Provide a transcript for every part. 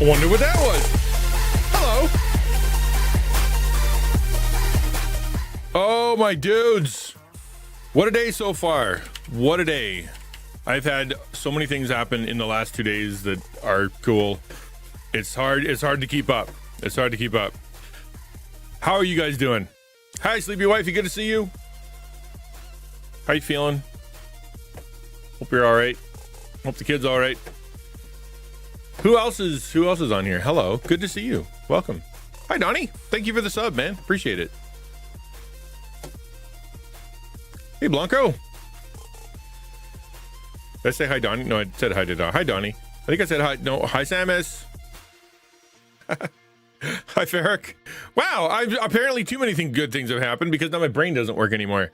I wonder what that was. Hello. Oh, my dudes. What a day so far. What a day. I've had so many things happen in the last 2 days that are cool. It's hard to keep up. It's hard to keep up. How are you guys doing? Hi, sleepy wifey. Good to see you. How you feeling? Hope you're all right. Hope the kid's all right. Who else is on here? Hello. Good to see you. Welcome. Hi, Donnie. Thank you for the sub, man. Appreciate it. Hey, Blanco. Did I say hi, Donnie? No, I said hi to Donnie. Hi, Donnie. I think I said hi. No, hi, Samus. Hi, Farrick. Wow, apparently too many good things have happened because now my brain doesn't work anymore.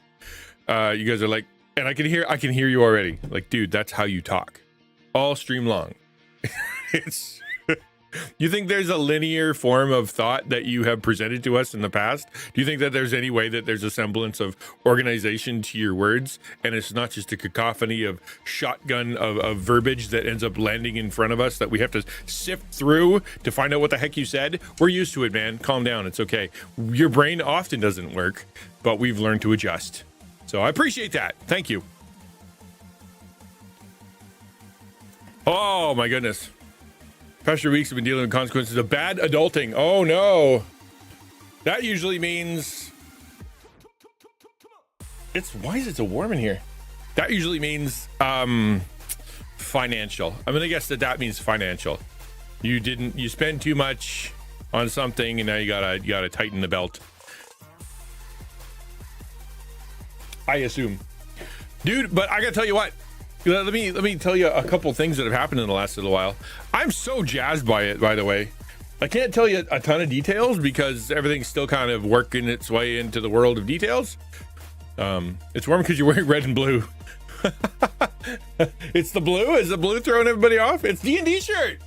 You guys are like, and I can hear you already. Like, dude, that's how you talk. All stream long. You think there's a linear form of thought that you have presented to us in the past? Do you think that there's any way that there's a semblance of organization to your words and it's not just a cacophony of shotgun of verbiage that ends up landing in front of us that we have to sift through to find out what the heck you said? We're used to it, man. Calm down. It's okay. Your brain often doesn't work, but we've learned to adjust. So I appreciate that. Thank you. Oh my goodness. Past few weeks have been dealing with consequences of bad adulting. Oh no. That usually means why is it so warm in here? That usually means financial. I'm gonna guess that means financial. You spend too much on something and now you gotta tighten the belt. I assume. Dude, but I gotta tell you what. Let me tell you a couple things that have happened in the last little while. I'm so jazzed by it, by the way. I can't tell you a ton of details because everything's still kind of working its way into the world of details. It's warm because you're wearing red and blue. It's the blue? Is the blue throwing everybody off? It's D&D shirt.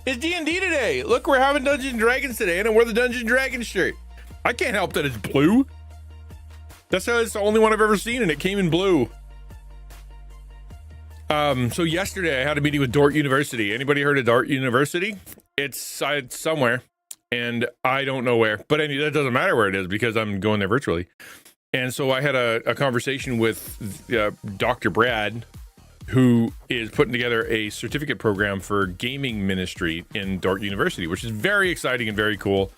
It's D&D today. Look, we're having Dungeons & Dragons today, and I wore the Dungeons & Dragons shirt. I can't help that it's blue. It's the only one I've ever seen, and it came in blue. So yesterday I had a meeting with Dort University. Anybody heard of Dort University? It's somewhere, and I don't know where. But anyway, that doesn't matter where it is because I'm going there virtually. And so I had a conversation with Dr. Brad, who is putting together a certificate program for gaming ministry in Dort University, which is very exciting and very cool.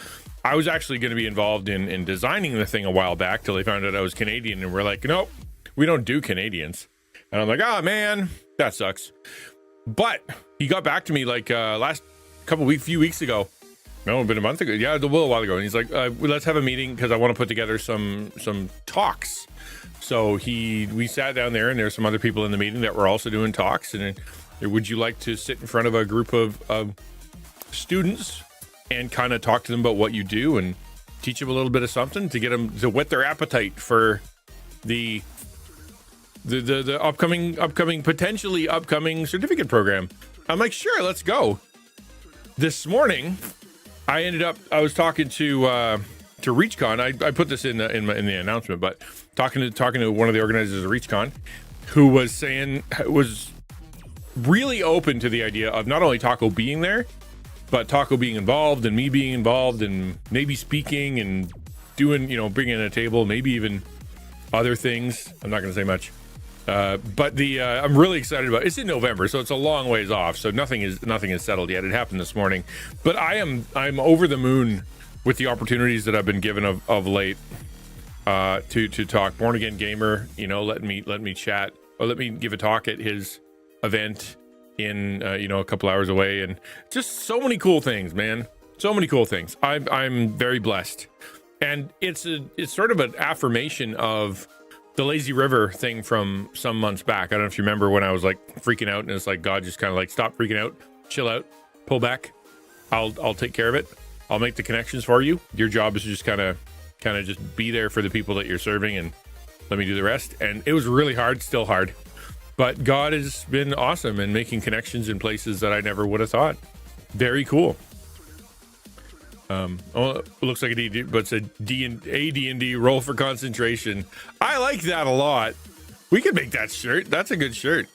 I was actually going to be involved in designing the thing a while back till they found out I was Canadian, and we're like, nope, we don't do Canadians. And I'm like, oh man, that sucks. But he got back to me like few weeks ago. No, been a month ago. Yeah, a little while ago. And he's like, let's have a meeting because I want to put together some talks. So we sat down there and there's some other people in the meeting that were also doing talks. And would you like to sit in front of a group of students and kind of talk to them about what you do and teach them a little bit of something to get them to whet their appetite for the potentially upcoming certificate program? I'm like, sure, let's go. This morning, I was talking to ReachCon. I put this in the announcement, but talking to one of the organizers of ReachCon, who was really open to the idea of not only Taco being there, but Taco being involved and me being involved and maybe speaking and doing, bringing in a table, maybe even other things. I'm not going to say much. But I'm really excited about it. It's in November, so it's a long ways off. So nothing is settled yet. It happened this morning, but I'm over the moon with the opportunities that I've been given of late to talk. Born Again Gamer, let me chat or let me give a talk at his event in a couple hours away, and just so many cool things, man. So many cool things. I'm very blessed, and it's sort of an affirmation of the lazy river thing from some months back. I don't know if you remember when I was like freaking out and it's like God just kind of like, stop freaking out, chill out, pull back. I'll take care of it. I'll make the connections for you. Your job is to just kind of just be there for the people that you're serving and let me do the rest. And it was really hard, still hard, but God has been awesome in making connections in places that I never would have thought. Very cool. It looks like a D, but it's a D&D roll for concentration. I like that a lot. We could make that shirt. That's a good shirt.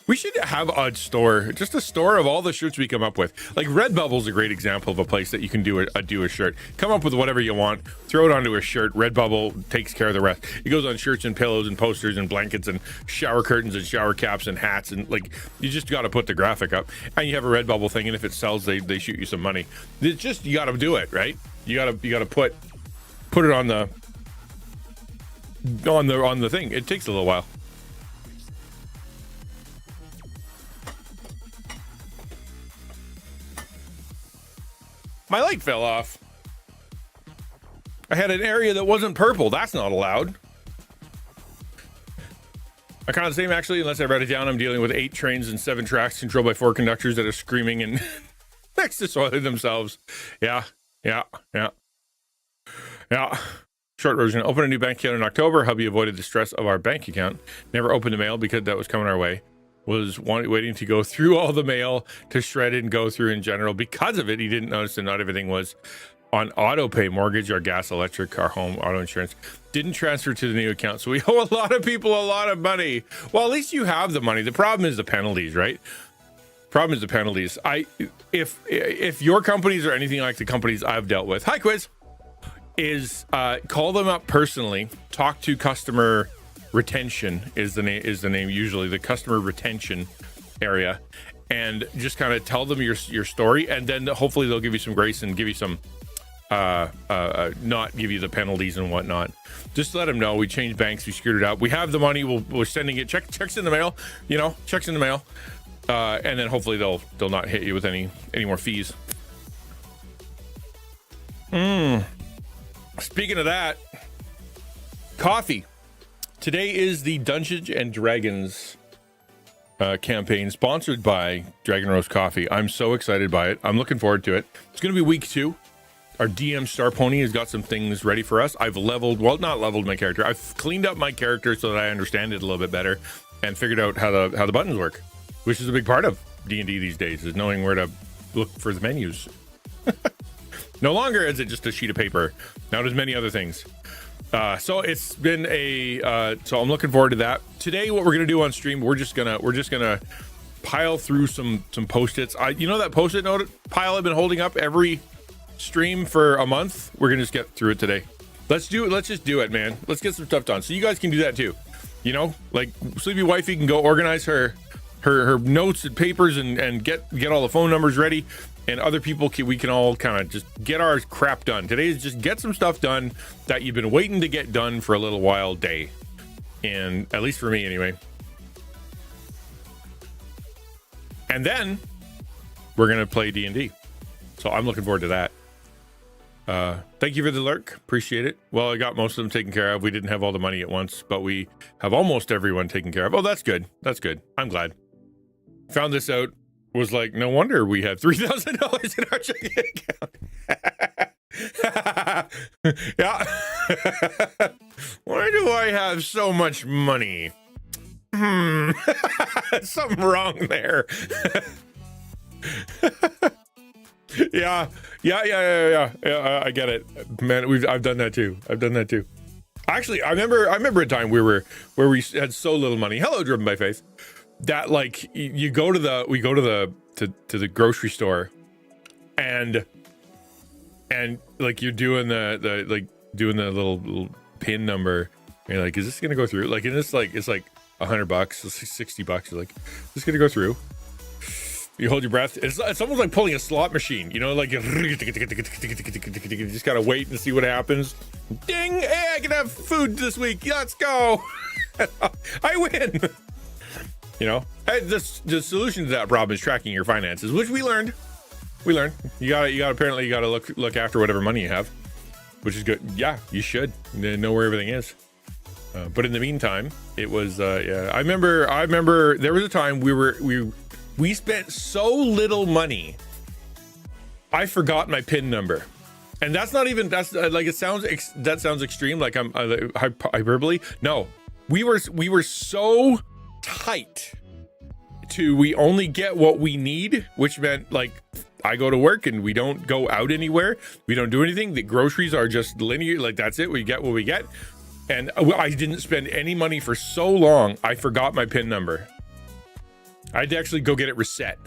We should have a store, just a store of all the shirts we come up with. Like Redbubble's a great example of a place that you can do a shirt. Come up with whatever you want, throw it onto a shirt. Redbubble takes care of the rest. It goes on shirts and pillows and posters and blankets and shower curtains and shower caps and hats, and like you just got to put the graphic up. And you have a Redbubble thing, and if it sells, they shoot you some money. It's just you got to do it, right? You got to put it on the thing. It takes a little while. My light fell off. I had an area that wasn't purple. That's not allowed. I kind of the same, actually, unless I write it down. I'm dealing with 8 trains and 7 tracks controlled by 4 conductors that are screaming and next to soiling themselves. Yeah. Short version. Open a new bank account in October. Hubby avoided the stress of our bank account. Never opened the mail because that was coming our way. Was waiting to go through all the mail to shred it and go through in general. Because of it, he didn't notice that not everything was on auto pay. Mortgage, our gas, electric, our home, auto insurance didn't transfer to the new account. So we owe a lot of people a lot of money. Well, at least you have the money. The problem is the penalties, right? Problem is the penalties. If your companies are anything like the companies I've dealt with, hi Quiz, is call them up personally, talk to customer retention is the name usually, the customer retention area, and just kind of tell them your story, and then hopefully they'll give you some grace and give you some not give you the penalties and whatnot. Just let them know we changed banks, we screwed it up, we have the money, we're sending it, checks in the mail, checks in the mail, and then hopefully they'll not hit you with any more fees. Speaking of that, coffee. Today is the Dungeons and Dragons campaign sponsored by Dragon Roast Coffee. I'm so excited by it. I'm looking forward to it. It's going to be week 2. Our DM Star Pony has got some things ready for us. I've not leveled my character. I've cleaned up my character so that I understand it a little bit better and figured out how the buttons work, which is a big part of D&D these days, is knowing where to look for the menus. No longer is it just a sheet of paper. Now there's many other things. So it's been so I'm looking forward to that. Today, what we're gonna do on stream, we're just gonna pile through some post-its. That post-it note pile I've been holding up every stream for a month. We're gonna just get through it today. Let's just do it, man. Let's get some stuff done. So you guys can do that too. Like Sleepy Wifey can go organize her notes and papers and get all the phone numbers ready. And other people we can all kind of just get our crap done. Today is just get some stuff done that you've been waiting to get done for a little while day. And at least for me anyway. And then we're going to play D&D. So I'm looking forward to that. Thank you for the lurk. Appreciate it. Well, I got most of them taken care of. We didn't have all the money at once, but we have almost everyone taken care of. Oh, that's good. That's good. I'm glad. Found this out. Was like, no wonder we had $3,000 in our checking account. Yeah. Why do I have so much money? Something wrong there. Yeah. I get it, man. I've done that too. Actually, I remember a time where we had so little money. Hello, Driven by Faith. That like we go to the grocery store and like you're doing the little pin number and you're like, is this gonna go through? Like, and it's like $100, it's like $60. You're like, is this gonna go through? You hold your breath. It's almost like pulling a slot machine, like you just gotta wait and see what happens. Ding! Hey, I can have food this week. Let's go. I win. The solution to that problem is tracking your finances, which we learned. You gotta look after whatever money you have, which is good. Yeah, you should know where everything is. But in the meantime, it was I remember there was a time we spent so little money, I forgot my PIN number. And that's like, that sounds extreme, like I'm hyperbole. No, we were so tight we only get what we need, which meant like I go to work and we don't go out anywhere, we don't do anything, the groceries are just linear, like that's it, we get what we get. And I didn't spend any money for so long, I forgot my PIN number. I had to actually go get it reset.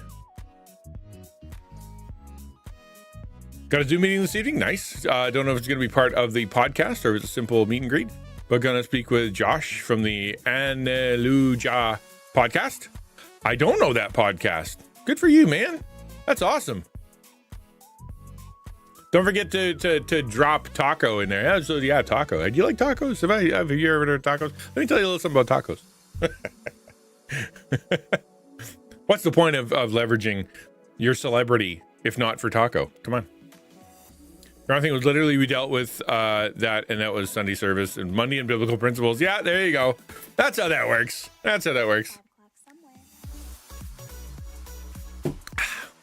Got a Zoom meeting this evening. Nice. Don't know if it's going to be part of the podcast or it's a simple meet and greet, but going to speak with Josh from the A.M.A podcast. I don't know that podcast. Good for you, man. That's awesome. Don't forget to drop taco in there. Yeah, so yeah, taco. Do you like tacos? Have you ever heard of tacos? Let me tell you a little something about tacos. What's the point of leveraging your celebrity if not for taco? Come on. I think it was literally we dealt with that, and that was Sunday service and Monday and biblical principles. Yeah, there you go. That's how that works.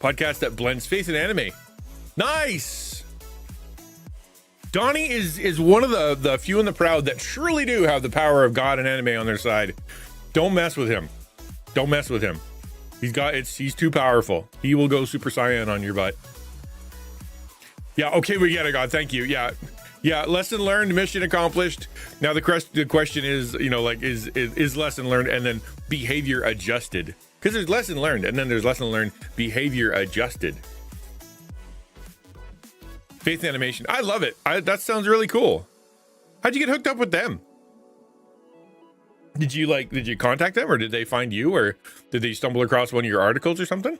Podcast that blends faith and anime. Nice. Donnie is one of the few and the proud that surely do have the power of God and anime on their side. Don't mess with him. He's too powerful. He will go Super Saiyan on your butt. Yeah, okay, we get it, God. Thank you. Yeah, lesson learned, mission accomplished. Now the question is, is lesson learned and then behavior adjusted? Because there's lesson learned and then there's lesson learned, behavior adjusted. Faith animation. I love it. That sounds really cool. How'd you get hooked up with them? Did you contact them, or did they find you, or did they stumble across one of your articles or something?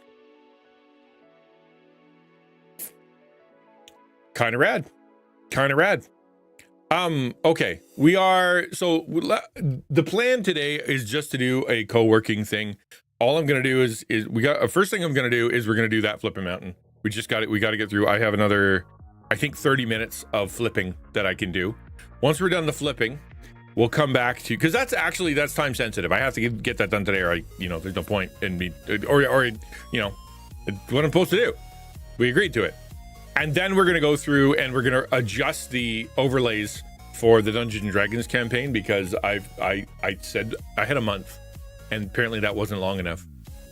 Kind of rad. Okay, the plan today is just to do a co-working thing. All I'm gonna do is first thing I'm gonna do is we're gonna do that flipping mountain. We got to get through. I have another, I think 30 minutes of flipping that I can do. Once we're done the flipping, we'll come back to, because that's time sensitive. I have to get that done today, or there's no point in me, or what I'm supposed to do. We agreed to it. And then we're going to go through and we're going to adjust the overlays for the Dungeons and Dragons campaign, because I said I had a month and apparently that wasn't long enough.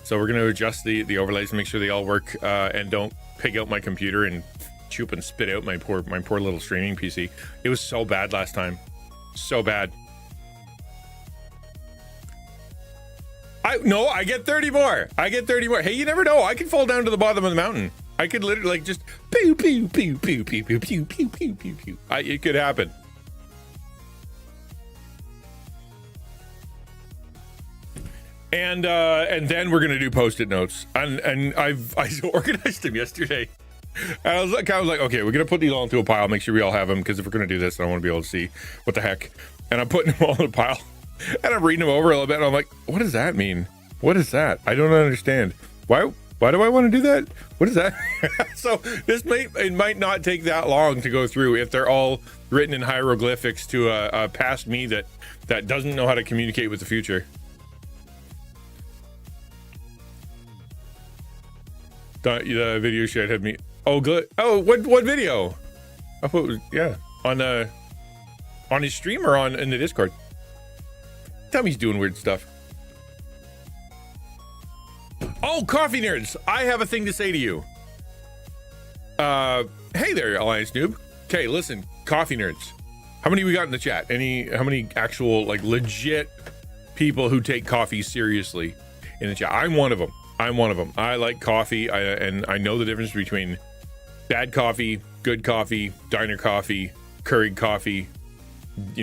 So we're going to adjust the overlays and make sure they all work and don't pig out my computer and chew up and spit out my poor little streaming PC. It was so bad last time. So bad. I get 30 more. Hey, you never know. I could fall down to the bottom of the mountain. I could literally just pew pew pew pew pew pew pew pew pew pew pew. It could happen. And then we're gonna do post-it notes. And I organized them yesterday. And I was like, okay, we're gonna put these all into a pile, make sure we all have them, because if we're gonna do this, I want to be able to see what the heck. And I'm putting them all in a pile, and I'm reading them over a little bit. And I'm like, what does that mean? What is that? I don't understand. Why do I want to do that? What is that? So it might not take that long to go through if they're all written in hieroglyphics to a past me that doesn't know how to communicate with the future. The video should have me. Oh, good. Oh, what video? I thought it was, yeah, on his stream or in the Discord. Tell me he's doing weird stuff. Oh, coffee nerds! I have a thing to say to you. Hey there, Alliance Noob. Okay, listen, coffee nerds. How many we got in the chat? How many actual, legit people who take coffee seriously in the chat? I'm one of them. I like coffee, and I know the difference between bad coffee, good coffee, diner coffee, Keurig coffee,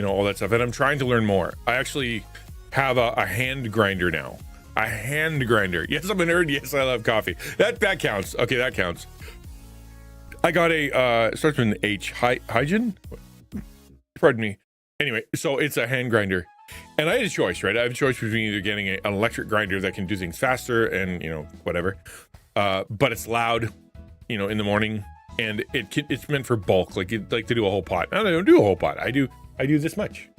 all that stuff. And I'm trying to learn more. I actually have a hand grinder now. A hand grinder. Yes, I'm a nerd. Yes, I love coffee. That counts. Okay, that counts. I got it starts with an H. Hygiene? Pardon me. Anyway, so it's a hand grinder. And I had a choice, right? I have a choice between either getting an electric grinder that can do things faster and, whatever. But it's loud, in the morning. And it's meant for bulk, like to do a whole pot. I don't do a whole pot. I do this much.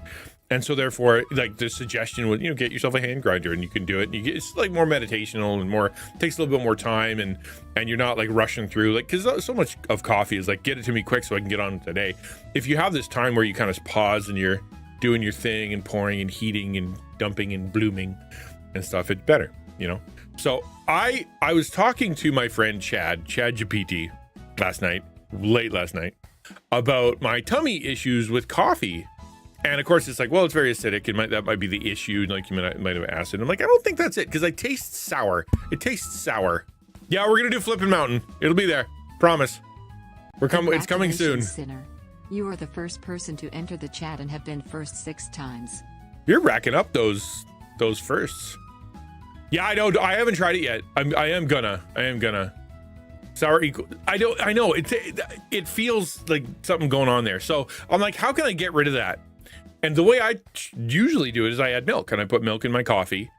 And so therefore, the suggestion was, get yourself a hand grinder and you can do it. And it's more meditational and takes a little bit more time, and you're not rushing through, because so much of coffee is get it to me quick so I can get on today. If you have this time where you kind of pause and you're doing your thing and pouring and heating and dumping and blooming and stuff, it's better, So I was talking to my friend Chad GPT late last night, about my tummy issues with coffee. And of course, it's like, well, it's very acidic. That might be the issue. Like you might have acid. I'm like, I don't think that's it because I taste sour. It tastes sour. Yeah, we're gonna do Flippin' Mountain. It'll be there. Promise. It's coming soon. Sinner. You are the first person to enter the chat and have been first 6 times. You're racking up those firsts. Yeah, I know. I haven't tried it yet. I am gonna. Sour equal. I know. It feels like something going on there. So I'm like, how can I get rid of that? And the way I usually do it is I add milk, and I put milk in my coffee.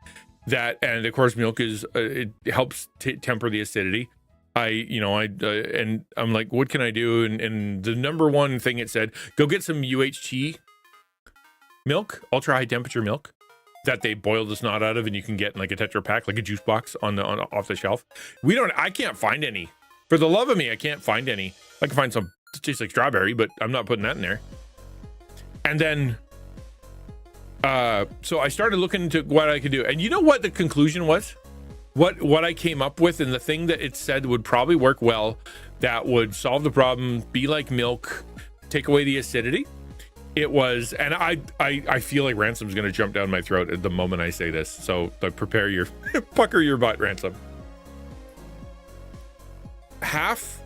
And of course, milk is it helps temper the acidity. And I'm like, what can I do? And the number one thing it said, go get some UHT milk, ultra high temperature milk that they boil the snot out of, and you can get in like a Tetra Pak, like a juice box off the shelf. I can't find any. For the love of me, I can't find any. I can find some that tastes like strawberry, but I'm not putting that in there. And then, so I started looking into what I could do. And you know what the conclusion was? What I came up with, and the thing that it said would probably work well, that would solve the problem, be like milk, take away the acidity. It was, and I feel like Ransom's going to jump down my throat at the moment I say this. So prepare your, pucker your butt, Ransom. Half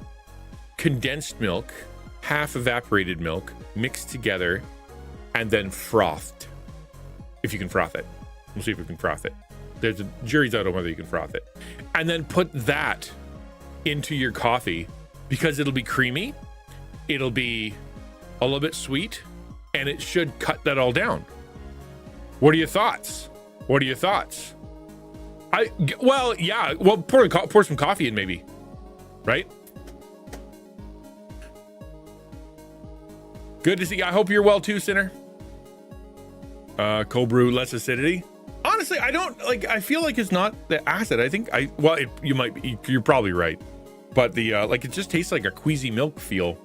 condensed milk, half evaporated milk, mixed together, and then frothed. If you can froth it. We'll see if we can froth it. There's a jury's out on whether you can froth it. And then put that into your coffee because it'll be creamy. It'll be a little bit sweet, and it should cut that all down. What are your thoughts? Pour some coffee in maybe, right? Good to see you. I hope you're well too, Sinner. Cold brew, less acidity. Honestly, I don't like. I feel like it's not the acid. I think you might be. You're probably right, but the it just tastes like a queasy milk feel.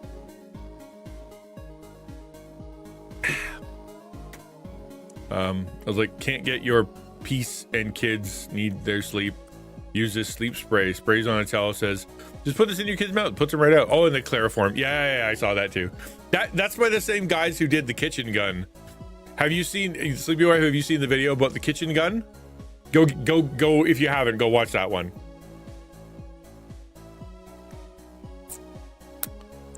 I was like, can't get your peace and kids need their sleep. Use this sleep spray. Sprays on a towel. Says, just put this in your kid's mouth. Puts them right out. Oh, and the chloroform. Yeah, I saw that too. That's by the same guys who did the kitchen gun. Have you seen, Sleepy Wife, have you seen the video about the kitchen gun? Go, if you haven't, go watch that one.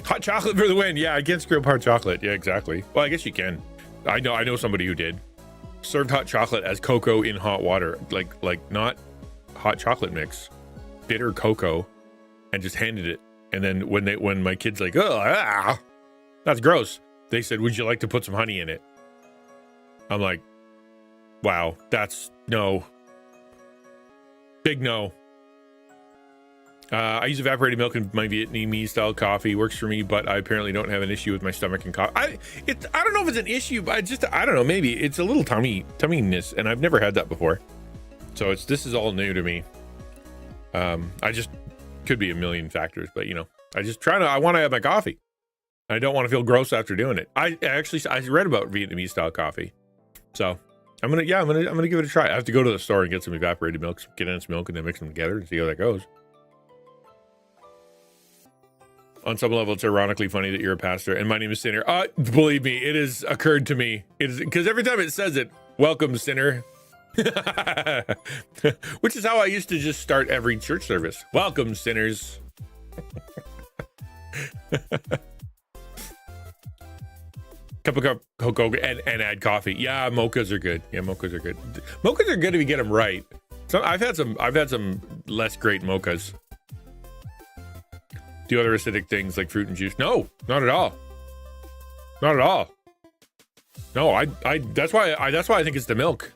Hot chocolate for the win. Yeah, I can't screw up hot chocolate. Yeah, exactly. Well, I guess you can. I know somebody who did. Served hot chocolate as cocoa in hot water. Like not hot chocolate mix. Bitter cocoa. And just handed it. And then when my kid's like, that's gross. They said, would you like to put some honey in it? I'm like, wow, that's no. Big no. I use evaporated milk in my Vietnamese style coffee. Works for me, but I apparently don't have an issue with my stomach and coffee. I don't know if it's an issue, but I don't know. Maybe it's a little tumminess, and I've never had that before. So this is all new to me. I just could be a million factors, but I want to have my coffee. I don't want to feel gross after doing it. I read about Vietnamese style coffee. So I'm gonna give it a try. I have to go to the store and get some evaporated milk, some condensed milk, and then mix them together and see how that goes. On some level, it's ironically funny that you're a pastor and my name is Sinner. Believe me, it has occurred to me. It is because every time it says it, welcome, Sinner. Which is how I used to just start every church service. Welcome, sinners. Cup of cocoa and add coffee. Yeah, mochas are good. Mochas are good if you get them right. So I've had some less great mochas. Do other acidic things like fruit and juice? No, not at all. Not at all. No, I that's why I think it's the milk.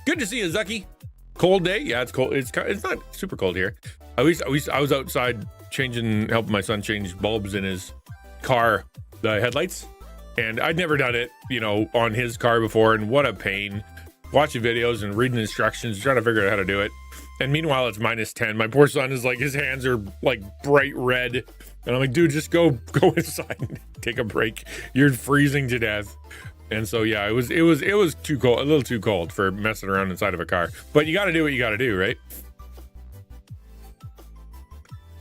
Good to see you, Zucky. Cold day? Yeah, it's cold. It's not super cold here. I was outside helping my son change bulbs in his car, the headlights, and I'd never done it, on his car before, and what a pain. Watching videos and reading instructions, trying to figure out how to do it. And meanwhile, it's -10. My poor son is like, his hands are like bright red, and I'm like, dude, just go inside and take a break. You're freezing to death. And so yeah, it was too cold, a little too cold for messing around inside of a car. But you got to do what you got to do, right?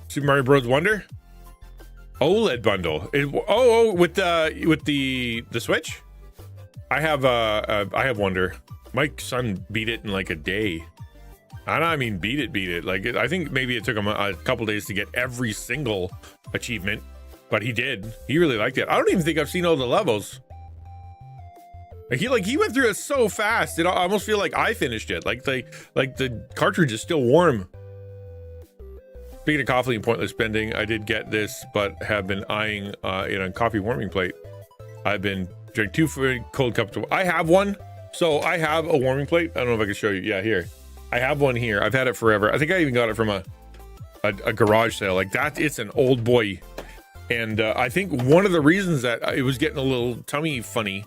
Super Mario Bros. Wonder. OLED bundle. With the Switch. I have Wonder. My son beat it in like a day. I mean, beat it. Like, I think maybe it took him a couple days to get every single achievement, but he did. He really liked it. I don't even think I've seen all the levels. He went through it so fast. I almost feel like I finished it. Like the cartridge is still warm. Speaking of coffee and pointless spending, I did get this, but have been eyeing it on coffee warming plate. I've been drinking 2 cold cups. I have one. So I have a warming plate. I don't know if I can show you. Yeah, here. I have one here. I've had it forever. I think I even got it from a garage sale. Like that, it's an old boy. And I think one of the reasons that it was getting a little tummy funny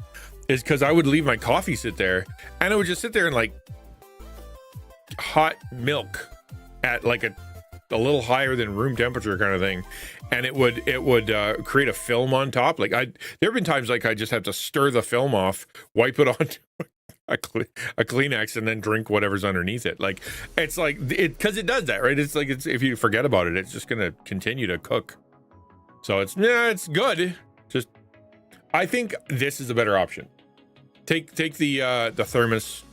is because I would leave my coffee sit there, and it would just sit there in like hot milk at like a little higher than room temperature kind of thing, and it would create a film on top. Like there have been times like I just have to stir the film off, wipe it onto a Kleenex, and then drink whatever's underneath it. Like it's like it, because it does that, right? It's like if you forget about it, it's just gonna continue to cook. So it's good. Just I think this is a better option. Take the thermos,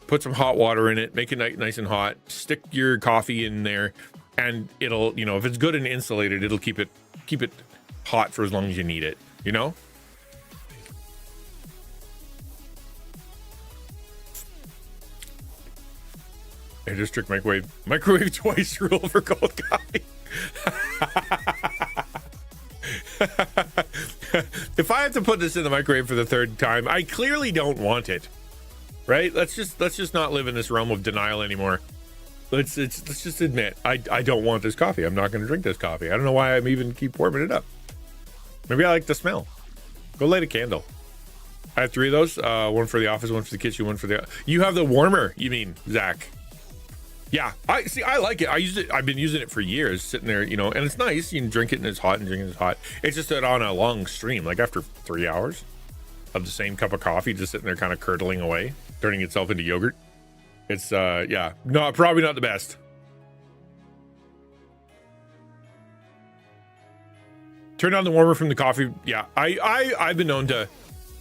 put some hot water in it, make it nice and hot, stick your coffee in there, and it'll, if it's good and insulated, it'll keep it hot for as long as you need it, A district microwave twice rule for cold coffee. If I have to put this in the microwave for the third time, I clearly don't want it. Right? Let's just not live in this realm of denial anymore. Let's just admit I don't want this coffee. I'm not going to drink this coffee. I don't know why I'm even keep warming it up. Maybe I like the smell. Go light a candle. I have 3 of those. One for the office, one for the kitchen, one for the. You have the warmer. You mean, Zach? Yeah, I like it. I've been using it for years, sitting there, and it's nice. You can drink it and it's hot, and drink it and it's hot. It's just that on a long stream, like after 3 hours of the same cup of coffee, just sitting there kind of curdling away, turning itself into yogurt. It's probably not the best. Turn on the warmer from the coffee. Yeah, I've been known to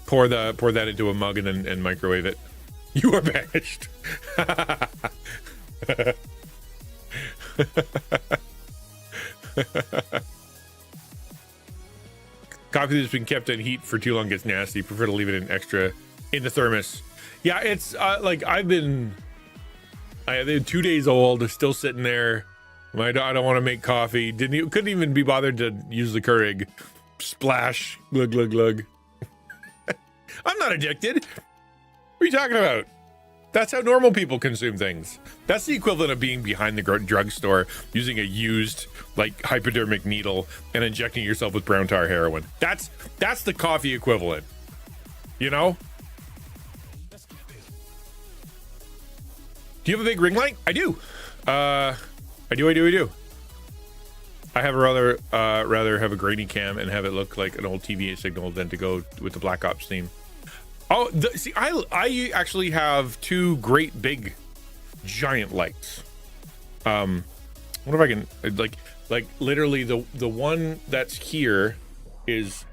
pour that into a mug and then microwave it. You are banished. Coffee that's been kept in heat for too long gets nasty. Prefer to leave it in the thermos. Yeah, it's like they're 2 days old, still sitting there. I don't want to make coffee. Couldn't even be bothered to use the Keurig. Splash, glug glug glug. I'm not addicted. What are you talking about? That's how normal people consume things. That's the equivalent of being behind the drugstore using a used hypodermic needle and injecting yourself with brown tar heroin. That's the coffee equivalent. Do you have a big ring light? I do. I do. I have rather have a grainy cam and have it look like an old TVA signal than to go with the Black Ops theme. Oh, I actually have 2 great big giant lights. What if I can like literally the one that's here is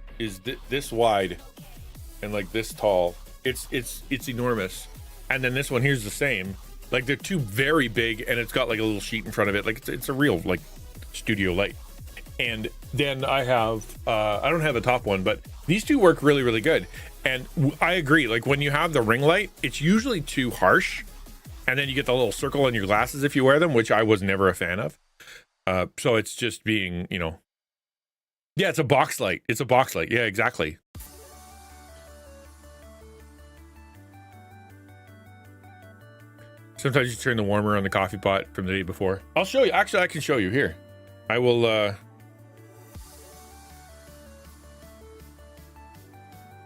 this wide and like this tall. It's enormous. And then this one here's the same. Like they're 2 very big, and it's got like a little sheet in front of it. Like it's a real studio light. And then I have I don't have the top one, but these 2 work really, really good. And I agree, like when you have the ring light, it's usually too harsh, and then you get the little circle on your glasses if you wear them, which I was never a fan of. So it's just being, yeah, it's a box light. Yeah, exactly. Sometimes you turn the warmer on the coffee pot from the day before. I'll show you. Actually, I can show you here. I will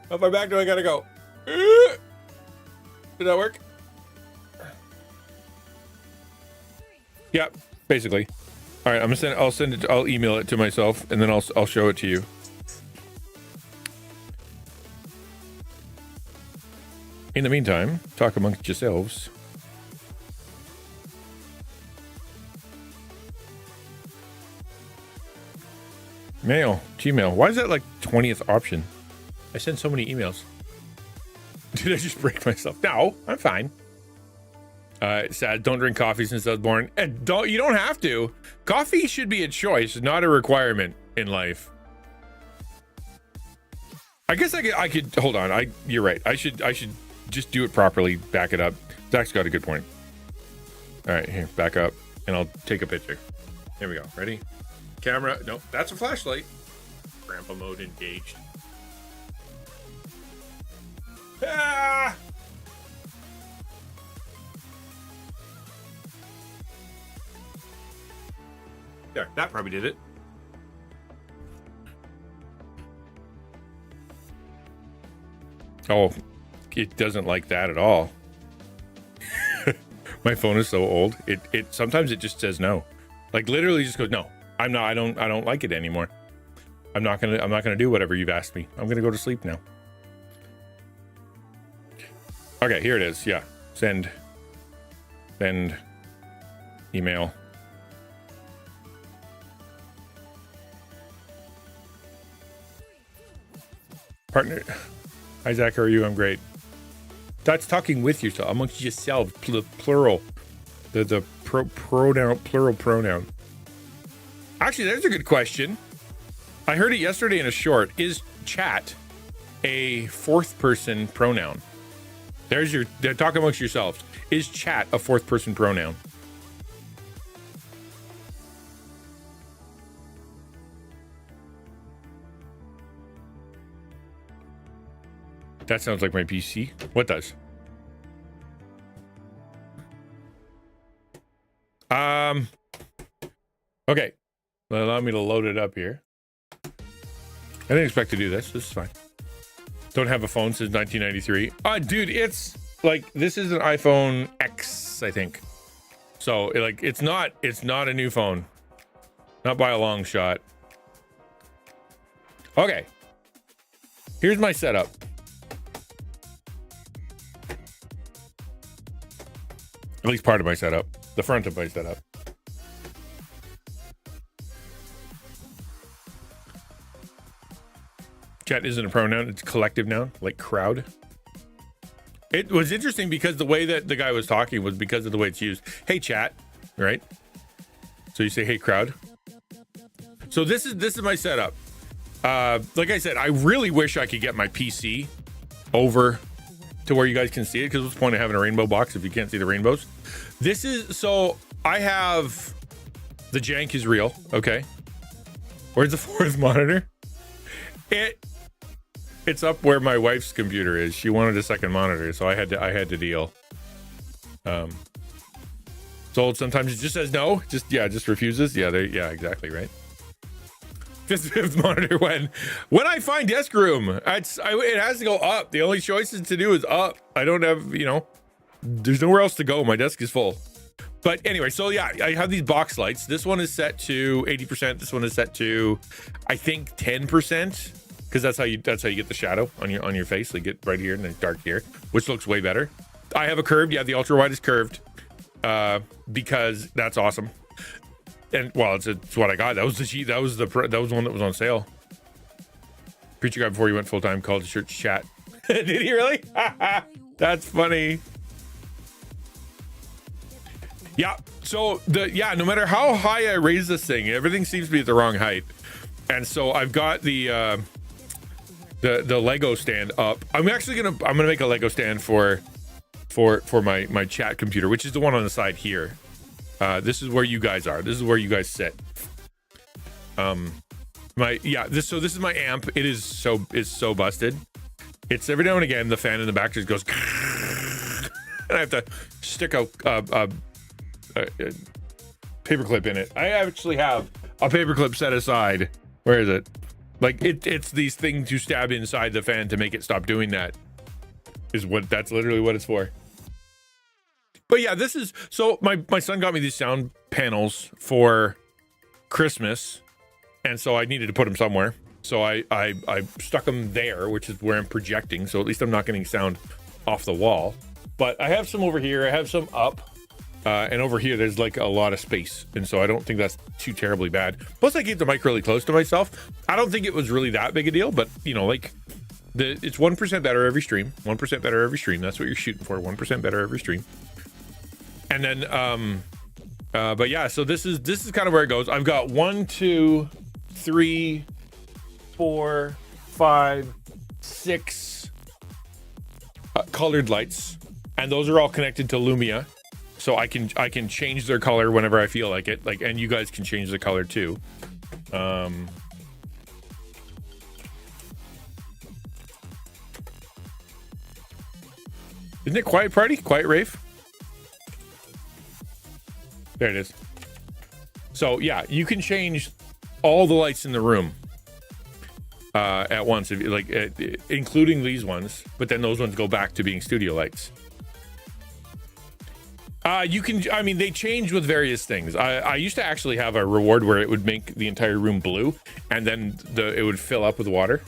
how far back do I gotta go? Did that work? Yeah, basically. All right, I'll email it to myself, and then I'll show it to you. In the meantime, talk amongst yourselves. Mail, Gmail. Why is that like 20th option? I send so many emails. Did I just break myself? No, I'm fine. Sad. Don't drink coffee since I was born. And you don't have to. Coffee should be a choice, not a requirement in life. I guess I could hold on. You're right. I should just do it properly. Back it up. Zach's got a good point. All right, here, back up, and I'll take a picture. Here we go. Ready? Camera. Nope, that's a flashlight. Grandpa mode engaged. Ah! There, that probably did it. Oh, it doesn't like that at all. My phone is so old. It sometimes it just says no. Like literally just goes, no, I don't like it anymore. I'm not gonna do whatever you've asked me. I'm gonna go to sleep now. Okay, here it is. Yeah. Send email. Partner. Hi Zach, how are you? I'm great. That's talking with yourself, amongst yourselves, plural. The pronoun, plural pronoun. Actually, there's a good question. I heard it yesterday in a short. Is chat a fourth person pronoun? Talk amongst yourselves. Is chat a fourth person pronoun? That sounds like my PC. What does? Okay. Well, allow me to load it up here. I didn't expect to do this. This is fine. Don't have a phone since 1993. Dude, it's like, this is an iPhone X, I think. So it's not a new phone. Not by a long shot. Okay. Here's my setup. At least part of my setup. The front of my setup. Chat isn't a pronoun. It's a collective noun, like crowd. It was interesting because the way that the guy was talking was because of the way it's used. Hey, chat, right? So you say, hey, crowd. So this is my setup. Like I said, I really wish I could get my PC over to where you guys can see it, because what's the point of having a rainbow box if you can't see the rainbows? So I have the jank is real. Okay. Where's the fourth monitor? It's up where my wife's computer is. She wanted a second monitor, so I had to deal. So sometimes it just says no, just refuses. Yeah, exactly right. Fifth monitor when I find desk room, it has to go up. The only choices to do is up. I don't have, there's nowhere else to go. My desk is full. But anyway, so yeah, I have these box lights. This one is set to 80%. This one is set to, I think, 10%, because that's how you get the shadow on your face. They get right here and then dark here, which looks way better. I have a curved. Yeah, the ultra wide is curved, because that's awesome. And well, it's what I got. That was the one that was on sale. Preacher guy before he went full time called the church chat. Did he really? That's funny. Yeah. So no matter how high I raise this thing, everything seems to be at the wrong height. And so I've got the Lego stand up. I'm gonna make a Lego stand for my chat computer, which is the one on the side here. This is where you guys are. This is where you guys sit. This is my amp. It is so busted. It's every now and again the fan in the back just goes and I have to stick a paperclip in it. I actually have a paperclip set aside. Where is it? Like it's these things you stab inside the fan to make it stop doing that. That's literally what it's for. But yeah, so my son got me these sound panels for Christmas, and so I needed to put them somewhere. So I stuck them there, which is where I'm projecting. So at least I'm not getting sound off the wall. But I have some over here. I have some up. And over here, there's like a lot of space. And so I don't think that's too terribly bad. Plus, I keep the mic really close to myself. I don't think it was really that big a deal, but you know, like it's 1% better every stream. 1% better every stream. That's what you're shooting for. 1% better every stream. And then, but yeah, so this is kind of where it goes. I've got 1, 2, 3, 4, 5, 6 colored lights, and those are all connected to Lumia. So I can change their color whenever I feel like it. Like, and you guys can change the color too. Isn't it quiet party? Quiet rave? There it is. So yeah, you can change all the lights in the room at once, if you like, including these ones. But then those ones go back to being studio lights. You can, I mean, they change with various things. I used to actually have a reward where it would make the entire room blue, and then it would fill up with water,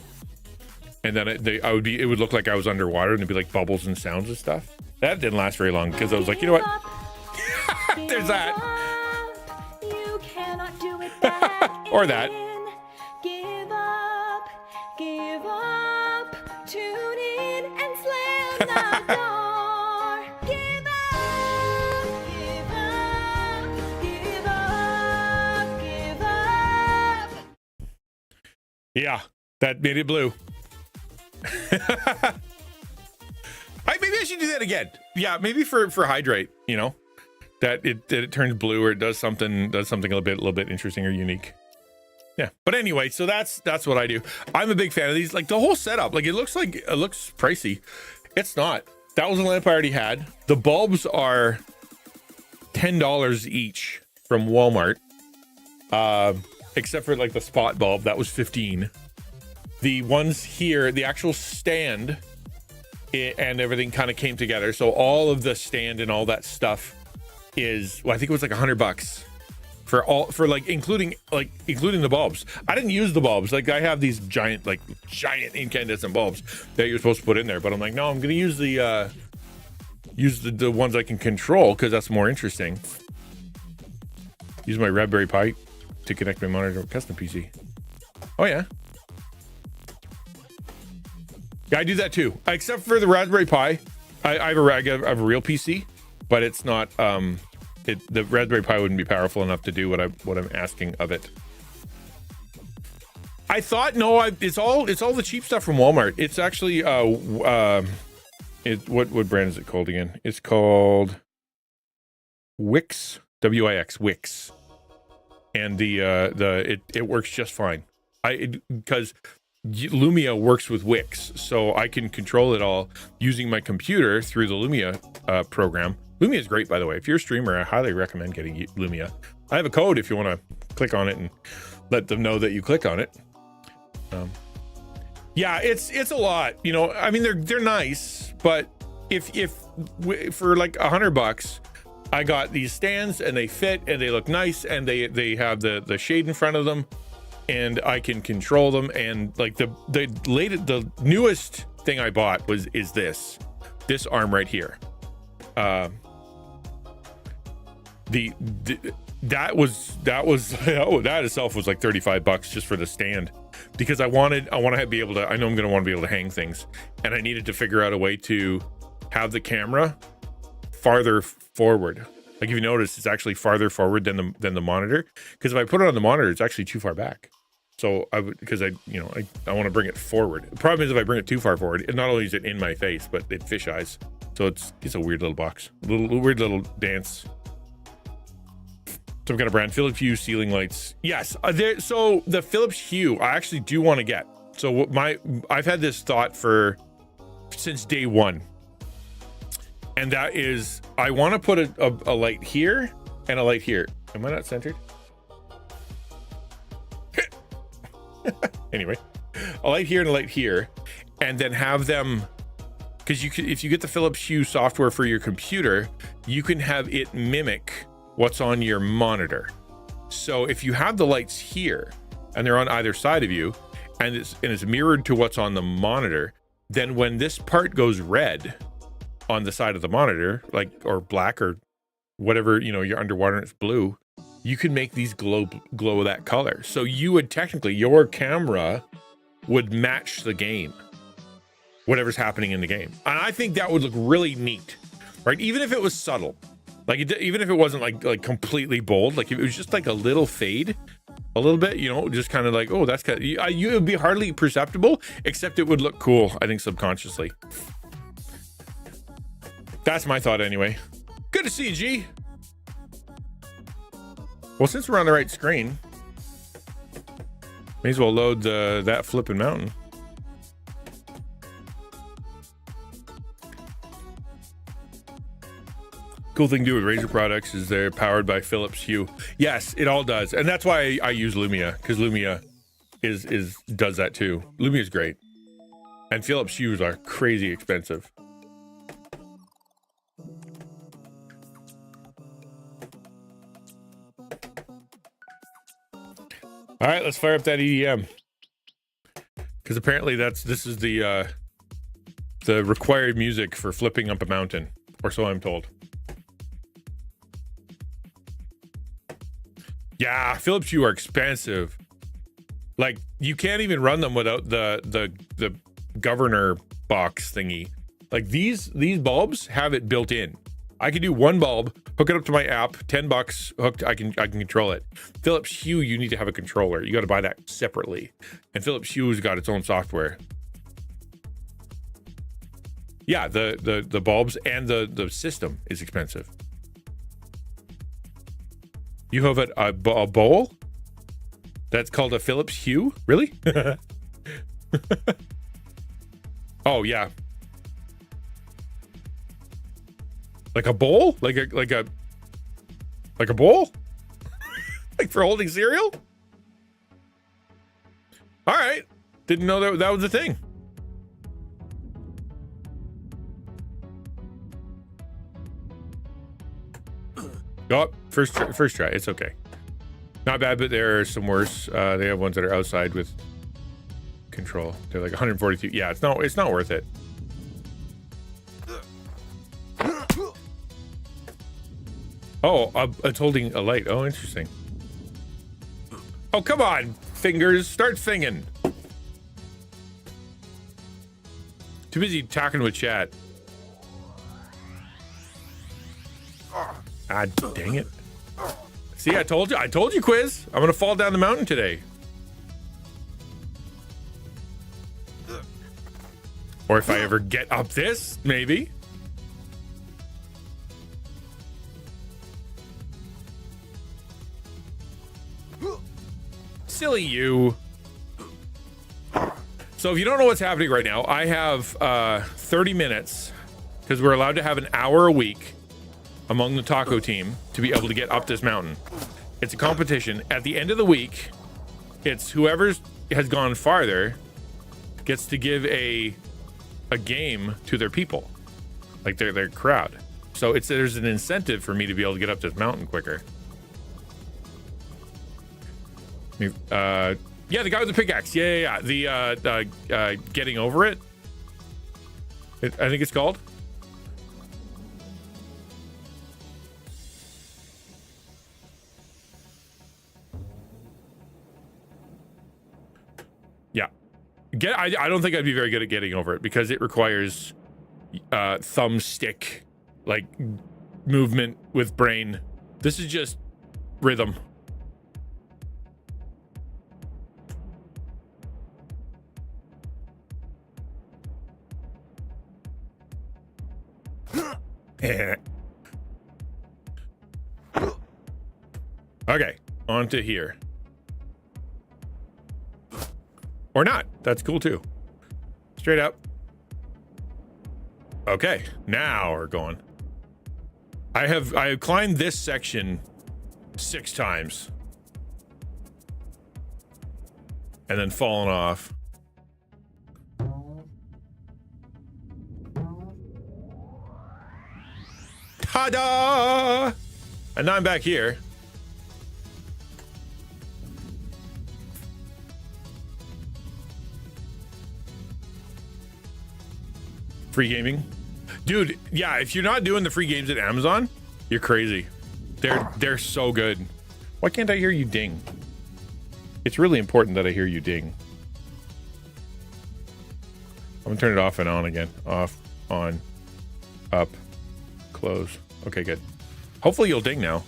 and then it would look like I was underwater, and it'd be like bubbles and sounds and stuff. That didn't last very long because I was like, you know what? There's that. You cannot do it back or that. Give up, tune in and slam the door. Give up, give up, give up, give up. Yeah, that made it blue. Maybe I should do that again. Yeah, maybe for hydrate, you know, that it turns blue or it does something a little bit interesting or unique. Yeah, but anyway, so that's what I do. I'm a big fan of these. Like the whole setup, like it looks pricey. It's not. That was a lamp I already had. The bulbs are $10 each from Walmart, except for like the spot bulb that was $15. The ones here, the actual stand and everything kind of came together. So all of the stand and all that stuff is, well, I think it was like $100 for like including the bulbs. I didn't use the bulbs. Like I have these giant incandescent bulbs that you're supposed to put in there, but I'm like, no, I'm gonna use the ones I can control because that's more interesting. Use my Raspberry Pi to connect my monitor to a custom PC. Oh yeah. Yeah, I do that too. Except for the Raspberry Pi, I have a real PC, but it's not. The Raspberry Pi wouldn't be powerful enough to do what I'm asking of it. I thought it's all the cheap stuff from Walmart. It's actually what brand is it called again? It's called Wix, Wix, Wix, and it works just fine. Because Lumia works with Wix, so I can control it all using my computer through the Lumia program. Lumia is great, by the way. If you're a streamer, I highly recommend getting Lumia. I have a code if you want to click on it and let them know that you click on it. Yeah, it's a lot. You know, I mean, they're nice, but if for like $100, I got these stands and they fit and they look nice and they have the shade in front of them, and I can control them. And like the newest thing I bought is this arm right here. That itself was like $35 just for the stand, because I want to be able to, I know I'm going to want to be able to hang things, and I needed to figure out a way to have the camera farther forward. Like if you notice, it's actually farther forward than the monitor, because if I put it on the monitor, it's actually too far back. So I want to bring it forward. The problem is if I bring it too far forward, not only is it in my face, but it fisheyes. So it's a weird little box, weird little dance. So I've got a brand, Philips Hue ceiling lights. Yes, so the Philips Hue I actually do want to get. So I've had this thought since day one, and that is I want to put a light here and a light here. Am I not centered? Anyway, a light here and a light here, and then have them, because if you get the Philips Hue software for your computer, you can have it mimic what's on your monitor. So if you have the lights here and they're on either side of you, and it's mirrored to what's on the monitor, then when this part goes red on the side of the monitor, like, or black or whatever, you're underwater and it's blue, you can make these glow that color. So you would technically, your camera would match the game, whatever's happening in the game. And I think that would look really neat, right? Even if it was subtle, like even if it wasn't like completely bold, like if it was just like a little fade, a little bit, just kind of like, oh, that's kind of, it would be hardly perceptible, except it would look cool, I think, subconsciously. That's my thought anyway. Good to see you, G. Well, since we're on the right screen, may as well load that flipping mountain. Cool thing to do with Razer products is they're powered by Philips Hue. Yes, it all does, and that's why I use Lumia, because Lumia does that too. Lumia is great, and Philips Hues are crazy expensive. All right, let's fire up that EDM, because apparently this is the required music for flipping up a mountain, or so I'm told. Yeah, Philips Hue are expensive. Like, you can't even run them without the governor box thingy. Like these bulbs have it built in. I can do one bulb, hook it up to my app, $10 hooked, I can control it. Philips Hue, you need to have a controller. You got to buy that separately. And Philips Hue's got its own software. Yeah, the bulbs and the system is expensive. You have a bowl that's called a Philips Hue? Really? Oh yeah. Like a bowl? Like a bowl? Like for holding cereal? All right. Didn't know that was a thing. Oh, first try. It's okay. Not bad, but there are some worse. They have ones that are outside with control. They're like 142. Yeah, it's not worth it. Oh, it's holding a light. Oh, interesting. Oh, come on, fingers, start finging. Too busy talking with chat. Ah, dang it. See, I told you, Quiz. I'm gonna fall down the mountain today. Or if I ever get up this, maybe. Silly you. So if you don't know what's happening right now, I have 30 minutes, because we're allowed to have an hour a week among the taco team to be able to get up this mountain. It's a competition. At the end of the week, it's whoever has gone farther gets to give a game to their people, like their crowd. So there's an incentive for me to be able to get up this mountain quicker. Yeah, the guy with the pickaxe. Yeah. The getting over it. I think it's called. Yeah. I don't think I'd be very good at getting over it, because it requires thumbstick like movement with brain. This is just rhythm. Okay, on to here. Or not. That's cool too. Straight up. Okay, now we're going. I have climbed this section 6 times. And then fallen off. Ta-da! And now I'm back here. Free gaming. Dude, yeah, if you're not doing the free games at Amazon, You're crazy. They're so good. Why can't I hear you ding? It's really important that I hear you ding. I'm gonna turn it off and on again. Off, on, up, close. Okay, good. Hopefully you'll ding now.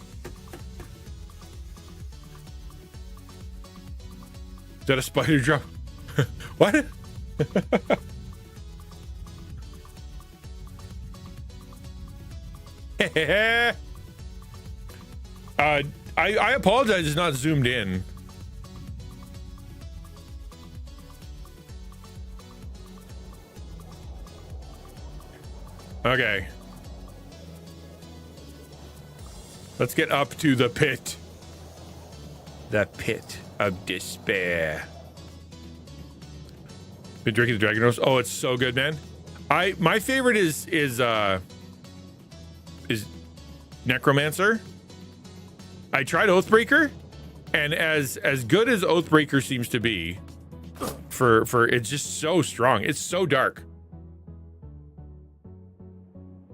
Is that a spider drop? What? I apologize, it's not zoomed in. Okay. Let's get up to the pit. The pit of despair. Been drinking the Dragon Rose. Oh, it's so good, man. My favorite is Necromancer. I tried Oathbreaker, and as good as Oathbreaker seems to be, for it's just so strong. It's so dark.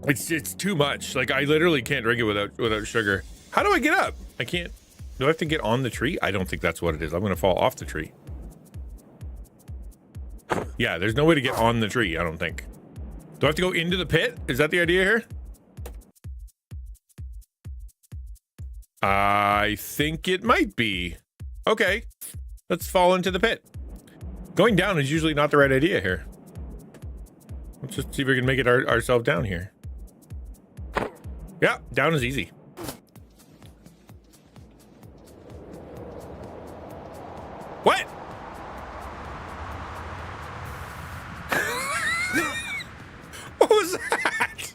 It's too much. Like, I literally can't drink it without sugar. How do I get up? I can't. Do I have to get on the tree? I don't think that's what it is. I'm gonna fall off the tree. Yeah, there's no way to get on the tree, I don't think. Do I have to go into the pit? Is that the idea here? I think it might be. Okay, let's fall into the pit. Going down is usually not the right idea here. Let's just see if we can make it ourselves down here. Yeah, down is easy. What? What was that?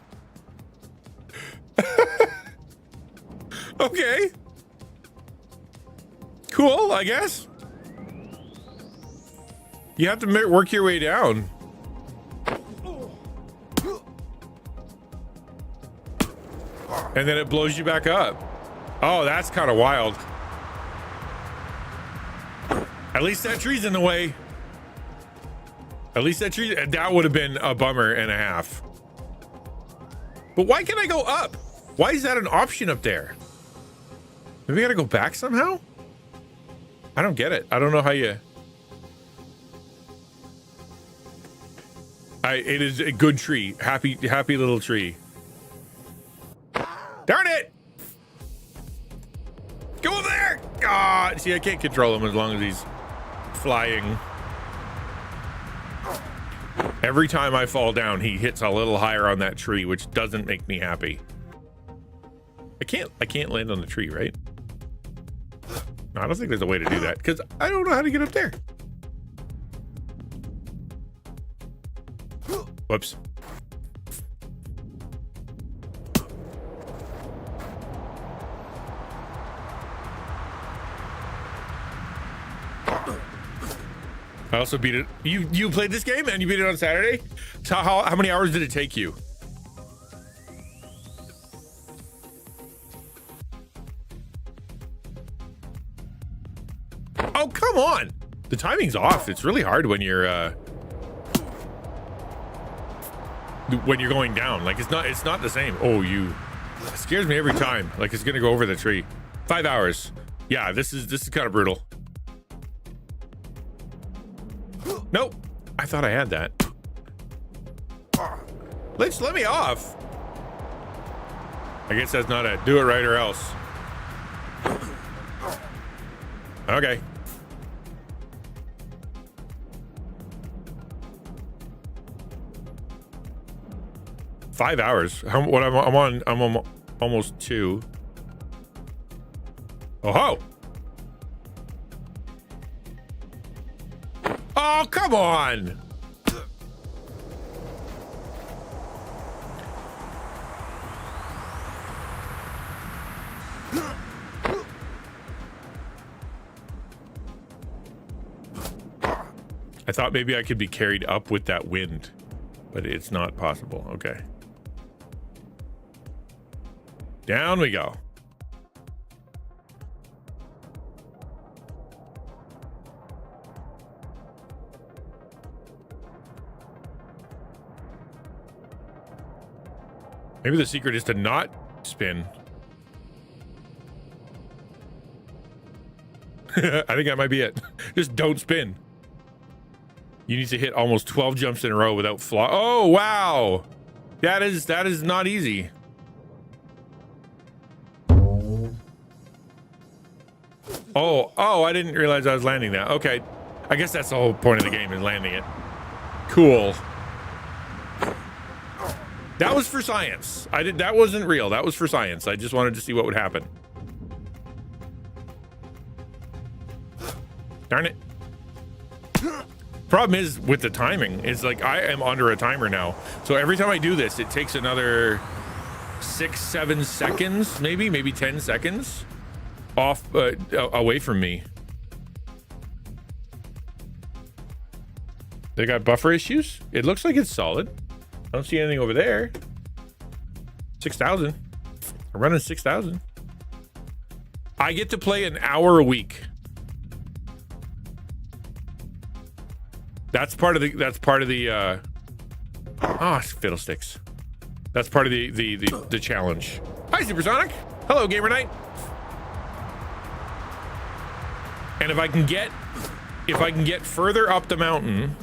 Okay. Cool, I guess. You have to work your way down. And then it blows you back up. Oh, that's kind of wild. At least that tree's in the way. At least that tree, that would have been a bummer and a half. But why can't I go up? Why is that an option up there? Maybe I gotta go back somehow? I don't get it. I don't know how you... It is a good tree. Happy little tree. Darn it! Go over there! Ah, see, I can't control him as long as he's flying. Every time I fall down, he hits a little higher on that tree, which doesn't make me happy. I can't land on the tree, right? No, I don't think there's a way to do that because I don't know how to get up there. Whoops. I also beat it. You played this game and you beat it on Saturday? So how many hours did it take you? Oh, come on. The timing's off. It's really hard when you're going down. Like it's not the same. Oh, it scares me every time. Like it's gonna go over the tree. 5 hours. Yeah, this is kind of brutal. Nope. I thought I had that. Let me off. I guess that's not a do it right or else. Okay. $5 hours. I'm on almost 2. Oh ho! Oh, come on! I thought maybe I could be carried up with that wind, but it's not possible. Okay. Down we go. Maybe the secret is to not spin. I think that might be it. Just don't spin. You need to hit almost 12 jumps in a row without flaw. Oh, wow. That is not easy. Oh, I didn't realize I was landing that. Okay. I guess that's the whole point of the game, is landing it. Cool. That was for science. That wasn't real. That was for science. I just wanted to see what would happen. Darn it. Problem is with the timing, it's like I am under a timer now. So every time I do this, it takes another 6-7 seconds, maybe 10 seconds off away from me. They got buffer issues. It looks like it's solid. I don't see anything over there. 6,000. I'm running 6,000. I get to play an hour a week. That's part of the fiddlesticks. That's part of the challenge. Hi, Supersonic. Hello, Gamer Knight. And if I can get further up the mountain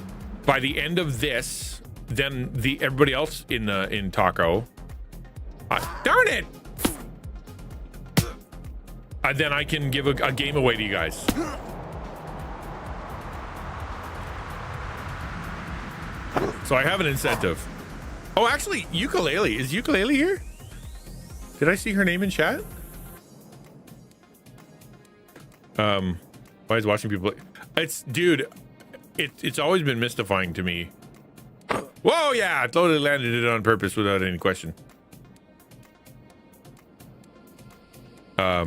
by the end of this than everybody else in Taco, darn it! Then I can give a game away to you guys. So I have an incentive. Oh, actually, Ukulele. Is Ukulele here? Did I see her name in chat? Why is watching people? It's always been mystifying to me. Whoa, yeah, I totally landed it on purpose without any question. I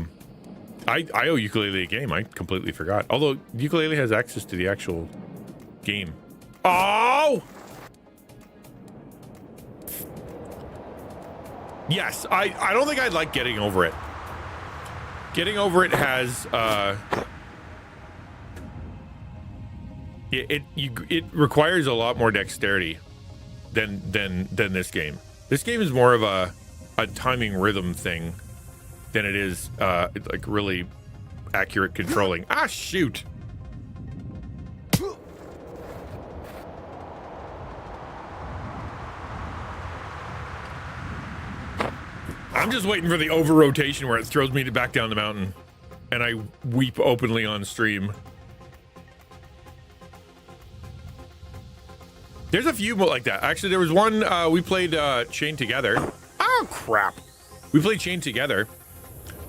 owe Ukulele a game. I completely forgot. Although Ukulele has access to the actual game. Oh! Yes, I don't think I'd like getting over it. Getting over it has it requires a lot more dexterity than this game. This game is more of a timing rhythm thing than it is like really accurate controlling. Ah, shoot. I'm just waiting for the over rotation where it throws me back down the mountain and I weep openly on stream. There's a few like that. Actually, there was one we played Chained Together. Oh crap. We played Chained Together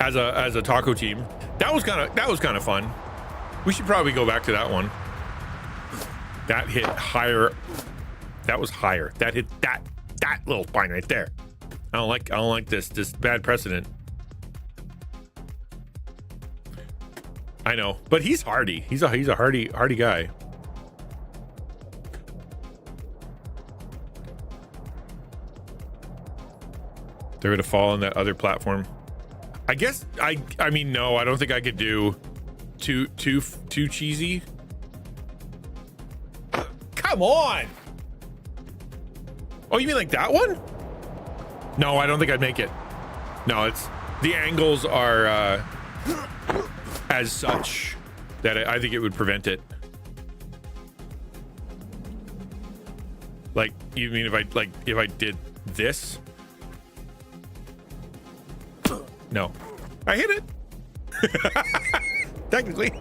as a taco team. That was kind of fun. We should probably go back to that one. That hit higher. That was higher. That hit that little spine right there. I don't like this bad precedent. I know, but he's hardy. He's a hardy guy. They're gonna fall on that other platform. I guess I mean no, I don't think I could do too cheesy. Come on. Oh, you mean like that one? No, I don't think I'd make it. No, it's the angles are as such that I think it would prevent it. Like, you mean if I did this? No, I hit it. Technically.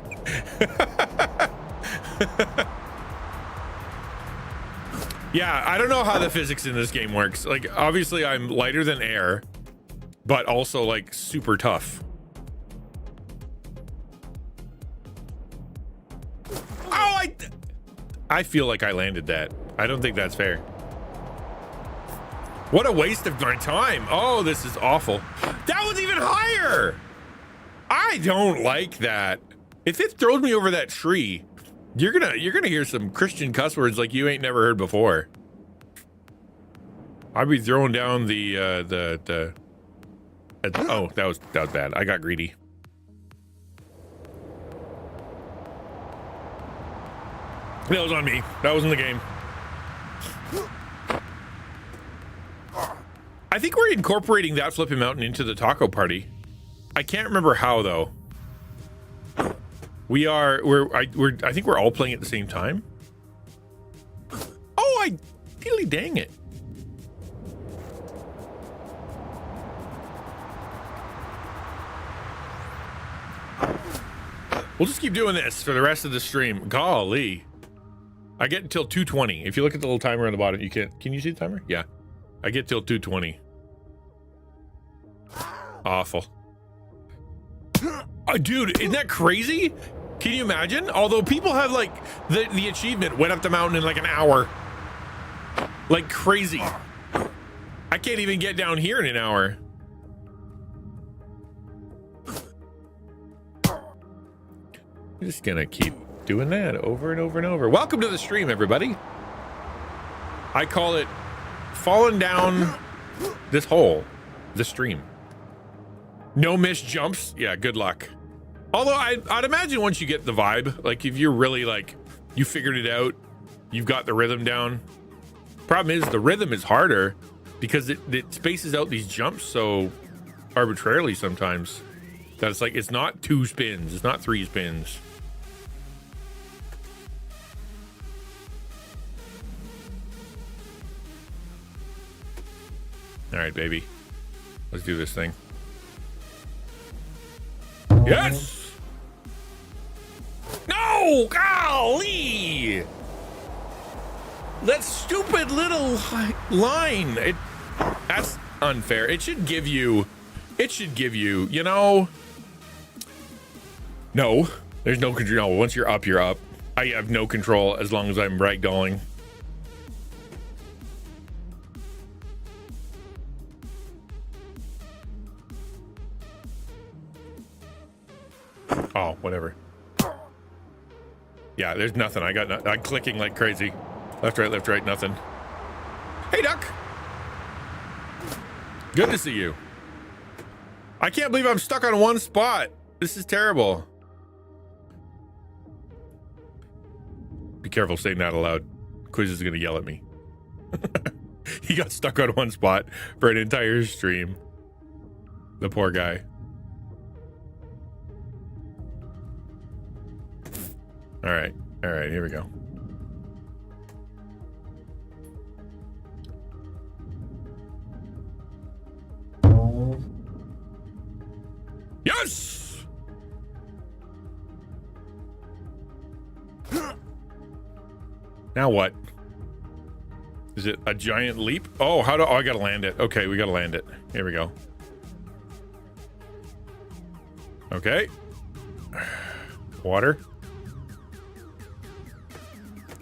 Yeah, I don't know how the physics in this game works. Like, obviously I'm lighter than air, but also like super tough. Oh, I feel like I landed that. I don't think that's fair. What a waste of my time. Oh, this is awful. That was even higher. I don't like that. If it throws me over that tree, you're gonna hear some Christian cuss words like you ain't never heard before. I'd be throwing down oh, that was bad. I got greedy. That was on me. That was in the game. I think we're incorporating that flipping mountain into the taco party. I can't remember how though. I think we're all playing at the same time. Oh, really dang it. We'll just keep doing this for the rest of the stream. Golly. I get until 2:20. If you look at the little timer on the bottom, you can you see the timer? Yeah. I get till 2:20. Awful. Oh, dude, isn't that crazy? Can you imagine? Although people have like the achievement went up the mountain in like an hour. Like crazy. I can't even get down here in an hour. I'm just gonna keep doing that over and over and over. Welcome to the stream, everybody. I call it falling down this hole, the stream. No missed jumps. Yeah, good luck. Although I'd imagine once you get the vibe, like if you're really like, you figured it out, you've got the rhythm down. Problem is the rhythm is harder because it spaces out these jumps so arbitrarily sometimes that it's like, it's not 2 spins, it's not 3 spins. All right, baby. Let's do this thing. Yes! No! Golly! That stupid little line. That's unfair. It should give you, you know... No. There's no control. Once you're up, you're up. I have no control as long as I'm ragdolling. Oh, whatever. Yeah, there's nothing. I'm clicking like crazy. Left, right, nothing. Hey, Duck. Good to see you. I can't believe I'm stuck on one spot. This is terrible. Be careful saying that aloud. Quiz is going to yell at me. He got stuck on one spot for an entire stream. The poor guy. All right, here we go. Yes! Now what? Is it a giant leap? Oh, I gotta land it. Okay, we gotta land it. Here we go. Okay. Water.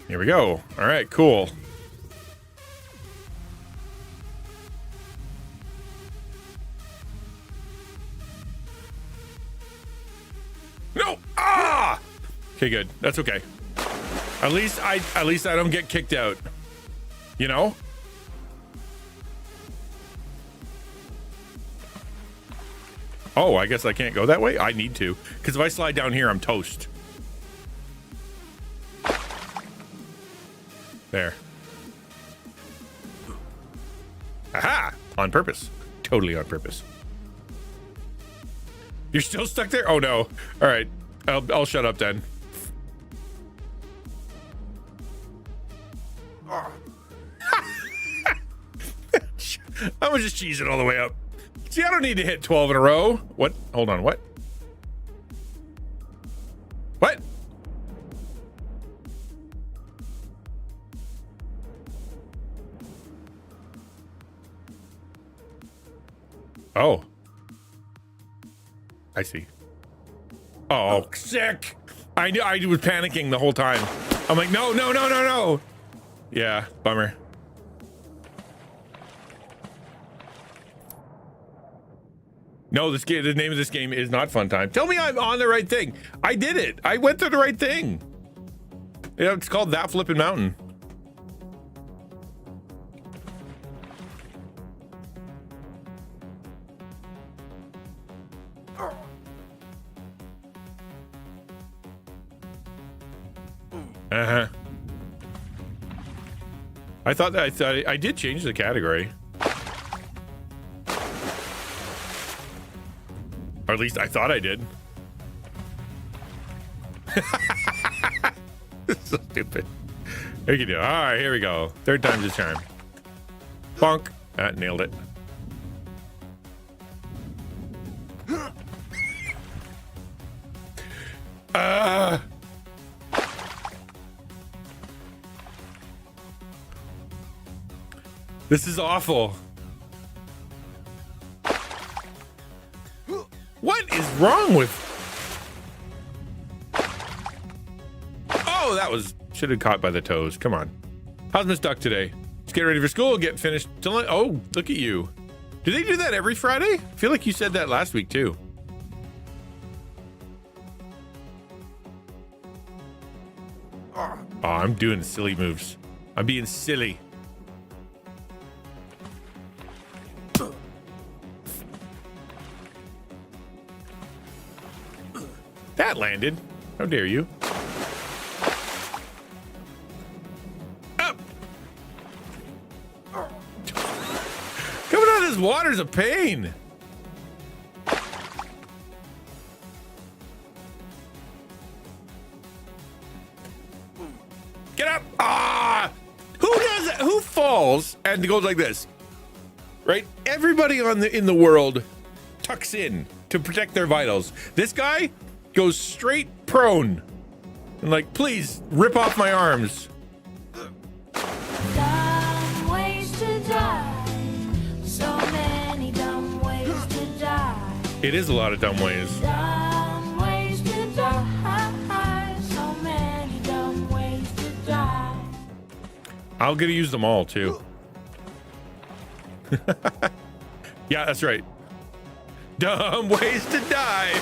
Here we go. All right, cool. No! Ah! Okay, good. That's okay. At least I don't get kicked out. You know? Oh, I guess I can't go that way? I need to. Because if I slide down here, I'm toast. There. Aha! On purpose. Totally on purpose. You're still stuck there? Oh no. All right. I'll shut up then. I'm gonna just cheese it all the way up. See, I don't need to hit 12 in a row. What? Hold on. What? What? Oh. I see. Oh, sick. I knew I was panicking the whole time. I'm like, no. Yeah, bummer. No, the name of this game is not Fun Time. Tell me I'm on the right thing. I did it. I went through the right thing. Yeah, it's called That Flippin' Mountain. Uh-huh. I thought I did change the category. Or at least I thought I did. So stupid. You can do it. All right, here we go. Third time's the charm. Bonk. That nailed it. This is awful. What is wrong with... Oh, that was... Should have caught by the toes. Come on. How's Miss Duck today? Just get ready for school. Get finished. Oh, look at you. Do they do that every Friday? I feel like you said that last week too. Oh, I'm doing silly moves. I'm being silly. That landed. How dare you? Up. Coming out of this water's a pain. Get up. Ah! Who does that? Who falls and goes like this? Right? Everybody in the world tucks in to protect their vitals. This guy goes straight prone and like, please rip off my arms. Dumb ways to die. So many dumb ways to die. It is a lot of dumb ways. Dumb ways to die. So many dumb ways to die. I'll get to use them all too. Yeah, that's right. Dumb ways to die.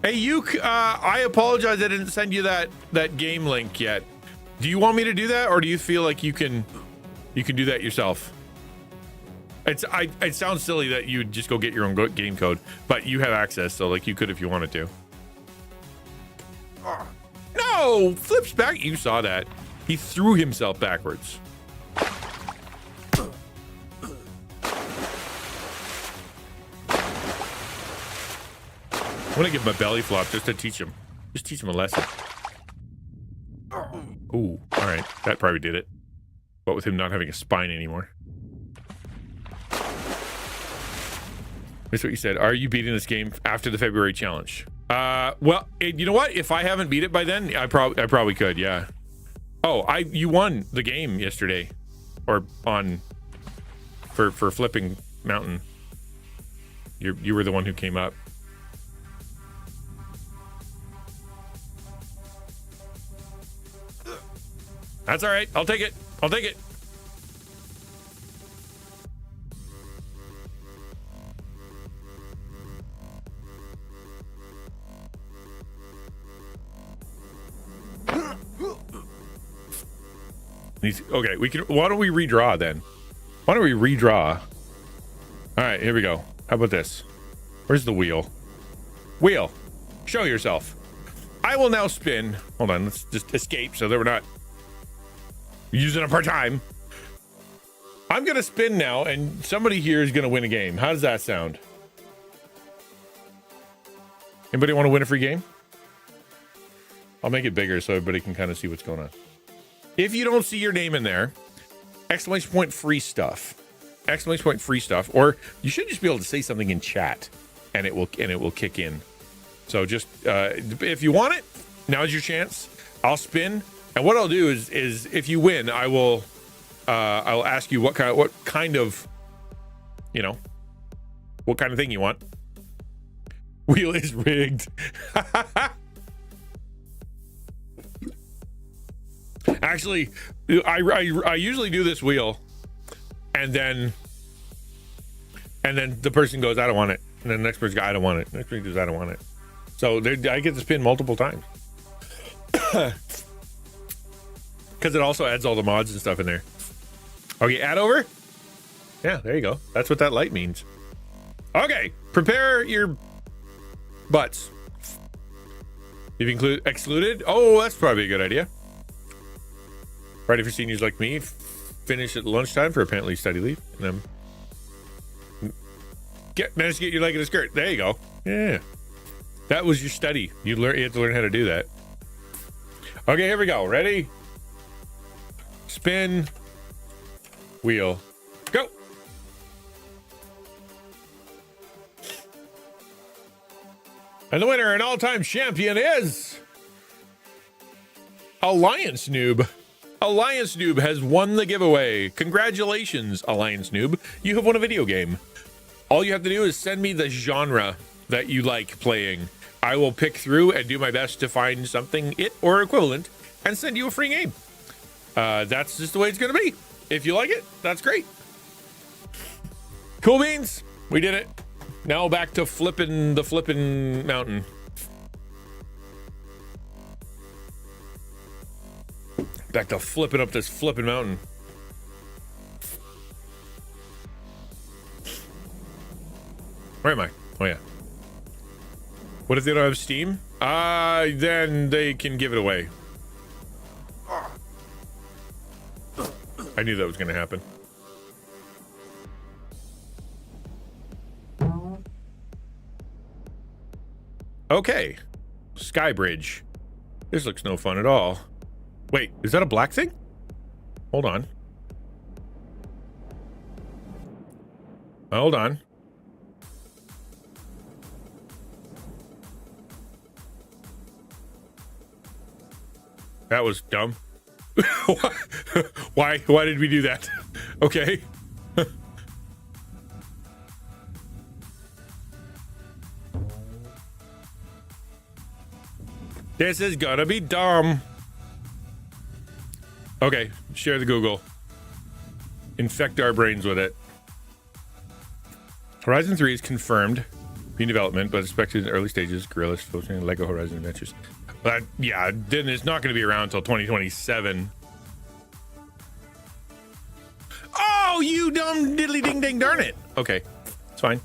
Hey, I apologize I didn't send you that game link yet. Do you want me to do that, or do you feel like you can do that yourself? It sounds silly that you just go get your own game code, but you have access, so like you could if you wanted to. No, flips back. You saw that. He threw himself backwards. I'm gonna give him a belly flop just to teach him. Just teach him a lesson. Ooh, all right. That probably did it. What with him not having a spine anymore. That's what you said. Are you beating this game after the February challenge? Well, you know what? If I haven't beat it by then, I probably could. Yeah. Oh, you won the game yesterday, or for flipping mountain. You were the one who came up. That's all right. I'll take it. I'll take it. Okay, why don't we redraw then? Why don't we redraw? All right, here we go. How about this? Where's the wheel? Wheel, show yourself. I will now spin. Hold on, let's just escape so that we're not using up our time. I'm gonna spin now, and somebody here is gonna win a game. How does that sound? Anybody want to win a free game? I'll make it bigger so everybody can kind of see what's going on. If you don't see your name in there, exclamation point free stuff. Exclamation point free stuff. Or you should just be able to say something in chat and it will kick in. So just if you want it, now's your chance. I'll spin. And what I'll do is if you win, I'll ask you what kind of thing you want. Wheel is rigged. Actually, I usually do this wheel, and then the person goes, I don't want it, and then the next person goes, I don't want it. The next person goes, I don't want it. So I get to spin multiple times because it also adds all the mods and stuff in there. Okay, add over. Yeah, there you go. That's what that light means. Okay, prepare your butts. You've excluded. Oh, that's probably a good idea. Right, if you're seniors like me, finish at lunchtime for apparently study leave, and then manage to get your leg in a skirt. There you go. Yeah. That was your study. You have to learn how to do that. Okay, here we go. Ready? Spin. Wheel. Go. And the winner and all-time champion is Alliance Noob. Alliance Noob has won the giveaway. Congratulations, Alliance Noob. You have won a video game. All you have to do is send me the genre that you like playing. I will pick through and do my best to find something it or equivalent and send you a free game. That's just the way it's going to be. If you like it, that's great. Cool beans. We did it. Now back to flipping the flipping mountain. Back to flipping up this flipping mountain. Where am I? Oh yeah. What if they don't have Steam? Then they can give it away. I knew that was going to happen. Okay. Sky Bridge. This looks no fun at all. Wait, is that a black thing? Hold on. Hold on. That was dumb. Why did we do that? Okay. This is gonna be dumb. Okay, share the Google. Infect our brains with it. Horizon 3 is confirmed. Being development, but expected in early stages. Guerrillas focusing on Lego Horizon Adventures. But yeah, then it's not going to be around until 2027. Oh, you dumb diddly ding ding darn it. Okay, it's fine.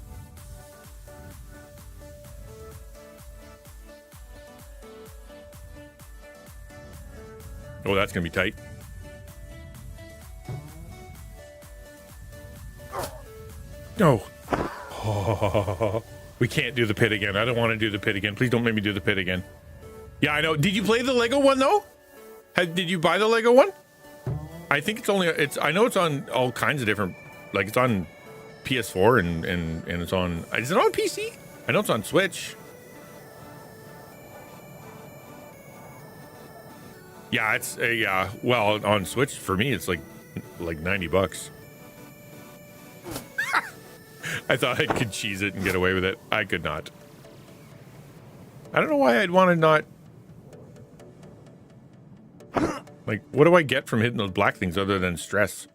Oh, that's going to be tight. No. Oh, we can't do the pit again. I don't want to do the pit again. Please don't make me do the pit again. Yeah, I know. Did you play the Lego one though? Did you buy the Lego one? I think it's only I know it's on all kinds of different, like it's on PS4 and it's on, is it on PC? I know it's on Switch. Yeah, it's a well, on Switch for me it's like $90. I thought I could cheese it and get away with it. I could not. I don't know why I'd want to not. Like, what do I get from hitting those black things other than stress?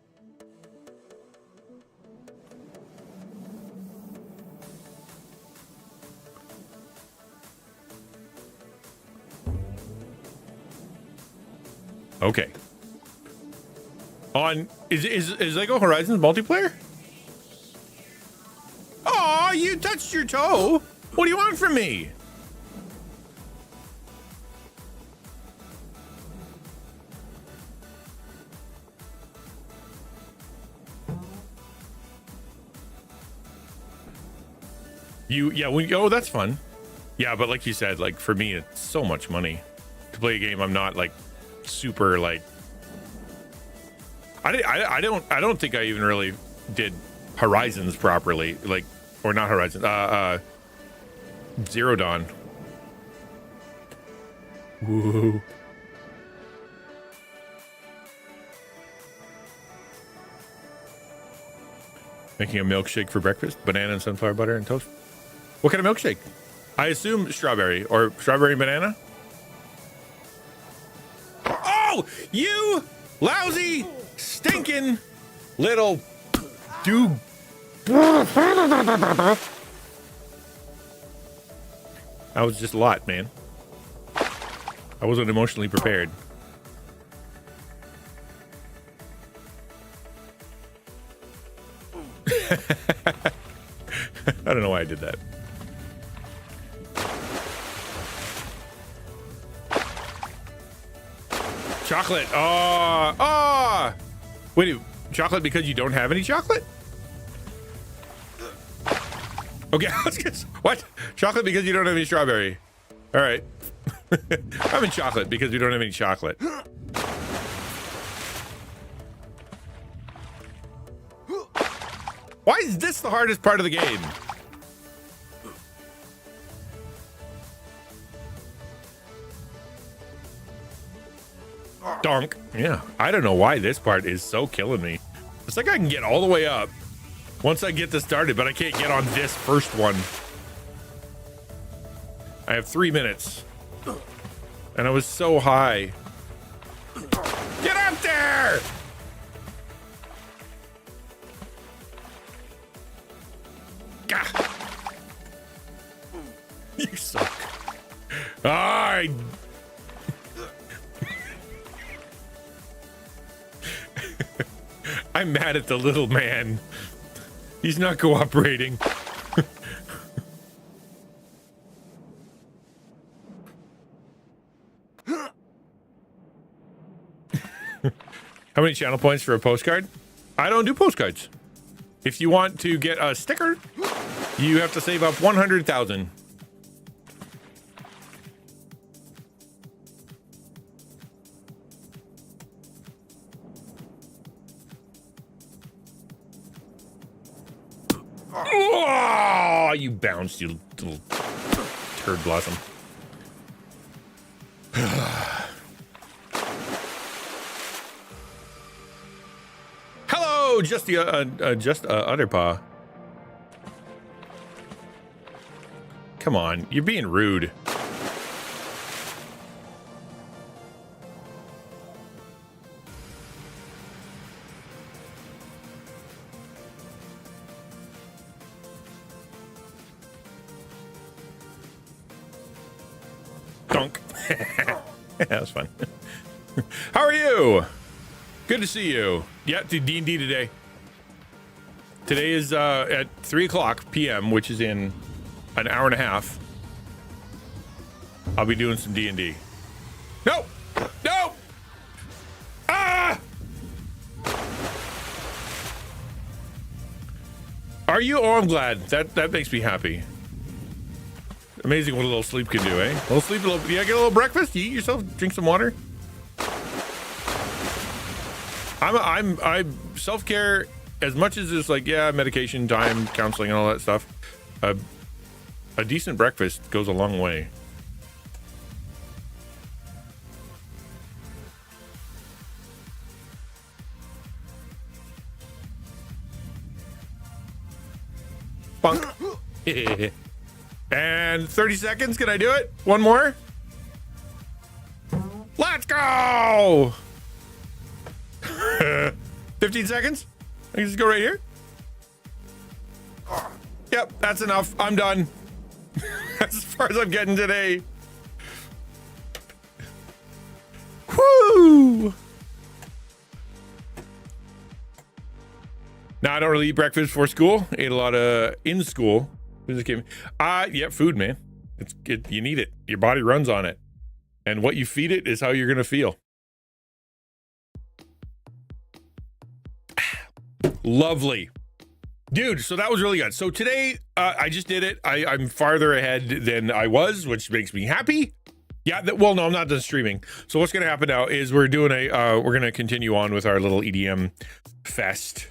Okay. On is Lego Horizons multiplayer? Oh, you touched your toe. What do you want from me? Oh, that's fun. Yeah, but like you said, like for me, it's so much money to play a game. I'm not like super like. I don't think I even really did Horizons properly, like, or not Horizons. Zero Dawn. Woo. Making a milkshake for breakfast, banana and sunflower butter and toast. What kind of milkshake? I assume strawberry or strawberry and banana. Oh, you lousy, stinking little dude. That was just a lot, man. I wasn't emotionally prepared. I don't know why I did that. Chocolate. Wait, chocolate because you don't have any chocolate? Okay, what? Chocolate because you don't have any strawberry. All right. I'm in chocolate because we don't have any chocolate. Why is this the hardest part of the game? Donk. Yeah, I don't know why this part is so killing me. It's like I can get all the way up once I get this started, but I can't get on this first one. I have 3 minutes. And I was so high. Get up there! Gah. You suck. I'm mad at the little man. He's not cooperating. How many channel points for a postcard? I don't do postcards. If you want to get a sticker, you have to save up 100,000. Oh, you bounced, you little turd blossom. Hello, just the other paw. Come on, you're being rude. Dunk. That was fun. How are you? Good to see you. Yeah, to D&D today. Today is at 3:00 p.m., which is in an hour and a half. I'll be doing some D&D. No! No! Ah! Are you? Oh, I'm glad. That makes me happy. Amazing what a little sleep can do, eh? A little sleep, yeah, get a little breakfast, you eat yourself, drink some water. I'm self-care as much as it's like, yeah, medication, time, counseling, and all that stuff. A decent breakfast goes a long way. Bunk. And 30 seconds, can I do it? One more? Let's go! 15 seconds? I can just go right here? Yep, that's enough. I'm done. That's as far as I'm getting today. Woo! Now, I don't really eat breakfast before school. Ate a lot in school. Yeah, food, man. It's good. You need it. Your body runs on it. And what you feed it is how you're going to feel. Lovely. Dude, so that was really good. So today, I just did it. I'm farther ahead than I was, which makes me happy. Yeah, well, no, I'm not done streaming. So what's going to happen now is we're going to continue on with our little EDM fest.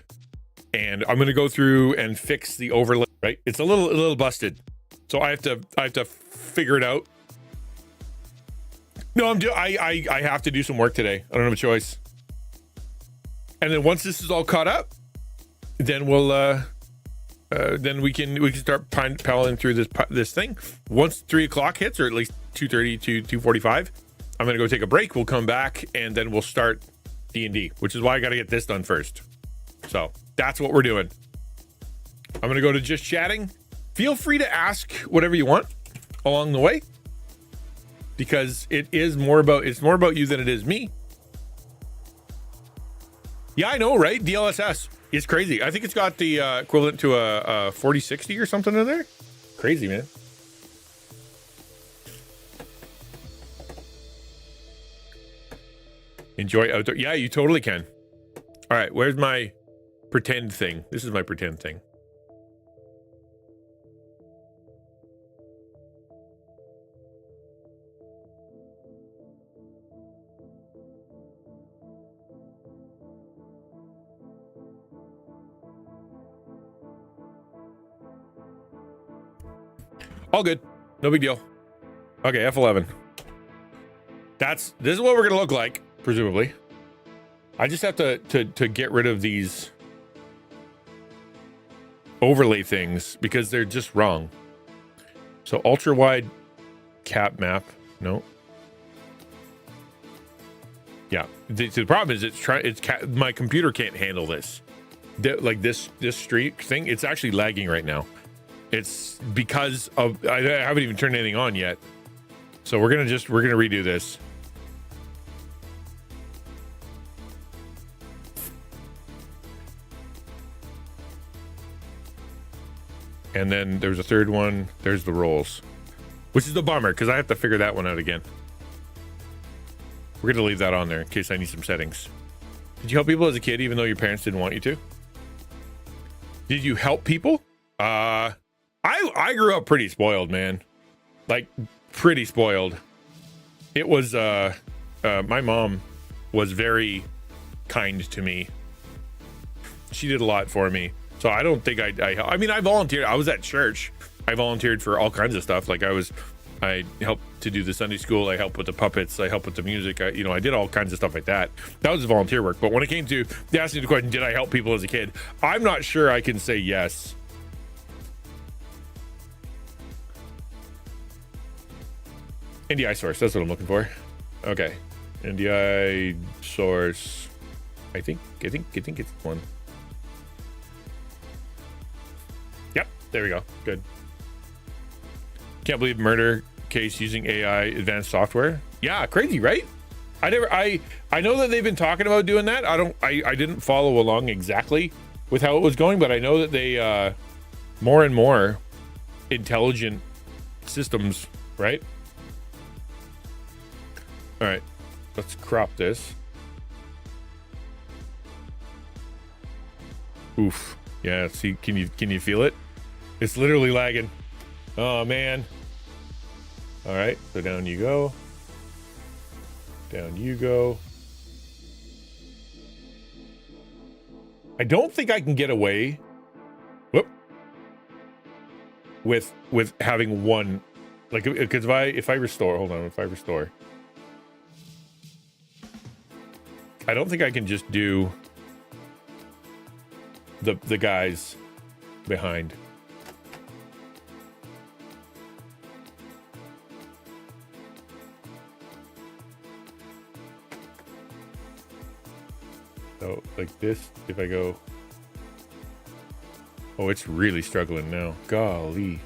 And I'm going to go through and fix the overlay, right? It's a little busted. So I have to figure it out. No, I have to do some work today. I don't have a choice. And then once this is all caught up, then we'll then we can start paddling through this thing. Once 3:00 hits, or at least 2:30 to 2:45, I'm gonna go take a break. We'll come back and then we'll start D&D, which is why I got to get this done first. So that's what we're doing. I'm gonna go to just chatting. Feel free to ask whatever you want along the way, because it's more about you than it is me. Yeah, I know, right? DLSS. It's crazy. I think it's got the equivalent to a 4060 or something in there. Crazy, man. Enjoy outdoor. Yeah, you totally can. All right, where's my pretend thing? This is my pretend thing. All good. No big deal. Okay, F11. This is what we're gonna look like, presumably. I just have to get rid of these overlay things because they're just wrong. So ultra wide cap map. No. Yeah. The problem is my computer can't handle this. Like this streak thing, it's actually lagging right now. It's because of I haven't even turned anything on yet. So we're gonna redo this. And then there's a third one. There's the rolls, which is the bummer because I have to figure that one out again. We're going to leave that on there in case I need some settings. Did you help people as a kid even though your parents didn't want you to? Did you help people? I grew up pretty spoiled, man. Like pretty spoiled. It was my mom was very kind to me. She did a lot for me. So I don't think I mean, I volunteered. I was at church. I volunteered for all kinds of stuff. Like I helped to do the Sunday school. I helped with the puppets. I helped with the music. I did all kinds of stuff like that. That was volunteer work. But when it came to asking the question, did I help people as a kid? I'm not sure I can say yes. NDI source. That's what I'm looking for. Okay. NDI source. I think it's one. Yep. There we go. Good. Can't believe murder case using AI advanced software. Yeah, crazy, right? I know that they've been talking about doing that. I didn't follow along exactly with how it was going, but I know that they more and more intelligent systems, right? All right, let's crop this. Oof. Yeah, see, can you feel it? It's literally lagging. Oh man. All right, so down you go. Down you go. I don't think I can get away with having one, like, because if I restore, hold on, if I restore, I don't think I can just do the guys behind. So like this, if I go, oh, it's really struggling now. Golly.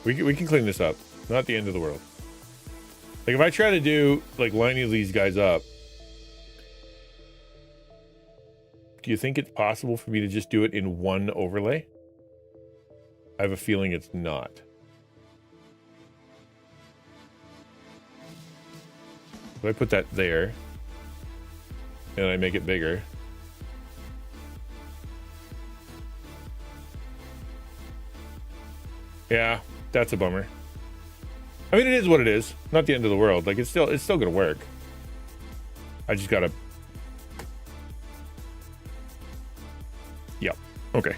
We can clean this up. Not the end of the world. Like if I try to do like lining these guys up, do you think it's possible for me to just do it in one overlay? I have a feeling it's not. So I put that there and I make it bigger. Yeah, that's a bummer. I mean, it is what it is. Not the end of the world. Like it's still gonna work. I just gotta. Yep. Okay.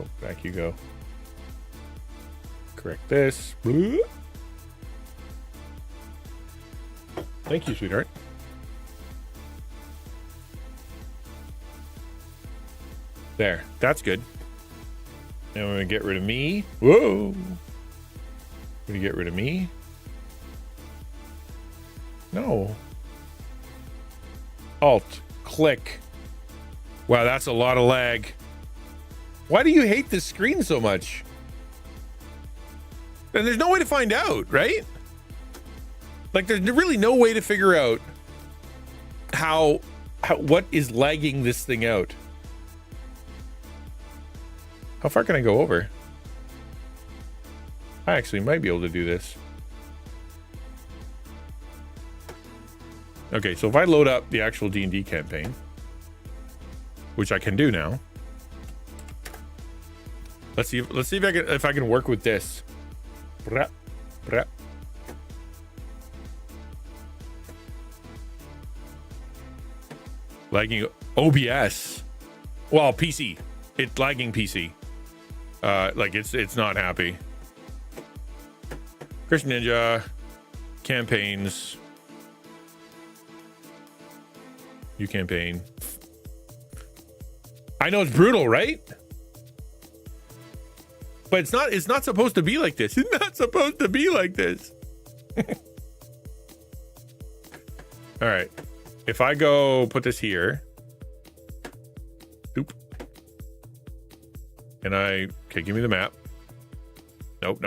Oh, back you go. Correct this. Thank you, sweetheart. There. That's good. Now we're gonna get rid of me. Whoa. Gonna get rid of me. No. Alt. Click. Wow, that's a lot of lag. Why do you hate this screen so much? And there's no way to find out, right? Like there's really no way to figure out how what is lagging this thing out. How far can I go over? I actually might be able to do this. Okay, so if I load up the actual D&D campaign, which I can do now. Let's see if I can work with this. Lagging OBS. Well, PC. It's lagging PC. Like it's not happy. XtianNinja campaigns. You campaign. I know it's brutal, right? But it's not supposed to be like this. It's not supposed to be like this. All right. If I go put this here. Oop. And okay, give me the map. Nope.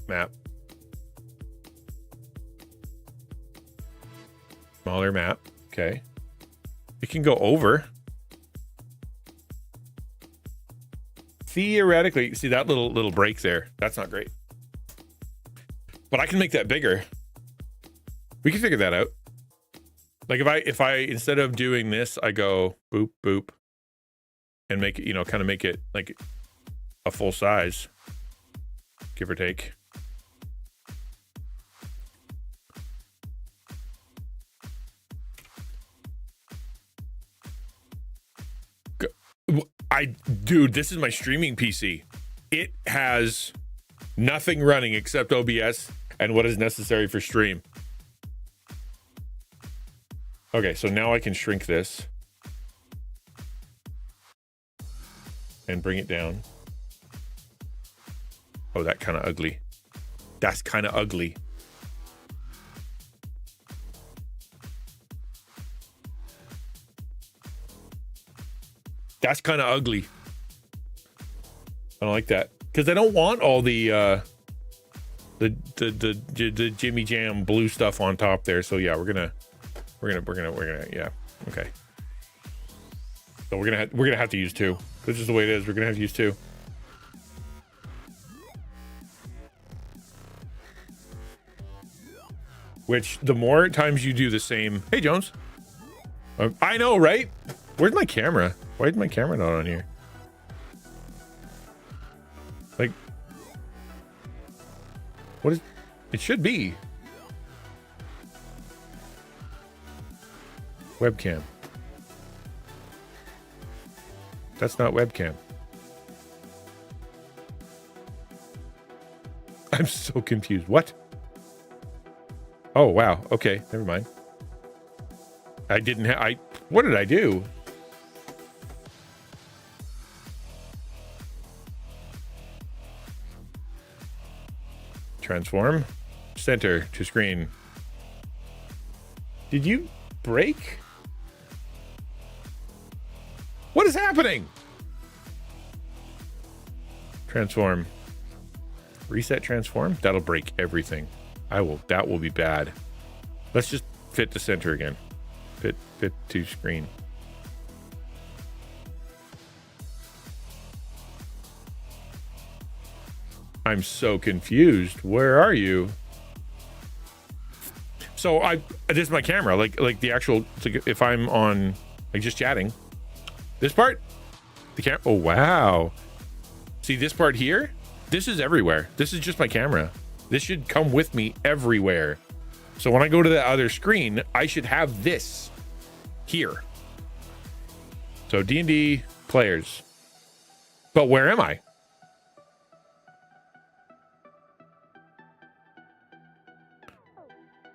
Map. Smaller map. Okay. It can go over. Theoretically, see that little break there? That's not great. But I can make that bigger. We can figure that out. Like if I instead of doing this, I go boop boop and make it, kind of make it like a full size, give or take. Dude, this is my streaming PC. It has nothing running except OBS and what is necessary for stream. Okay, so now I can shrink this and bring it down. Oh, that's kind of ugly. That's kind of ugly. That's kind of ugly. I don't like that because I don't want all the Jimmy Jam blue stuff on top there. So yeah, we're gonna yeah, okay. So we're gonna have to use two. This is the way it is. We're gonna have to use two. Which the more times you do the same. Hey Jones. I know, right? Where's my camera? Why is my camera not on here? Like, what is it? Should be webcam. That's not webcam. I'm so confused. What? Oh wow. Okay, never mind. I didn't have. What did I do? Transform, center to screen. Did you break? What is happening? Transform, reset transform. That'll break everything. That will be bad. Let's just fit the center again. Fit to screen. I'm so confused. Where are you? So this is my camera, like the actual, like if I'm on, like just chatting, this part, the camera. Oh, wow. See this part here? This is everywhere. This is just my camera. This should come with me everywhere. So when I go to the other screen, I should have this here. So D&D players. But where am I?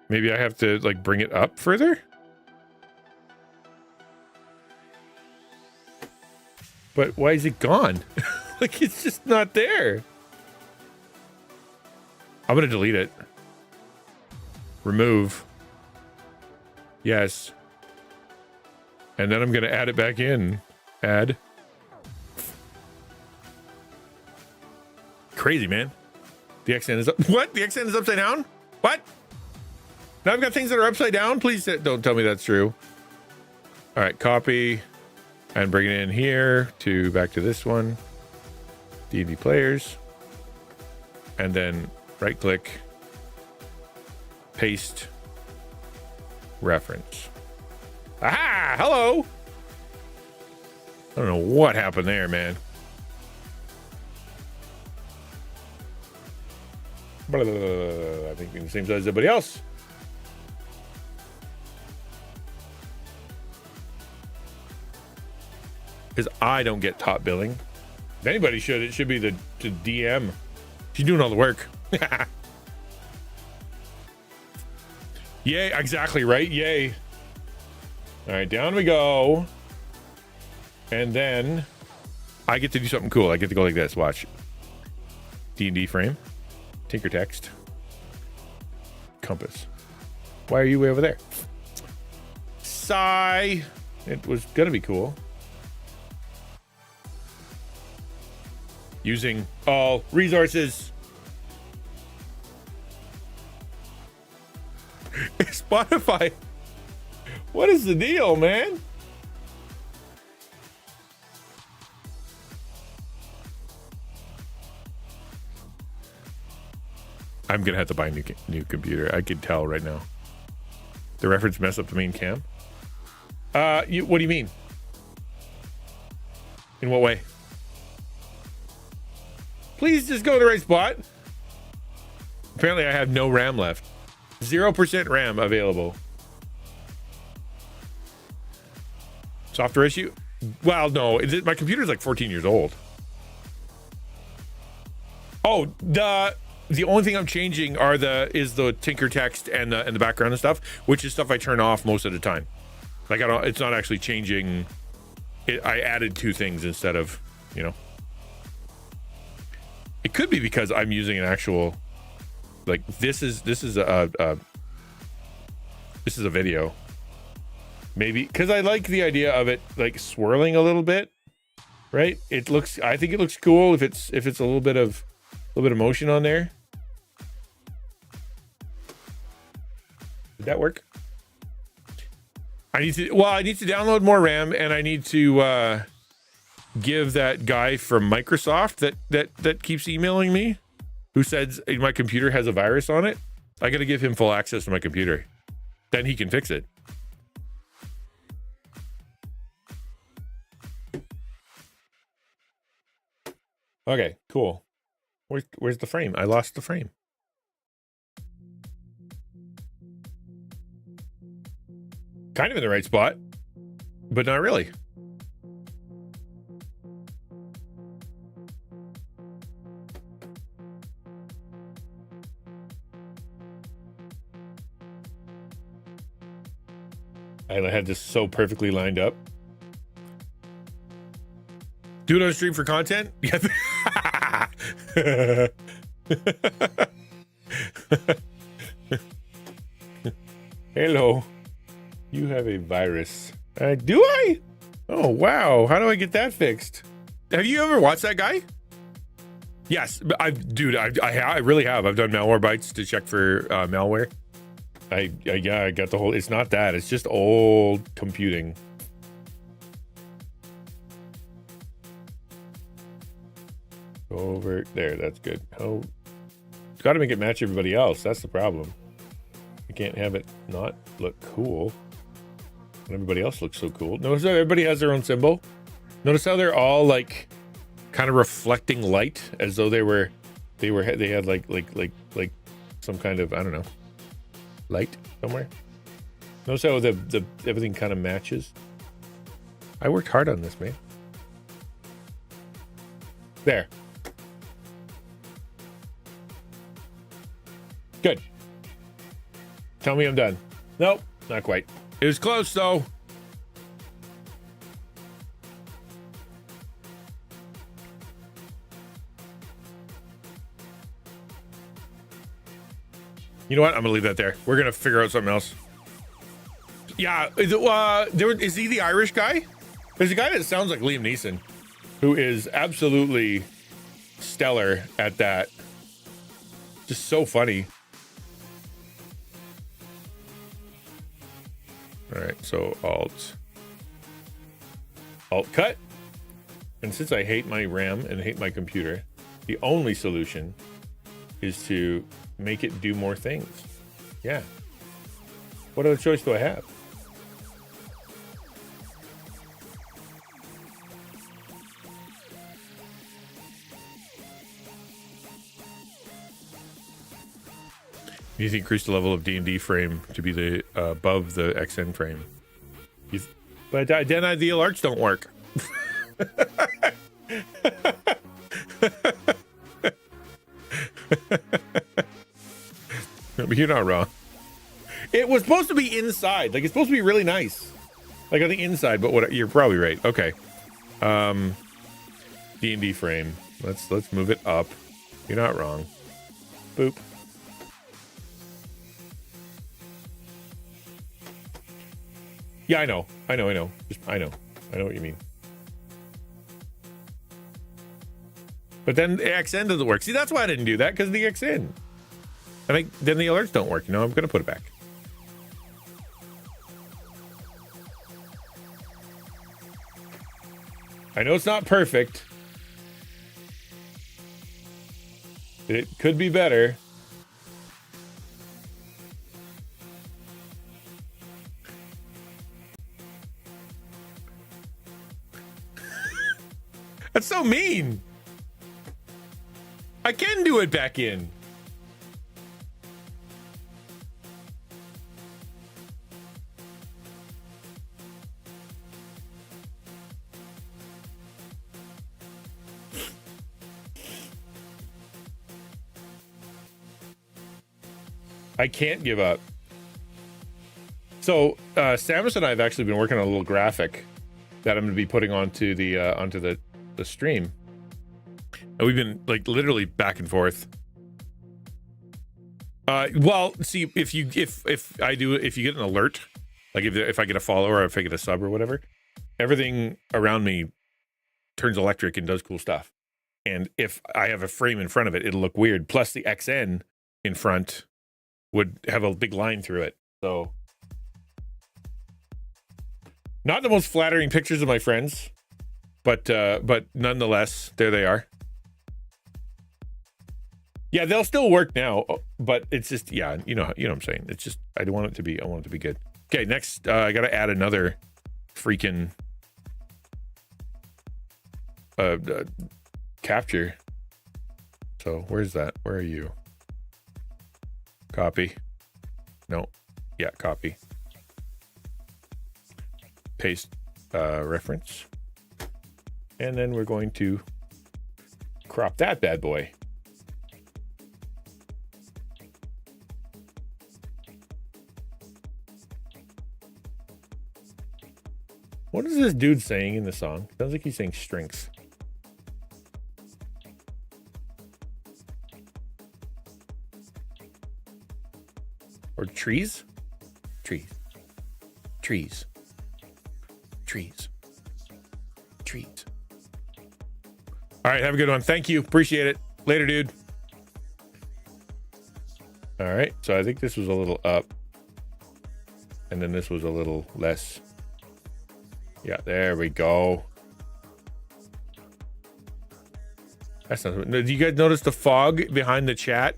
Maybe I have to like bring it up further. But why is it gone? Like it's just not there. I'm gonna delete it. Remove. Yes. And then I'm gonna add it back in. Add. Crazy, man. The XN is up. What? The XN is upside down? What? Now I've got things that are upside down. Please don't tell me that's true. All right, copy and bring it in here to back to this one. D&D players. And then right click, paste, reference. Aha! Hello! I don't know what happened there, man. Blah, blah, blah, blah. I think we're the same size as everybody else. Because I don't get top billing. If anybody should, it should be the DM. She's doing all the work. Yay, exactly, right? Yay. All right, down we go. And then I get to do something cool. I get to go like this. Watch. D&D frame. Tinker text. Compass. Why are you way over there? Sigh. It was gonna be cool. Using all resources. Spotify. What is the deal, man? I'm gonna have to buy a new computer. I can tell right now. The reference messed up the main cam. What do you mean? In what way? Please just go to the right spot. Apparently I have no RAM left. 0% RAM available. Software issue? Well, no, my computer's like 14 years old. Oh, the only thing I'm changing is the tinker text and the background and stuff, which is stuff I turn off most of the time. Like it's not actually changing. I added 2 things instead of, you know. It could be because I'm using an actual, like this is a video. Maybe because I like the idea of it like swirling a little bit, right? I think it looks cool if it's a little bit of motion on there. Did that work? I need to download more RAM, and I need to give that guy from Microsoft that keeps emailing me, who says my computer has a virus on it. I got to give him full access to my computer. Then he can fix it. Okay, cool. Where's the frame? I lost the frame. Kind of in the right spot, but not really. I had this so perfectly lined up. Do it on stream for content? Hello. You have a virus. Do I? Oh, wow. How do I get that fixed? Have you ever watched that guy? Yes. I really have. I've done malware bites to check for malware. I got the whole, it's not that. It's just old computing. Over there. That's good. Oh, got to make it match everybody else. That's the problem. You can't have it not look cool. Everybody else looks so cool. Notice how everybody has their own symbol. Notice how they're all like kind of reflecting light, as though they had like some kind of, I don't know, light somewhere. Notice how the everything kind of matches. I worked hard on this, man. There. Good. Tell me I'm done. Nope, not quite. It was close, though. You know what? I'm gonna leave that there. We're gonna figure out something else. Yeah, is he the Irish guy? There's a guy that sounds like Liam Neeson, who is absolutely stellar at that. Just so funny. All right, so alt cut. And since I hate my RAM and hate my computer, the only solution is to make it do more things. Yeah. What other choice do I have? You need to increase the level of D&D frame to be the above the XN frame. But then the alerts don't work. You're not wrong. It was supposed to be inside. Like, it's supposed to be really nice. Like on the inside, but what? You're probably right. Okay. D&D frame. Let's move it up. You're not wrong. Boop. Yeah, I know. I know what you mean. But then the XN doesn't work. See, that's why I didn't do that, because of the XN. I think then the alerts don't work. I'm going to put it back. I know it's not perfect. It could be better. That's so mean. I can do it back in. I can't give up. So Samus and I have actually been working on a little graphic that I'm going to be putting onto the stream, and we've been like literally back and forth. Well, see, if you get an alert, like if I get a follower or if I get a sub or whatever, everything around me turns electric and does cool stuff. And if I have a frame in front of it, it'll look weird. Plus the XN in front would have a big line through it. So not the most flattering pictures of my friends, but nonetheless, there they are. Yeah, they'll still work now, but it's just, yeah, you know what I'm saying. It's just, I want it to be good. Okay, next, I got to add another freaking capture. So where's that? Where are you? Copy. No. Yeah, copy. Paste reference. And then we're going to crop that bad boy. What is this dude saying in the song? Sounds like he's saying strengths. Or trees? Trees. Trees. Trees. Trees. All right, have a good one. Thank you. Appreciate it. Later, dude. All right, so I think this was a little up. And then this was a little less. Yeah, there we go. That's not. Did you guys notice the fog behind the chat?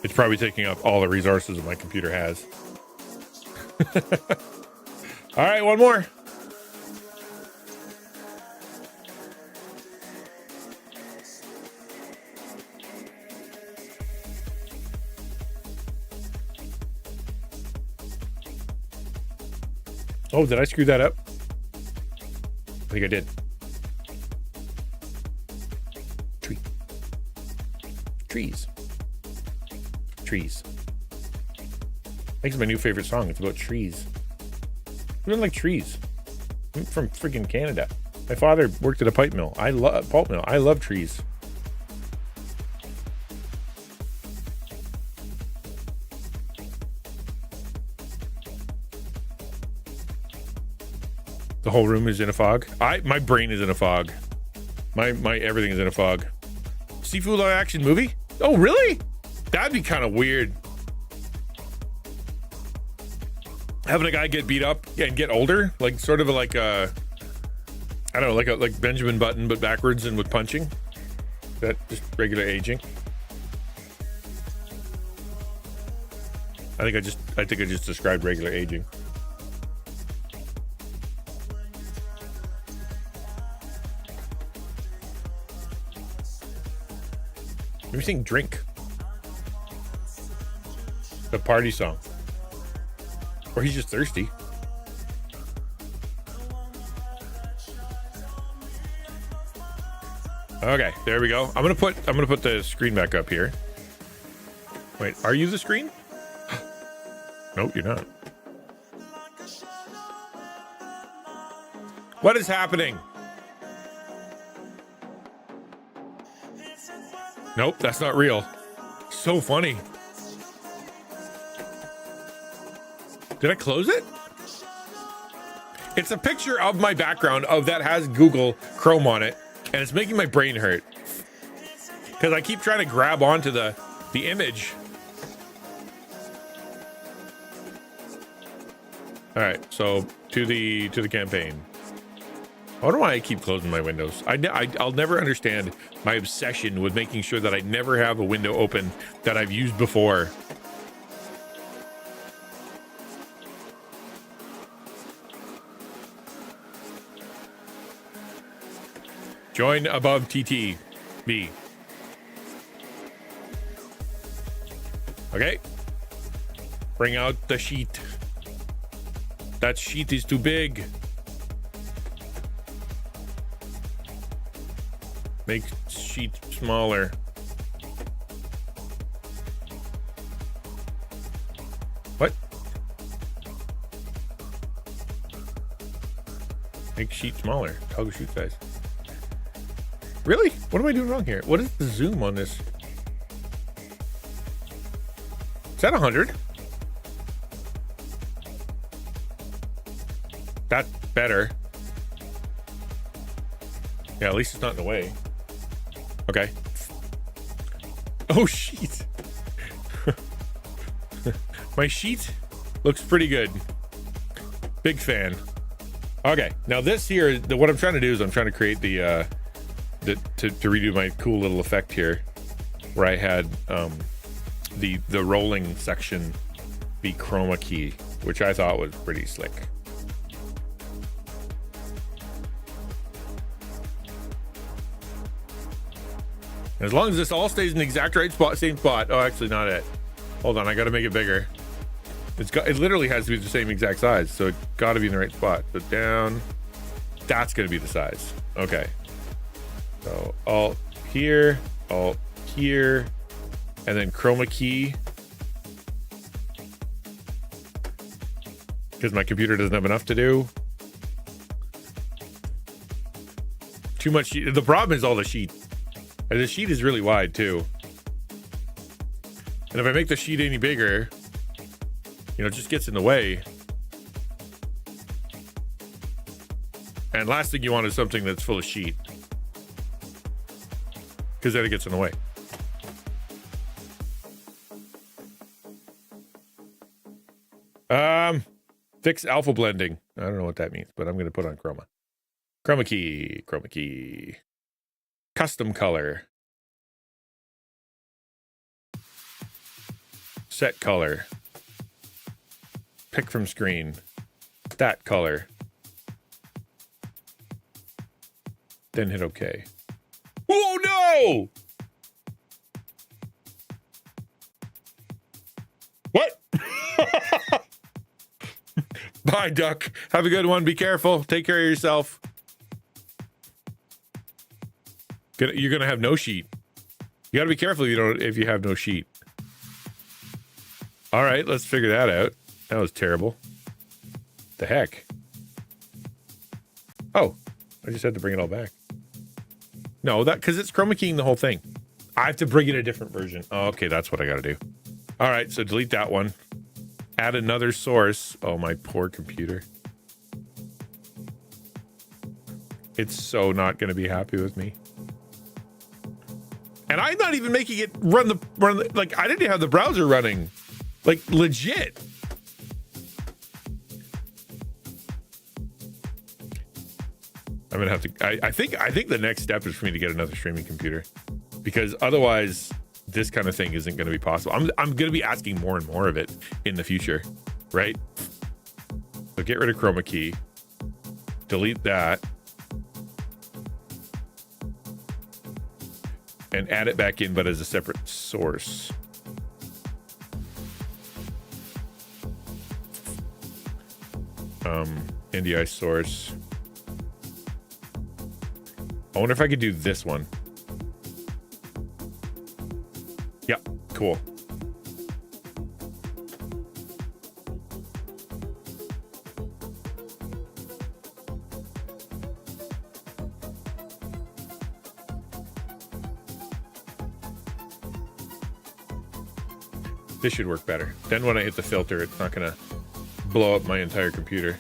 It's probably taking up all the resources that my computer has. All right, one more. Oh, did I screw that up? I think I did. Tree. Trees. Trees. I think it's my new favorite song. It's about trees. I don't like trees. I'm from freaking Canada. My father worked at a pulp mill. I love trees. The whole room is in a fog. My brain is in a fog. My everything is in a fog. Seafood live action movie? Oh, really? That'd be kind of weird. Having a guy get beat up and get older, like sort of like I don't know, like Benjamin Button but backwards and with punching. That just regular aging. I think I just described regular aging. Maybe sing Drink. The party song. Or he's just thirsty. Okay, there we go. I'm gonna put the screen back up here. Wait, are you the screen? Nope, you're not. What is happening? Nope, that's not real. So funny. Did I close it? It's a picture of my background that has Google Chrome on it, and it's making my brain hurt. Because I keep trying to grab onto the image. All right, so to the campaign. I wonder why I keep closing my windows. I'll never understand my obsession with making sure that I never have a window open that I've used before. Join above TTB. Okay. Bring out the sheet. That sheet is too big. Make sheet smaller. What? Make sheet smaller. Toggle shoot size. Really? What am I doing wrong here? What is the zoom on this? Is that 100? That's better. Yeah, at least it's not in the way. Okay. Oh, sheet. My sheet looks pretty good. Big fan. Okay, now this here, what I'm trying to do is I'm trying to create to redo my cool little effect here, where I had the rolling section be chroma key, which I thought was pretty slick. As long as this all stays in the exact right spot, same spot. Oh, actually not it. Hold on, I gotta make it bigger. It literally has to be the same exact size, so it gotta be in the right spot. So down, that's gonna be the size. Okay. So alt here, and then chroma key. Because my computer doesn't have enough to do. Too much sheet. The problem is all the sheet. And the sheet is really wide too. And if I make the sheet any bigger, it just gets in the way. And last thing you want is something that's full of sheet, because then it gets in the way. Fix alpha blending. I don't know what that means, but I'm going to put on chroma. Chroma key. Custom color. Set color. Pick from screen. That color. Then hit OK. Oh no! What? Bye, duck. Have a good one. Be careful. Take care of yourself. You're gonna have no sheet. You gotta be careful if you have no sheet. All right, let's figure that out. That was terrible. The heck? Oh, I just had to bring it all back. No, because it's chroma keying the whole thing. I have to bring in a different version. Oh, okay, that's what I gotta do. All right, so delete that one. Add another source. Oh, my poor computer. It's so not gonna be happy with me. And I'm not even making it run the like I didn't have the browser running, like legit. I'm gonna have to. I think the next step is for me to get another streaming computer, because otherwise this kind of thing isn't gonna be possible. I'm gonna be asking more and more of it in the future, right? So get rid of chroma key, delete that. and add it back in, but as a separate source. NDI source. I wonder if I could do this one. Yeah, cool. This should work better. Then when I hit the filter, it's not gonna blow up my entire computer.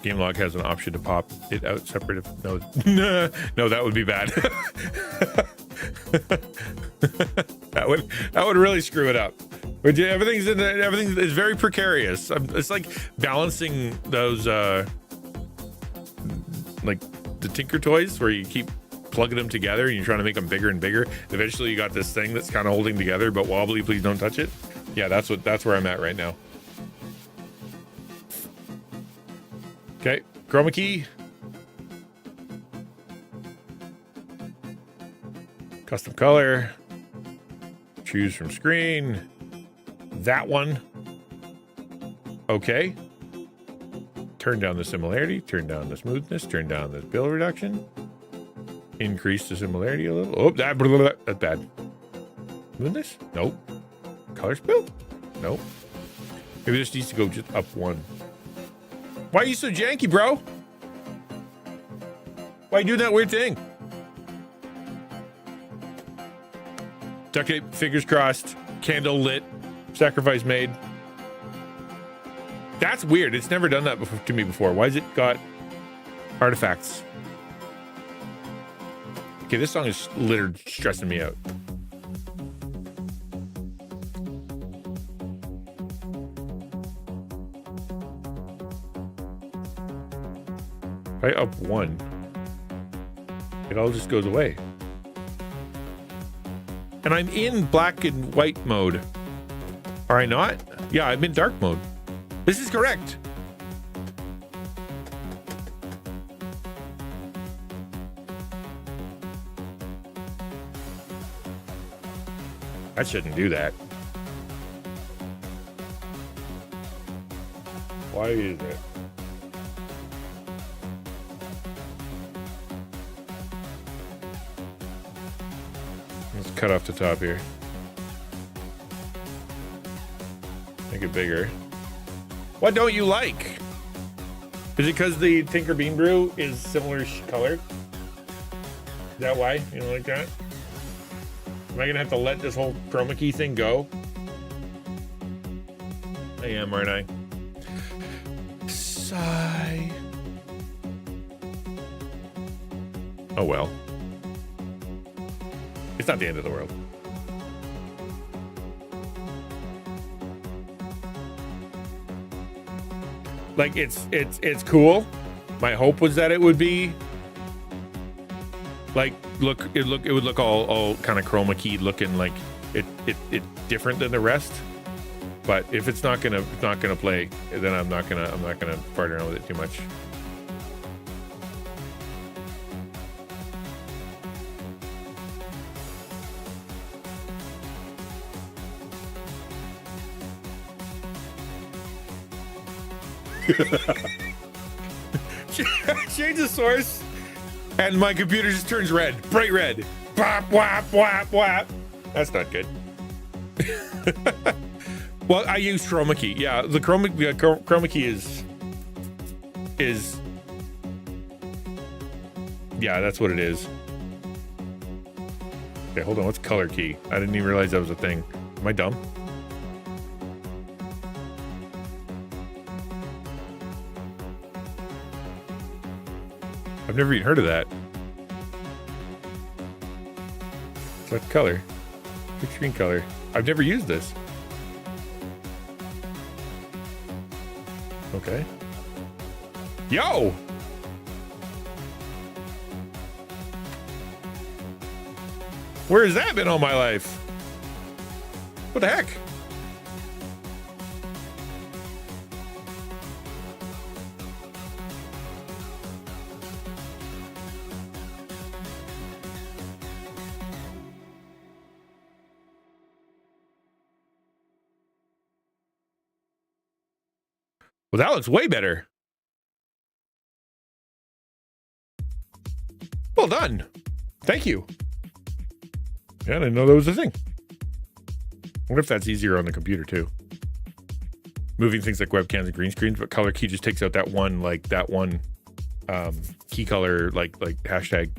GameLog has an option to pop it out separate. If no, no, that would be bad. that would really screw it up. But everything is very precarious. It's like balancing those like the Tinker Toys where you keep plugging them together and you're trying to make them bigger and bigger. Eventually you got this thing that's kind of holding together but wobbly. Please don't touch it. Yeah, that's where I'm at right now. Okay, chroma key. Custom color. Choose from screen. That one. Okay. Turn down the similarity, turn down the smoothness, turn down the bill reduction. Increase the similarity a little. Oh, that's bad. Smoothness? Nope. Color spill? Nope. Maybe this needs to go just up one. Why are you so janky, bro? Why are you doing that weird thing? Duct tape, fingers crossed, candle lit, sacrifice made. That's weird. It's never done that to me before. Why has it got artifacts? Okay, this song is littered, stressing me out. If I up one, it all just goes away. And I'm in black and white mode. Are I not? Yeah, I'm in dark mode. This is correct. I shouldn't do that. Why is it? Let's cut off the top here. Make it bigger. What don't you like? Is it because the Tinker Bean Brew is similar colored? Is that why you don't like that? Am I gonna have to let this whole chroma key thing go? I am, aren't I? Sigh. Oh well. It's not the end of the world. Like it's cool. My hope was that it would be like it would look all kind of chroma keyed looking, like it different than the rest. But if it's not gonna play, then I'm not gonna fart around with it too much. Change the source, and my computer just turns red, bright red. Whap, whap, whap, whap. That's not good. Well, I use chroma key. Yeah, the chroma key is yeah, that's what it is. Okay, hold on. What's color key? I didn't even realize that was a thing. Am I dumb? I've never even heard of that. Select color. Pick screen color. I've never used this. Okay. Yo! Where has that been all my life? What the heck? Well, that looks way better. Well done. Thank you. Yeah, I didn't know that was a thing. I wonder if that's easier on the computer too. Moving things like webcams and green screens, but color key just takes out that one key color like hashtag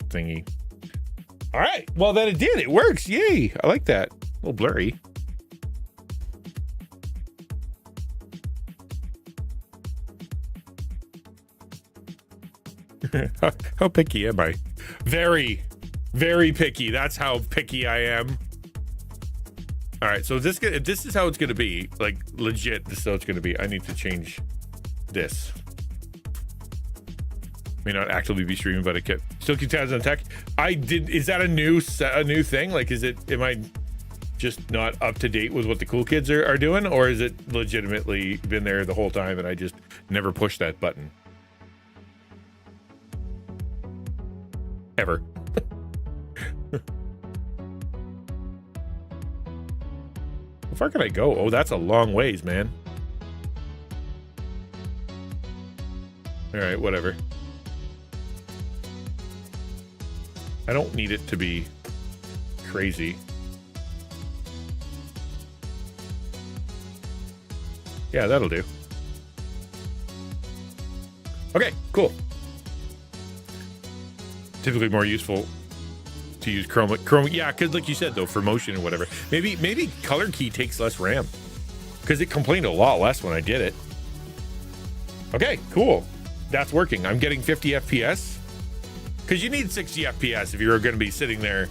thingy. All right. Well, then it did. It works. Yay. I like that. A little blurry. How picky am I? Very, very picky. That's how picky I am. All right, so this is how it's gonna be. Like legit, this is how it's gonna be. I need to change this. May not actively be streaming, but it still keep tabs on tech. I did. Is that a new thing? Like, am I just not up to date with what the cool kids are doing, or is it legitimately been there the whole time and I just never pushed that button? Ever. How far can I go? Oh, that's a long ways, man. All right, whatever. I don't need it to be crazy. Yeah, that'll do. Okay, cool. Typically more useful to use Chrome. Yeah, because like you said, though, for motion and whatever. Maybe color key takes less RAM. Because it complained a lot less when I did it. Okay, cool. That's working. I'm getting 50 FPS. Because you need 60 FPS if you're going to be sitting there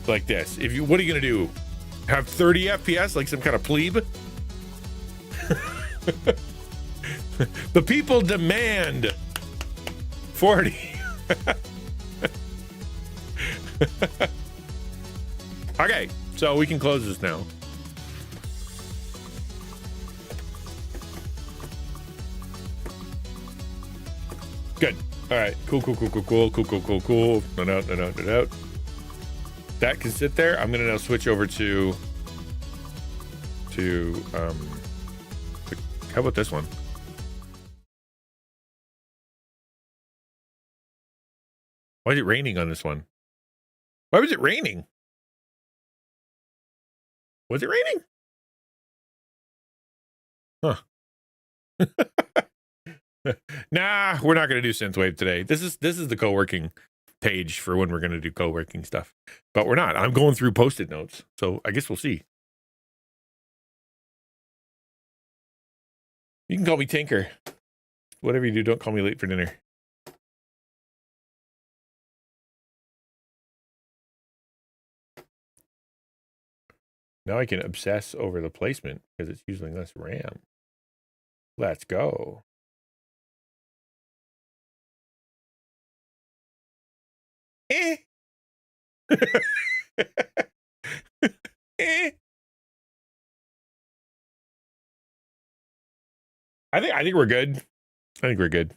like this. What are you going to do? Have 30 FPS like some kind of plebe? The people demand 40. Okay, so we can close this now. Good. All right. Cool. No. That can sit there. I'm gonna now switch over to how about this one? Why is it raining on this one? Why was it raining? Was it raining? Huh. Nah, we're not going to do synthwave today. This is the co-working page for when we're going to do co-working stuff. But we're not. I'm going through post-it notes, so I guess we'll see. You can call me Tinker. Whatever you do, don't call me late for dinner. Now I can obsess over the placement because it's using less RAM. Let's go. Eh. Eh. I think we're good. I think we're good.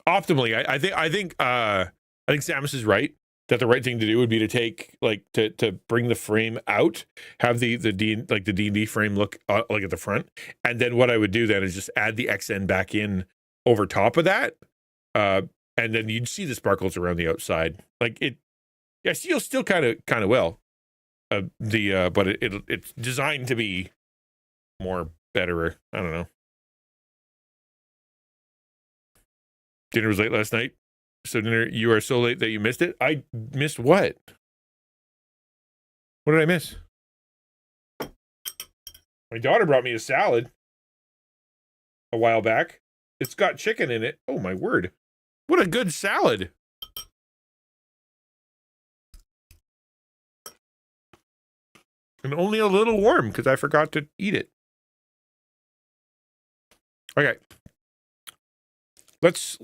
Optimally, I think Samus is right. That the right thing to do would be to take to bring the frame out, have the D&D frame look like at the front, and then what I would do then is just add the XN back in over top of that, and then you'd see the sparkles around the outside. Like it, yeah, you'll still kind of well, but it's designed to be more betterer. I don't know. Dinner was late last night. So dinner, you are so late that you missed it? I missed what? What did I miss? My daughter brought me a salad a while back. It's got chicken in it. Oh, my word. What a good salad. And only a little warm because I forgot to eat it. Okay. Let's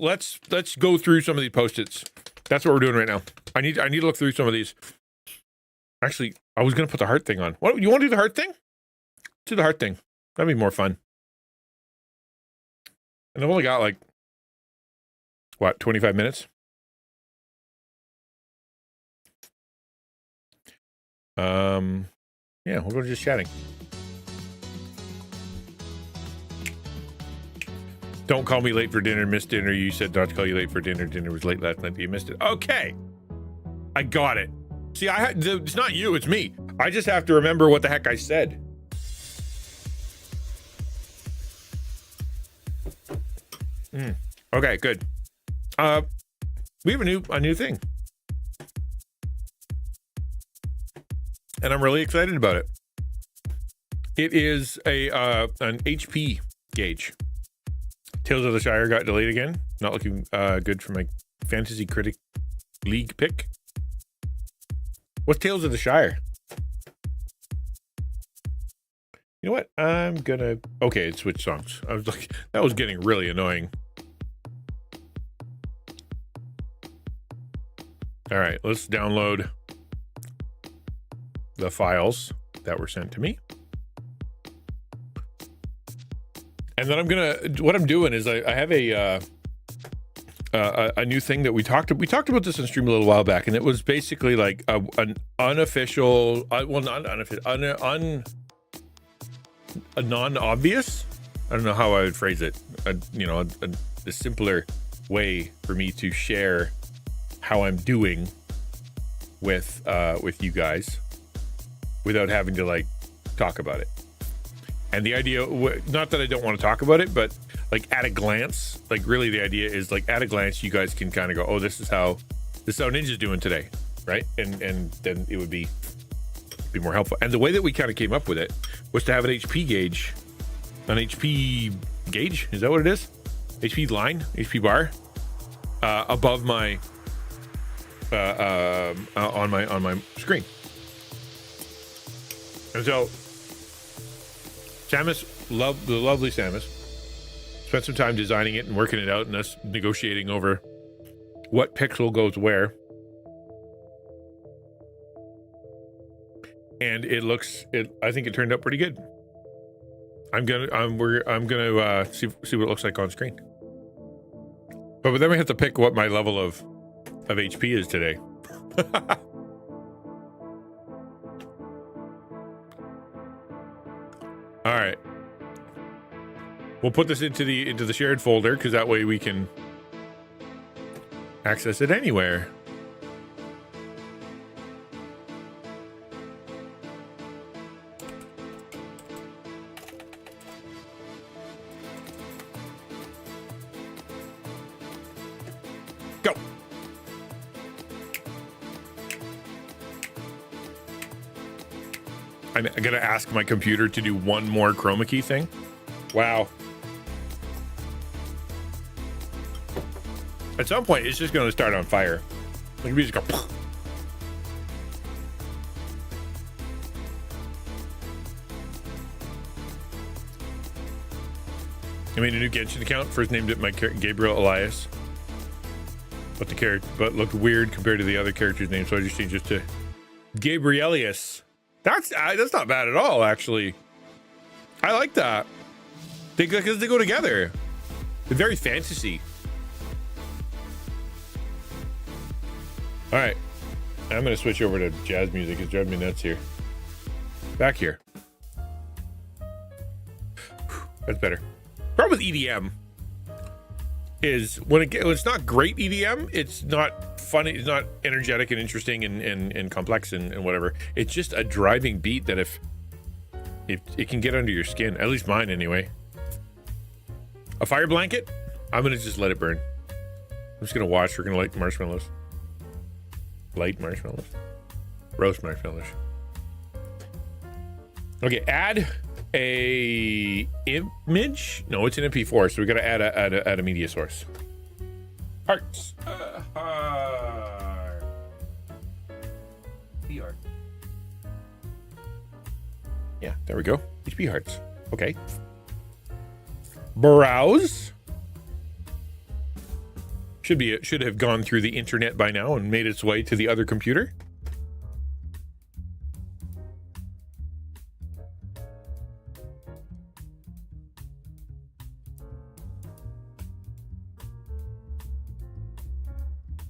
go through some of these Post-its. That's what we're doing right now. I need to look through some of these. Actually, I was gonna put the heart thing on. What, you want to do the heart thing? Do the heart thing. That'd be more fun. And I've only got 25 minutes. Yeah, we'll go to just chatting. Don't call me late for dinner, missed dinner. You said not to call you late for dinner. Dinner was late last night. You missed it. Okay. I got it. See, it's not you, it's me. I just have to remember what the heck I said. Okay, good. We have a new thing. And I'm really excited about it. It is an HP gauge. Tales of the Shire got delayed again. Not looking good for my Fantasy Critic League pick. What's Tales of the Shire? You know what? Okay, it switched songs. I was like, that was getting really annoying. All right, let's download the files that were sent to me. And then what I'm doing is I have a new thing that we talked about this on stream a little while back, and it was basically like an unofficial, well, not unofficial, a non-obvious. I don't know how I would phrase it. A simpler way for me to share how I'm doing with you guys without having to like talk about it. And the idea, not that I don't want to talk about it, but like at a glance, like really the idea is like at a glance, you guys can kind of go, oh, this is how Ninja's doing today, right? And then it would be more helpful. And the way that we kind of came up with it was to have an HP gauge, is that what it is? HP line, HP bar, above my, on my screen. And so the lovely Samus spent some time designing it and working it out, and us negotiating over what pixel goes where. And I think it turned out pretty good. I'm gonna see what it looks like on screen. But then we have to pick what my level of HP is today. All right. We'll put this into the shared folder because that way we can access it anywhere. Go. I'm gonna ask my computer to do one more chroma key thing. Wow. At some point, it's just gonna start on fire. Like we just go. I made a new Genshin account. First named it my Gabriel Elias, but looked weird compared to the other character's name, so I just changed it to Gabrielius. That's not bad at all, actually. I like that. Because they go together. They're very fantasy. All right. I'm going to switch over to jazz music. It's driving me nuts here. Back here. That's better. Problem with EDM is when it's not great EDM, it's not funny, it's not energetic and interesting and complex and whatever. It's just a driving beat that if it can get under your skin, at least mine anyway. A fire blanket, I'm gonna just let it burn. I'm just gonna watch. We're gonna light marshmallows. Roast marshmallows. Okay, add a image. No, it's an MP4, so we gotta add a media source. Hearts. VR. Yeah, there we go. HP hearts. Okay. Browse. Should have gone through the internet by now and made its way to the other computer.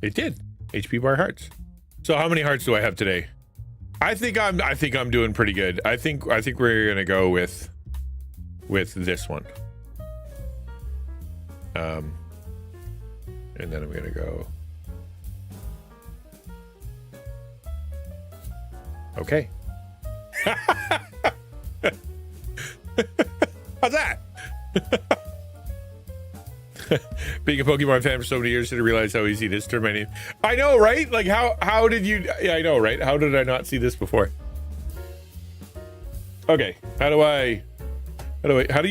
It did. HP bar hearts. So how many hearts do I have today? I think I'm doing pretty good. I think we're gonna go with this one. And then I'm gonna go. Okay. How's that? Being a Pokemon fan for so many years, didn't realize how easy it is to turn my name. I know, right? Like how did you? Yeah, I know, right? How did I not see this before? Okay, how do you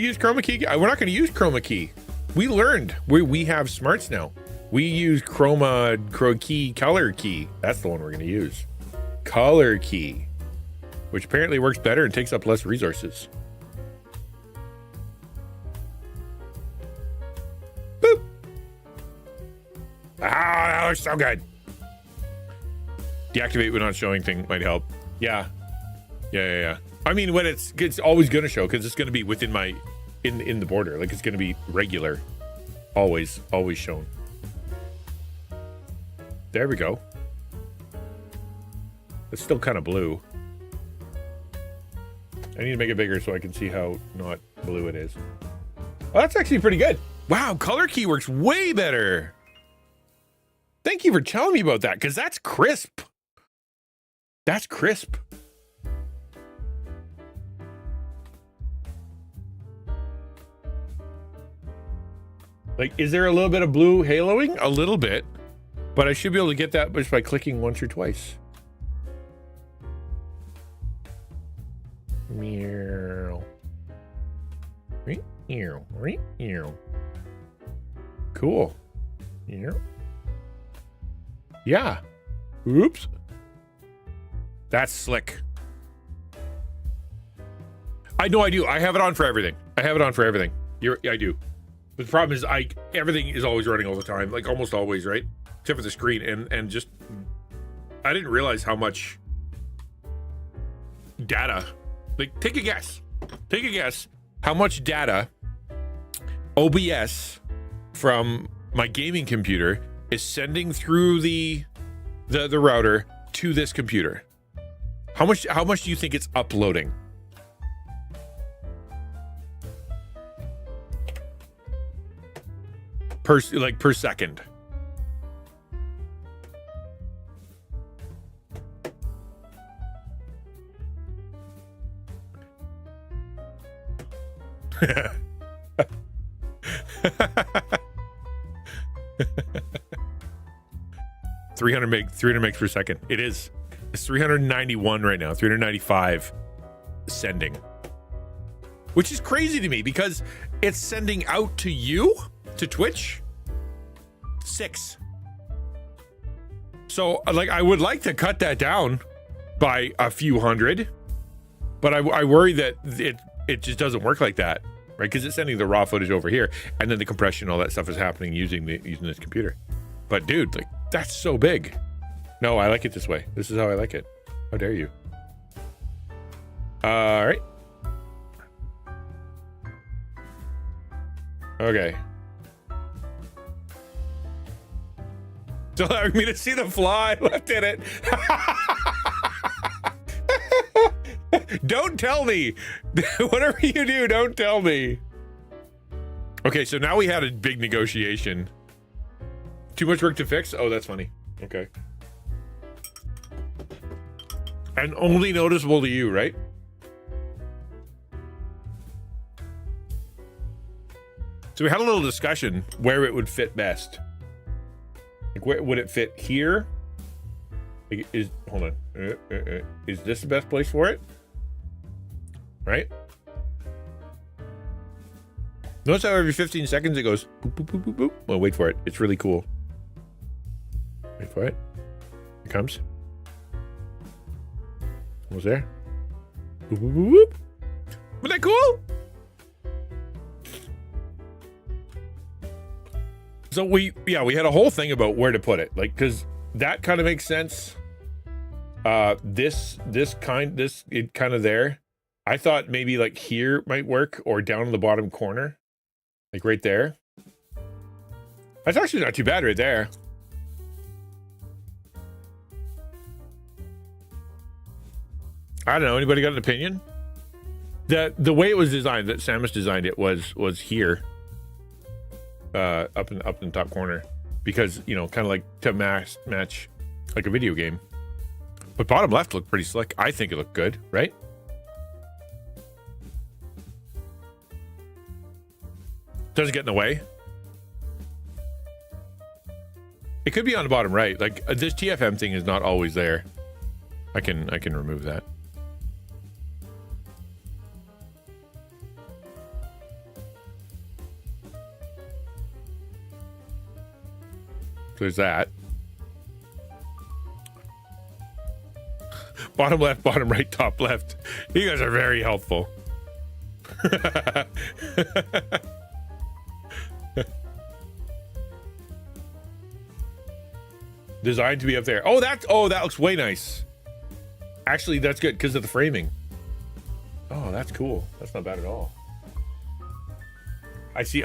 use chroma key? We're not going to use chroma key. We learned. We have smarts now. We use chroma key, color key. That's the one we're going to use. Color key, which apparently works better and takes up less resources. Boop. Ah, that looks so good. Deactivate when not showing thing might help. Yeah. I mean, when it's always going to show because it's going to be within my in the border. Like it's going to be regular, always shown. There we go. It's still kind of blue. I need to make it bigger so I can see how not blue it is. Well, that's actually pretty good. Wow, color key works way better. Thank you for telling me about that because that's crisp. That's crisp. Like, is there a little bit of blue haloing? A little bit. But I should be able to get that just by clicking once or twice. Meow. Cool. Yeah. Oops. That's slick. I know I do. I have it on for everything. I do. But the problem is everything is always running all the time, like almost always, right? Except for the screen and just I didn't realize how much data. Like take a guess how much data OBS from my gaming computer is sending through the router to this computer. How much do you think it's uploading? Per second. Three hundred megs per second. It is. It's 391 right now. 395 sending, which is crazy to me because it's sending out to you. To Twitch 6. So like I would like to cut that down by a few hundred, but I worry that it just doesn't work like that, right? Because it's sending the raw footage over here and then the compression, all that stuff is happening using this computer. But dude, like that's so big. No, I like it this way. This is how I like it. How dare you? All right. Okay. Still allowing me to see the fly left in it. Don't tell me. Whatever you do, don't tell me. Okay, so now we had a big negotiation. Too much work to fix? Oh, that's funny. Okay. And only noticeable to you, right? So we had a little discussion where it would fit best. Like, where would it fit here? Like, hold on. Is this the best place for it? Right? Notice how every 15 seconds it goes boop, boop, boop, boop, boop. Well, wait for it. It's really cool. Wait for it. Here it comes. Almost there. Boop, boop, boop, boop. Wasn't that cool? So we had a whole thing about where to put it, like, because that kind of makes sense. This kind of there. I thought maybe like here might work, or down in the bottom corner, like right there. That's actually not too bad right there. I don't know. Anybody got an opinion? The way it was designed, that Samus designed it, was here. up in the top corner, because kind of like to match like a video game. But bottom left looked pretty slick. I think it looked good, right? Doesn't get in the way. It could be on the bottom right. Like this TFM thing is not always there. I can remove that. There's that. Bottom left, bottom right, top left. You guys are very helpful. Designed to be up there. Oh, that looks way nice. Actually, that's good because of the framing. Oh, that's cool. That's not bad at all. I see.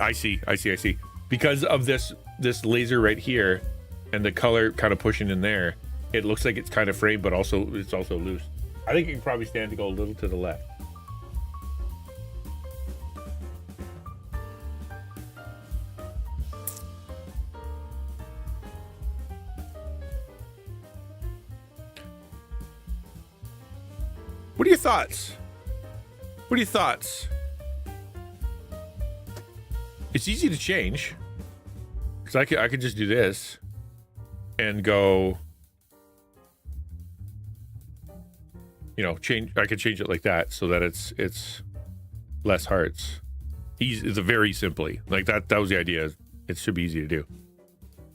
Because of this laser right here and the color kind of pushing in there, it looks like it's kind of framed, but it's also loose. I think it can probably stand to go a little to the left. What are your thoughts? What are your thoughts? It's easy to change, because I could just do this and go, change. I could change it like that so that it's less hearts. It's a very simply like that. That was the idea. It should be easy to do.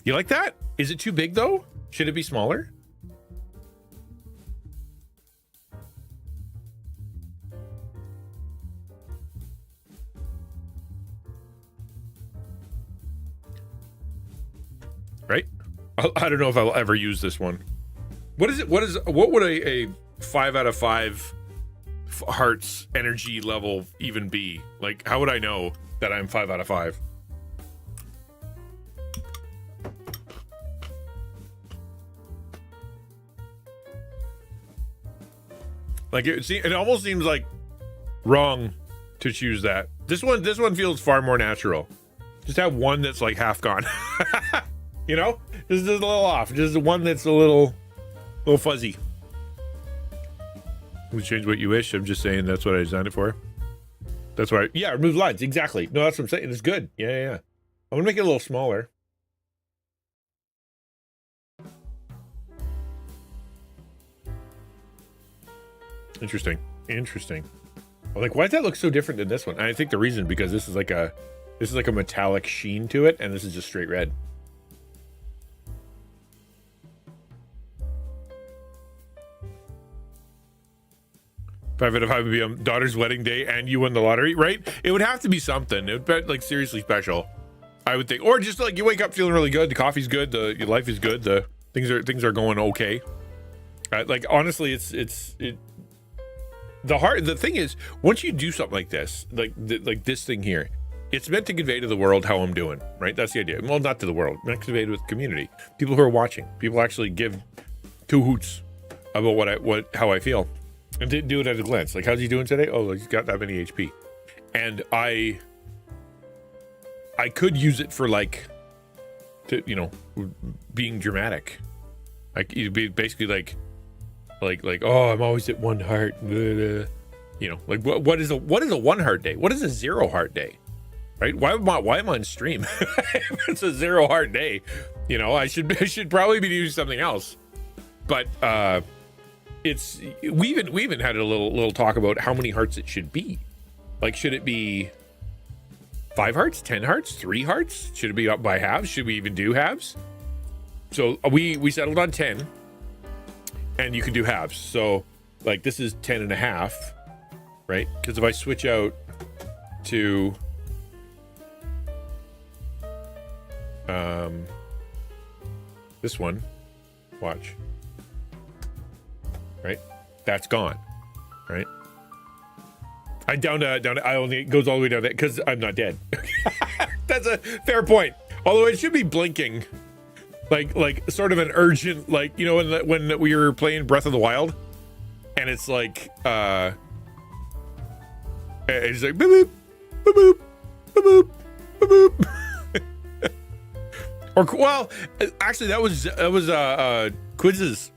You like that? Is it too big though? Should it be smaller? Right? I don't know if I'll ever use this one. What is it? What would a 5 out of 5 hearts energy level even be? Like, how would I know that I'm 5 out of 5? Like, it almost seems like wrong to choose that. This one feels far more natural. Just have one that's like half gone. Just a little off. Just one that's a little fuzzy. We change what you wish. I'm just saying that's what I designed it for. That's why. Yeah, remove lines. Exactly. No, that's what I'm saying. It's good. Yeah. I'm gonna make it a little smaller. Interesting. I'm like, why does that look so different than this one? And I think the reason because this is like a metallic sheen to it, and this is just straight red. Five out of 5 would be on daughter's wedding day and you won the lottery, right? It would have to be something. It would be like seriously special, I would think. Or just like you wake up feeling really good, the coffee's good, your life is good, the things are going okay. Like honestly, the thing is, once you do something like this, like this thing here, it's meant to convey to the world how I'm doing, right? That's the idea. Well, not to the world, meant to convey to the community, people who are watching. People actually give 2 hoots about how I feel. And didn't do it at a glance. Like, how's he doing today? Oh, he's got that many HP. And I could use it for being dramatic. Like, you'd be basically like, oh, I'm always at 1 heart. Like what is a 1 heart day? What is a 0 heart day? Right? Why am I on stream? If it's a 0 heart day, I should probably be doing something else. But we even had a little talk about how many hearts it should be. Like, should it be 5 hearts, 10 hearts, 3 hearts? Should it be up by halves? Should we even do halves? So we settled on 10, and you can do halves. So like this is 10 and a half, right? Because if I switch out to this one, watch. Right, that's gone. Right, I it goes all the way down there because I'm not dead. That's a fair point. Although it should be blinking, like sort of an urgent, like when we were playing Breath of the Wild, and it's like it's like boop boop boop boop boop boop boop. Or well, actually, that was Quiz's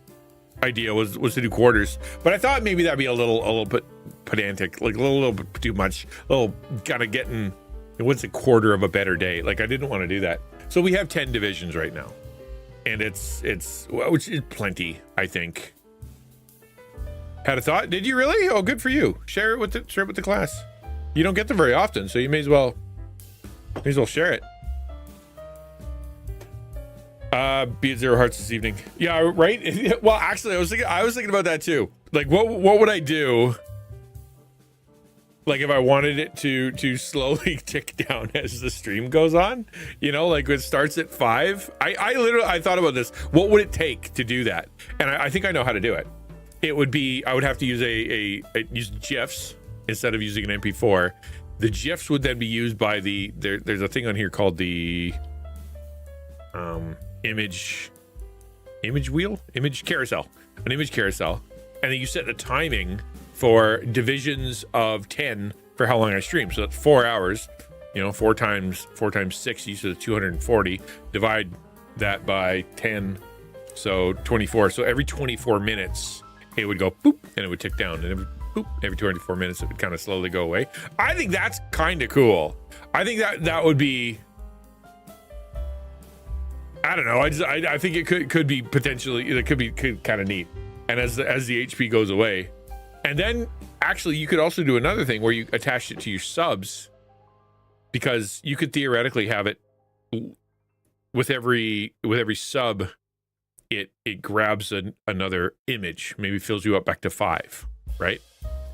idea was to do quarters, but I thought maybe that'd be a little bit pedantic, like a little bit too much, a little kind of getting what's a quarter of a better day. Like I didn't want to do that. So we have 10 divisions right now, and it's which is plenty, I think. Had a thought? Did you really? Oh, good for you. Share it with the class. You don't get them very often, so you may as well share it. Be at 0 hearts this evening. Yeah, right. Well, actually, I was thinking about that too. Like, what would I do? Like, if I wanted it to slowly tick down as the stream goes on, you know, like it starts at 5. I thought about this. What would it take to do that? And I think I know how to do it. It would be, I would have to use use GIFs instead of using an MP4. The GIFs would then be used by there's a thing on here called the image carousel, an image carousel, and then you set the timing for divisions of 10 for how long I stream. So that's 4 hours, you know, 4 times 60, so 240. Divide that by 10, so 24. So every 24 minutes it would go boop and it would tick down, and it would boop every 24 minutes it would kind of slowly go away. I think that's kind of cool. I think that would be, I don't know. I think it could be potentially, it could kind of neat. And as the HP goes away, and then actually you could also do another thing where you attach it to your subs, because you could theoretically have it with every sub, it grabs another image, maybe fills you up back to 5, right?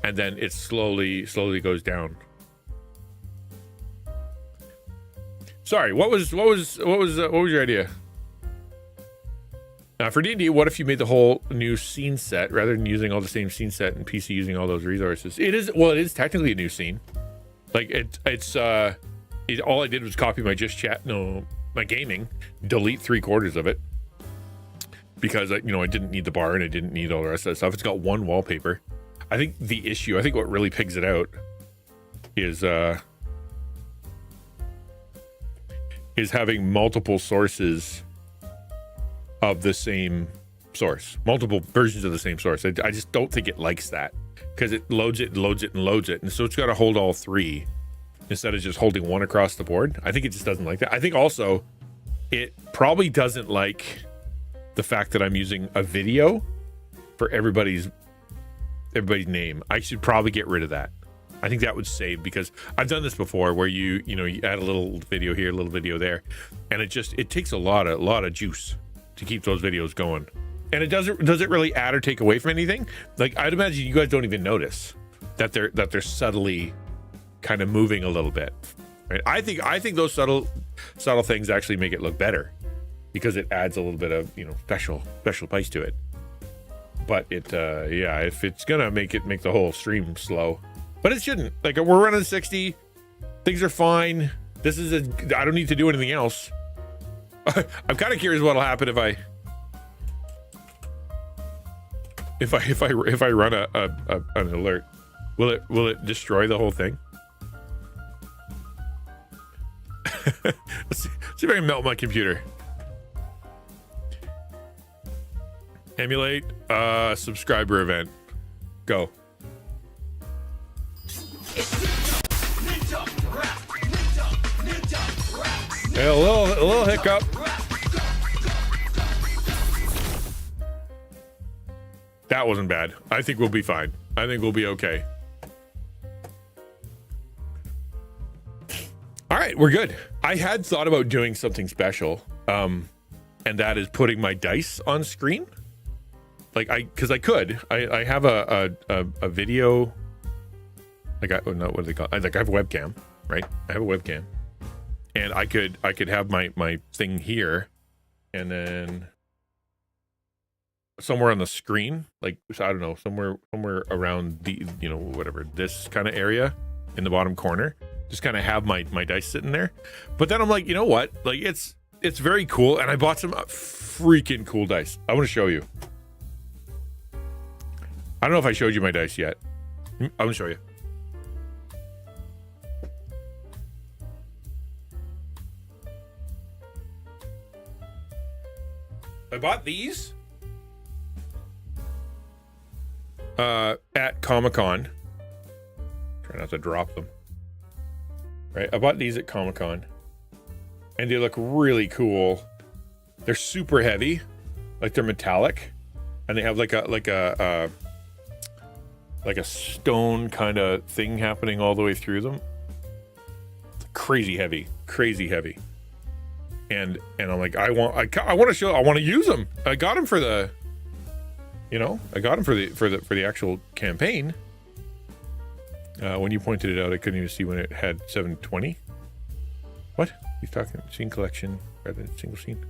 And then it slowly goes down. Sorry, what was your idea? For D&D, what if you made the whole new scene set rather than using all the same scene set and PC using all those resources? It is technically a new scene. Like all I did was copy my gaming, delete 3/4 of it, because I didn't need the bar and I didn't need all the rest of that stuff. It's got one wallpaper. I think what really pigs it out is having multiple sources of the same source, multiple versions of the same source. I just don't think it likes that, because it loads it, and so it's got to hold all 3 instead of just holding one across the board. I think it just doesn't like that. I think also it probably doesn't like the fact that I'm using a video for everybody's name. I should probably get rid of that. I think that would save, because I've done this before where you add a little video here, a little video there, and it takes a lot of juice to keep those videos going. And does it really add or take away from anything? Like, I'd imagine you guys don't even notice that they're subtly kind of moving a little bit, right? I think those subtle things actually make it look better, because it adds a little bit of special spice to it. But if it's gonna make the whole stream slow, but it shouldn't. Like, we're running 60, things are fine. I don't need to do anything else. I'm kind of curious what'll happen if I run an alert. Will it destroy the whole thing? Let's see if I can melt my computer. Emulate subscriber event. Go. Yeah, a little hiccup. That wasn't bad. I think we'll be fine. I think we'll be okay. All right, we're good. I had thought about doing something special, and that is putting my dice on screen. Like, because I could. I have a video. Like, what do they call it? Like, I have a webcam, right? I have a webcam, and I could have my thing here, and then somewhere on the screen, like, so I don't know, somewhere around the whatever, this kind of area in the bottom corner, just kind of have my dice sitting there. But then I'm like, you know what? Like, it's very cool, and I bought some freaking cool dice. I want to show you. I don't know if I showed you my dice yet. I'm gonna show you. I bought these at Comic-Con. Try not to drop them. Right, I bought these at Comic-Con, and they look really cool. They're super heavy, like they're metallic, and they have like a stone kind of thing happening all the way through them. Crazy heavy. And I'm like, I want to use them. I got them for the, for the actual campaign. When you pointed it out, I couldn't even see when it had 720. What? He's talking scene collection rather than single scene.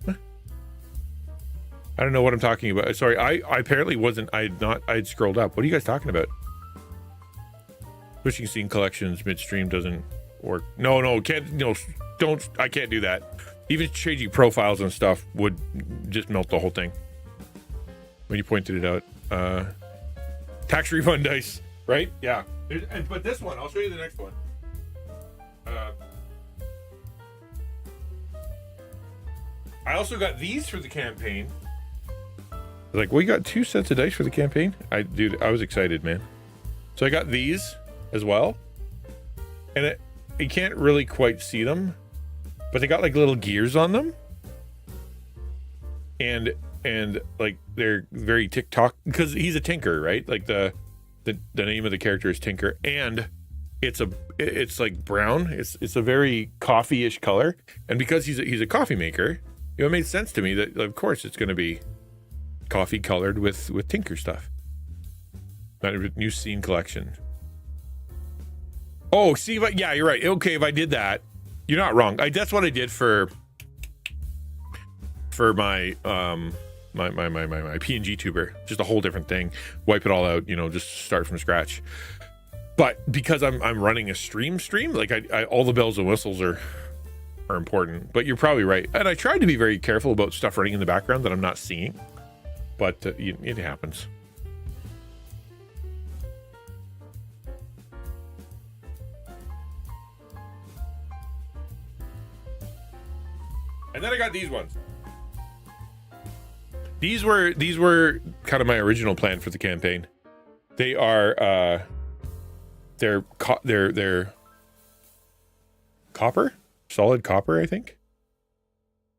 Huh? I don't know what I'm talking about. Sorry, I apparently wasn't. I'd scrolled up. What are you guys talking about? Pushing scene collections midstream doesn't work. No, can't. No, don't. I can't do that. Even changing profiles and stuff would just melt the whole thing. When you pointed it out, tax refund dice. Right? Yeah. But this one, I'll show you the next one. I also got these for the campaign. Like, well, you got 2 sets of dice for the campaign? I was excited, man. So I got these as well. And you can't really quite see them, but they got like little gears on them. And like they're very TikTok, because he's a tinker, right? Like the name of the character is Tinker, and it's like brown. It's a very coffee-ish color, and because he's a coffee maker, it made sense to me that of course it's going to be coffee colored with Tinker stuff. Not a new scene collection. Oh, see, but yeah, you're right. Okay, if I did that, you're not wrong. That's what I did for my my PNG tuber. Just a whole different thing. Wipe it all out, just start from scratch. But because I'm running a stream, like I all the bells and whistles are important. But you're probably right. And I tried to be very careful about stuff running in the background that I'm not seeing. But it happens. And then I got these ones. These were kind of my original plan for the campaign. They are they're copper, solid copper, I think.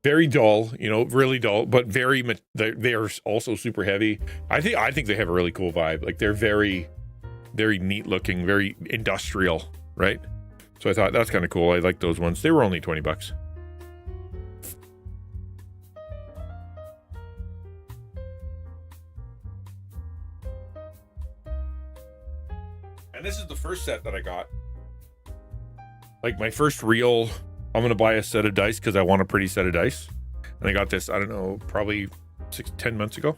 Very dull, really dull, but they are also super heavy. I think they have a really cool vibe. Like they're very, very neat looking, very industrial, right? So I thought that's kind of cool. I like those ones. They were only $20. And this is the first set that I got. Like my first real, I'm going to buy a set of dice because I want a pretty set of dice. And I got this, I don't know, probably 10 months ago.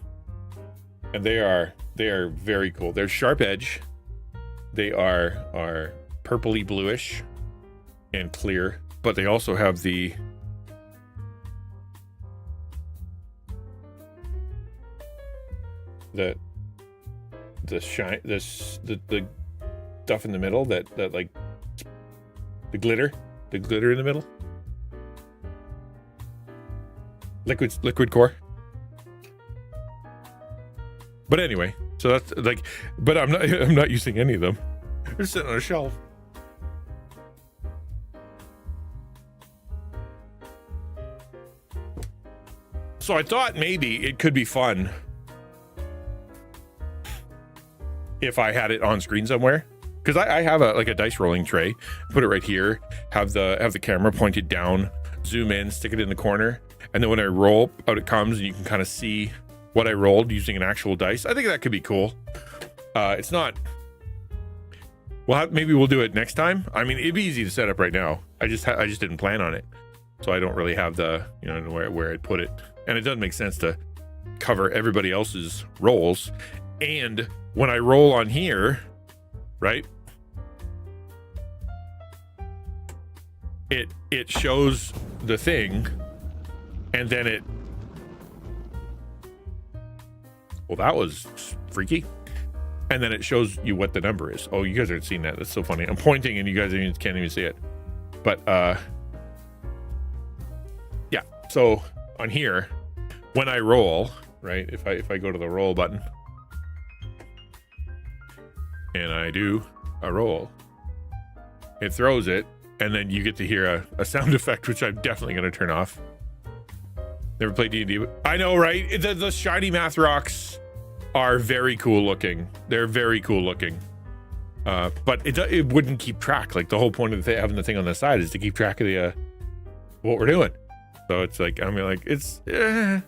And they are very cool. They're sharp edge. They are purpley bluish and clear, but they also have the shine, the stuff in the middle that like the glitter in the middle, liquid core. But anyway, so that's like, but I'm not using any of them. They're sitting on a shelf. So I thought maybe it could be fun if I had it on screen somewhere. Because I have a dice rolling tray, put it right here, have the camera pointed down, zoom in, stick it in the corner, and then when I roll, out it comes, and you can kind of see what I rolled using an actual dice. I think that could be cool. It's not. Well, maybe we'll do it next time. I mean, it'd be easy to set up right now. I just didn't plan on it, so I don't really have the where I'd put it, and it doesn't make sense to cover everybody else's rolls. And when I roll on here, right, it shows the thing, and then it. Well, that was freaky. And then it shows you what the number is. Oh, you guys aren't seeing that. That's so funny. I'm pointing and you guys can't even see it. But yeah. So on here, when I roll, right? If I go to the roll button and I do a roll, it throws it, and then you get to hear a sound effect, which I'm definitely going to turn off. Never played D&D. I know, right? The shiny math rocks are very cool looking. They're very cool looking. But it wouldn't keep track. Like, the whole point of having the thing on the side is to keep track of the what we're doing. So it's like, I mean, like, it's and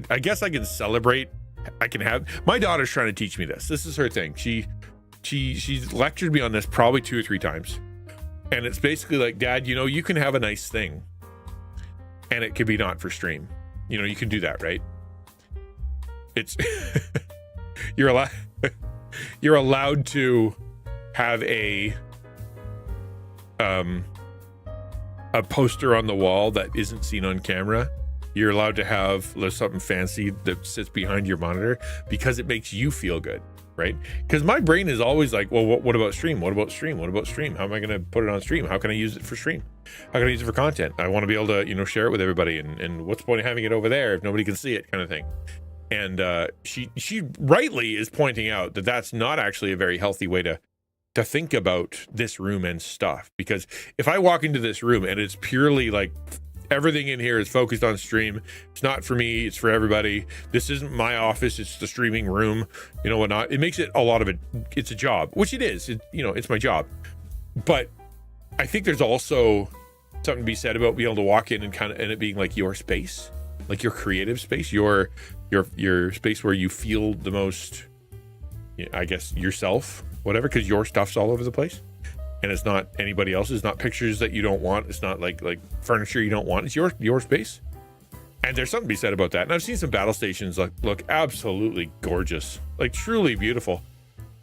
I guess I can celebrate. I can have, my daughter's trying to teach me this. This is her thing. She's lectured me on this probably 2 or 3 times, and it's basically like, Dad, you know, you can have a nice thing, and it could be not for stream. You know, you can do that, right? It's you're allowed to have a poster on the wall that isn't seen on camera. You're allowed to have something fancy that sits behind your monitor because it makes you feel good, right? Because my brain is always like, well, what about stream? What about stream? What about stream? How am I going to put it on stream? How can I use it for stream? How can I use it for content? I want to be able to, you know, share it with everybody. And what's the point of having it over there if nobody can see it, kind of thing. And she rightly is pointing out that that's not actually a very healthy way to think about this room and stuff. Because if I walk into this room and it's purely like, everything in here is focused on stream, it's not for me, it's for everybody. This isn't my office, it's the streaming room, you know, whatnot. It makes it a lot of it, it's a job, which it is. You know, it's my job. But I think there's also something to be said about being able to walk in and it being like your space, like your creative space, your space where you feel the most, I guess, yourself, whatever, because your stuff's all over the place. And it's not anybody else's, not pictures that you don't want. It's not like furniture you don't want. It's your space. And there's something to be said about that. And I've seen some battle stations look absolutely gorgeous, like truly beautiful.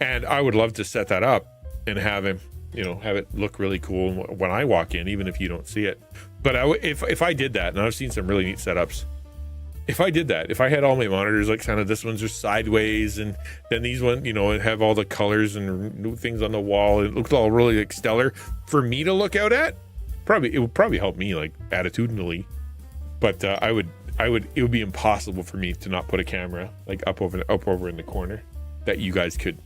And I would love to set that up and have him, you know, have it look really cool when I walk in, even if you don't see it. But if I did that, and I've seen some really neat setups, if I did that, if I had all my monitors, like kind of this one's just sideways, and then these ones, you know, have all the colors and new things on the wall, it looked all really like stellar for me to look out at. It would probably help me like attitudinally, but it would be impossible for me to not put a camera like up over in the corner that you guys could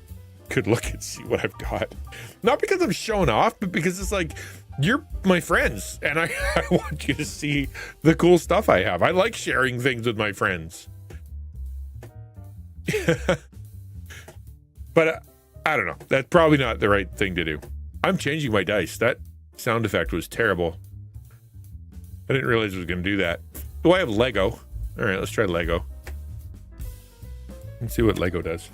look and see what I've got. Not because I'm showing off, but because it's like, you're my friends, and I want you to see the cool stuff I have. I like sharing things with my friends. But I don't know. That's probably not the right thing to do. I'm changing my dice. That sound effect was terrible. I didn't realize it was going to do that. Oh, I have Lego. All right, let's try Lego. Let's see what Lego does.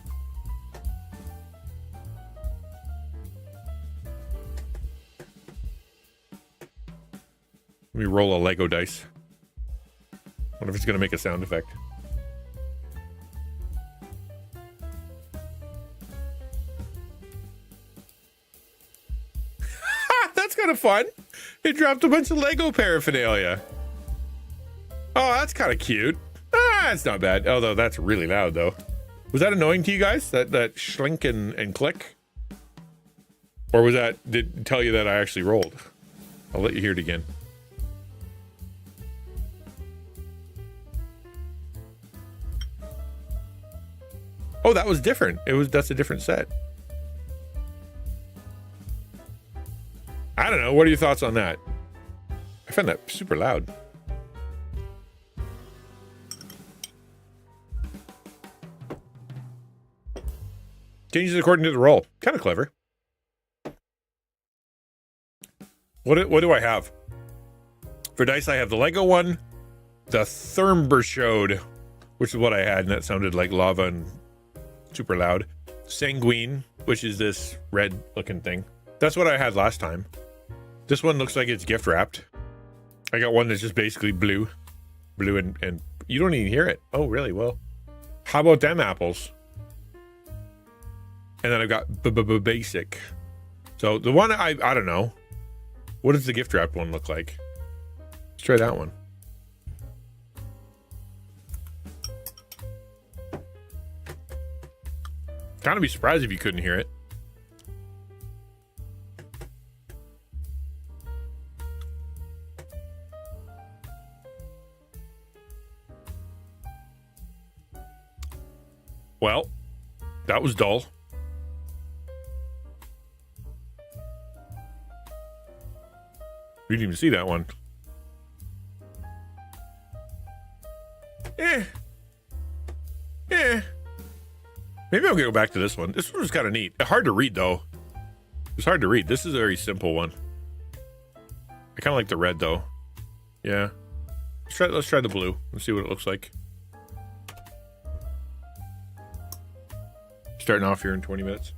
Let me roll a Lego dice. Wonder if it's going to make a sound effect. That's kind of fun. It dropped a bunch of Lego paraphernalia. Oh, that's kind of cute. It's not bad. Although that's really loud, though. Was that annoying to you guys? That schlink and click? Or was that, did it tell you that I actually rolled? I'll let you hear it again. Oh, that was different. That's a different set. I don't know. What are your thoughts on that? I found that super loud. Changes according to the roll. Kind of clever. What do I have? For dice, I have the Lego one, the Thermbershode, which is what I had, and that sounded like lava and super loud. Sanguine, which is this red looking thing. That's what I had last time. This one looks like it's gift wrapped. I got one that's just basically blue and you don't even hear it. Oh, really? Well, how about them apples? And then I've got basic. So the one I don't know. What does the gift wrapped one look like? Let's try that one. Kind of be surprised if you couldn't hear it. Well, that was dull. We didn't even see that one. Maybe I'll go back to this one. This one was kind of neat. Hard to read, though. It's hard to read. This is a very simple one. I kind of like the red, though. Yeah. Let's try the blue and see what it looks like. Starting off here in 20 minutes.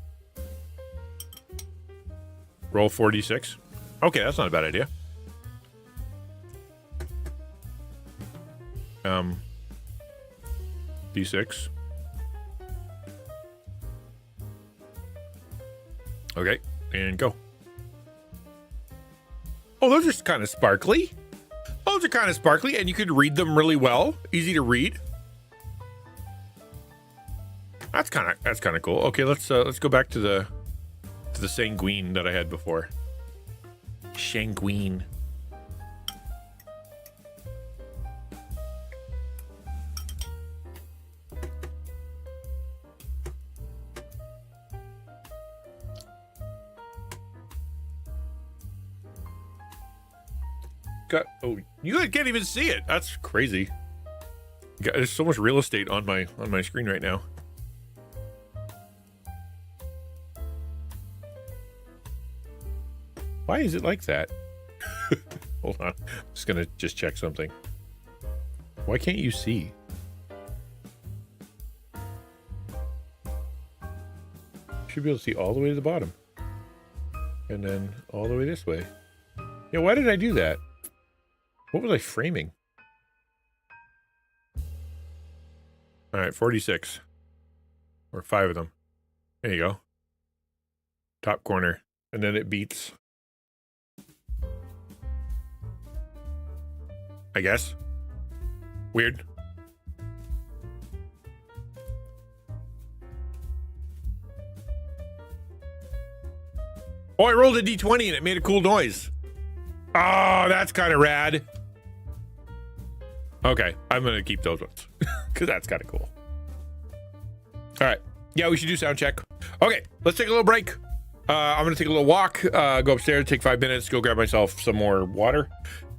Roll 46. Okay, that's not a bad idea. D6. Okay, and go. Oh, those are kind of sparkly. Those are kind of sparkly, and you could read them really well. Easy to read. That's kind of cool. Okay, let's go back to the sanguine that I had before. Sanguine. Oh, you can't even see it. That's crazy. There's so much real estate on my screen right now. Why is it like that? Hold on. I'm just gonna check something. Why can't you see? Should be able to see all the way to the bottom. And then all the way this way. Yeah, why did I do that? What was I framing? All right, 46. Or 5 of them. There you go. Top corner. And then it beats. I guess. Weird. Oh, I rolled a D20 and it made a cool noise. Oh, that's kind of rad. Okay, I'm going to keep those ones because that's kind of cool. All right. Yeah, we should do sound check. Okay, let's take a little break. I'm going to take a little walk, go upstairs, take 5 minutes, go grab myself some more water.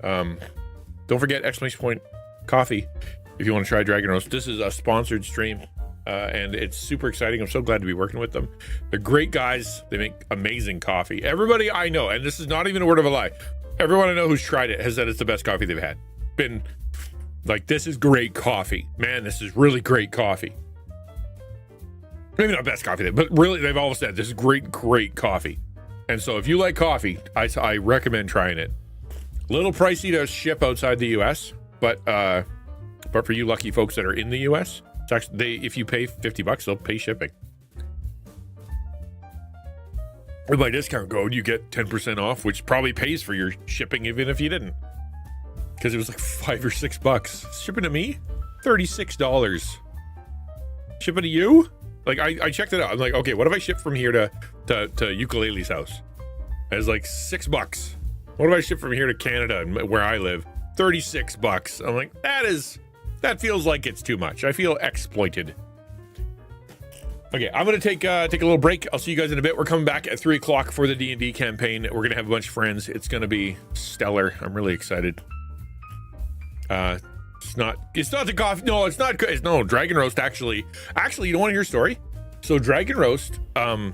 Don't forget exclamation point coffee if you want to try Dragon Roast. This is a sponsored stream, and it's super exciting. I'm so glad to be working with them. They're great guys. They make amazing coffee. Everybody I know, and this is not even a word of a lie, everyone I know who's tried it has said it's the best coffee they've had. Been like, this is great coffee. Man, this is really great coffee. Maybe not best coffee, but really, they've all said this is great coffee. And so if you like coffee, I recommend trying it. Little pricey to ship outside the U.S., but for you lucky folks that are in the U.S., it's actually, if you pay $50, they'll pay shipping. With my discount code, you get 10% off, which probably pays for your shipping even if you didn't. Because it was like $5 or $6. Shipping to me? $36. Shipping to you? Like, I checked it out. I'm like, okay, what if I ship from here to Ukulele's house? It's like $6. What if I ship from here to Canada, where I live? $36. I'm like, that feels like it's too much. I feel exploited. Okay, I'm gonna take a little break. I'll see you guys in a bit. We're coming back at 3 o'clock for the D&D campaign. We're gonna have a bunch of friends. It's gonna be stellar. I'm really excited. It's not the coffee. No, it's not good. No, Dragon Roast actually, you don't want to hear a story? So Dragon Roast, I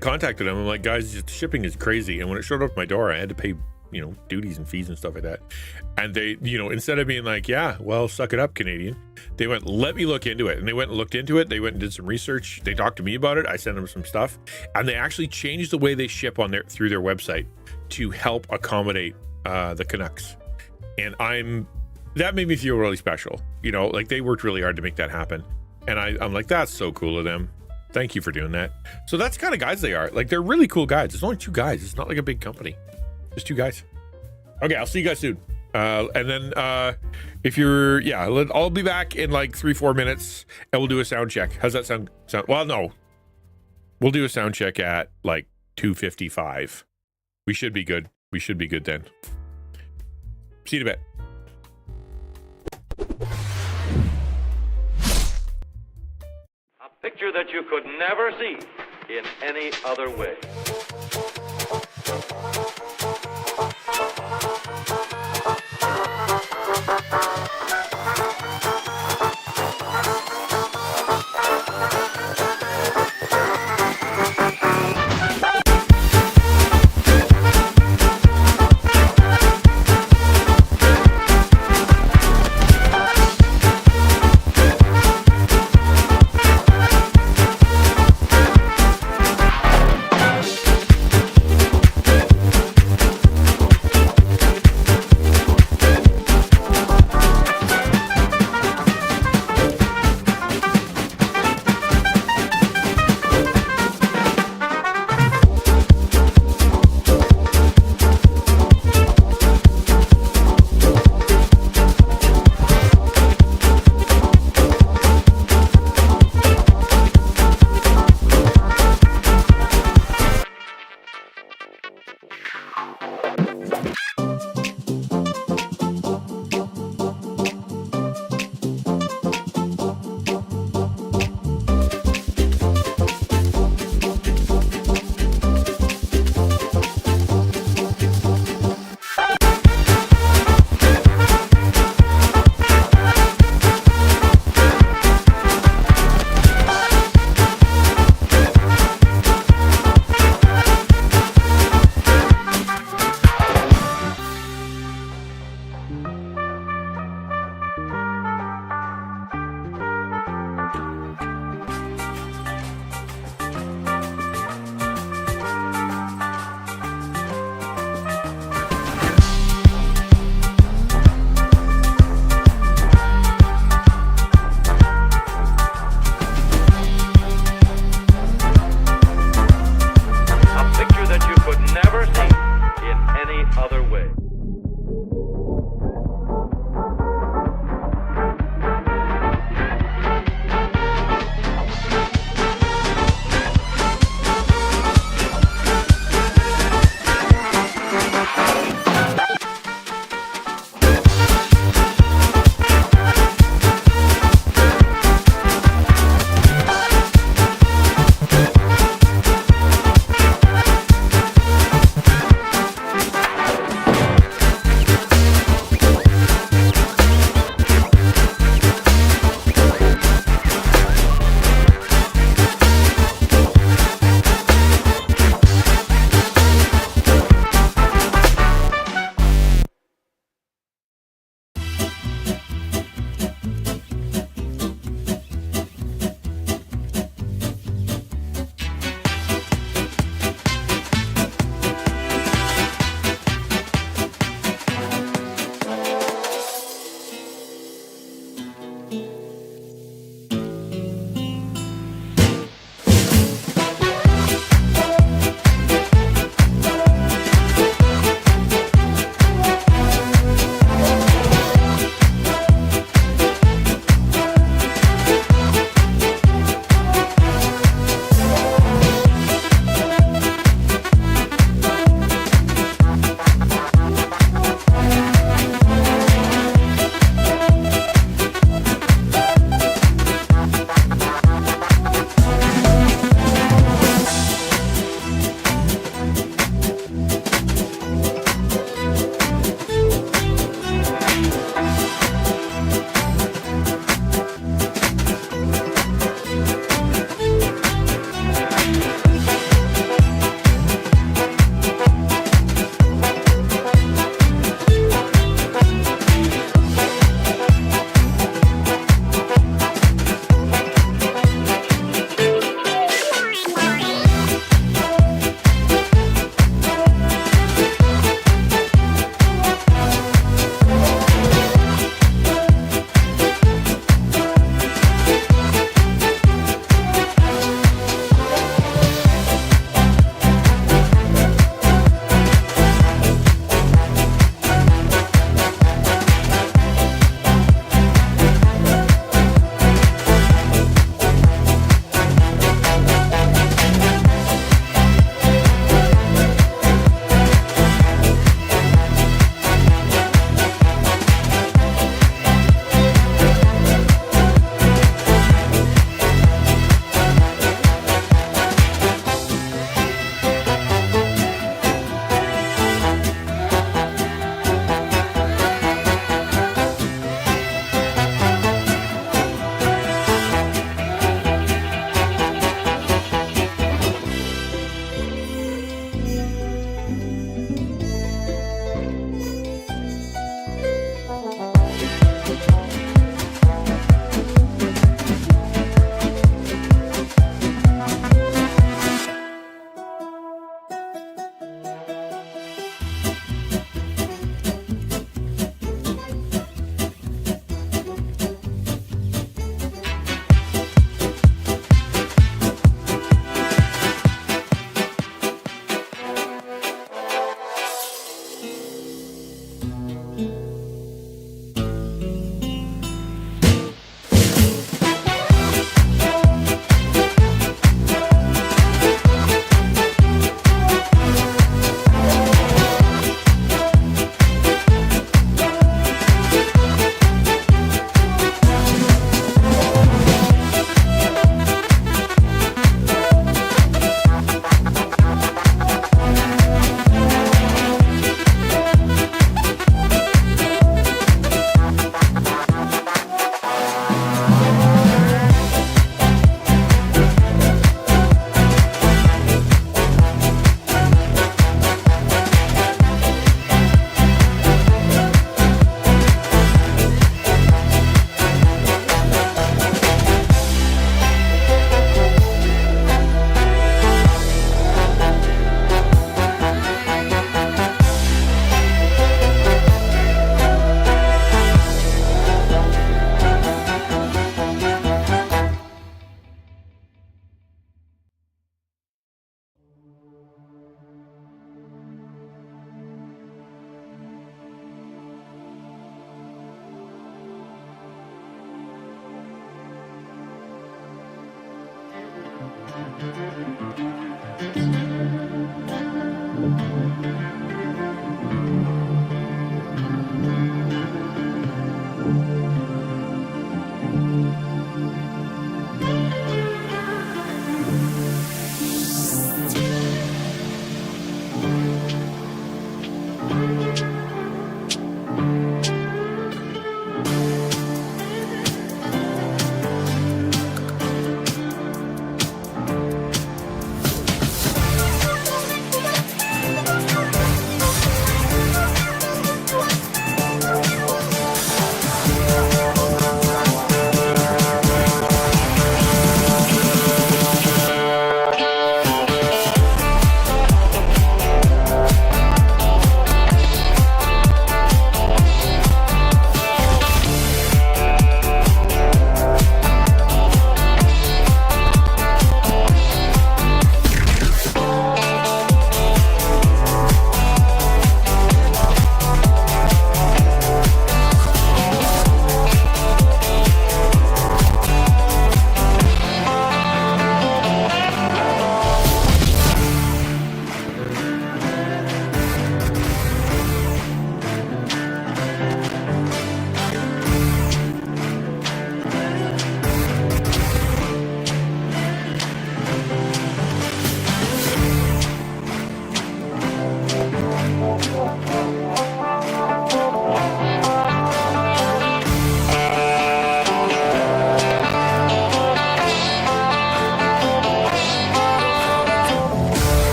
contacted them. I'm like, guys, shipping is crazy. And when it showed up at my door, I had to pay, duties and fees and stuff like that. And they, instead of being like, yeah, well, suck it up, Canadian, they went, let me look into it. And they went and looked into it. They went and did some research. They talked to me about it. I sent them some stuff. And they actually changed the way they ship through their website to help accommodate the Canucks. And that made me feel really special. Like they worked really hard to make that happen. And I'm like, that's so cool of them. Thank you for doing that. So that's the kind of guys they are. Like, they're really cool guys. It's only 2 guys. It's not like a big company. Just 2 guys. Okay, I'll see you guys soon. And then if you're, I'll be back in like 3-4 minutes and we'll do a sound check. How's that sound? Well, no. We'll do a sound check at like 2:55. We should be good. We should be good then. See you in a bit. that you could never see in any other way.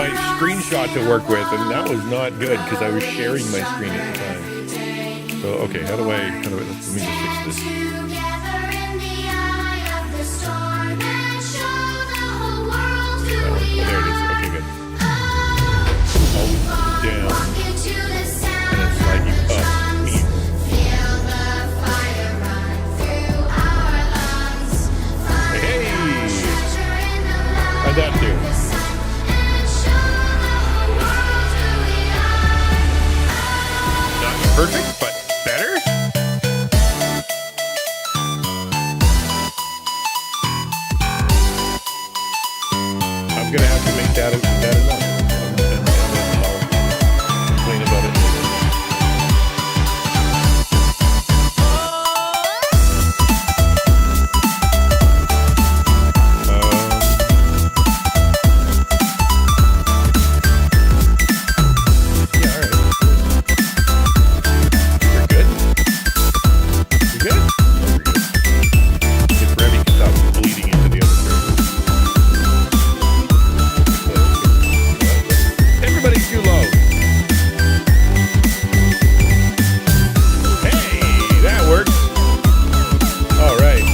my screenshot to work with, and that was not good because I was sharing my screen at the time. So, okay, how do I, let me just fix this. Oh, there it is. Okay, good. Hold down, and then slide you up. Hey! How'd that do? Not perfect, but better? I'm gonna have to make that enough. And then I'll complain about it later. Yeah, all right. We're good? We good? Oh, we're good. If Remy can stop bleeding into the other person. Everybody's too low. Hey, that works. All right.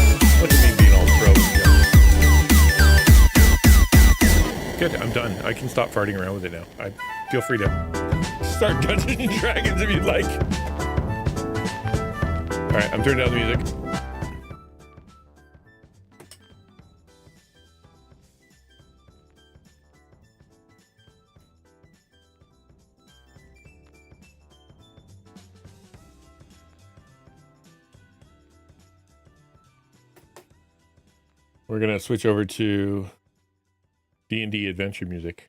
Look at me being all pro. Good, I'm done. I can stop farting around with it now. Feel free to start Dungeons and Dragons if you'd like. All right, I'm turning down the music. We're gonna switch over to D&D adventure music.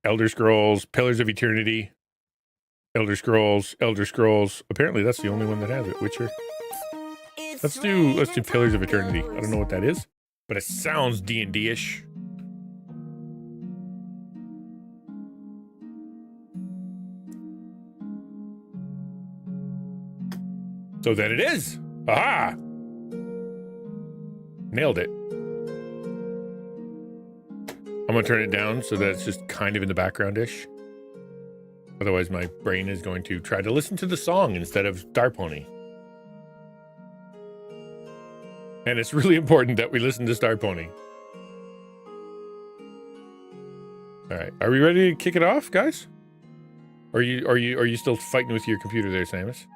Elder Scrolls, Pillars of Eternity, Elder Scrolls. Apparently that's the only one that has it. Witcher. Let's do Pillars of Eternity. I don't know what that is, but it sounds D&D-ish. So then it is. Aha! Nailed it. I'm gonna turn it down so that it's just kind of in the background-ish. Otherwise, my brain is going to try to listen to the song instead of Star Pony. And it's really important that we listen to Star Pony. All right, are we ready to kick it off, guys? Or are you still fighting with your computer there, Samus?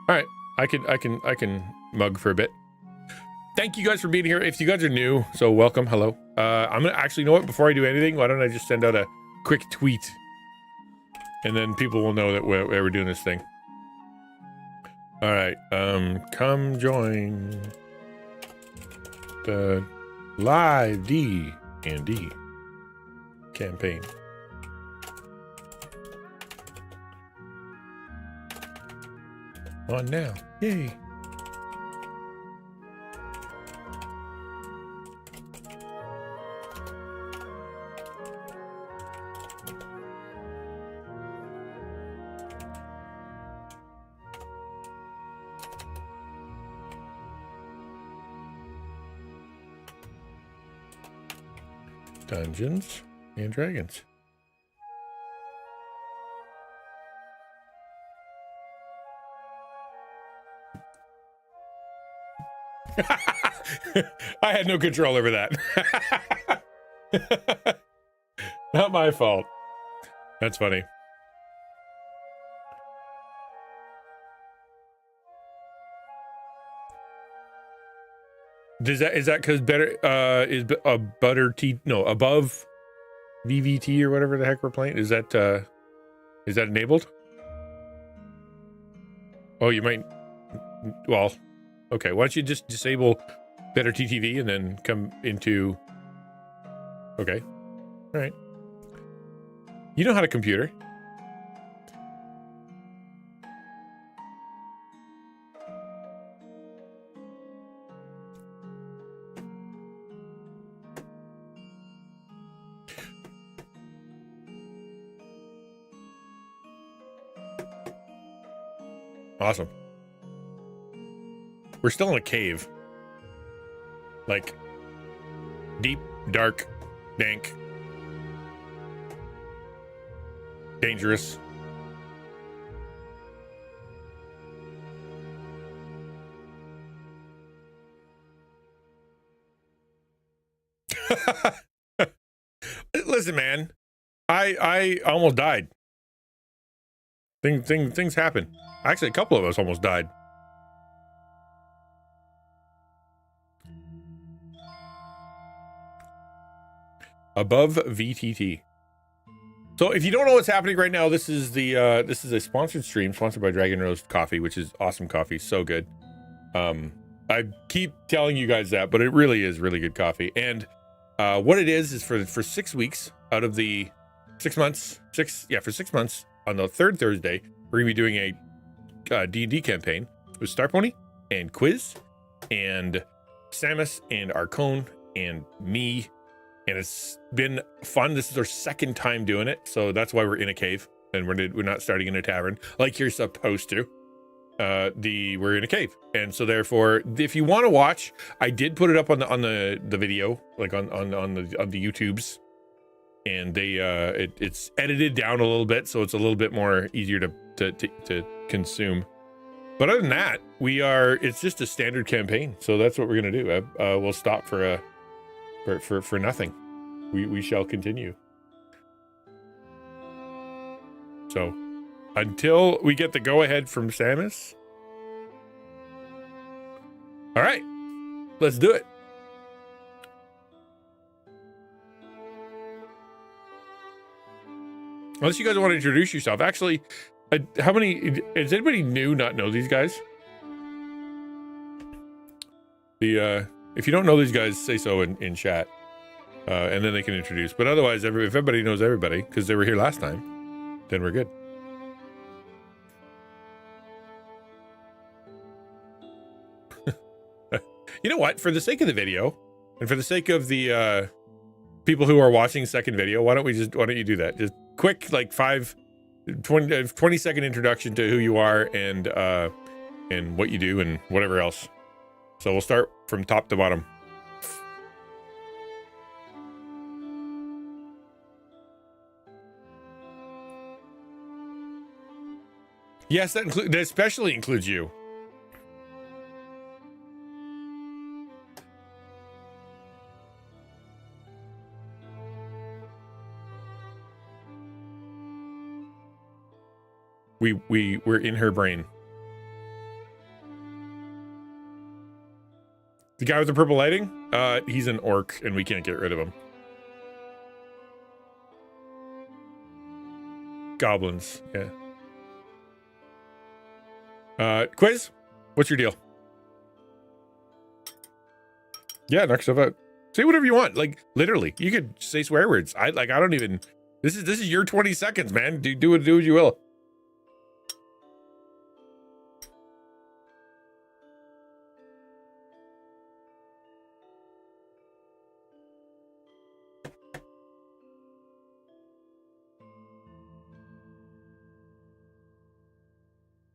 All right, I can mug for a bit. Thank you guys for being here. If you guys are new, so welcome, hello. I'm gonna actually, you know what? Before I do anything, why don't I just send out a quick tweet, and then people will know that we're doing this thing. All right, come join the live D&D campaign. On now, yay! Dungeons and Dragons. I had no control over that. Not my fault. That's funny. Is that because better is a butter T above VVT or whatever the heck we're playing? Is that enabled? Oh, you might. Well, okay. Why don't you just disable better TTV and then come into? Okay, all right. You know how to computer. Awesome. We're still in a cave. Like, deep, dark, dank, dangerous. Listen, man, I almost died. Things happen. Actually, a couple of us almost died. Above VTT. So if you don't know what's happening right now, this is a sponsored stream sponsored by Dragon Roast Coffee, which is awesome coffee, so good. I keep telling you guys that, but it really is really good coffee. And what it is for 6 weeks out of the 6 months, for 6 months on the third Thursday, we're gonna be doing a D&D campaign with Star Pony and Quiz and Samus and Arcone and me. And it's been fun. This is our second time doing it, so that's why we're in a cave and we're not starting in a tavern like you're supposed to. We're in a cave, and so therefore, if you want to watch, I did put it up on the video, like on the YouTubes, and it's edited down a little bit, so it's a little bit more easier to consume. But other than that, it's just a standard campaign, so that's what we're gonna do. We'll stop for nothing. We shall continue. So until we get the go ahead from Samus. All right, let's do it. Unless you guys want to introduce yourself. Actually, how many, does anybody new not know these guys? If you don't know these guys, say so in chat. And then they can introduce. But otherwise, if everybody knows everybody, because they were here last time, then we're good. You know what? For the sake of the video, and for the sake of the people who are watching second video, why don't you do that? Just quick, like 20 second introduction to who you are and what you do and whatever else. So we'll start from top to bottom. Yes, that especially includes you. We're in her brain. The guy with the purple lighting? He's an orc and we can't get rid of him. Goblins, yeah. Quiz, what's your deal? Yeah, knock yourself out. Say whatever you want. Like, literally, you could say swear words. I don't even. This is your 20 seconds, man. Do what you will.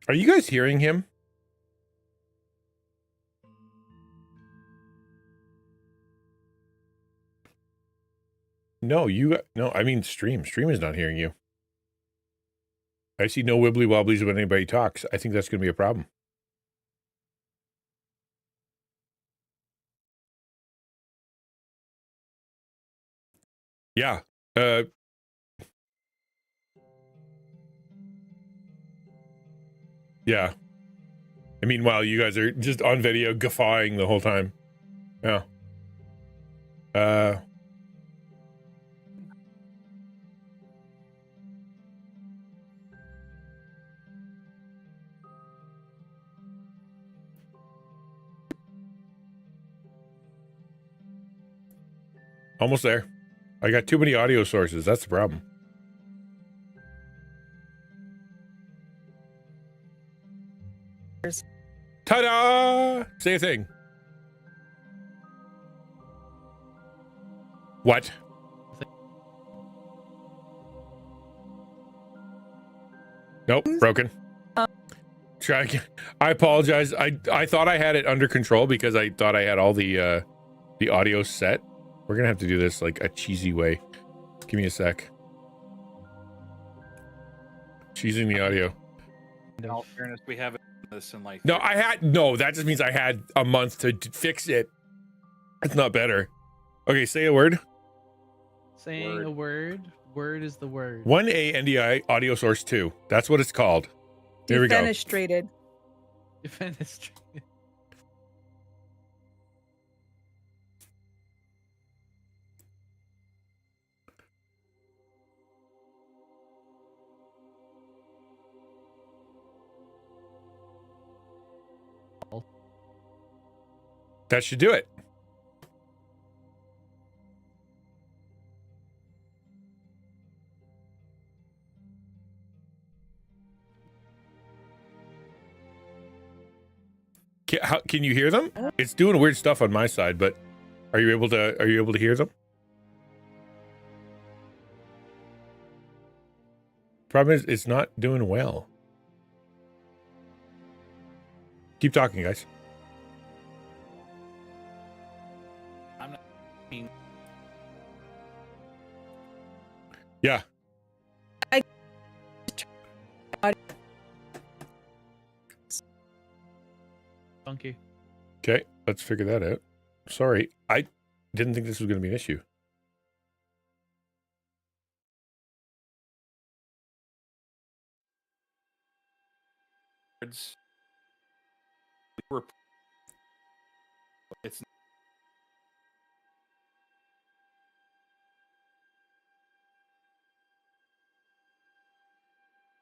Are you guys hearing him? No, I mean stream. Stream is not hearing you. I see no wibbly wobblies when anybody talks. I think that's going to be a problem. Yeah. Yeah. And meanwhile, you guys are just on video guffawing the whole time. Yeah. Almost there. I got too many audio sources. That's the problem. Ta-da! Say a thing. What? Nope, broken. Try again. I apologize. I thought I had it under control because I thought I had all the audio set. We're gonna have to do this like a cheesy way. Give me a sec. Cheesing the audio. In all fairness, we haven't done this in like. No, that just means I had a month to fix it. It's not better. Okay, say a word. Saying a word. Word is the word. 1A NDI audio source 2. That's what it's called. Here we go. Defenestrated. Defenestrated. That should do it. Can you hear them? It's doing weird stuff on my side, but are you able to hear them? Problem is it's not doing well. Keep talking, guys. I'm not. Yeah. Funky. Okay, let's figure that out. Sorry, I didn't think this was going to be an issue. It's.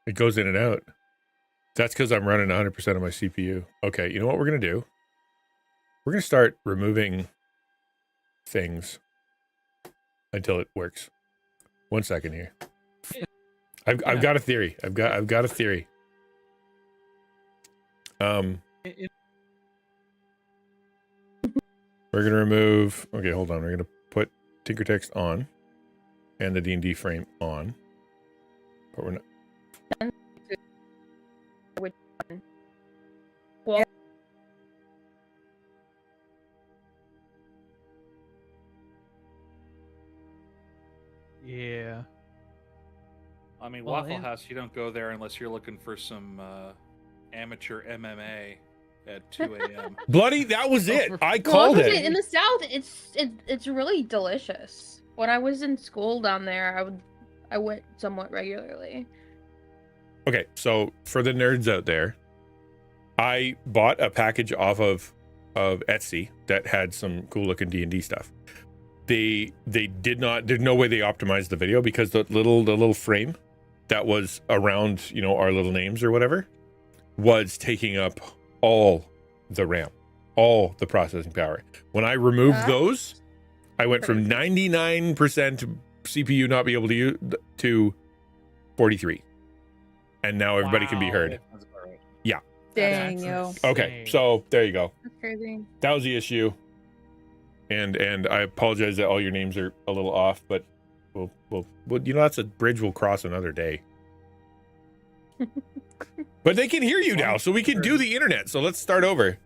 It goes in and out. That's because I'm running 100% of my CPU. Okay, you know what we're going to do? We're going to start removing things until it works. 1 second here. I've got a theory. I've got a theory. We're going to remove... Okay, hold on. We're going to put Tinker Text on and the D&D frame on. But we're not... Which one? Well, Yeah. I mean, Well, Waffle and- House, you don't go there unless you're looking for some amateur MMA at 2 a.m. Bloody, that was it. I Well, called I was it. in the South, it's really delicious. When I was in school down there, I went somewhat regularly. Okay, so for the nerds out there, I bought a package off of Etsy that had some cool looking D&D stuff. They did not. There's no way they optimized the video because the little frame that was around, you know, our little names or whatever was taking up all the RAM, all the processing power. When I removed those, I went from 99% CPU not be able to use to 43, and now everybody can be heard. That's about right. Yeah. dang, That's yo. insane. Okay, so there you go. That's crazy. That was the issue, and I apologize that all your names are a little off, but we'll you know, that's a bridge we'll cross another day. But they can hear you now, so we can do the internet. So let's start over.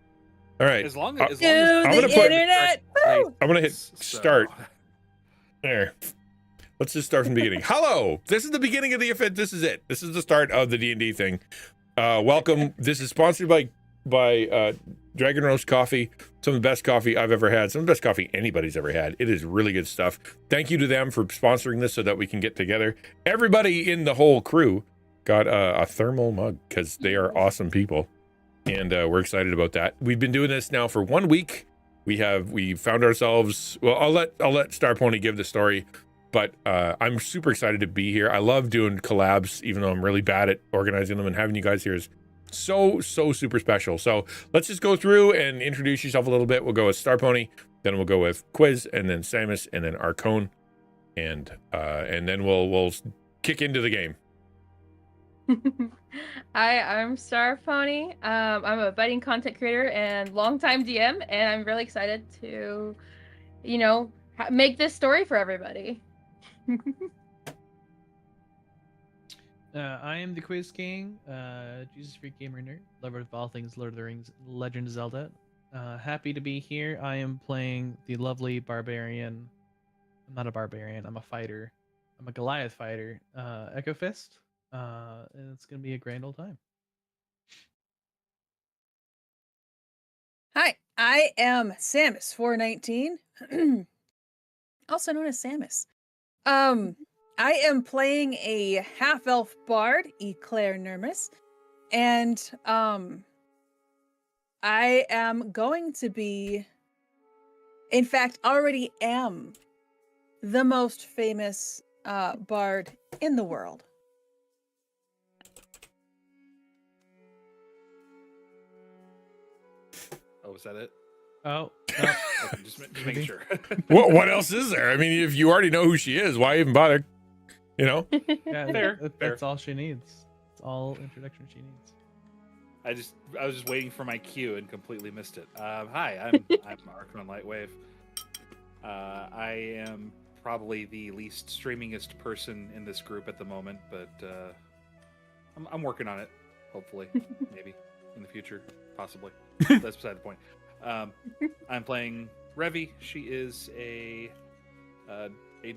All right, As long I'm as gonna the put- internet. Woo! I'm gonna hit So- start. There. Let's just start from the beginning. Hello, this is the beginning of the event. This is it. This is the start of the D&D thing. Welcome. This is sponsored by Dragon Roast Coffee. Some of the best coffee I've ever had. Some of the best coffee anybody's ever had. It is really good stuff. Thank you to them for sponsoring this so that we can get together. Everybody in the whole crew got a thermal mug because they are awesome people, and we're excited about that. We've been doing this now for 1 week. We found ourselves. Well, I'll let Star Pony give the story. But I'm super excited to be here. I love doing collabs, even though I'm really bad at organizing them, and having you guys here is so super special. So let's just go through and introduce yourself a little bit. We'll go with Star Pony, then we'll go with Quiz, and then Samus, and then Arcone, and then we'll kick into the game. Hi, I'm Star Pony. I'm a budding content creator and longtime DM, and I'm really excited to, you know, make this story for everybody. I am the Quiz King, Jesus Freak Gamer Nerd, lover of all things Lord of the Rings, Legend of Zelda. Happy to be here. I am playing the lovely barbarian. I'm not a barbarian. I'm a fighter. I'm a Goliath fighter. Echo Fist. And it's gonna be a grand old time. Hi, I am Samus419, also known as Samus. I am playing a half-elf bard, Eclair Nermis, and I am going to be, in fact, already am the most famous bard in the world. Oh, is that it? Oh, Okay, just making sure. What else is there? I mean, if you already know who she is, why even bother? You know? yeah, Fair, that's all she needs. It's all introduction she needs. I was just waiting for my cue and completely missed it. Hi, I'm Archon Lightwave. I am probably the least streamingest person in this group at the moment, but I'm working on it. Hopefully, maybe in the future, possibly. That's beside the point. I'm playing Revi. She is a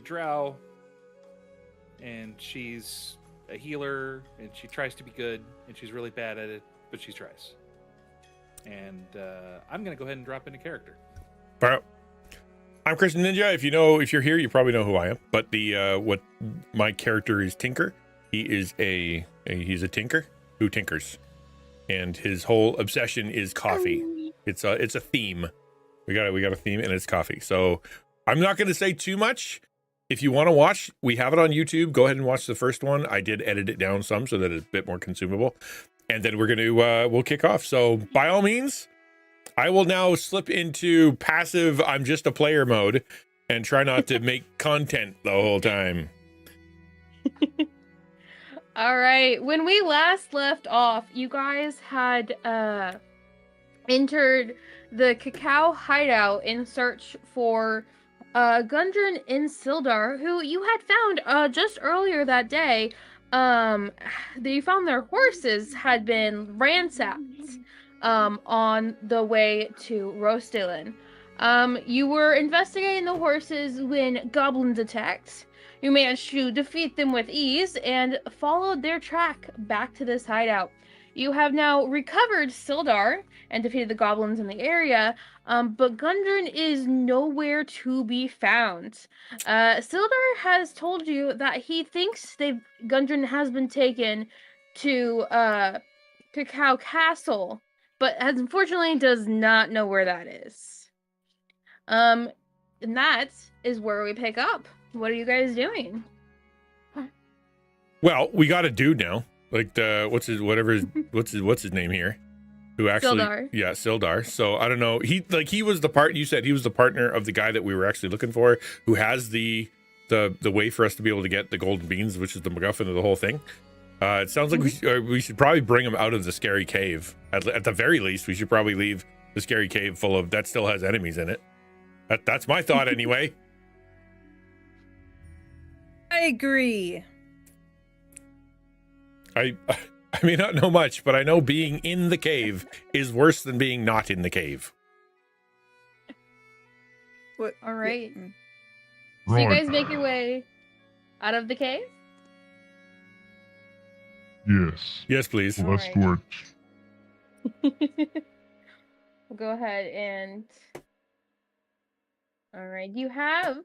drow, and she's a healer, and she tries to be good, and she's really bad at it, but she tries. And I'm gonna go ahead and drop into character. All right. I'm XtianNinja. If you're here, you probably know who I am. But what my character is Tinker. He is he's a tinker who tinkers, and his whole obsession is coffee. It's a theme. We got a theme, and it's coffee. So I'm not going to say too much. If you want to watch, we have it on YouTube. Go ahead and watch the first one. I did edit it down some so that it's a bit more consumable, and then we're gonna we'll kick off. So by all means, I will now slip into passive I'm just a player mode and try not to make content the whole time. All right. When we last left off, you guys had entered the Cacao Hideout in search for Gundren and Sildar, who you had found just earlier that day. They found their horses had been ransacked on the way to Rostilin. You were investigating the horses when goblins attacked. You managed to defeat them with ease and followed their track back to this hideout. You have now recovered Sildar and defeated the goblins in the area, but Gundren is nowhere to be found. Sildar has told you that he thinks Gundren has been taken to Cacao Castle, but unfortunately does not know where that is. And that is where we pick up. What are you guys doing? Well, we got a dude now. Like what's his name here? Who actually Sildar. Yeah, Sildar. So I don't know. He was you said he was the partner of the guy that we were actually looking for, who has the way for us to be able to get the golden beans, which is the MacGuffin of the whole thing. It sounds like we should probably bring him out of the scary cave. At the very least, we should probably leave the scary cave full of that still has enemies in it. That's my thought anyway. I agree. I may not know much, but I know being in the cave is worse than being not in the cave. What? All right. Yeah. So you guys make your way out of the cave? Yes. Yes, please. All Let's do it. We'll go ahead and... All right. Do you have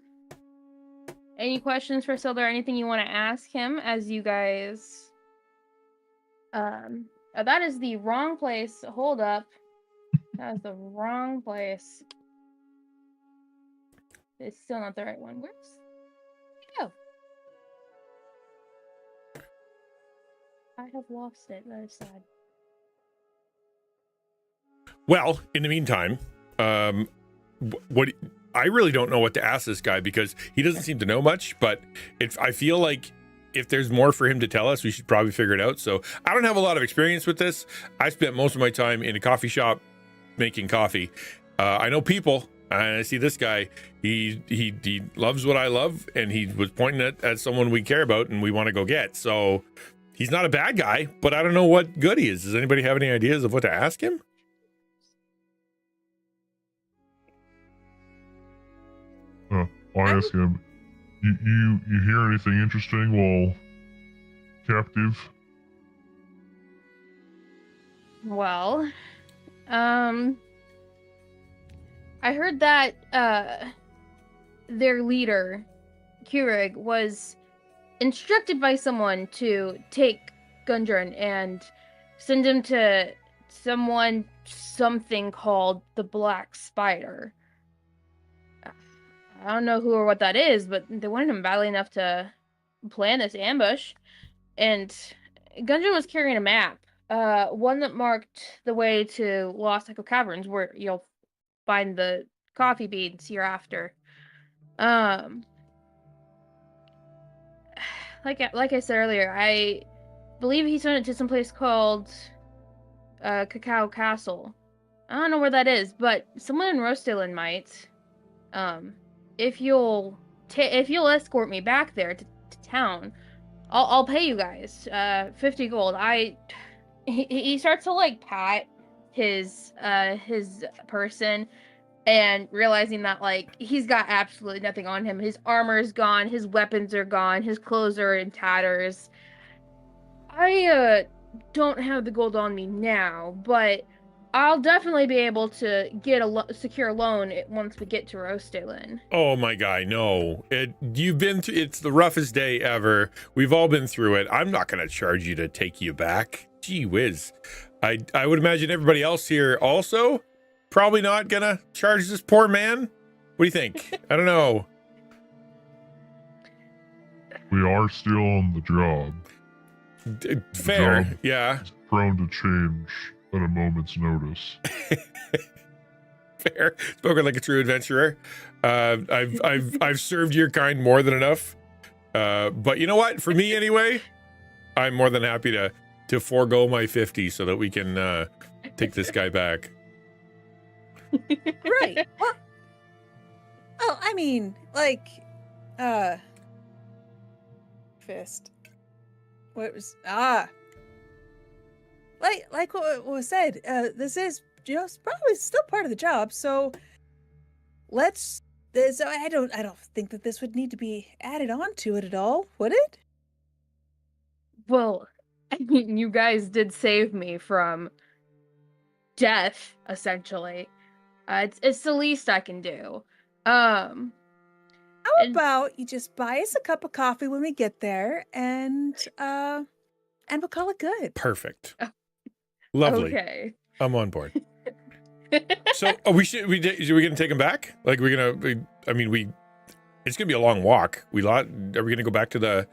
any questions for Sildar? Anything you want to ask him as you guys... that is the wrong place. Hold up. That is the wrong place. It's still not the right one. Where'd it go? I have lost it. That is sad. Well, in the meantime, what I really don't know what to ask this guy because he doesn't seem to know much, but I feel like if there's more for him to tell us, we should probably figure it out. So I don't have a lot of experience with this. I spent most of my time in a coffee shop making coffee. I know people, and I see this guy. He loves what I love, and he was pointing at someone we care about and we want to go get. So He's not a bad guy, but I don't know what good he is. Does anybody have any ideas of what to ask him? I'll ask him. You hear anything interesting while captive? Well, I heard that their leader, Keurig, was instructed by someone to take Gundren and send him to something called the Black Spider. I don't know who or what that is, but they wanted him badly enough to plan this ambush. And Gundren was carrying a map, one that marked the way to Lost Echo Caverns, where you'll find the coffee beans you're after. Like I said earlier, I believe he sent it to some place called Cacao Castle. I don't know where that is, but someone in Rostalin might. If you'll escort me back there to town, I'll pay you guys 50 gold. He starts to like pat his person, and realizing that like he's got absolutely nothing on him. His armor's gone, his weapons are gone, his clothes are in tatters. I don't have the gold on me now, but I'll definitely be able to get a secure loan once we get to Rostalin. Oh my guy, no. It's the roughest day ever. We've all been through it. I'm not going to charge you to take you back. Gee whiz. I would imagine everybody else here also probably not going to charge this poor man. What do you think? I don't know. We are still on the job. Fair, job yeah. is prone to change at a moment's notice. Fair. Spoken like a true adventurer. I've served your kind more than enough. But you know what? For me anyway, I'm more than happy to forego my 50 so that we can take this guy back. Right. Well, I mean, like, fist. What was like what was said. This is probably still part of the job. So I don't think that this would need to be added on to it at all, would it? Well, I mean, you guys did save me from death, essentially. It's the least I can do. How about you just buy us a cup of coffee when we get there, and we'll call it good. Perfect. Lovely. Okay. I'm on board. So are we gonna take him back? Like it's gonna be a long walk. Are we gonna go back to the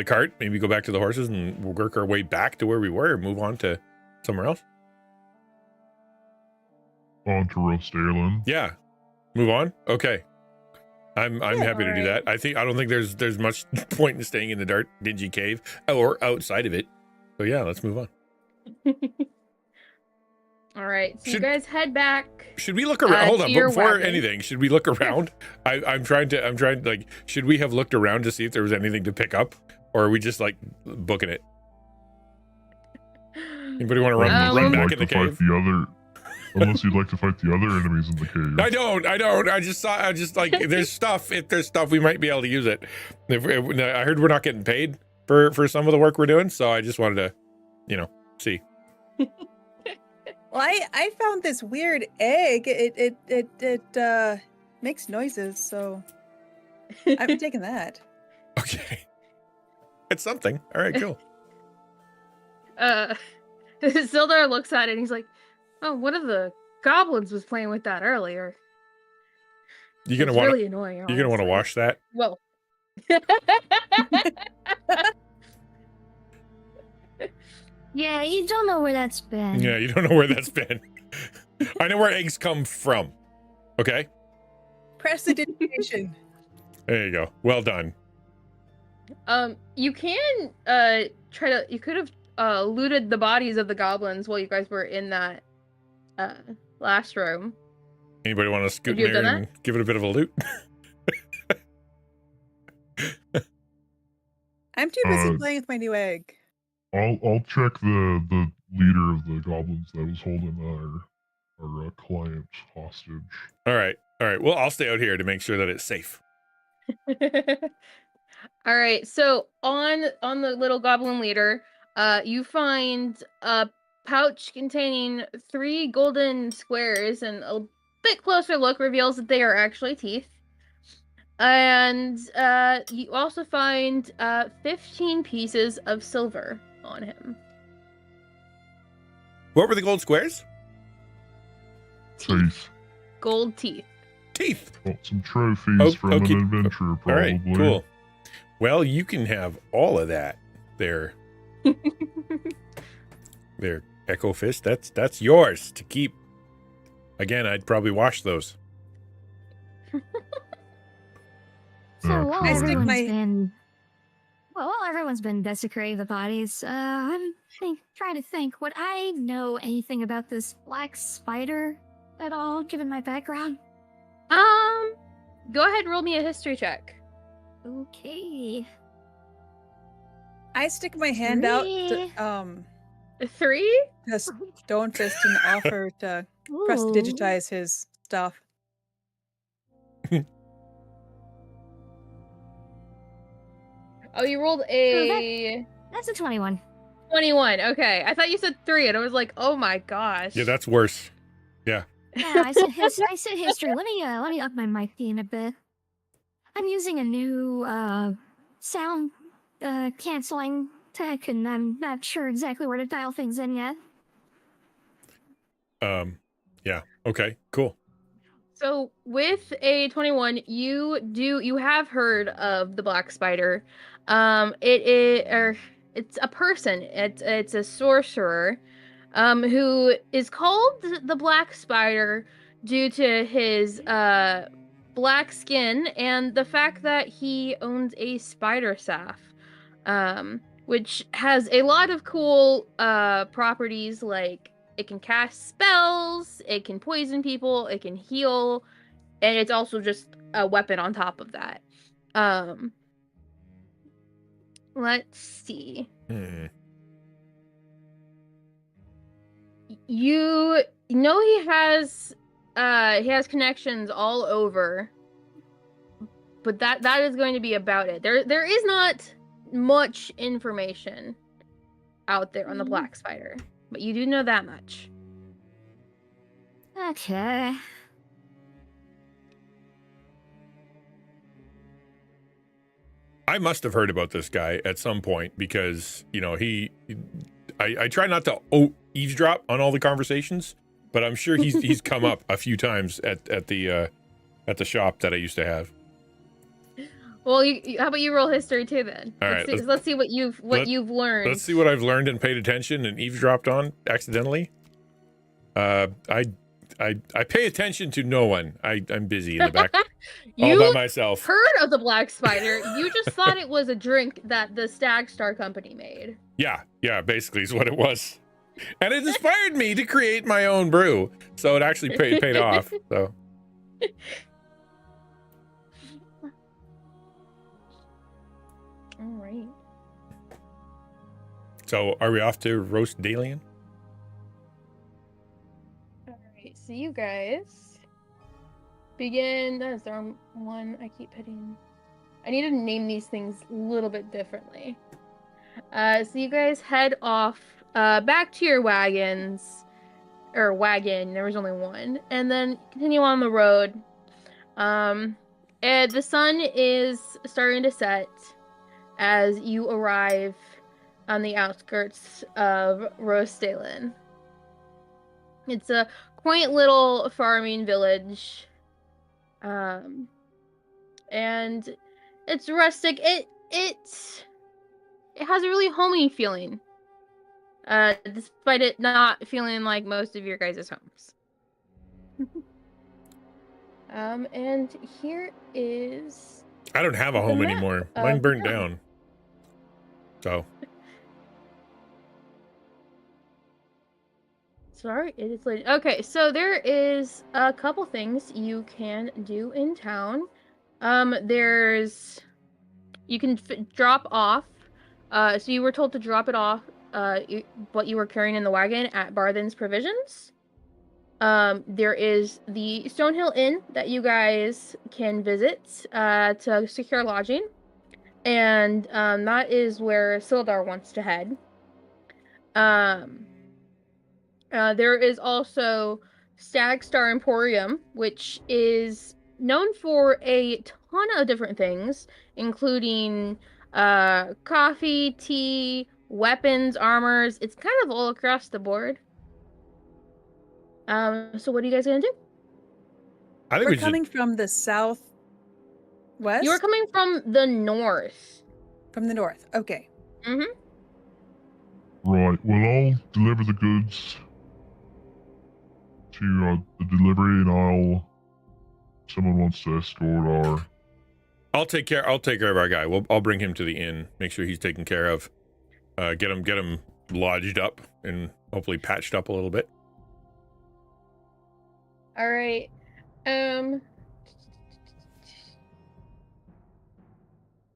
cart? Maybe go back to the horses and we'll work our way back to where we were, or move on to somewhere else? On to Rostalin. Yeah. Move on? Okay. I'm happy to do alright. that. I don't think there's much point in staying in the dark, dingy cave or outside of it. So yeah, let's move on. All right, so you guys head back. Should we look around? Hold to on, your before wagon. anything, should we look around? I'm trying like, should we have looked around to see if there was anything to pick up, or are we just like booking it? Anybody want to run back in the cave? Unless you'd like to fight the other enemies in the cave. I don't. I just like there's stuff. If there's stuff, we might be able to use it. I heard we're not getting paid for some of the work we're doing, so I just wanted to, see. Well, I found this weird egg. It makes noises, so I've been taking that. Okay, it's something. All right, cool. Sildar looks at it and he's like, "Oh, one of the goblins was playing with that earlier." You're gonna It's want really annoying. You're gonna want to wash that. Well. Yeah, you don't know where that's been. Yeah, you don't know where that's been. I know where eggs come from. Okay. Prestidigitation. There you go. Well done. You can you could have looted the bodies of the goblins while you guys were in that last room. Anybody want to scoot you in there done and give it a bit of a loot? I'm too busy playing with my new egg. I'll check the leader of the goblins that was holding our client hostage. All right. Well, I'll stay out here to make sure that it's safe. All right. So on the little goblin leader, you find a pouch containing 3 golden squares, and a bit closer look reveals that they are actually teeth. And you also find 15 pieces of silver on him. What were the gold squares? Teeth. Gold teeth. Teeth. Well, some trophies from okay. an adventure, probably. All right, cool. Well, you can have all of that there. There, Echo Fist. That's yours to keep. Again, I'd probably wash those. So while I stick everyone's been desecrating the bodies, I'm trying to think. Would I know anything about this black spider at all, given my background? Go ahead and roll me a history check. Okay. I stick my hand out to 3? to Stonefist and offer to prestidigitize his stuff. Oh, you rolled a... That's a 21. 21. Okay, I thought you said 3, and I was like, oh my gosh. Yeah, that's worse. Yeah. Yeah, I said history. Let me up my mic gain a bit. I'm using a new sound canceling tech, and I'm not sure exactly where to dial things in yet. Yeah. Okay. Cool. So with a 21, you have heard of the black spider. It's a person. It's a sorcerer, who is called the Black Spider due to his black skin and the fact that he owns a spider staff, which has a lot of cool properties, like it can cast spells, it can poison people, it can heal, and it's also just a weapon on top of that. Let's see. You know he has connections all over, but that is going to be about it. There is not much information out there on the Black Spider, but you do know that much. Okay. I must have heard about this guy at some point because, you know, I try not to eavesdrop on all the conversations, but I'm sure he's come up a few times at the shop that I used to have. Well, how about you roll history too then? All right, let's see what you've learned. Let's see what I've learned and paid attention and eavesdropped on accidentally. I pay attention to no one. I'm busy in the back all by myself. Heard of the Black Spider? You just thought it was a drink that the Stag Star Company made. Yeah, basically is what it was. And it inspired me to create my own brew. So it actually paid off. So all right. So are we off to roast Dalian? Alright, so you guys begin. That is the wrong one. I keep hitting. I need to name these things a little bit differently. So you guys head off back to your wagons. Or wagon, there was only one. And then continue on the road. And the sun is starting to set as you arrive on the outskirts of Rosdalen. It's a quaint little farming village. And it's rustic. It has a really homey feeling. Despite it not feeling like most of your guys' homes. And here is... I don't have a home anymore. Mine burned down. So. Sorry, it is late. Okay, so there is a couple things you can do in town. You can drop off. So you were told to drop it off what you were carrying in the wagon at Barthen's Provisions. There is the Stonehill Inn that you guys can visit to secure lodging, and that is where Sildar wants to head. There is also Stag Star Emporium, which is known for a ton of different things, including coffee, tea, weapons, armors. It's kind of all across the board. So what are you guys gonna do? I think We're we should. coming from the south west. You're coming from the north. From the north. Okay. Mm-hmm. Right. Well, I'll deliver the goods to the delivery, and someone wants to escort our. I'll take care of our guy. I'll bring him to the inn. Make sure he's taken care of. Get him lodged up and hopefully patched up a little bit. All right.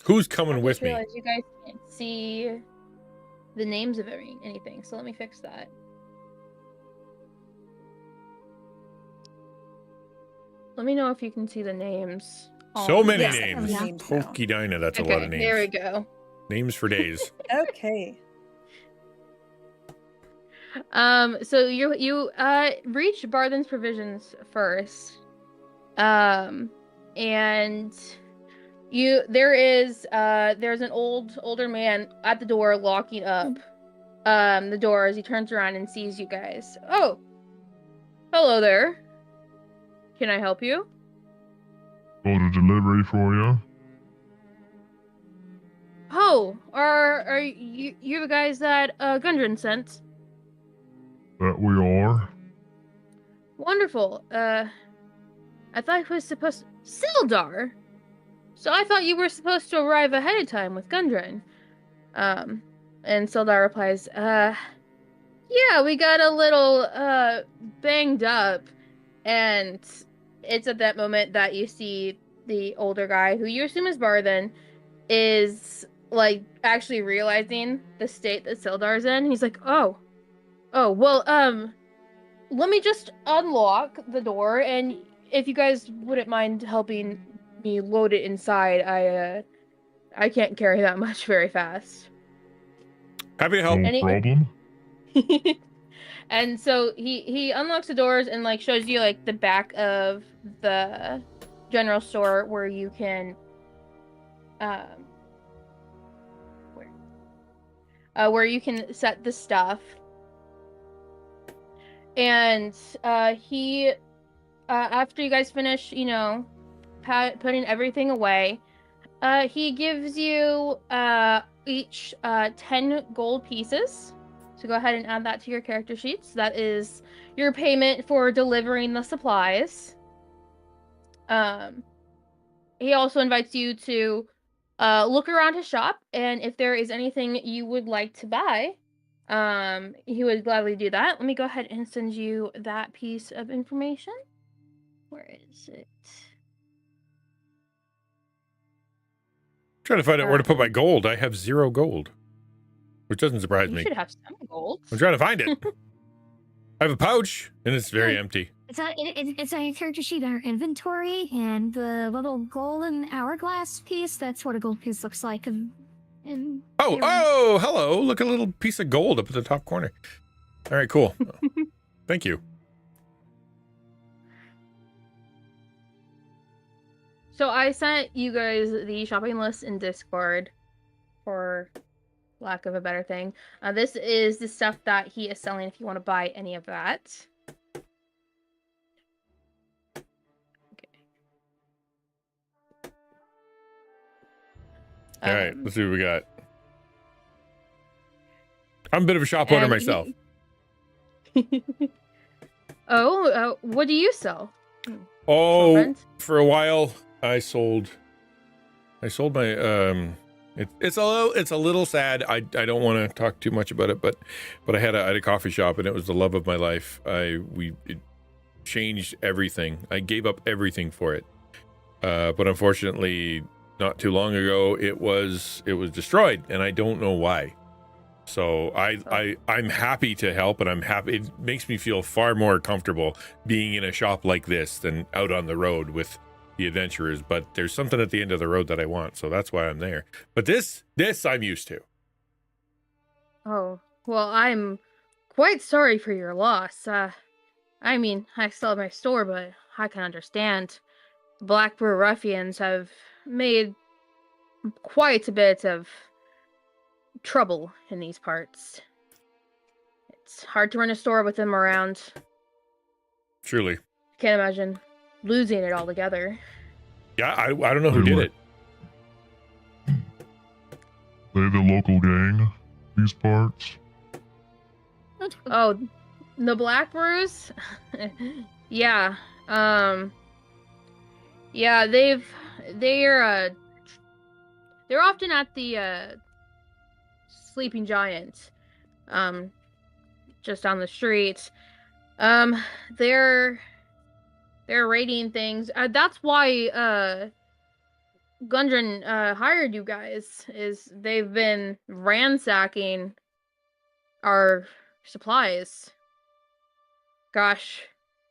Who's coming I with just me? realized you guys can't see the names of anything, so let me fix that. Let me know if you can see the names. So many Yes, I have names. the names now. Pokey Dinah, that's a lot of names. There we go. Names for days. Okay. So you reach Barthen's Provisions first. And there's an older man at the door locking up the door as he turns around and sees you guys. Oh, hello there. Can I help you? Got a delivery for you. Oh, are you the guys that Gundren sent? That we are. Wonderful. I thought it was supposed Sildar. So I thought you were supposed to arrive ahead of time with Gundren. And Sildar replies, yeah, we got a little banged up. And it's at that moment that you see the older guy, who you assume is Barthen, is like actually realizing the state that Sildar's in. He's like, oh well, let me just unlock the door, and if you guys wouldn't mind helping me load it inside, I can't carry that much very fast. Happy to help. No problem. And so he unlocks the doors and like shows you like the back of the general store where you can where you can set the stuff. And he after you guys finish, you know, putting everything away, he gives you each 10 gold pieces. So go ahead and add that to your character sheets. That is your payment for delivering the supplies. He also invites you to look around his shop, and if there is anything you would like to buy, he would gladly do that. Let me go ahead and send you that piece of information. Where is it? Trying to find out where to put my gold. I have 0 gold, which doesn't surprise You me. should have some gold. I'm trying to find it. I have a pouch, and it's very empty. It's on your character sheet, our inventory, and the little golden hourglass piece. That's what a gold piece looks like. Oh, hello. Look, a little piece of gold up at the top corner. All right, cool. Thank you. So I sent you guys the shopping list in Discord, for lack of a better thing. This is the stuff that he is selling if you want to buy any of that. Okay. All right, let's see what we got. I'm a bit of a shop owner myself. What do you sell? Oh, Rent? for a while I sold my it's a little sad. I don't want to talk too much about it, but I had a coffee shop, and it was the love of my life. It changed everything. I gave up everything for it. But unfortunately, not too long ago, it was destroyed, and I don't know why. So I'm happy to help, and I'm happy. It makes me feel far more comfortable being in a shop like this than out on the road with the adventurers. But there's something at the end of the road that I want, so that's why I'm there. But this I'm used to. Oh, well, I'm quite sorry for your loss. I mean, I still have my store, but I can understand. Black Brew ruffians have made quite a bit of trouble in these parts. It's hard to run a store with them around. Truly. Can't imagine losing it altogether. Yeah, I don't know who did it. They the local gang, these parts. Oh, the Black Brews? Yeah. Yeah, they're often at the Sleeping Giant, just on the street. They're raiding things. That's why Gundren hired you guys. Is they've been ransacking our supplies. Gosh,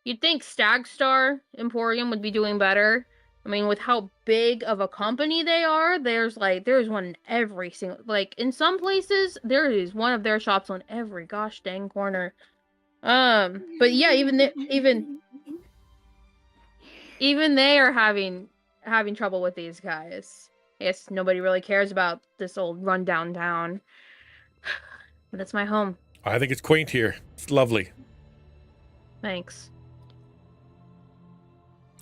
you'd think Stag Star Emporium would be doing better. I mean, with how big of a company they are, there's one in every single, like, in some places, there is one of their shops on every gosh dang corner. But yeah, even they are having trouble with these guys. Yes, nobody really cares about this old rundown town. But it's my home. I think it's quaint here. It's lovely. Thanks.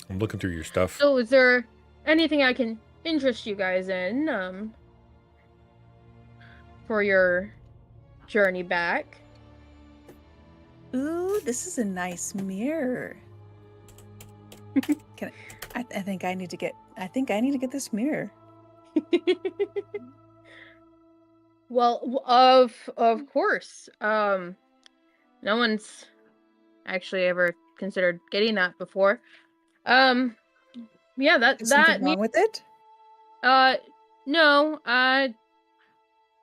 I'm looking through your stuff. So, is there anything I can interest you guys in, for your journey back? Ooh, this is a nice mirror. I think I need to get this mirror. Well, of course. No one's actually ever considered getting that before. Yeah, Is something wrong with it? No.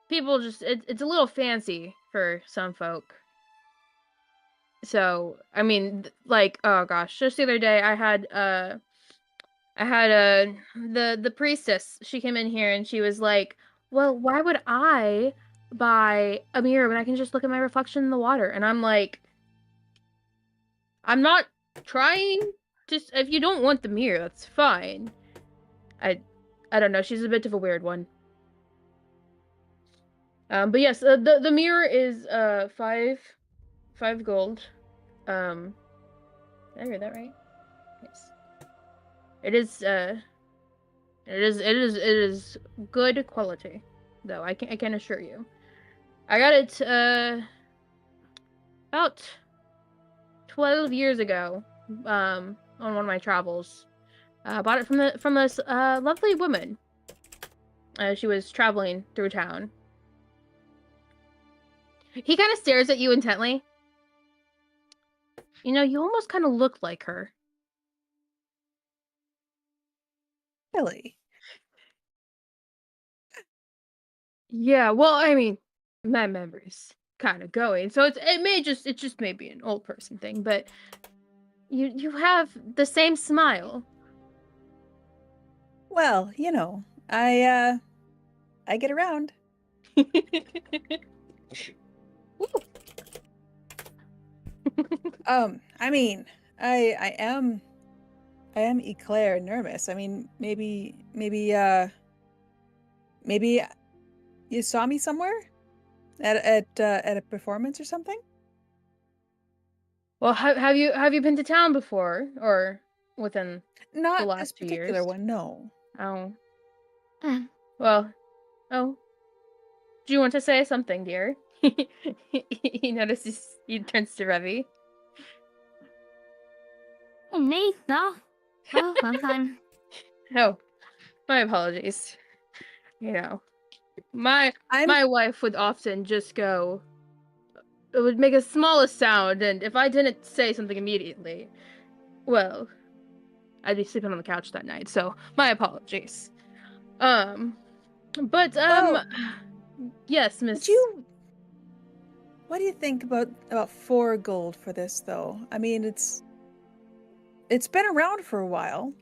People just it's a little fancy for some folk. So, I mean, like, oh gosh, just the other day I had the priestess. She came in here and she was like, "Well, why would I buy a mirror when I can just look at my reflection in the water?" And I'm like, I'm not trying to. If you don't want the mirror, that's fine. I don't know. She's a bit of a weird one. But yes, the mirror is 5 gold. Did I read that right? Yes. It is good quality, though. I can assure you. I got it about 12 years ago, on one of my travels. Bought it from this lovely woman. She was traveling through town. He kind of stares at you intently. You know, you almost kind of look like her. Really? Yeah, well, I mean, my memory's kind of going, so it just may be an old person thing, but you have the same smile. Well, I get around. I mean, I am Eclair nervous. I mean, maybe you saw me somewhere at a performance or something? Well, have you been to town before, or within Not the this last 2 years? particular one, no. Oh, Uh, well, oh. Do you want to say something, dear? He notices. He turns to Revy. me? No? Oh, I'm fine. Oh, my apologies. You know, my wife would often just go. It would make a smallest sound, and if I didn't say something immediately, well, I'd be sleeping on the couch that night. So my apologies. But Oh. yes, Miss. What do you think about 4 gold for this, though? I mean, it's been around for a while.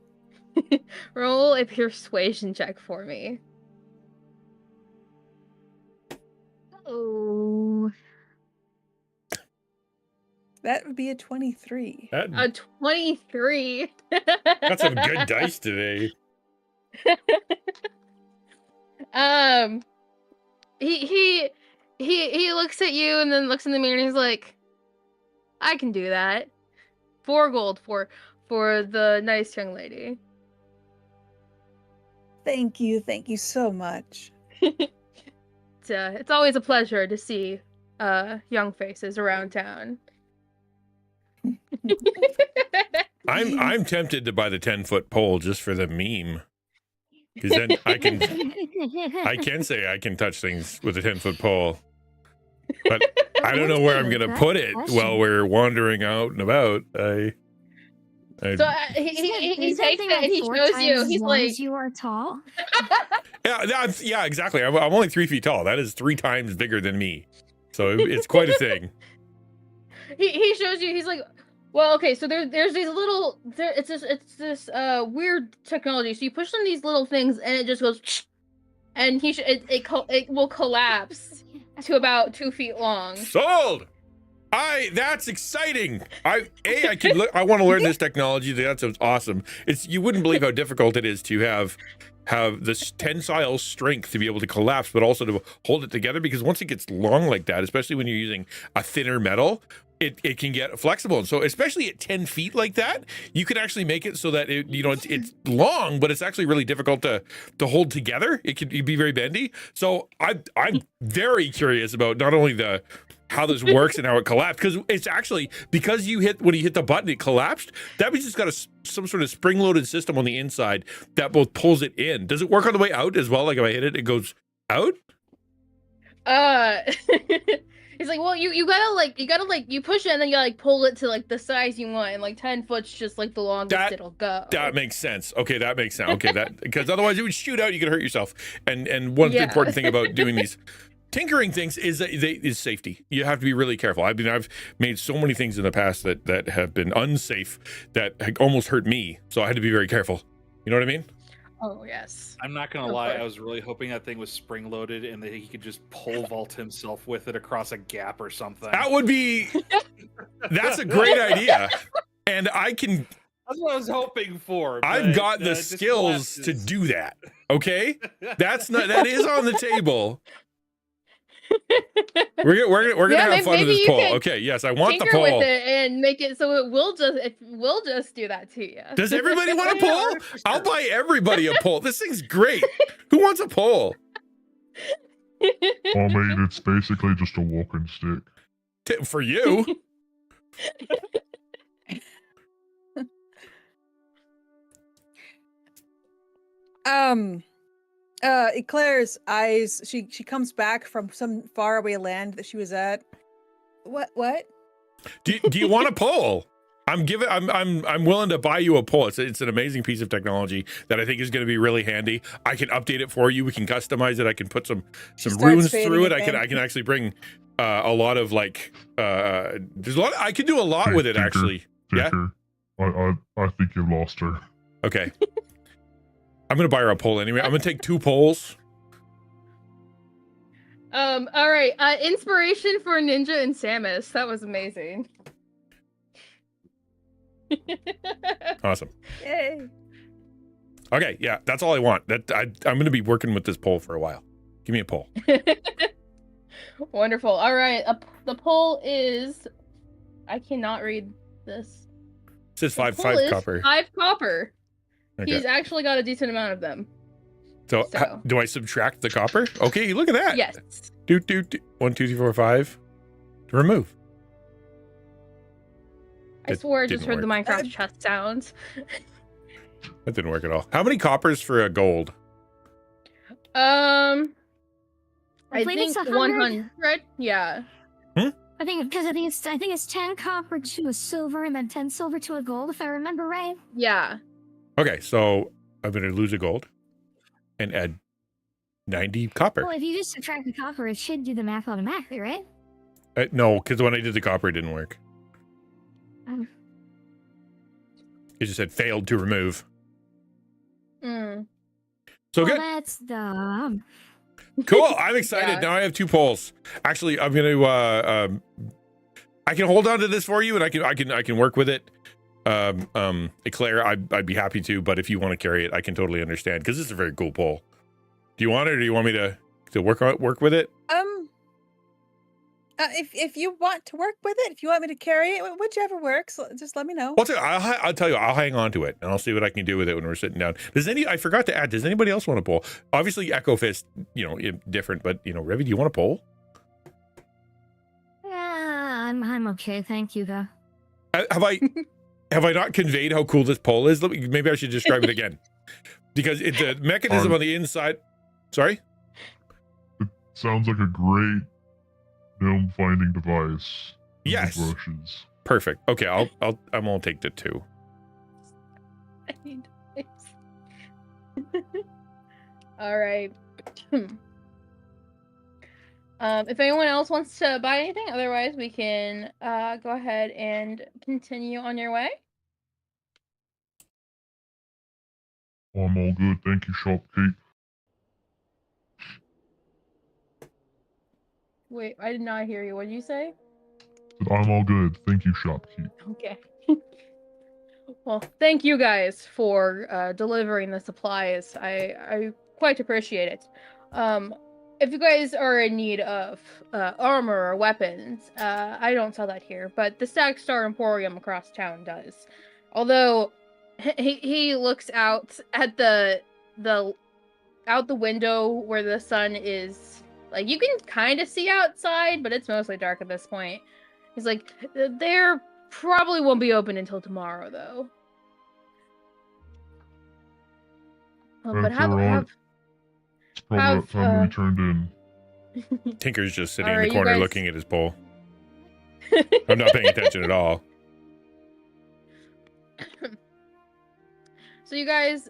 Roll a persuasion check for me. Oh. That would be a 23. A 23. Got some good dice today. He looks at you and then looks in the mirror and he's like, I can do that. 4 gold for the nice young lady. Thank you so much. It's always a pleasure to see young faces around town. I'm tempted to buy the 10-foot pole just for the meme. Because then I can say I can touch things with a 10-foot pole. But I don't know where I'm going to put it while we're wandering out and about. So he takes it and he shows you. He's like, "You are tall." Yeah, exactly. I'm only 3 feet tall. That is 3 times bigger than me. So it's quite a thing. He shows you. He's like, well, okay. So there's these little. It's this weird technology. So you push on these little things and it just goes, and it will collapse to about 2 feet long. Sold. That's exciting. I want to learn this technology. That sounds awesome. You wouldn't believe how difficult it is to have this tensile strength to be able to collapse, but also to hold it together, because once it gets long like that, especially when you're using a thinner metal, it can get flexible. And so especially at 10 feet like that, you can actually make it so that it's long, but it's actually really difficult to hold together. It'd be very bendy. So I'm very curious about not only how this works and how it collapsed, because it's actually, because when you hit the button it collapsed, that means it's got some sort of spring-loaded system on the inside that both pulls it in. Does it work on the way out as well? Like if I hit it goes out? He's like, well, you gotta you push it and then you pull it to the size you want, and 10 foot's just the longest it'll go. That makes sense. Okay, that makes sense. Okay, because otherwise it would shoot out, you could hurt yourself. And one important thing about doing these tinkering things is safety. You have to be really careful. I mean, I've made so many things in the past that have been unsafe that almost hurt me. So I had to be very careful. You know what I mean? Oh, yes. I'm not going to lie. I was really hoping that thing was spring loaded and that he could just pole vault himself with it across a gap or something. That's a great idea. And that's what I was hoping for. I've got the skills to do that. Okay? That is on the table. We're gonna have fun with this poll. Okay, yes, I want the poll. With it and make it so it will just do that to you. Does everybody want a poll? I'll buy everybody a poll. This thing's great. Who wants a poll? I mean, it's basically just a walking stick. For you. Eclair's eyes, she comes back from some faraway land that she was at. What? Do you want a poll? I'm willing to buy you a poll. It's an amazing piece of technology that I think is going to be really handy. I can update it for you. We can customize it. I can put some runes through it. I can actually bring a lot of there's a lot. I can do a lot with it actually. Tinker. Yeah. I think you lost her. Okay. I'm gonna buy her a poll anyway. I'm gonna take 2 polls. All right. Inspiration for Ninja and Samus. That was amazing. Awesome. Yay. Okay, yeah, that's all I want. I'm gonna be working with this poll for a while. Give me a poll. Wonderful. All right. The poll is. I cannot read this. It says 5 copper. 5 copper. Okay. He's actually got a decent amount of them. So do I subtract the copper? Okay, look at that. Yes. Do 1, 2, 3, 4, 5 to remove. I swore I just heard the Minecraft chest sounds. That didn't work at all. How many coppers for a gold? I believe think it's 100. Yeah. I think it's 10 copper to a silver and then 10 silver to a gold, if I remember right. Yeah. Okay, so I'm going to lose a gold and add 90 copper. Well, if you just subtract the copper, it should do the math automatically, right? No, because when I did the copper, it didn't work. Oh. It just said failed to remove. Mm. So Well, good. that's dumb. Cool. I'm excited. Yeah. Now I have 2 polls. Actually, I'm going to I can hold on to this for you, and I can work with it. Eclair, I'd be happy to, but if you want to carry it, I can totally understand, because this is a very cool poll. Do you want it, or do you want me to work with it? If you want to work with it, if you want me to carry it, whichever works, just let me know. Well, I'll tell you, I'll hang on to it, and I'll see what I can do with it when we're sitting down. I forgot to add, does anybody else want a poll? Obviously, Echo Fist, different, but, Revy, do you want a poll? Yeah, I'm okay. Thank you, though. Have I not conveyed how cool this poll is? Maybe I should describe it again. Because it's a mechanism on the inside. Sorry? It sounds like a great gnome finding device. Yes. Brushes. Perfect. Okay, I'm gonna take the 2. All right. If anyone else wants to buy anything, otherwise we can go ahead and continue on your way. I'm all good. Thank you, Shopkeep. Wait, I did not hear you. What did you say? I'm all good. Thank you, Shopkeep. Okay. Well, thank you guys for delivering the supplies. I quite appreciate it. If you guys are in need of armor or weapons, I don't sell that here, but the Stack Star Emporium across town does. Although he looks out at the window where the sun is, like, you can kind of see outside, but it's mostly dark at this point. He's like, they're probably won't be open until tomorrow, though. But That's alright. It's probably about time we turned in. Tinker's just sitting in Alright, the you corner guys- looking at his poll. I'm not paying attention at all. So you guys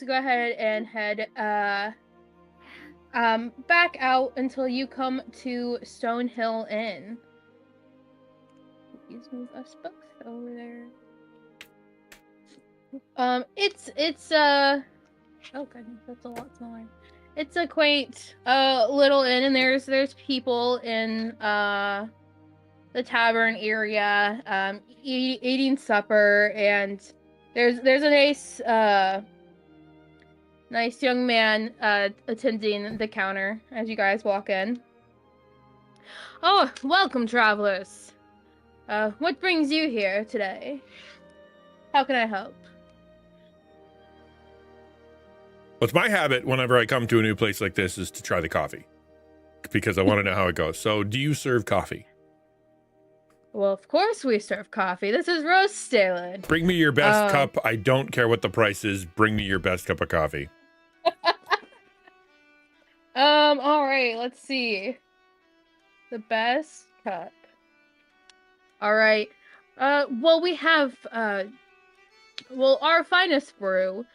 go ahead and head back out until you come to Stonehill Inn. Please move us both over there. It's oh goodness, that's a lot smaller. It's a quaint little inn, and there's people in the tavern area eating supper, and there's a nice young man attending the counter as you guys walk in. Oh, welcome, travelers. What brings you here today? How can I help? Well, it's my habit whenever I come to a new place like this is to try the coffee, because I want to know how it goes. So, do you serve coffee? Well, of course we serve coffee. This is Roast Stalen. Bring me your best cup. I don't care what the price is. Bring me your best cup of coffee. All right, let's see. The best cup. All right. Well, we have, our finest brew,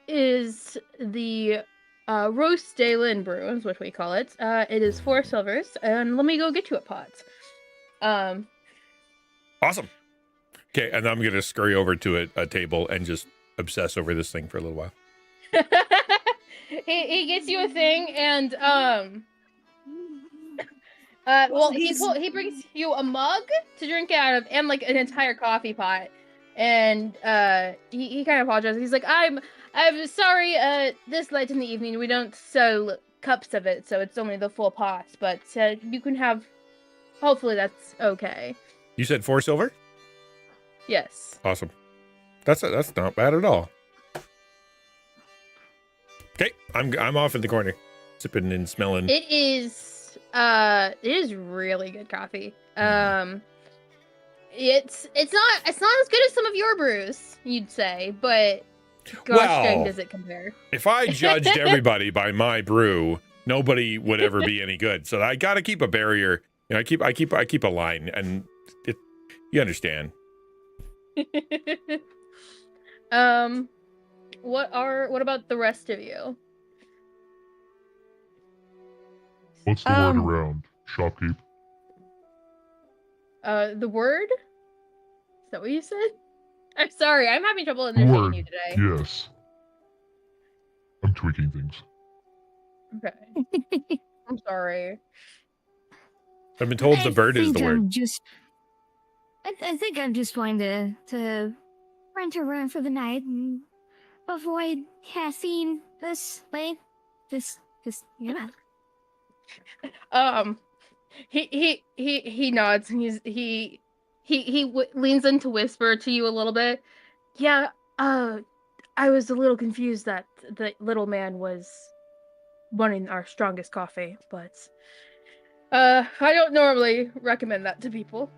is the, Roast Stalen brew, is what we call it. It is 4 silvers, and let me go get you a pot. Awesome. Okay, and I'm going to scurry over to a table and just obsess over this thing for a little while. he gets you a thing, and he brings you a mug to drink out of, and like an entire coffee pot. And he kind of apologizes. He's like, I'm sorry, this late in the evening we don't sell cups of it, so it's only the full pot, but you can have, hopefully that's okay. You said 4 silver? Yes. Awesome. That's not bad at all. Okay, I'm off in the corner, sipping and smelling. It is really good coffee. It's not as good as some of your brews, you'd say, but gosh dang, does it compare? If I judged everybody by my brew, nobody would ever be any good. So I got to keep a barrier. I keep a line, and you understand. What about the rest of you? What's the word around? Shopkeep? The word? Is that what you said? I'm sorry, I'm having trouble The understanding word, you today. yes. I'm tweaking things. Okay. I'm sorry. I've been told the bird is the word. I think I'm just going to rent a room for the night and avoid caffeine this late. Just you know. He nods and he leans in to whisper to you a little bit. Yeah, I was a little confused that the little man was wanting our strongest coffee, but I don't normally recommend that to people.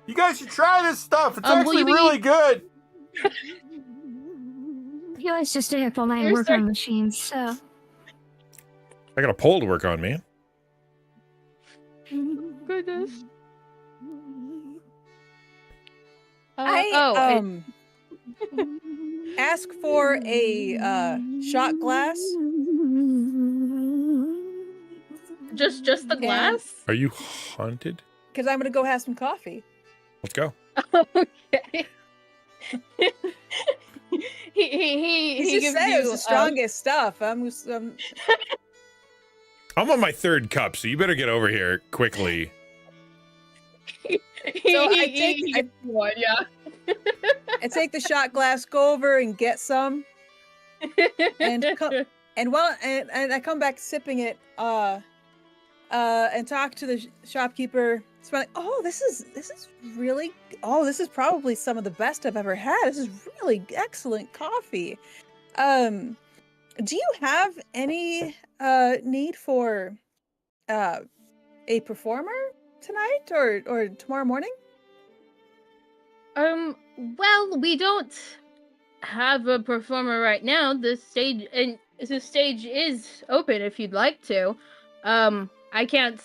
You guys should try this stuff. It's will actually you be- really good. He likes to stay up all night and work on machines, so. I got a pole to work on, man. Goodness. Ask for a shot glass. Just the glass? Are you haunted? Because I'm gonna go have some coffee. Let's go. Okay. he just gives said you it's the strongest stuff. I'm on my third cup, so you better get over here quickly. So I take the shot glass, go over and get some, and I come back sipping it, and talk to the shopkeeper. Smelling, this is really, this is probably some of the best I've ever had. This is really excellent coffee. Do you have any need for a performer tonight or tomorrow morning? Well, we don't have a performer right now. The stage is open if you'd like to. I can't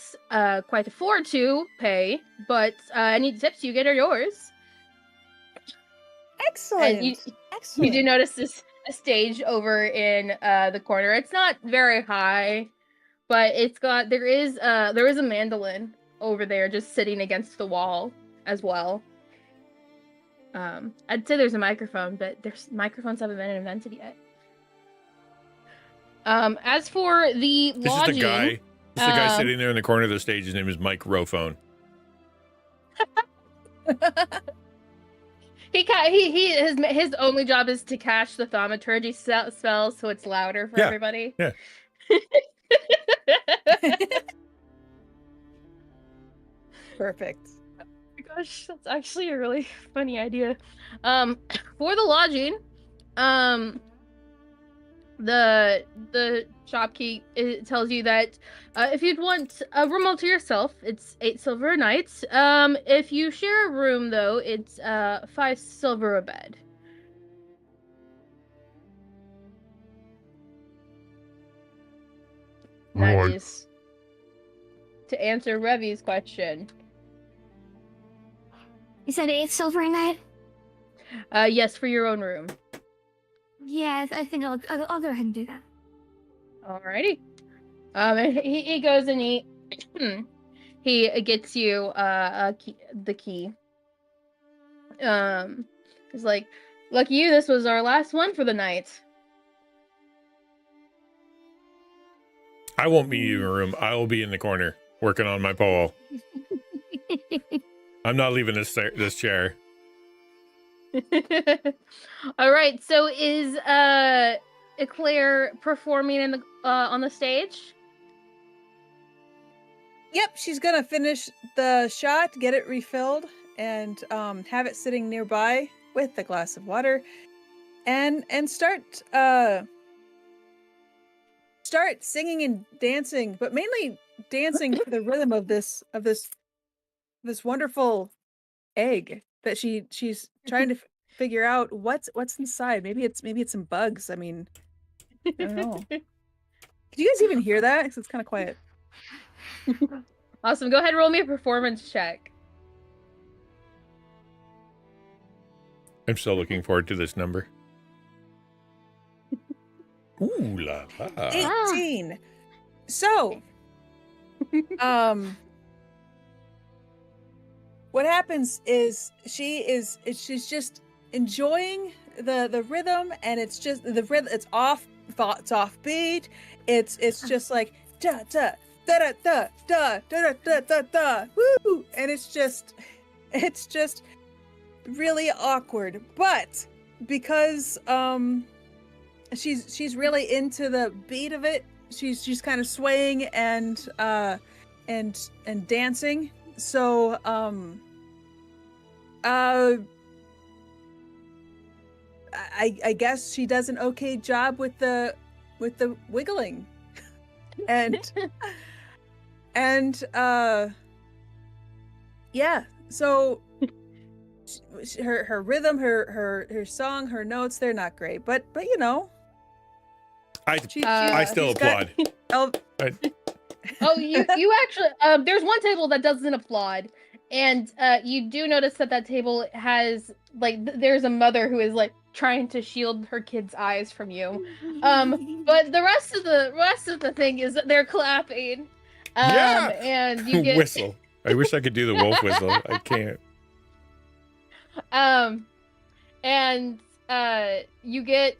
quite afford to pay, but any tips you get are yours. Excellent. And you do notice a stage over in the corner. It's not very high, but there is a mandolin over there just sitting against the wall as well. I'd say there's a microphone, but microphones haven't been invented yet. As for the lodging, This is the guy sitting there in the corner of the stage. His name is Mike Rophone. His only job is to catch the thaumaturgy spells, so it's louder for everybody. Yeah. Perfect. Oh my gosh, that's actually a really funny idea. For the lodging, the shopkeep tells you that if you'd want a room all to yourself, it's 8 silver a night. If you share a room, though, it's 5 silver a bed. That is to answer Revi's question. You said 8 silver a night? Yes, for your own room. Yeah, I think I'll go ahead and do that. Alrighty. He goes and he gets you the key. He's like, lucky you, this was our last one for the night. I won't be in a room. I will be in the corner working on my pole. I'm not leaving this chair. All right. So is Eclair performing in the on the stage? Yep, she's gonna finish the shot, get it refilled, and have it sitting nearby with a glass of water, and start singing and dancing, but mainly dancing to the rhythm of this wonderful egg that she's trying to figure out what's inside. Maybe it's some bugs. I mean, I don't know. Can you guys even hear that? 'Cause it's kind of quiet. Awesome. Go ahead and roll me a performance check. I'm still looking forward to this number. Ooh la la. 18. So, What happens is she's just enjoying the rhythm, and it's just the rhythm. It's offbeat. It's just like da da da da da da da da da da woo, and it's just really awkward. But because she's really into the beat of it, she's kind of swaying and dancing. So I guess she does an okay job with the wiggling. And yeah, so her rhythm, her song, her notes, they're not great, but you know, I still applaud. Oh, you actually there's one table that doesn't applaud, and you do notice that table has like there's a mother who is like trying to shield her kid's eyes from you. But the rest of the thing is that they're clapping. Yeah. And you get whistle. I wish I could do the wolf whistle. I can't. And you get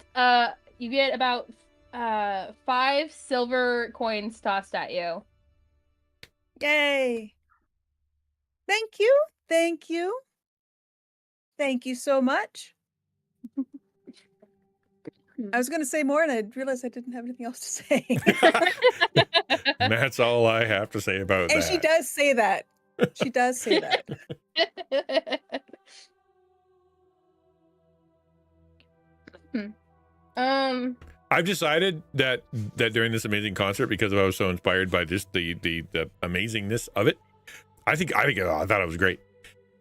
about 5 silver coins tossed at you. Yay! Thank you so much. I was gonna say more, and I realized I didn't have anything else to say. And that's all I have to say about And that. she does say that. She does say that. I've decided that during this amazing concert, because I was so inspired by just the amazingness of it, I thought it was great.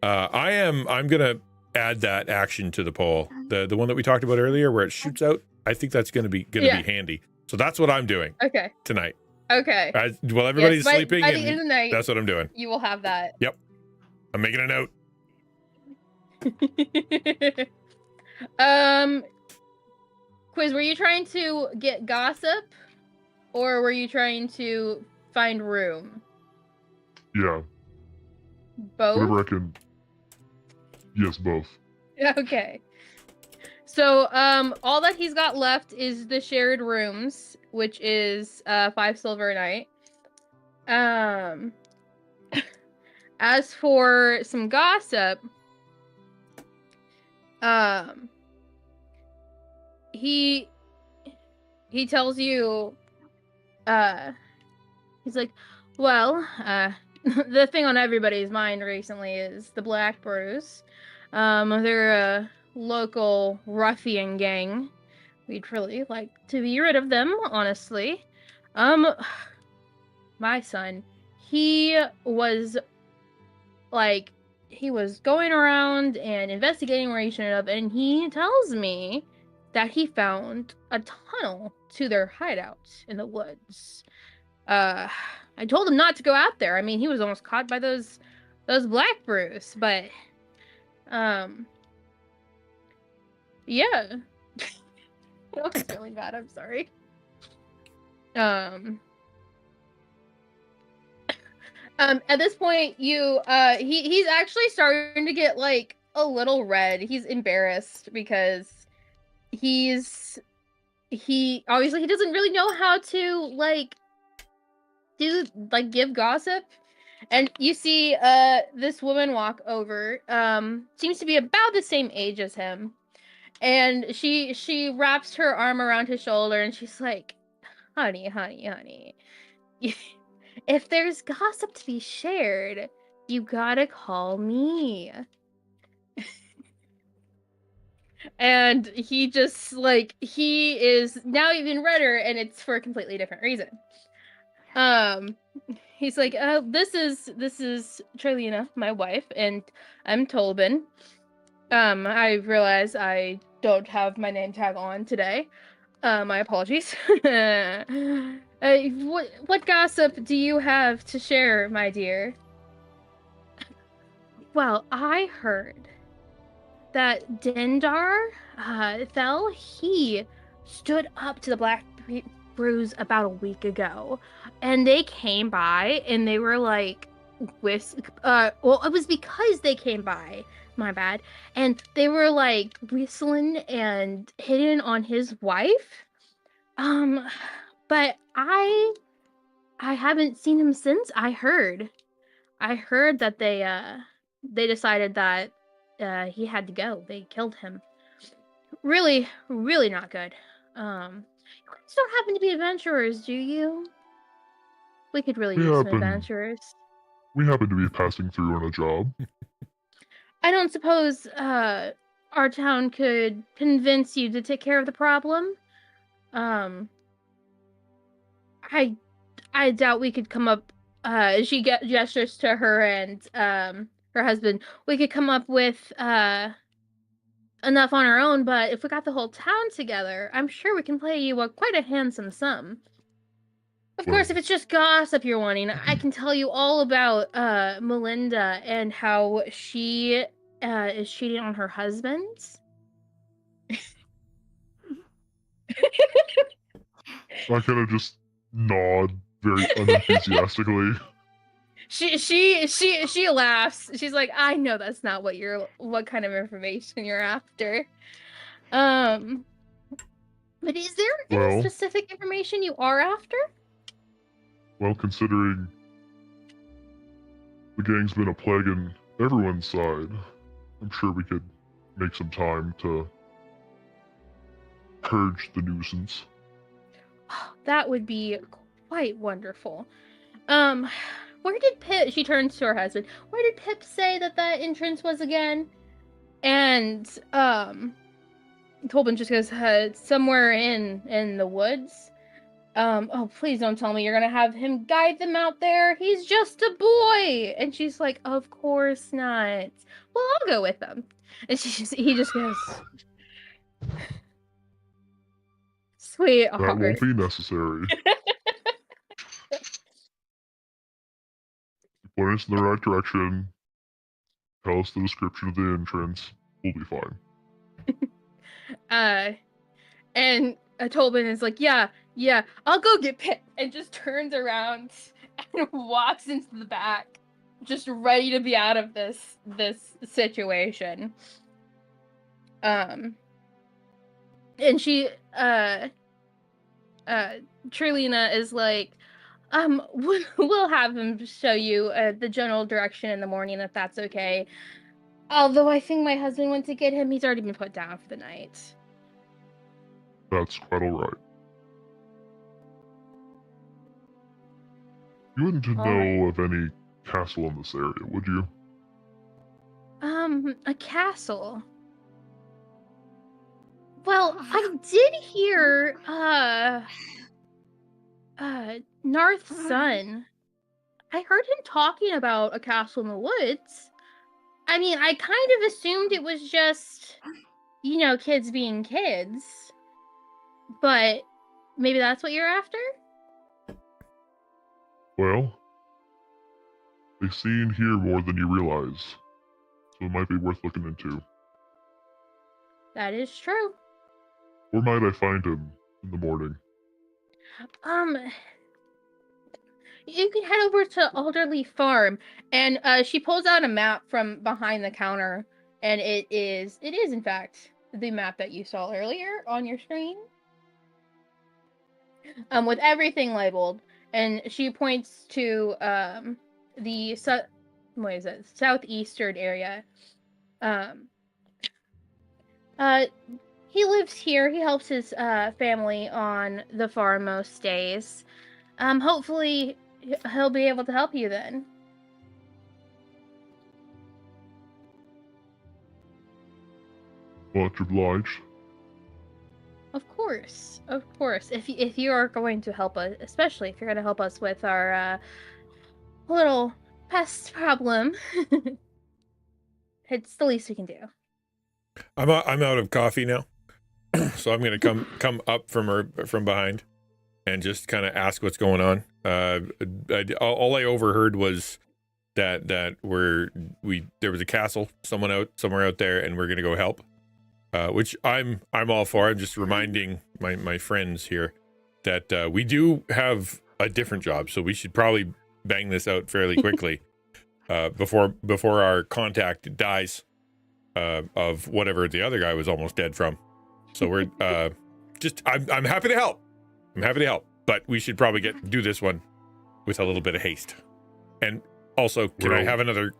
I'm gonna add that action to the poll, the one that we talked about earlier, where it shoots out. I think that's gonna be handy. So that's what I'm doing. Okay. Tonight. Okay. While everybody's sleeping, by the end of the night, that's what I'm doing. You will have that. Yep. I'm making a note. Quiz, were you trying to get gossip, or were you trying to find room? Yeah. Both? Whatever I can. Yes, both. Okay. So, all that he's got left is the shared rooms, which is 5 silver a night. As for some gossip, he tells you, he's like, well, the thing on everybody's mind recently is the Black Brews. They're a local ruffian gang. We'd really like to be rid of them, honestly. My son, he was going around and investigating where he shouldn't have, and he tells me that he found a tunnel to their hideout in the woods. I told him not to go out there. I mean, he was almost caught by those Black Brews, but yeah. That was really bad. I'm sorry. At this point, he's actually starting to get like a little red. He's embarrassed because he obviously he doesn't really know how to give gossip. And you see this woman walk over, seems to be about the same age as him. And she wraps her arm around his shoulder and she's like, honey. If there's gossip to be shared, you gotta call me. And he just he is now even redder, and it's for a completely different reason. He's like, this is Trilina, my wife, and I'm Tolbin. I realize I don't have my name tag on today. My apologies. What gossip do you have to share, my dear? Well, I heard that Dendar Thel, he stood up to the bruise about a week ago, and they came by and they were like, well, it was because they came by. My bad. And they were like whistling and hitting on his wife. But I haven't seen him since. I heard that they decided that he had to go. They killed him. Really, really not good. You guys don't happen to be adventurers, do you? We could really use some adventurers. We happen to be passing through on a job. I don't suppose our town could convince you to take care of the problem. I doubt we could come up. She gestures to her and her husband. We could come up with enough on our own, but if we got the whole town together, I'm sure we can pay you quite a handsome sum. Of course, if it's just gossip you're wanting, I can tell you all about Melinda and how she is cheating on her husband. I kind of just nod very unenthusiastically. She laughs. She's like, I know that's not what kind of information you're after. But is there any specific information you are after? Well, considering the gang's been a plague in everyone's side, I'm sure we could make some time to purge the nuisance. That would be quite wonderful. Where did Pip? She turns to her husband. Where did Pip say that entrance was again? And Tobin just goes, somewhere in the woods. Oh, please don't tell me you're gonna have him guide them out there. He's just a boy. And she's like, of course not. Well, I'll go with them. And he just goes, sweetheart. That won't be necessary. Point us in the right direction. Tell us the description of the entrance. We'll be fine. And Tobin is like, yeah, I'll go get Pip, and just turns around and walks into the back, just ready to be out of this situation. And she, Trilina is like, we'll have him show you the general direction in the morning, if that's okay. Although I think my husband went to get him, he's already been put down for the night. That's quite alright. You wouldn't know of any castle in this area, would you? A castle? Well, I did hear, Narth's son. I heard him talking about a castle in the woods. I mean, I kind of assumed it was just, kids being kids. But maybe that's what you're after? Well, they see and hear more than you realize, so it might be worth looking into. That is true. Where might I find him in the morning? You can head over to Alderley Farm, and she pulls out a map from behind the counter, and it is in fact the map that you saw earlier on your screen. With everything labeled, and she points to the southeastern area. He lives here. He helps his family on the farm most days. Hopefully he'll be able to help you then. Much obliged. Of course. If you are going to help us, especially if you're going to help us with our little pest problem, it's the least we can do. I'm out of coffee now, so I'm gonna come up from behind, and just kind of ask what's going on. All I overheard was that there was a castle, somewhere out there, and we're gonna go help. Which I'm all for. I'm just reminding my friends here that we do have a different job, so we should probably bang this out fairly quickly before our contact dies of whatever the other guy was almost dead from. So we're I'm happy to help. I'm happy to help, but we should probably do this one with a little bit of haste. And also, can I have another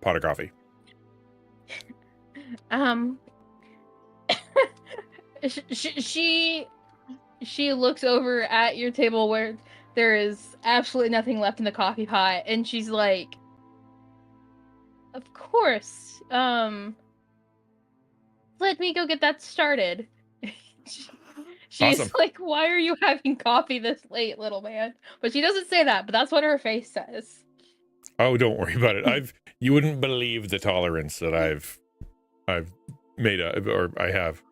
pot of coffee? She looks over at your table where there is absolutely nothing left in the coffee pot, and she's like, "Of course. Let me go get that started." She's Awesome. like, "Why are you having coffee this late, little man?" But she doesn't say that, but that's what her face says. Oh, don't worry about it. You wouldn't believe the tolerance that I've made or I have.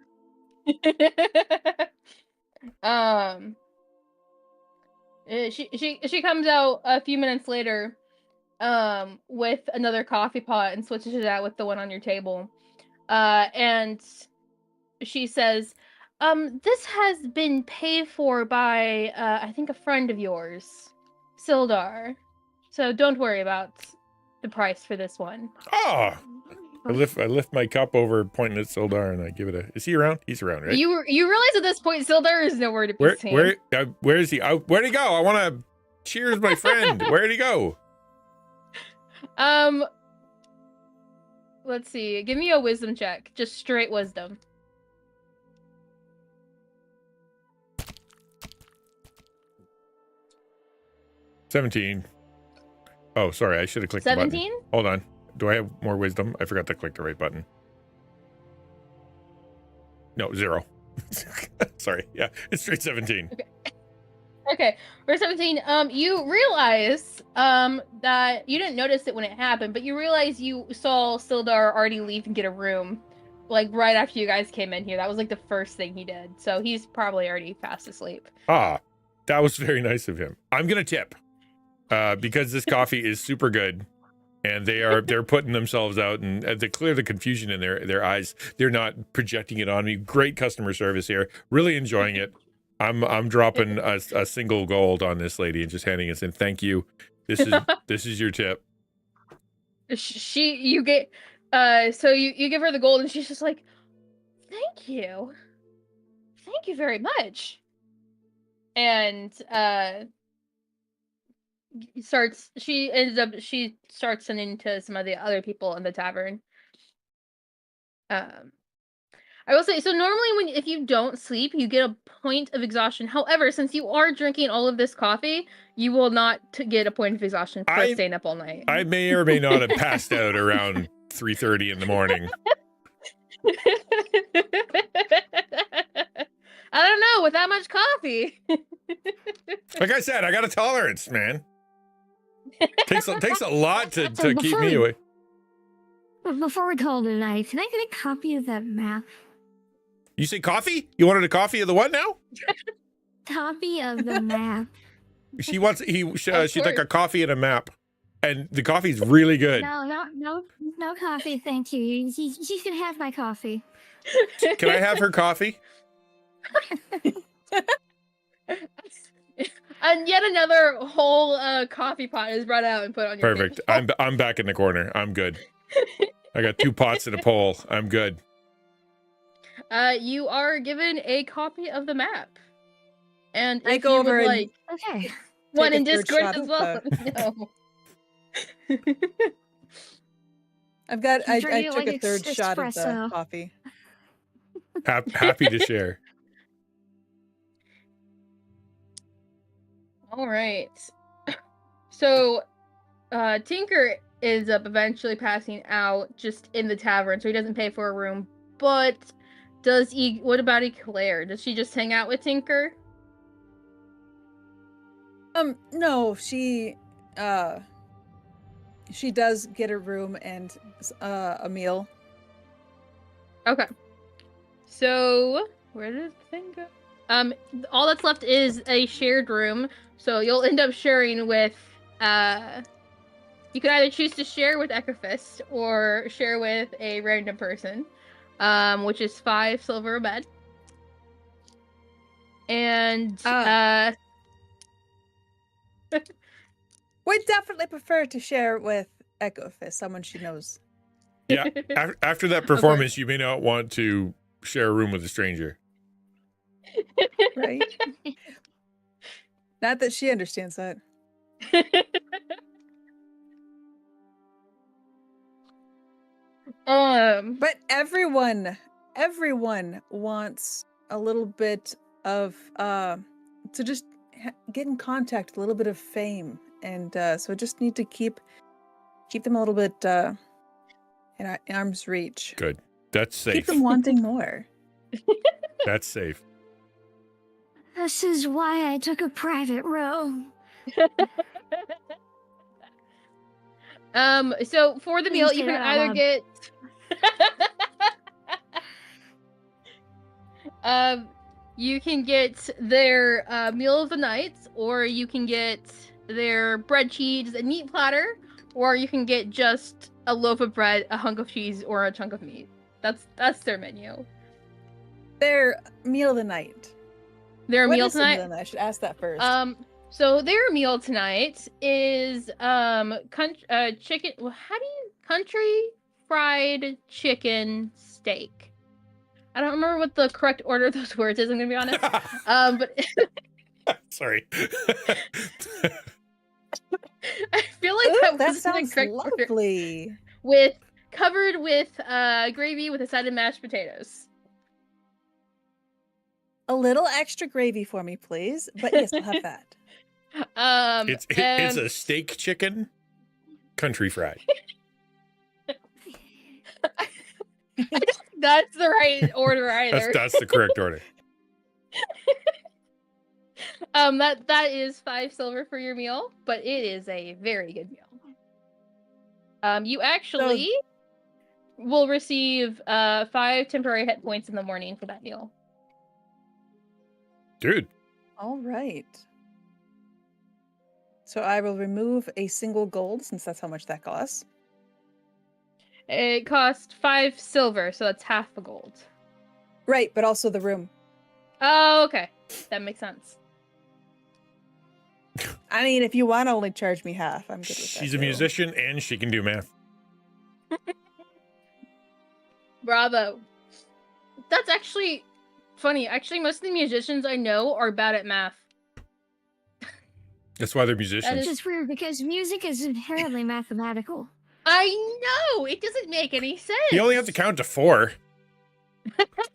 She comes out a few minutes later with another coffee pot and switches it out with the one on your table. And she says, this has been paid for by I think a friend of yours, Sildar. So don't worry about the price for this one. Oh, I lift my cup over, pointing at Sildar, and I give it a. Is he around? He's around, right? You realize at this point Sildar is nowhere to be seen. Where is he? Where'd he go? I want to cheers my friend. Where'd he go? Let's see. Give me a wisdom check. Just straight wisdom. $17. Oh, sorry. I should have clicked 17? The button. Hold on. Do I have more wisdom? I forgot to click the right button. No, 0. Sorry. Yeah, it's straight 17. Okay. For 17, you realize that you didn't notice it when it happened, but you realize you saw Sildar already leave and get a room, like right after you guys came in here. That was like the first thing he did. So he's probably already fast asleep. Ah, that was very nice of him. I'm gonna tip because this coffee is super good, and they're putting themselves out, and they clear the confusion in their eyes. They're not projecting it on me. Great customer service here. Really enjoying it. I'm dropping a single gold on this lady and just handing it in. Thank you. This is your tip. So you give her the gold, and she's just like, thank you very much. And she starts sending to some of the other people in the tavern. I will say, so normally if you don't sleep, you get a point of exhaustion. However, since you are drinking all of this coffee, you will not get a point of exhaustion for staying up all night. I may or may not have passed out around 3:30 in the morning. I don't know, with that much coffee. Like I said, I got a tolerance, man. Takes a lot to keep me away. Before we call it a night, can I get a copy of that map? You say coffee? You wanted a coffee of the what now? Copy of the map. She'd like a coffee and a map. And the coffee's really good. No coffee, thank you. You can have my coffee. Can I have her coffee? And yet another whole coffee pot is brought out and put on your Perfect. table. I'm back in the corner. I'm good. I got 2 pots and a pole. I'm good. You are given a copy of the map. And I if go you over would and like okay. one in take a third Discord shot as of well. No. I Drink it took like a third shot of the espresso. coffee. Happy to share. All right. So, Tinker ends up eventually passing out just in the tavern, so he doesn't pay for a room. But what about Eclair? Does she just hang out with Tinker? No, she does get a room and a meal. Okay. So, where did the thing go? All that's left is a shared room, so you'll end up sharing with, you can either choose to share with Ecafist or share with a random person, which is 5 silver a bed. And We'd definitely prefer to share with Echo Fist, someone she knows. Yeah. After that performance, you may not want to share a room with a stranger. Right? Not that she understands that. But everyone wants a little bit of to just get in contact, a little bit of fame, and so I just need to keep them a little bit in arm's reach. Good. That's safe. Keep them wanting more. That's safe. This is why I took a private row. So for the meal, Please you say can that out either loud. get you can get their meal of the night, or you can get their bread, cheese, and meat platter, or you can get just a loaf of bread, a hunk of cheese, or a chunk of meat. That's their menu. Their meal of the night. Their What meal is the tonight. meal of the night? I should ask that first. So their meal tonight is chicken. Well, how do you country fried chicken steak? I don't remember what the correct order of those words is. I'm gonna be honest. But Sorry. I feel like Ooh, that that was the sounds correct order. lovely. Covered with gravy with a side of mashed potatoes. A little extra gravy for me, please. But yes, I'll have that. It's a steak chicken, country fried. I don't think that's the right order either. That's the correct order. That is 5 silver for your meal, but it is a very good meal. You actually will receive 5 temporary hit points in the morning for that meal. Dude. All right. So I will remove a single gold, since that's how much that costs. It cost 5 silver, so that's half a gold. Right, but also the room. Oh, okay. That makes sense. I mean, if you want to only charge me half, I'm good with that. She's a musician and she can do math. Bravo. That's actually funny. Actually, most of the musicians I know are bad at math. That's why they're Which musicians. is weird because music is inherently mathematical. I know! It doesn't make any sense! You only have to count to 4.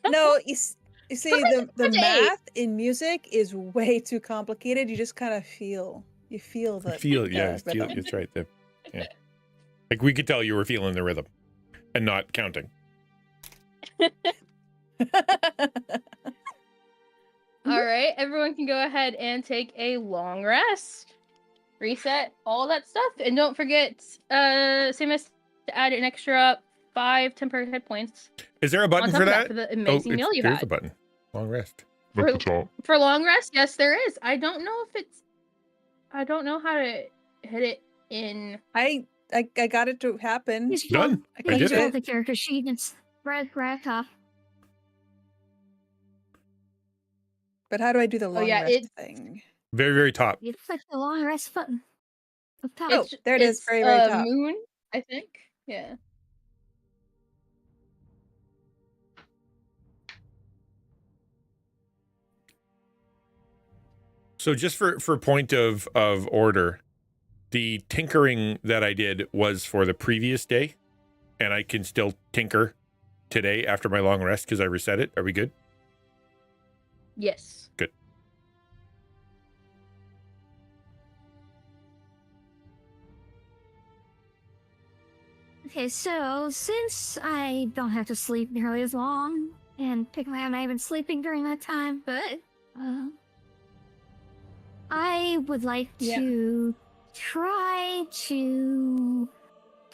No, you see, the math in music is way too complicated. You just kind of feel. You feel the rhythm. That's right. Yeah. Like we could tell you were feeling the rhythm and not counting. Alright, everyone can go ahead and take a long rest. Reset, all that stuff. And don't forget, same as to add an extra 5 temporary hit points. Is there a button on top for of that? For the amazing meal you've There's had. a button. Long rest. At the top. For long rest, yes, there is. I don't know if it's. I don't know how to hit it in. I got it to happen. Done. I did it. The character sheet. It's right top. But how do I do the long yeah, rest thing? Very, very top. You click the long rest button. Up top. Oh, there it is. Very, very top. Moon, I think. Yeah. So just for point of order, the tinkering that I did was for the previous day, and I can still tinker today after my long rest because I reset it. Are we good? Yes. Good. Okay, so since I don't have to sleep nearly as long, and technically I'm not even sleeping during that time, but I would like to try to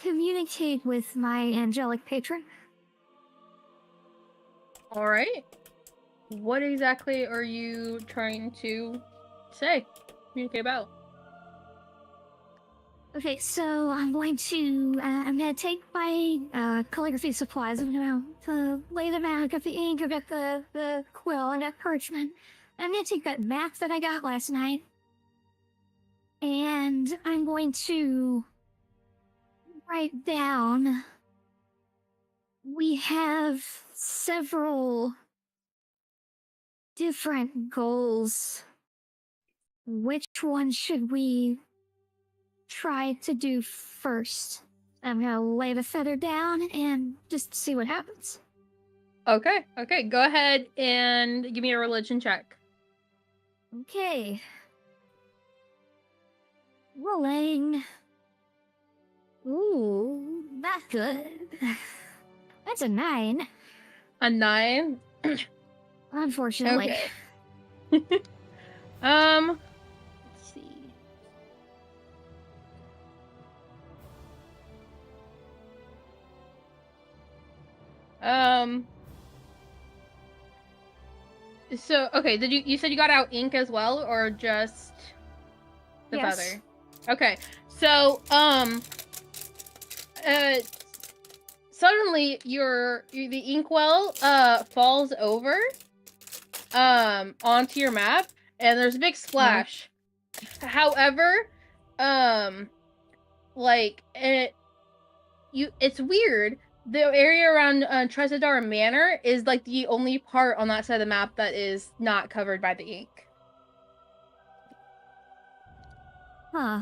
communicate with my angelic patron. All right. What exactly are you trying to say? Communicate about? Okay, so I'm going to take my calligraphy supplies. I'm going to lay them out. I've got the ink, I've got the quill, and got parchment. I'm gonna take that map that I got last night, and I'm going to write down. We have several different goals. Which one should we try to do first? I'm gonna lay the feather down and just see what happens. Okay, okay. Go ahead and give me a religion check. Okay. Rolling. Ooh, not good. That's a 9. A 9? Unfortunately. Okay. Let's see. So okay, did you said you got out ink as well, or just the Yes. feather? Okay, so suddenly the inkwell falls over onto your map, and there's a big splash. However, like it's weird. The area around Tresidar Manor is like the only part on that side of the map that is not covered by the ink. Huh.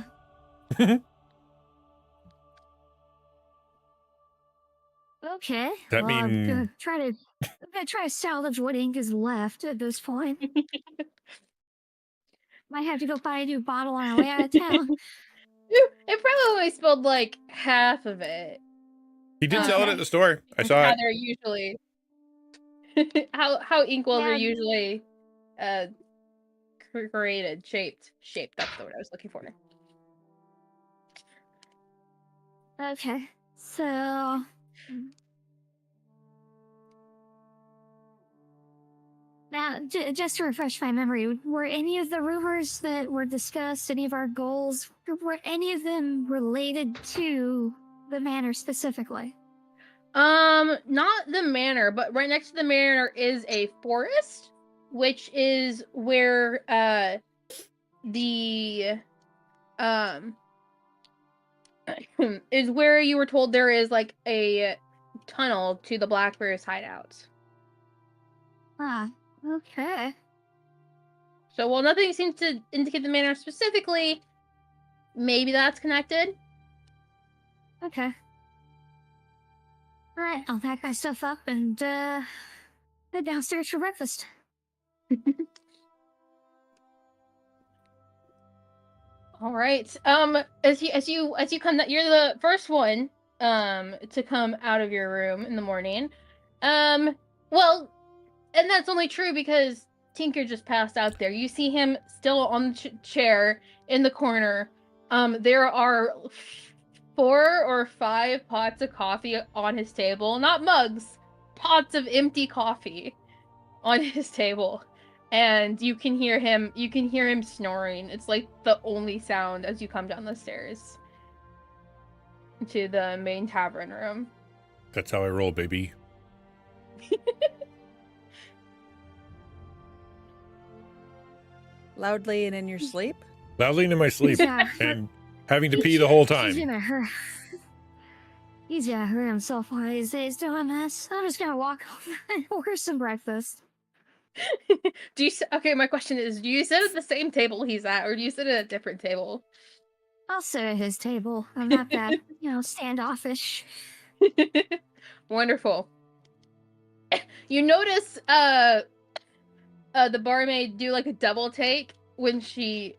Okay. That well, I'm mean- gonna try to salvage what ink is left at this point. Might have to go buy a new bottle on our way out of town. It probably only spilled like half of it. He did sell it at the store. I saw How it. they're usually how inkwells are Yeah. usually created, shaped. That's the word I was looking for. Okay. So. Now, just to refresh my memory, were any of the rumors that were discussed, any of our goals, were any of them related to the manor specifically? Not the manor, but right next to the manor is a forest, which is where the is where you were told there is like a tunnel to the Blackbear's hideout. Ah, okay. So while nothing seems to indicate the manor specifically, maybe that's connected. Okay. Alright, I'll pack my stuff up and head downstairs for breakfast. All right. As you come that you're the first one to come out of your room in the morning. Well, and that's only true because Tinker just passed out there. You see him still on the chair in the corner. There are 4 or 5 pots of coffee on his table, not mugs, pots of empty coffee on his table. And you can hear him snoring. It's like the only sound as you come down the stairs to the main tavern room. That's how I roll, baby. Loudly and in your sleep? Loudly in my sleep Yeah. and having to pee the whole He's time. gonna hurt. He's gonna hurt himself one of these days doing this. I'm just gonna walk home and order some breakfast. Okay, my question is, do you sit at the same table he's at, or do you sit at a different table? I'll sit at his table. I'm not that, standoffish. Wonderful. You notice the barmaid do like a double take when she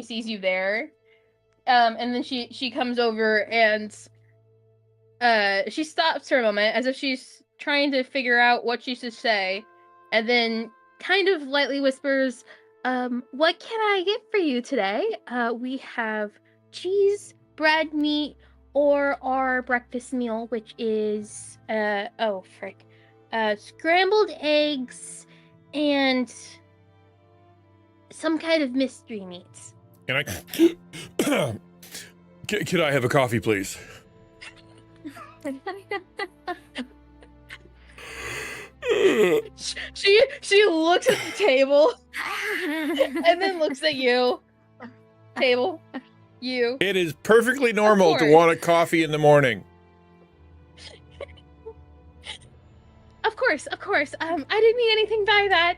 sees you there. And then she comes over and she stops for a moment as if she's trying to figure out what she should say, and then kind of lightly whispers, what can I get for you today? We have cheese, bread, meat, or our breakfast meal, which is scrambled eggs and some kind of mystery meat. Can I can I have a coffee, please? She looks at the table And then looks at you. Table. You. It is perfectly normal to course. want a coffee in the morning. Of course. I didn't mean anything by that.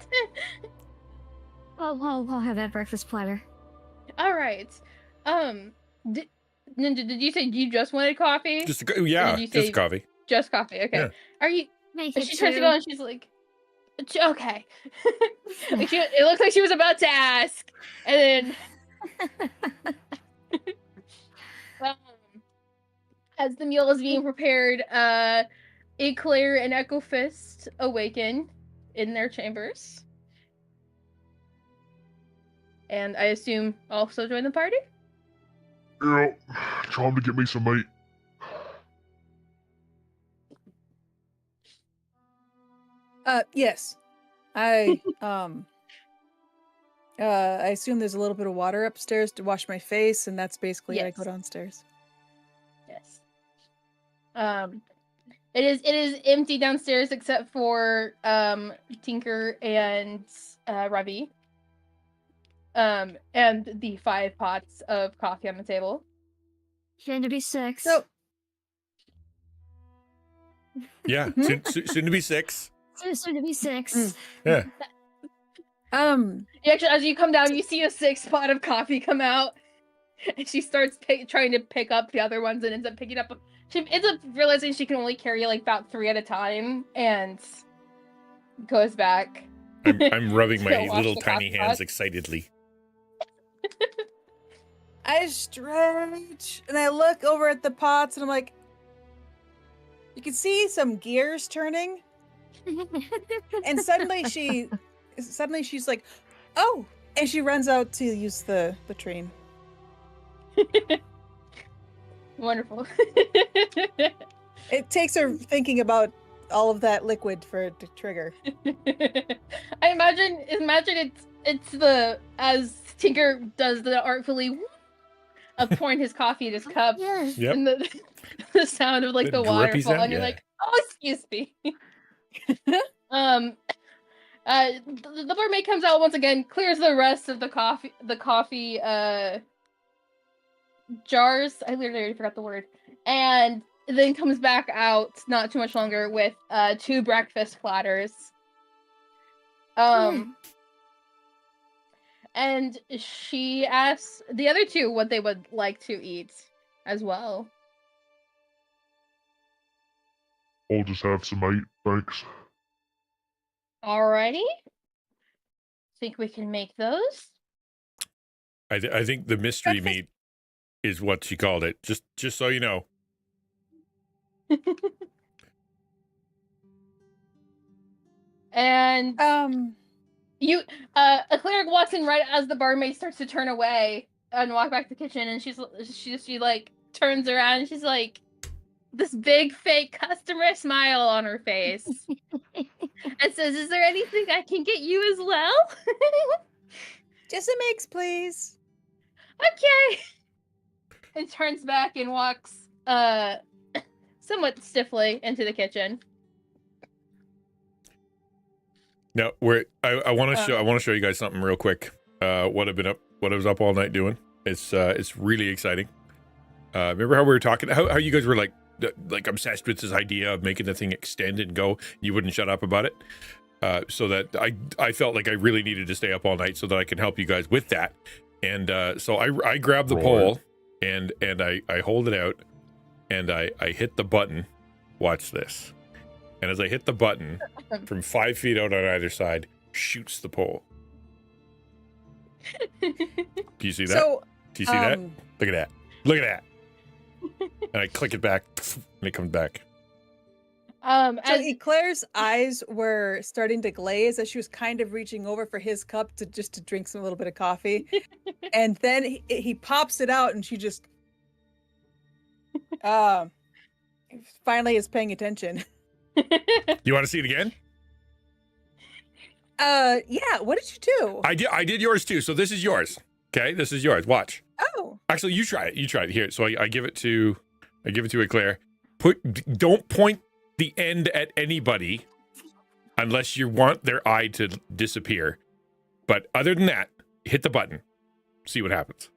I'll have that breakfast platter. All right. Ninja, did you say you just wanted coffee? Yeah, did you say just coffee. Just coffee. Okay. Yeah. Are you? Make She it turns to two. go and she's like, okay. It looks like she was about to ask, and then as the meal is being prepared, Eclair and Echo Fist awaken in their chambers, and I assume also join the party. Yeah, time to get me some meat. Yes. I I assume there's a little bit of water upstairs to wash my face, and that's basically it. I go Yes. downstairs. Yes. It is empty downstairs except for Tinker and Ravi. And the 5 pots of coffee on the table. Soon to be 6. So Yeah, soon to be 6. Soon to be 6. Yeah. You actually, as you come down, you see a 6 pot of coffee come out, and she starts trying to pick up the other ones, and ends up picking up. She ends up realizing she can only carry like about 3 at a time, and goes back. I'm rubbing to my wash little the tiny coffee hands pot. excitedly. I stretch and I look over at the pots and I'm like, you can see some gears turning. And suddenly she's like, oh, and she runs out to use the train. Wonderful. It takes her thinking about all of that liquid for it to trigger. I imagine it's the, as Tinker does the artfully of pouring his coffee in his cup, Yep. and the sound of like The the drippy waterfall, sound? and you're Yeah. like, oh, excuse me. The barmaid comes out once again, clears the rest of the coffee jars. I literally already forgot the word, and then comes back out not too much longer with 2 breakfast platters. And she asks the other 2 what they would like to eat as well. I'll just have some meat, thanks. Alrighty. Think we can make those? I think the mystery meat is what she called it. Just so you know. And a cleric walks in right as the barmaid starts to turn away and walk back to the kitchen, and she like turns around and she's like, this big fake customer smile on her face, and says, "Is there anything I can get you as well?" Just a mix, please. Okay. And turns back and walks somewhat stiffly into the kitchen. Now, I want to show you guys something real quick. What I was up all night doing. It's really exciting. Remember how we were talking? How you guys were like obsessed with this idea of making the thing extend and go. You wouldn't shut up about it. So that I felt like I really needed to stay up all night so that I can help you guys with that. And so I grabbed the pole and I hold it out and I hit the button. Watch this. And as I hit the button, from 5 feet out on either side, shoots the pole. Do you see that? Do you see that? Look at that. Look at that. And I click it back, and it comes back. So Eclair's eyes were starting to glaze as she was kind of reaching over for his cup to drink some little bit of coffee. And then he pops it out and she just finally is paying attention. You want to see it again? Yeah, what did you do? I did yours too. So this is yours. Okay, this is yours. Watch. Oh. Actually, you try it. You try it. Here. So I give it to Eclair. Don't point the end at anybody unless you want their eye to disappear. But other than that, hit the button. See what happens.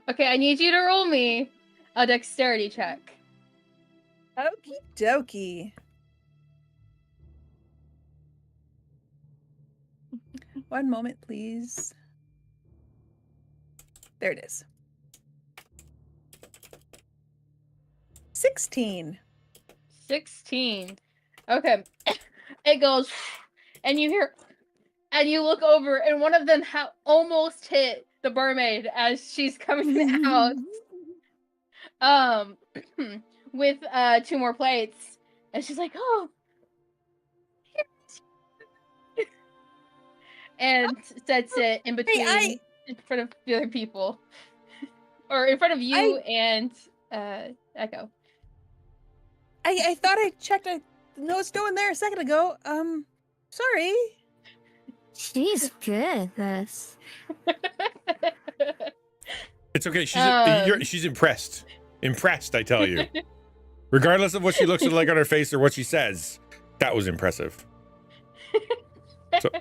Okay, I need you to roll me a dexterity check. Okie dokie. One moment, please. There it is. 16. 16. Okay. It goes, and you hear, and you look over, and one of them almost hit the barmaid as she's coming out. With 2 more plates, and she's like, "Oh," and sets it in between, in front of the other people, or in front of you and Echo. I thought I checked. No, it's no one there a second ago. Sorry. She's good at this. It's okay. She's impressed. Impressed, I tell you. Regardless of what she looks like on her face or what she says, that was impressive. So,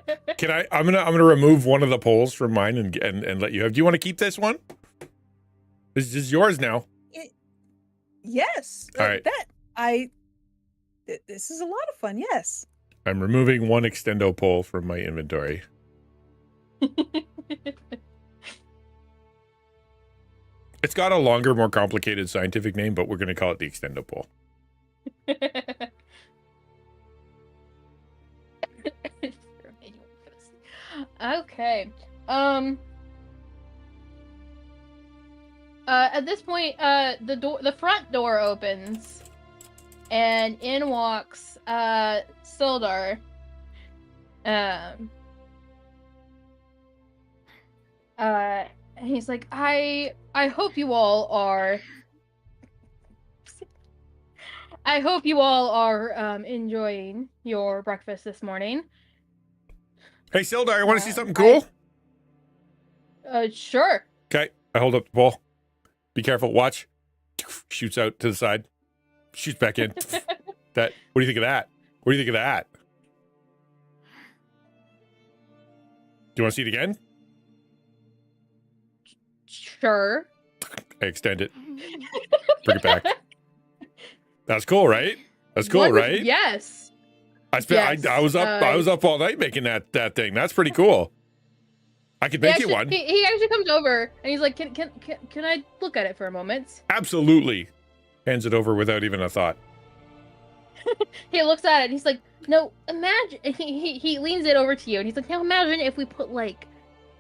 I'm gonna remove one of the polls from mine and let you have. Do you want to keep this one? This is yours now. Yes. All right. This is a lot of fun. Yes. I'm removing one extendo poll from my inventory. It's got a longer, more complicated scientific name, but we're going to call it the extendo poll. Okay. At this point, the front door opens, and in walks Sildar. And he's like, I hope you all are. I hope you all are enjoying your breakfast this morning. Hey, Sildar, you want to see something cool? Sure. Okay, I hold up the ball. Be careful. Watch. Shoots out to the side. Shoots back in. That. What do you think of that? What do you think of that? Do you want to see it again? Sure. I extend it. Bring it back. That's cool, right? That's cool, right? Yes. I was up all night making that thing. That's pretty cool. I could make you one. He actually comes over and he's like, "Can I look at it for a moment?" Absolutely. Hands it over without even a thought. He looks at it and he's like, "No, imagine." He leans it over to you and he's like, "Now imagine if we put like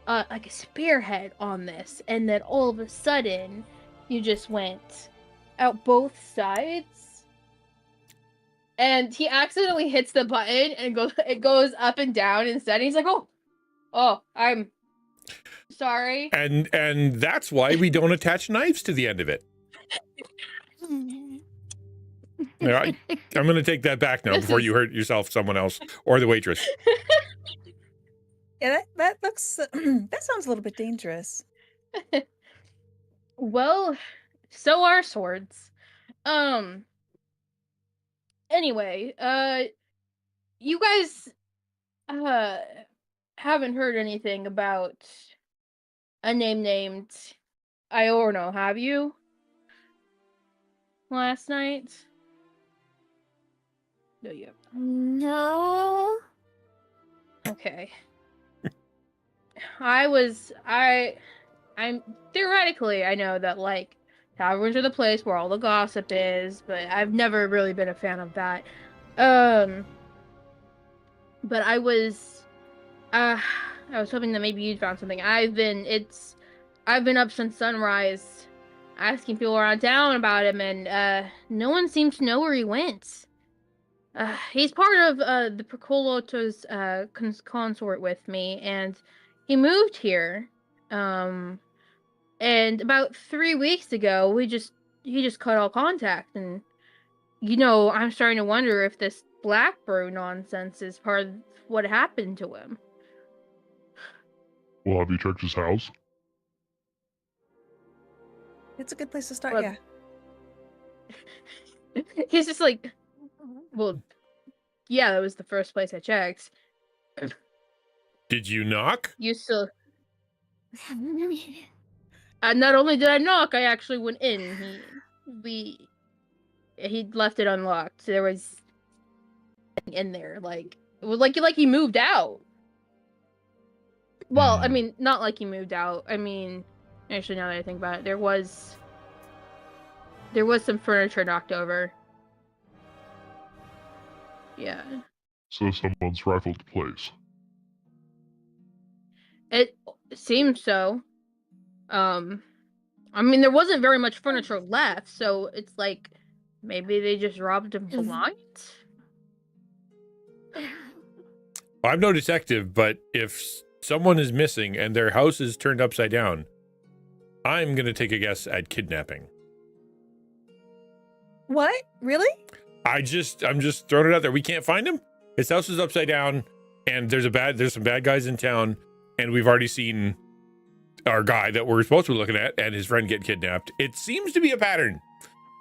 a spearhead on this, and then all of a sudden you just went out both sides." And he accidentally hits the button and it goes up and down instead. And he's like, "Oh, I'm sorry." And that's why we don't attach knives to the end of it. I'm going to take that back now before you hurt yourself, someone else, or the waitress. Yeah, that looks that sounds a little bit dangerous. Well, so are swords. Anyway, you guys haven't heard anything about a name named Iorno, have you? Last night? No, you have not. No. Okay. I'm theoretically, I know that like taverns are the place where all the gossip is, but I've never really been a fan of that. But I was hoping that maybe you'd found something. I've been up since sunrise asking people around town about him, and no one seems to know where he went. He's part of the Procoloto's consort with me, and he moved here. And about 3 weeks ago, he just cut all contact, and I'm starting to wonder if this black brew nonsense is part of what happened to him. Well, have you checked his house? It's a good place to start, Well, yeah. He's just like, well, yeah, that was the first place I checked. Did you knock? You still. Not only did I knock, I actually went in. He left it unlocked. There was in there, like it was like he moved out. Well, I mean, not like he moved out. I mean, actually, now that I think about it, there was some furniture knocked over. Yeah. So someone's rifled the place. It seems so. I mean, there wasn't very much furniture left, so it's like maybe they just robbed him blind. I'm no detective, but if someone is missing and their house is turned upside down, I'm going to take a guess at kidnapping. What? Really? I'm just throwing it out there. We can't find him. His house is upside down, and there's some bad guys in town, and we've already seen our guy that we're supposed to be looking at and his friend get kidnapped. It seems to be a pattern.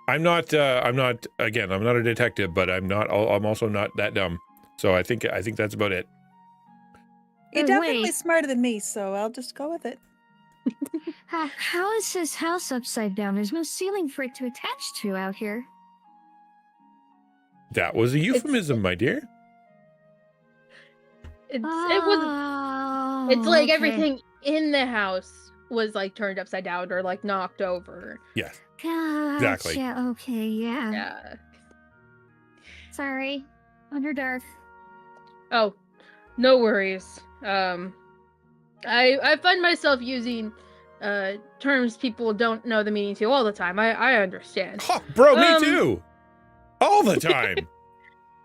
I'm not a detective, but I'm also not that dumb. So I think that's about it. You're definitely smarter than me, so I'll just go with it. How is his house upside down? There's no ceiling for it to attach to out here. That was a euphemism, my dear. It's like everything in the house was like turned upside down or like knocked over. Yes. Gotcha. Exactly. Okay, yeah. Yeah. Sorry. Underdark. Oh, no worries. I find myself using terms people don't know the meaning to all the time. I understand. Oh, bro, me too. All the time.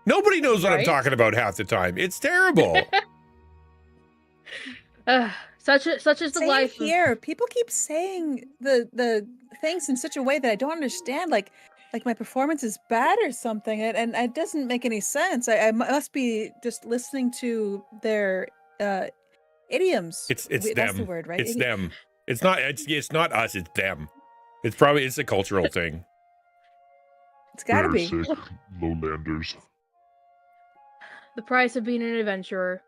Nobody knows what I'm talking about half the time. It's terrible. Such is the Same life here. People keep saying the things in such a way that I don't understand. Like my performance is bad or something, and it doesn't make any sense. I must be just listening to their idioms. It's That's them. the word, right? It's them. It's not us. It's them. It's a cultural thing. It's gotta be. Sick, lowlanders. The price of being an adventurer.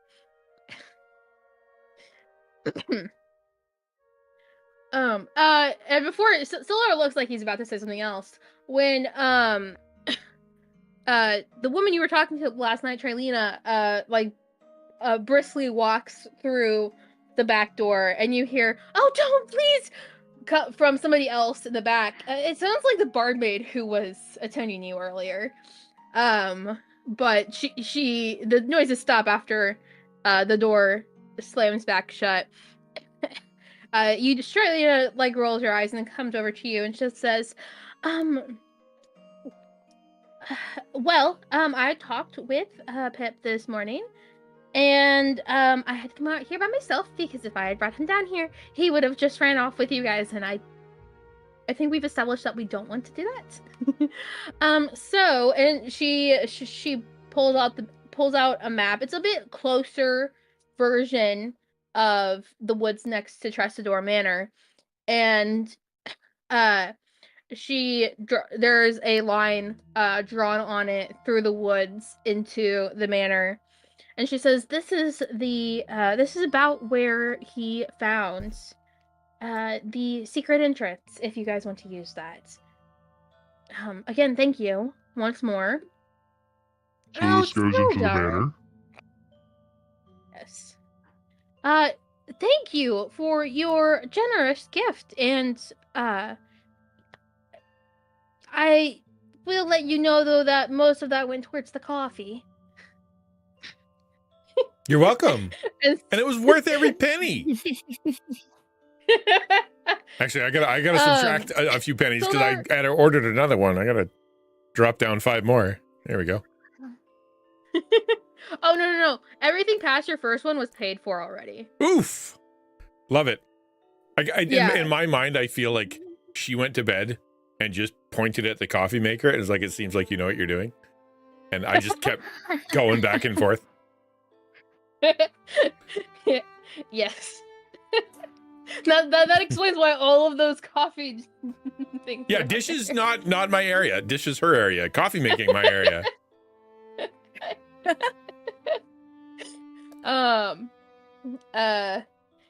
And before Solar looks like he's about to say something else. When the woman you were talking to last night, Trilina, briskly walks through the back door, and you hear, "Oh, don't please!" from somebody else in the back. It sounds like the barmaid who was attending you earlier. But the noises stop after the door slams back shut. You just Trilina rolls her eyes and then comes over to you and just says, well, I talked with Pip this morning, and I had to come out here by myself because if I had brought him down here, he would have just ran off with you guys, and I think we've established that we don't want to do that. So, and she pulls out a map. It's a bit closer version of the woods next to Trestador Manor, and there's a line drawn on it through the woods into the manor, and she says this is about where he found the secret entrance, if you guys want to use that. Again, thank you once more. So this goes into the manor. Yes. Thank you for your generous gift, and I will let you know, though, that most of that went towards the coffee. You're welcome. And it was worth every penny. Actually, I gotta subtract a few pennies because I had ordered another one. I gotta drop down 5 more. There we go. Oh, no. Everything past your first one was paid for already. Oof. Love it. In my mind, I feel like she went to bed and just pointed at the coffee maker. And it was like, it seems like you know what you're doing. And I just kept going back and forth. Yes. that explains why all of those coffee things. Yeah, dishes not my area. Dishes her area. Coffee making my area.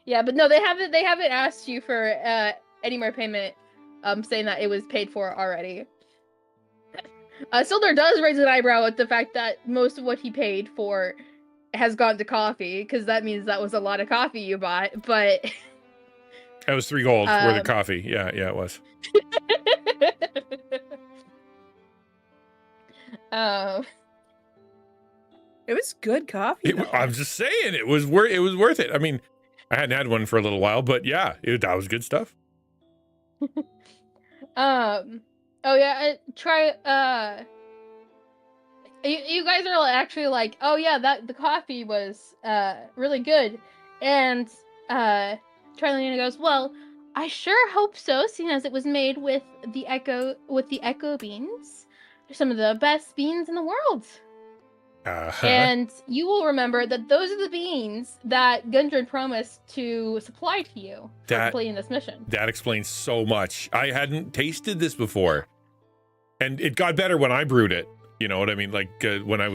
Yeah, but no, they haven't asked you for any more payment, saying that it was paid for already. Sildar does raise an eyebrow at the fact that most of what he paid for has gone to coffee, because that means that was a lot of coffee you bought, but That was 3 gold worth of coffee. Yeah, it was. It was good coffee. I'm just saying, it was worth it. I mean, I hadn't had one for a little while, but yeah, that was good stuff. Oh yeah, try you guys are actually like, oh yeah, that the coffee was really good, and Charlene goes, well, I sure hope so, seeing as it was made with the echo beans. They're some of the best beans in the world. And you will remember that those are the beans that Gundren promised to supply to you for completing this mission. That explains so much. I hadn't tasted this before, and it got better when I brewed it. You know what I mean? Like when I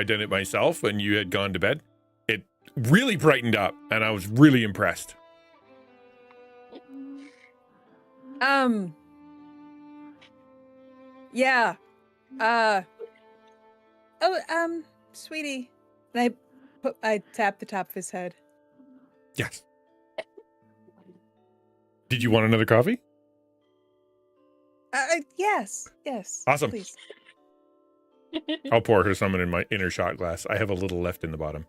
did it myself and you had gone to bed, it really brightened up, and I was really impressed. Yeah. Sweetie. And I tapped the top of his head. Yes. Did you want another coffee? Yes. Awesome. Please. I'll pour her some in her shot glass. I have a little left in the bottom.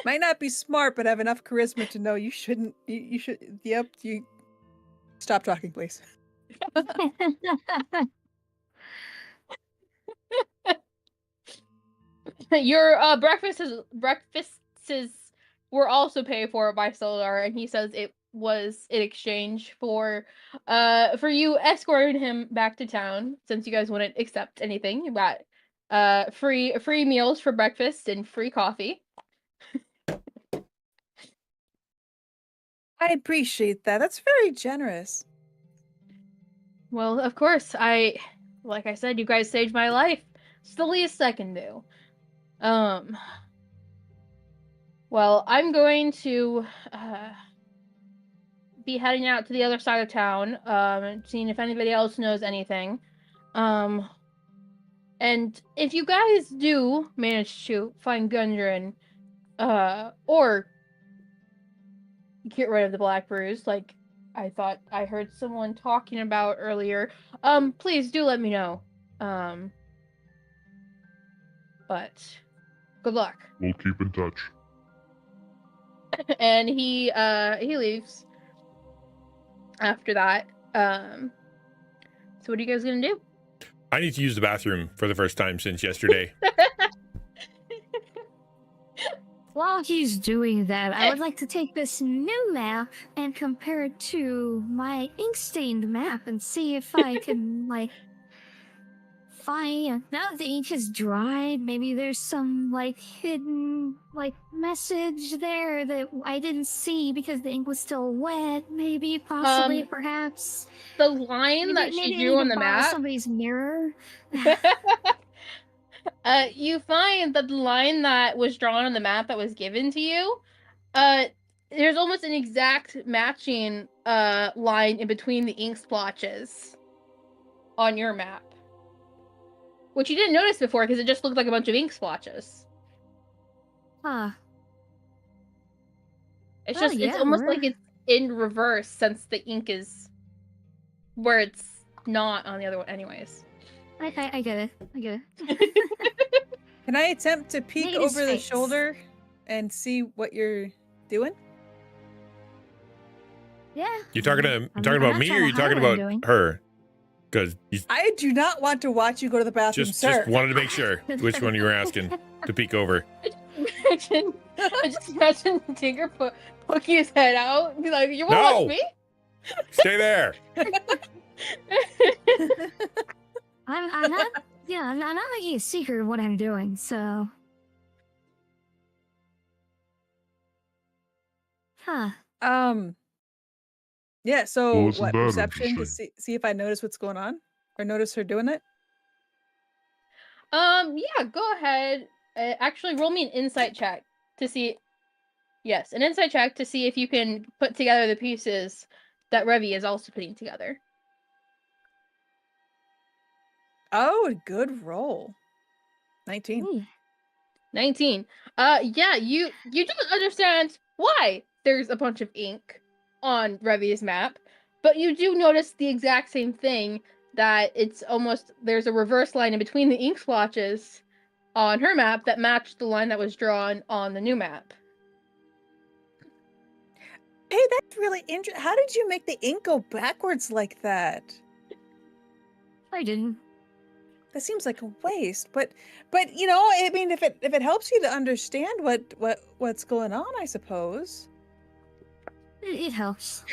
Might not be smart, but have enough charisma to know you shouldn't. You should. Yep. You. Stop talking, please. Your breakfasts were also paid for by Solar, and he says it was in exchange for you escorting him back to town, since you guys wouldn't accept anything. You got free meals for breakfast and free coffee. I appreciate that. That's very generous. Well, of course, like I said, you guys saved my life. It's the least I can do. Well, I'm going to be heading out to the other side of town, seeing if anybody else knows anything. And if you guys do manage to find Gundren, or get rid of the Black Bruise, like I thought I heard someone talking about earlier, please do let me know. But good luck. We'll keep in touch. And he leaves after that. So what are you guys gonna do? I need to use the bathroom for the first time since yesterday. While he's doing that, I would like to take this new map and compare it to my ink-stained map and see if I can, like, find... Now that the ink has dried, maybe there's some, like, hidden, like, message there that I didn't see because the ink was still wet. Maybe, possibly, perhaps. The line that she drew on the map... somebody's mirror. You find that the line that was drawn on the map that was given to you, there's almost an exact matching line in between the ink splotches on your map, which you didn't notice before because it just looked like a bunch of ink splotches. Huh. It's just, it's almost like it's in reverse since the ink is where it's not on the other one anyways. I get it. I get it. Can I attempt to peek Negative over the space. shoulder and see what you're doing? Yeah. You talking about me, or you talking about her? Because I do not want to watch you go to the bathroom, sir. just wanted to make sure which one you were asking to peek over. I just imagine Tinker poking his head out and be like, you want to No! watch me? Stay there. I'm not. Yeah, I'm not making a secret of what I'm doing. So. Huh. Yeah. So Well, isn't what that perception to interesting? see if I notice what's going on or notice her doing it? Yeah, go ahead. Actually, roll me an insight check. to see. Yes, an insight check to see if you can put together the pieces that Revi is also putting together. Oh, good roll. 19. Ooh. 19. Yeah, you don't understand why there's a bunch of ink on Revi's map, but you do notice the exact same thing, that it's almost, there's a reverse line in between the ink splotches on her map that matched the line that was drawn on the new map. Hey, that's really interesting. How did you make the ink go backwards like that? I didn't. That seems like a waste, but you know, I mean, if it helps you to understand what's going on, I suppose. It helps.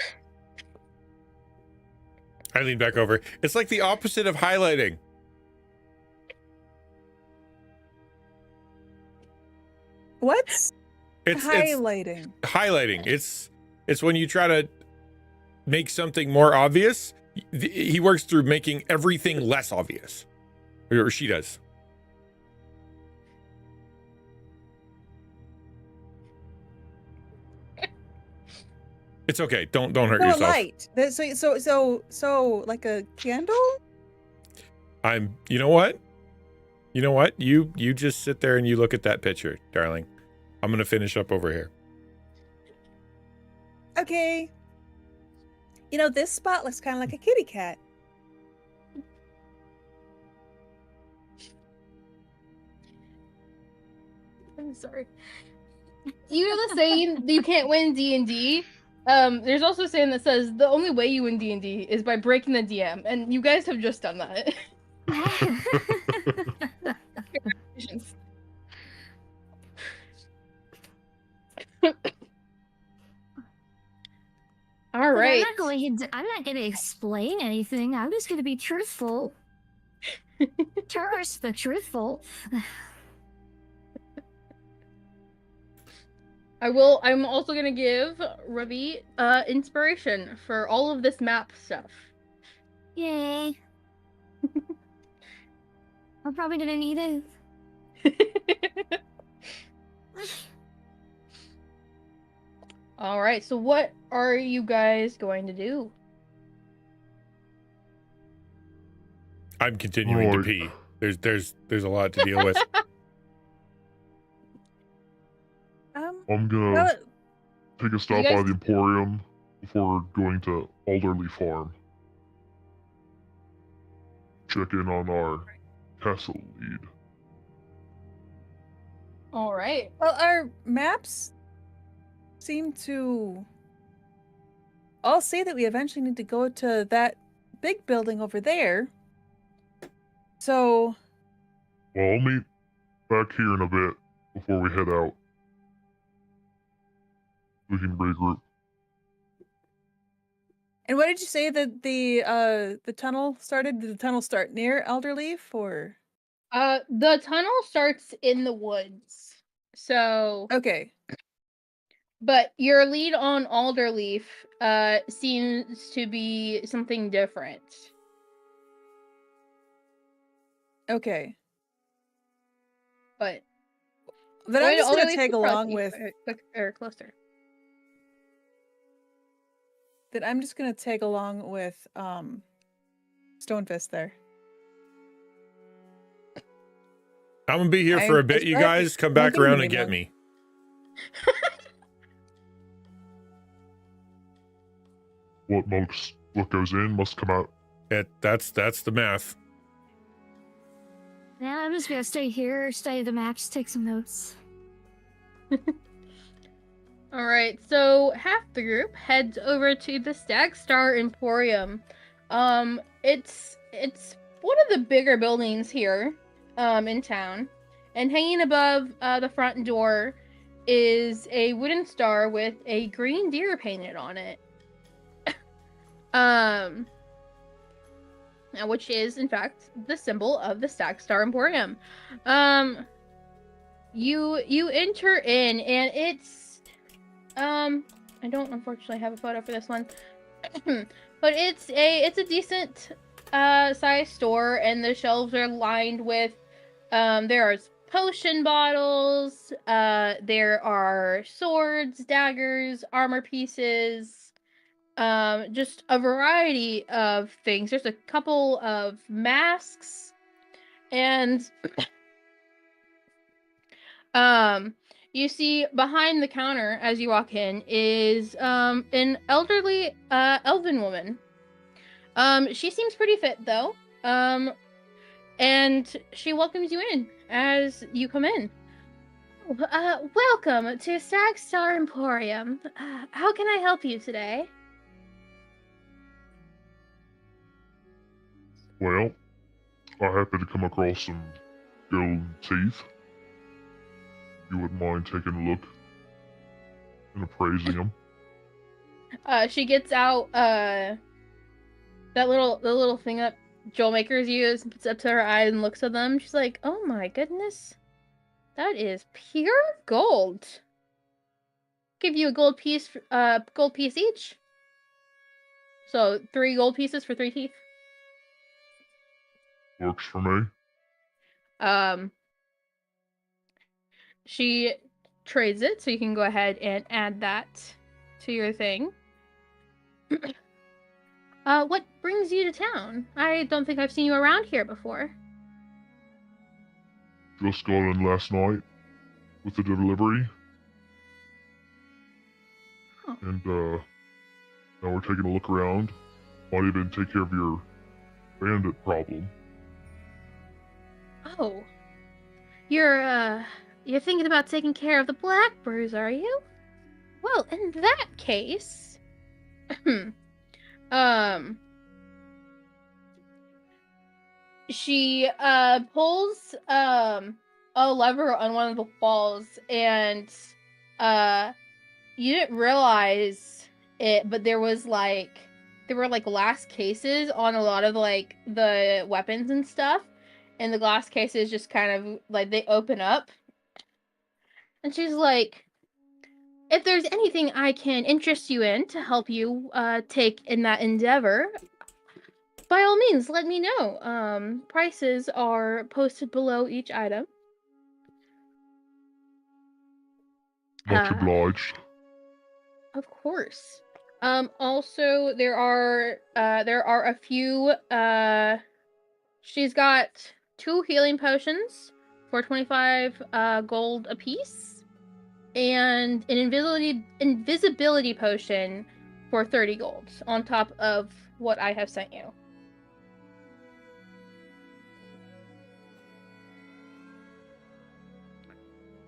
I lean back over. It's like the opposite of highlighting. What's It's highlighting? highlighting. It's when you try to make something more obvious. He works through making everything less obvious, or she does. It's okay. Don't hurt So a yourself. light. So like a candle? You know what? You just sit there and you look at that picture, darling. I'm gonna finish up over here. Okay. You know, this spot looks kind of like a kitty cat. I'm sorry. You know the saying, you can't win D&D? There's also a saying that says, the only way you win D&D is by breaking the DM, and you guys have just done that. Congratulations. All right. I'm not going to explain anything. I'm just going to be truthful. Terror's the truthful. I'm also gonna give Ravi inspiration for all of this map stuff. Yay. I'm probably gonna need it. All right, so what are you guys going to do? I'm continuing to pee. There's a lot to deal with. I'm gonna take a stop by the Emporium before going to Alderley Farm. Check in on our castle lead. All right. Well, our maps seem to all say that we eventually need to go to that big building over there. So... Well, I'll meet back here in a bit before we head out. We can regroup. And what did you say that the tunnel started? Did the tunnel start near Elderleaf or? The tunnel starts in the woods. So okay. But your lead on Alderleaf seems to be something different. Okay. But I'm just gonna tag along with or closer. That I'm just gonna tag along with Stonefist there. I'm gonna be here for a bit, you guys. Come back around and get me. What goes in must come out. That's the math. Yeah, I'm just gonna stay here, study the maps, take some notes. All right, so half the group heads over to the Stag Star Emporium. It's one of the bigger buildings here, in town, and hanging above the front door is a wooden star with a green deer painted on it. Which is in fact the symbol of the Stag Star Emporium. You enter in, and it's I don't unfortunately have a photo for this one. But it's a decent size store, and the shelves are lined with there are potion bottles. There are swords, daggers, armor pieces. Just a variety of things. There's a couple of masks, and you see behind the counter as you walk in is an elderly elven woman. She seems pretty fit though. And she welcomes you in as you come in. Welcome to Stag Star Emporium. How can I help you today? Well, I happened to come across some gold teeth. You wouldn't mind taking a look and appraising them. She gets out the little thing that Joel Makers use, puts it up to her eyes and looks at them. She's like, "Oh my goodness, that is pure gold. Give you a gold piece each. So 3 gold pieces for 3 teeth." Works for me. She trades it, so you can go ahead and add that to your thing. What brings you to town? I don't think I've seen you around here before. Just got in last night with the delivery. Oh. And now we're taking a look around. Might even take care of your bandit problem. Oh. You're thinking about taking care of the Blackbirds, are you? Well, in that case, she pulls a lever on one of the walls, and you didn't realize it, but there were glass cases on a lot of like the weapons and stuff, and the glass cases just kind of like they open up. And she's like, "If there's anything I can interest you in to help you take in that endeavor, by all means, let me know. Prices are posted below each item." Much obliged. Of course. Also, there are a few. She's got 2 healing potions for 25 gold apiece. And an invisibility potion for 30 gold on top of what I have sent you.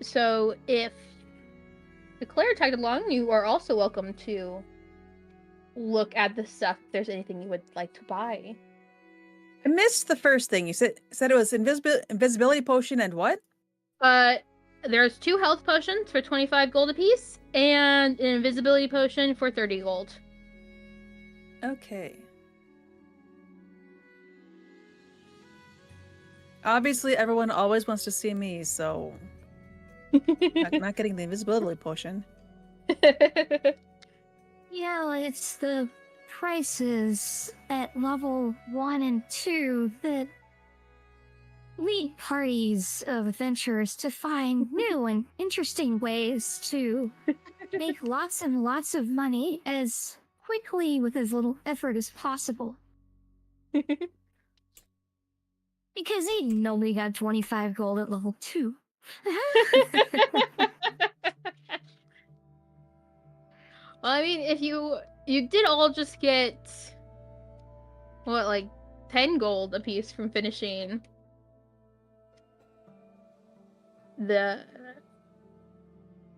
So if the Claire tagged along, you are also welcome to look at the stuff if there's anything you would like to buy. I missed the first thing. You said it was invisibility potion and what? There's 2 health potions for 25 gold apiece, and an invisibility potion for 30 gold. Okay. Obviously, everyone always wants to see me, so I'm not getting the invisibility potion. Yeah, well, it's the prices at level 1 and 2 that lead parties of adventurers to find new and interesting ways to make lots and lots of money as quickly with as little effort as possible. Because ain't nobody got 25 gold at level 2. Well, I mean, if you did all just get, what, like 10 gold apiece from finishing the...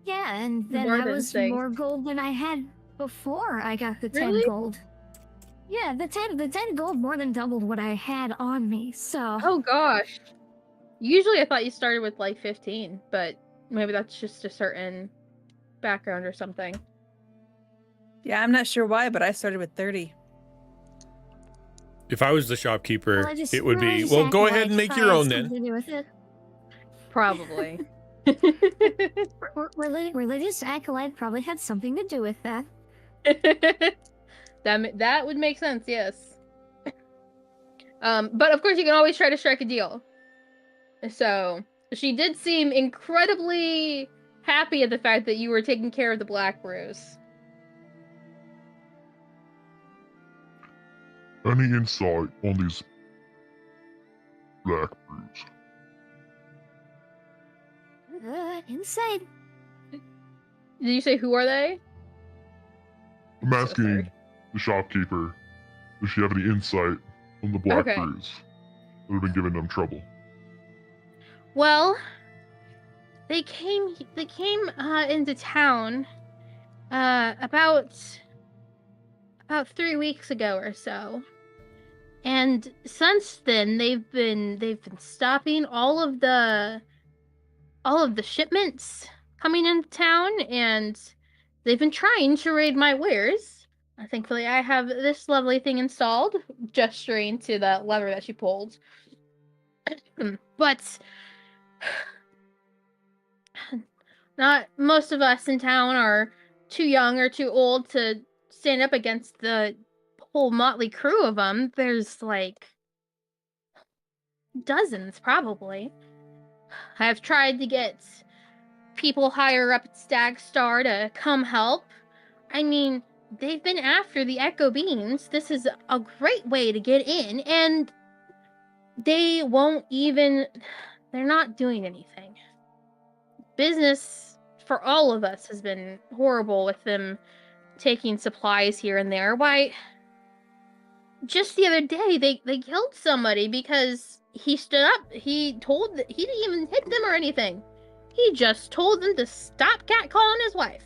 Yeah, and then that was more gold than I had before I got the 10 gold. Yeah, the 10 gold more than doubled what I had on me, so... Oh gosh. Usually I thought you started with like 15, but maybe that's just a certain background or something. Yeah, I'm not sure why, but I started with 30. If I was the shopkeeper, Well, it would be, well, go ahead and make your own then. Probably. Religious acolyte probably had something to do with that. That would make sense, yes. But of course you can always try to strike a deal. So, She did seem incredibly happy at the fact that you were taking care of the black brews. Any insight on these black brews? Inside. Did you say who are they? I'm asking the shopkeeper, does she have any insight on the black Okay. brews that have been giving them trouble? Well, they came into town about 3 weeks ago or so. And since then they've been stopping all of the shipments coming into town, and they've been trying to raid my wares. Thankfully I have this lovely thing installed, gesturing to the lever that she pulled. But not most of us in town are too young or too old to stand up against the whole motley crew of them. There's like dozens, probably. I've tried to get people higher up at Stag Star to come help. I mean, they've been after the Echo Beans. This is a great way to get in, and they won't even... They're not doing anything. Business for all of us has been horrible with them taking supplies here and there. Why, just the other day, they killed somebody because he stood up. He didn't even hit them or anything. He just told them to stop catcalling his wife.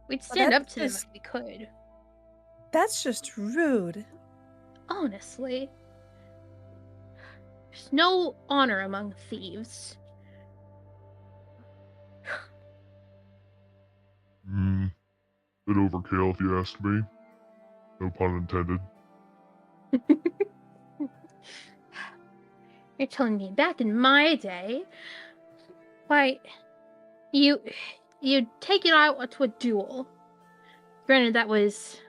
We'd stand up to them if we could. That's just rude. Honestly. There's no honor among thieves. Bit overkill if you ask me. No pun intended. You're telling me back in my day, why, you'd take it out to a duel. Granted, that was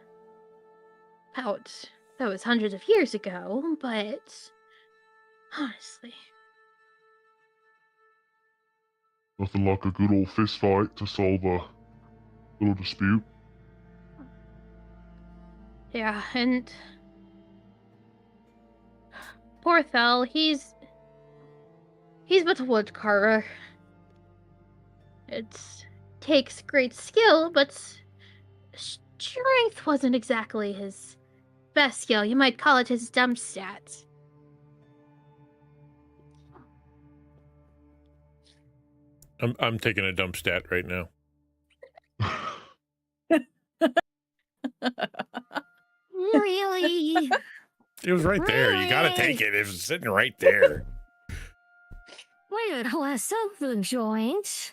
hundreds of years ago, but honestly. Nothing like a good old fist fight to solve a little dispute. Yeah, and poor Thel, he's but a wood carver. It takes great skill, but strength wasn't exactly his best skill. You might call it his dumb stat. I'm taking a dump stat right now. Really? It was right there. You gotta take it. It was sitting right there. Weird less of the joint.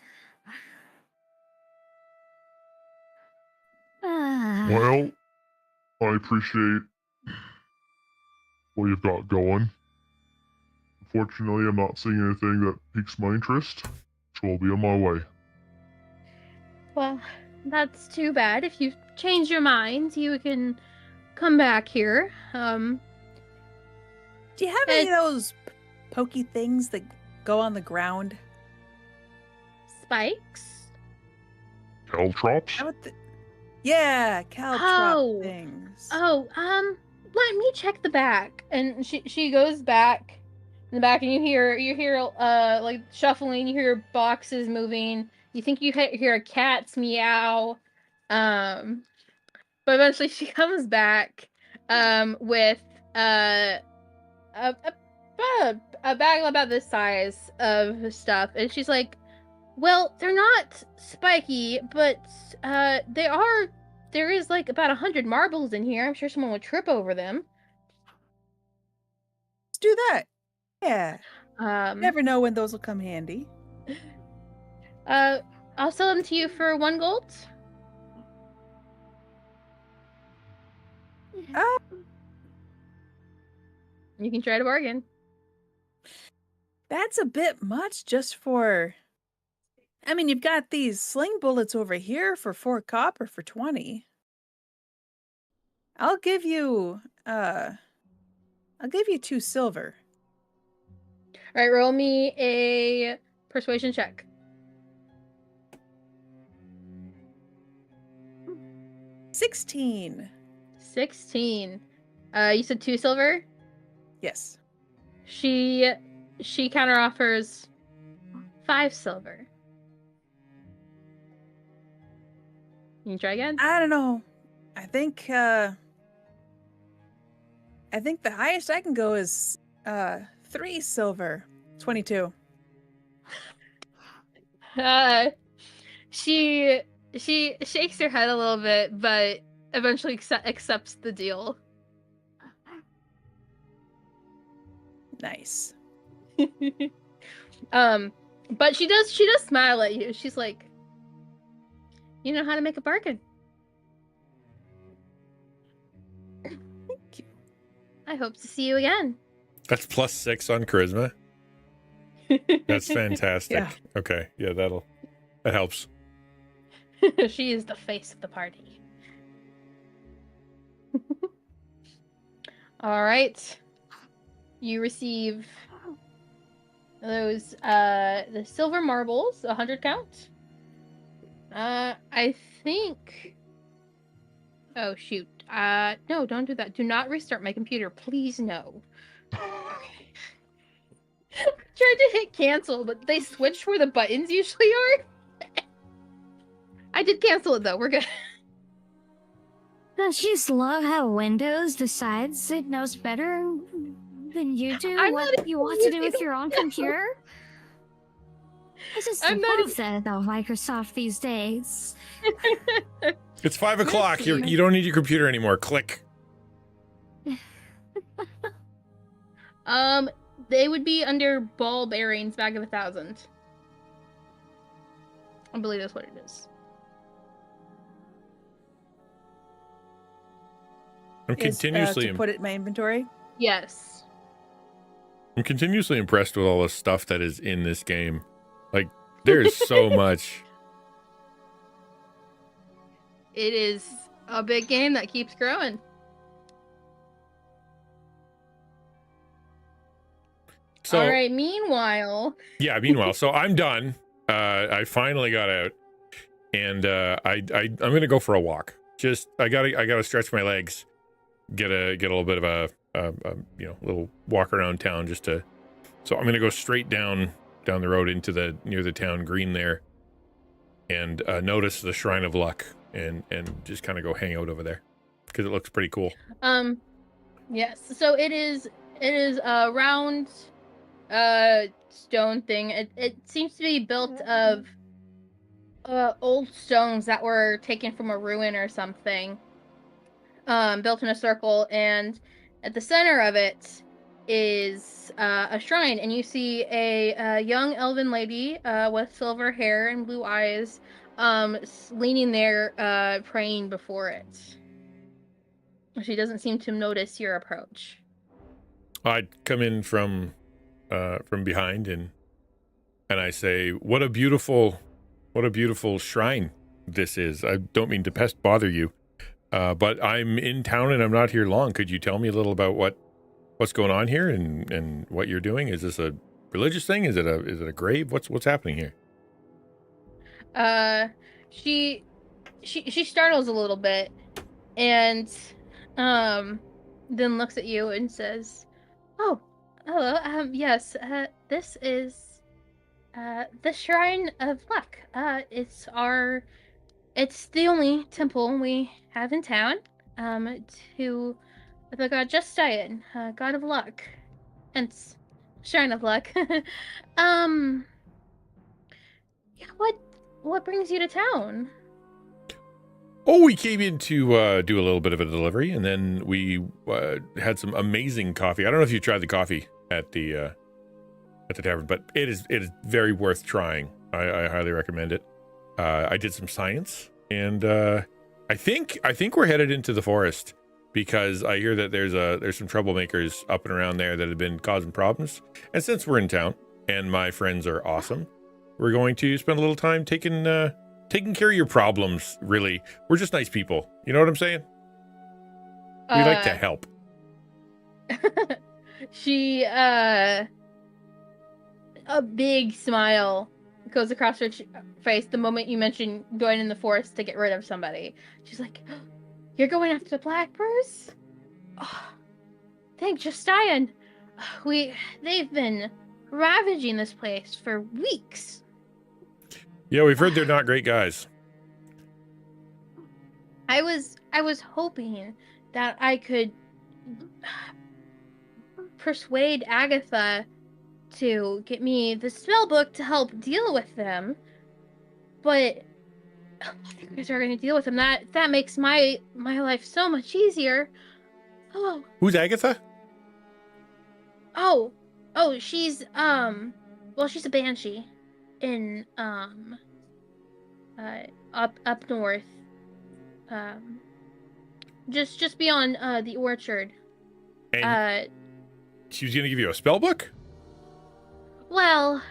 Well, I appreciate what you've got going. Unfortunately, I'm not seeing anything that piques my interest, so I'll be on my way. Well, that's too bad. If you change your mind, you can come back here. Do you have any of those pokey things that go on the ground? Spikes? Caltrops? Yeah, caltrop things. Let me check the back. And she goes back in the back, and you hear like shuffling. You hear boxes moving. You think you hear a cat's meow. But eventually she comes back with a bag about this size of stuff, and she's like, well, they're not spiky, but there is like about 100 marbles in here. I'm sure someone would trip over them. Let's do that. Yeah. Never know when those will come handy. I'll sell them to you for 1 gold. You can try to bargain. That's a bit much just for... I mean, you've got these sling bullets over here for 4 copper for 20. I'll give you I'll give you 2 silver. All right, roll me a persuasion check. 16. 16. You said 2 silver? Yes. She counteroffers 5 silver. Can you try again? I don't know. I think the highest I can go is 3 silver. 22. She shakes her head a little bit, but eventually accepts the deal. Nice. But she does smile at you. She's like, you know how to make a bargain. Thank you. I hope to see you again. That's +6 on charisma. That's fantastic. Yeah. Okay. Yeah, that helps. She is the face of the party. All right. You receive those the silver marbles, 100 count. I think. Oh shoot. No, don't do that. Do not restart my computer, please. No. Okay. Tried to hit cancel, but they switched where the buttons usually are. I did cancel it though. We're good. Don't you just love how Windows decides it knows better than you do I'm what not you want to do using with your own computer? I just I'm not love that about Microsoft these days. It's 5 o'clock. You don't need your computer anymore. Click. They would be under ball bearings, bag of 1,000. I believe that's what it is. I'm continuously to put it in my inventory. Yes. I'm continuously impressed with all the stuff that is in this game. Like, there's so much. It is a big game that keeps growing. So, all right, meanwhile, so I'm done. I finally got out, and I'm gonna go for a walk. I gotta stretch my legs, get a little bit of a little walk around town so I'm gonna go straight down the road into near the town green there, and notice the Shrine of Luck, and just kind of go hang out over there because it looks pretty cool. yes. So it is a round stone thing. It seems to be built of old stones that were taken from a ruin or something. Built in a circle, and at the center of it is a shrine, and you see a young elven lady with silver hair and blue eyes leaning there praying before it. She doesn't seem to notice your approach. I'd come in from behind and I say, what a beautiful shrine this is. I don't mean to bother you, but I'm in town and I'm not here long. Could you tell me a little about what's going on here and what you're doing? Is this a religious thing? Is it a grave? What's happening here? She startles a little bit, and then looks at you and says, "Oh, hello. Yes. This is the Shrine of Luck. It's the only temple we have in town. To the god Justian, god of luck, hence Shrine of Luck. Yeah, what brings you to town?" Oh, we came in to do a little bit of a delivery, and then we had some amazing coffee. I don't know if you tried the coffee at the tavern, but it is very worth trying. I highly recommend it. I did some science, and I think we're headed into the forest because I hear that there's some troublemakers up and around there that have been causing problems. And since we're in town and my friends are awesome, we're going to spend a little time taking care of your problems. Really, we're just nice people. You know what I'm saying? We like to help. She a big smile goes across her face the moment you mention going in the forest to get rid of somebody. She's like, "You're going after the Blackbirds? Oh, thank Justian. They've been ravaging this place for weeks." Yeah, we've heard they're not great guys. I was hoping that I could persuade Agatha to get me the spell book to help deal with them, but you guys are going to deal with them. That makes my life so much easier. Oh, Who's Agatha? oh, she's well, she's a banshee in up north, just beyond the orchard. And she was gonna give you a spell book? Well,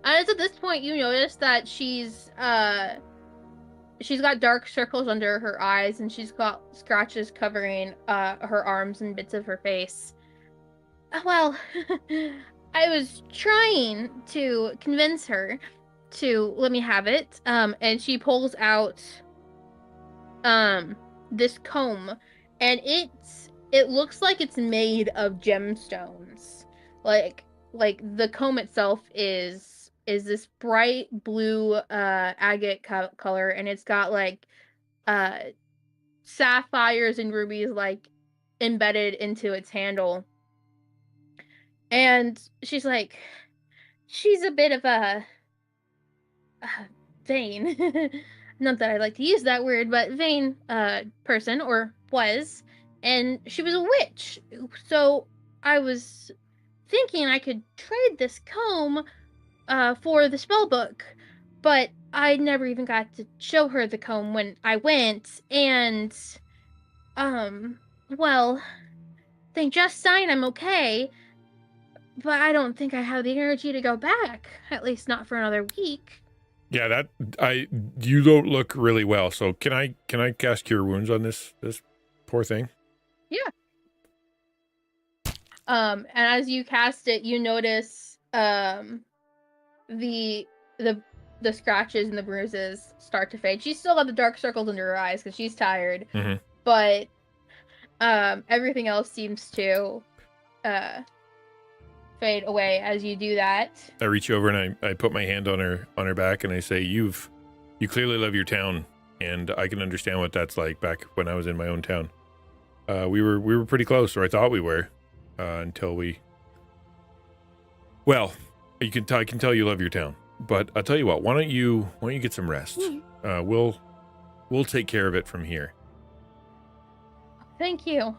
as at this point, you notice that she's got dark circles under her eyes, and she's got scratches covering her arms and bits of her face. Well, I was trying to convince her to let me have it. And she pulls out this comb, and it looks like it's made of gemstones. Like the comb itself is this bright blue agate color, and it's got like sapphires and rubies like embedded into its handle. And she's like, she's a bit of a vain, not that I like to use that word, but vain person, or was, and she was a witch. So I was thinking I could trade this comb for the spell book, but I never even got to show her the comb when I went, and well, thank Justine, I'm okay, but I don't think I have the energy to go back, at least not for another week. Yeah, you don't look really well. So can I cast Cure Wounds on this poor thing? Yeah. And as you cast it, you notice the scratches and the bruises start to fade. She's still got the dark circles under her eyes because she's tired. Mm-hmm. But everything else seems to fade away as you do that. I reach over and I put my hand on her back and I say, you clearly love your town, and I can understand what that's like back when I was in my own town. We were pretty close, or I thought we were, until we. Well, I can tell you love your town, but I'll tell you what. Why don't you get some rest? We'll take care of it from here. Thank you.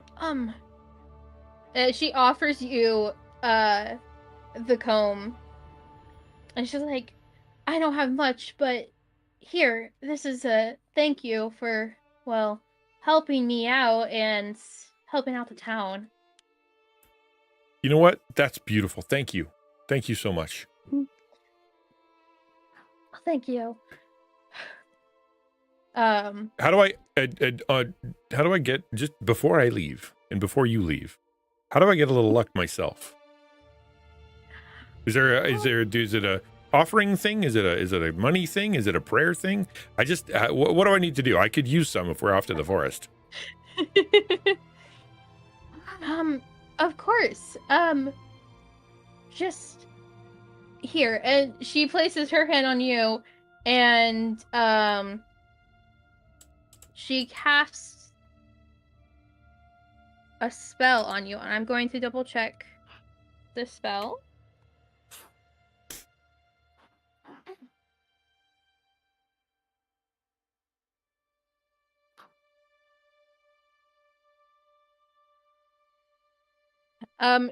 She offers you the comb, and she's like, I don't have much, but here, this is a thank you for, well, helping me out and helping out the town. You know what? That's beautiful. Thank you so much. Thank you. How do I get, just before I leave and before you leave, how do I get a little luck myself? Is it a offering thing? Is it a money thing? Is it a prayer thing? I just what do I need to do? I could use some if we're off to the forest. Of course. Just here, and she places her hand on you, and she casts a spell on you, and I'm going to double check the spell.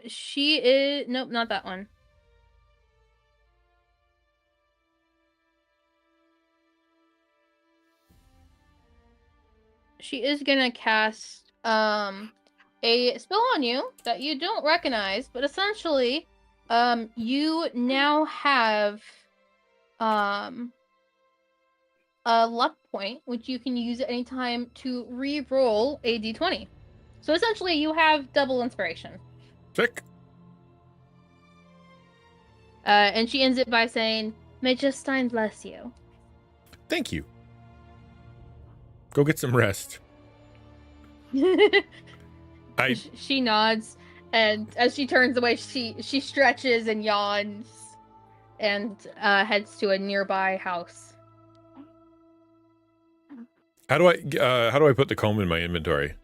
She is, nope, not that one. She is gonna cast a spell on you that you don't recognize, but essentially you now have a luck point which you can use at any time to re-roll a d20. So essentially you have double inspiration. Sick. And she ends it by saying, "May Justine bless you." Thank you. Go get some rest. She nods, and as she turns away, she stretches and yawns, and heads to a nearby house. How do I put the comb in my inventory?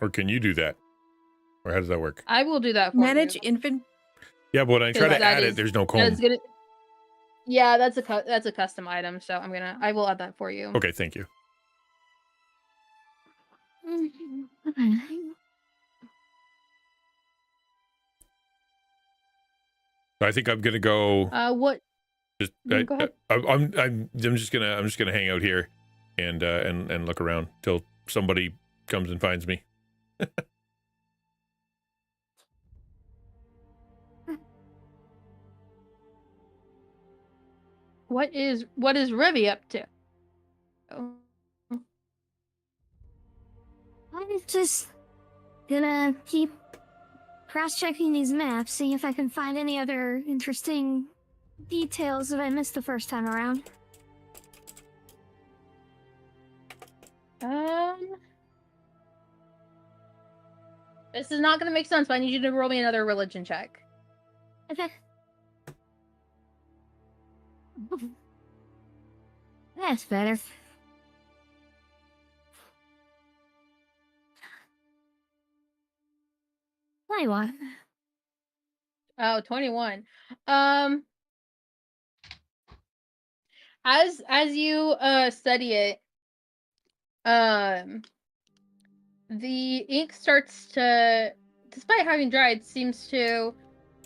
Or can you do that? Or how does that work? I will do that for Manage you. infant. Yeah, but when I try to That add is- it, there's no That's comb. gonna. Yeah, that's a custom item, so I will add that for you. Okay, thank you. I think I'm gonna go. What? Just Go ahead. I'm just gonna hang out here, and look around till somebody comes and finds me. What is Revy up to? Oh. I'm just gonna keep cross-checking these maps, seeing if I can find any other interesting details that I missed the first time around. This is not gonna make sense, but I need you to roll me another religion check. Okay. That's better. What? Oh, 21. As you study it, the ink starts to, despite having dried, seems to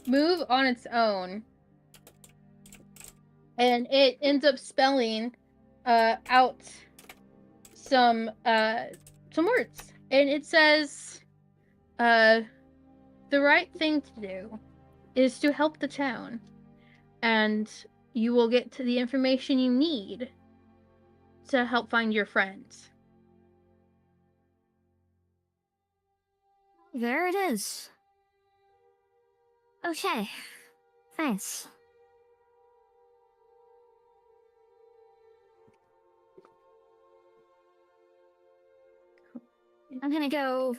move on its own, and it ends up spelling out some words, and it says, "The right thing to do is to help the town, and you will get to the information you need to help find your friends." There it is. Okay. Thanks. I'm gonna go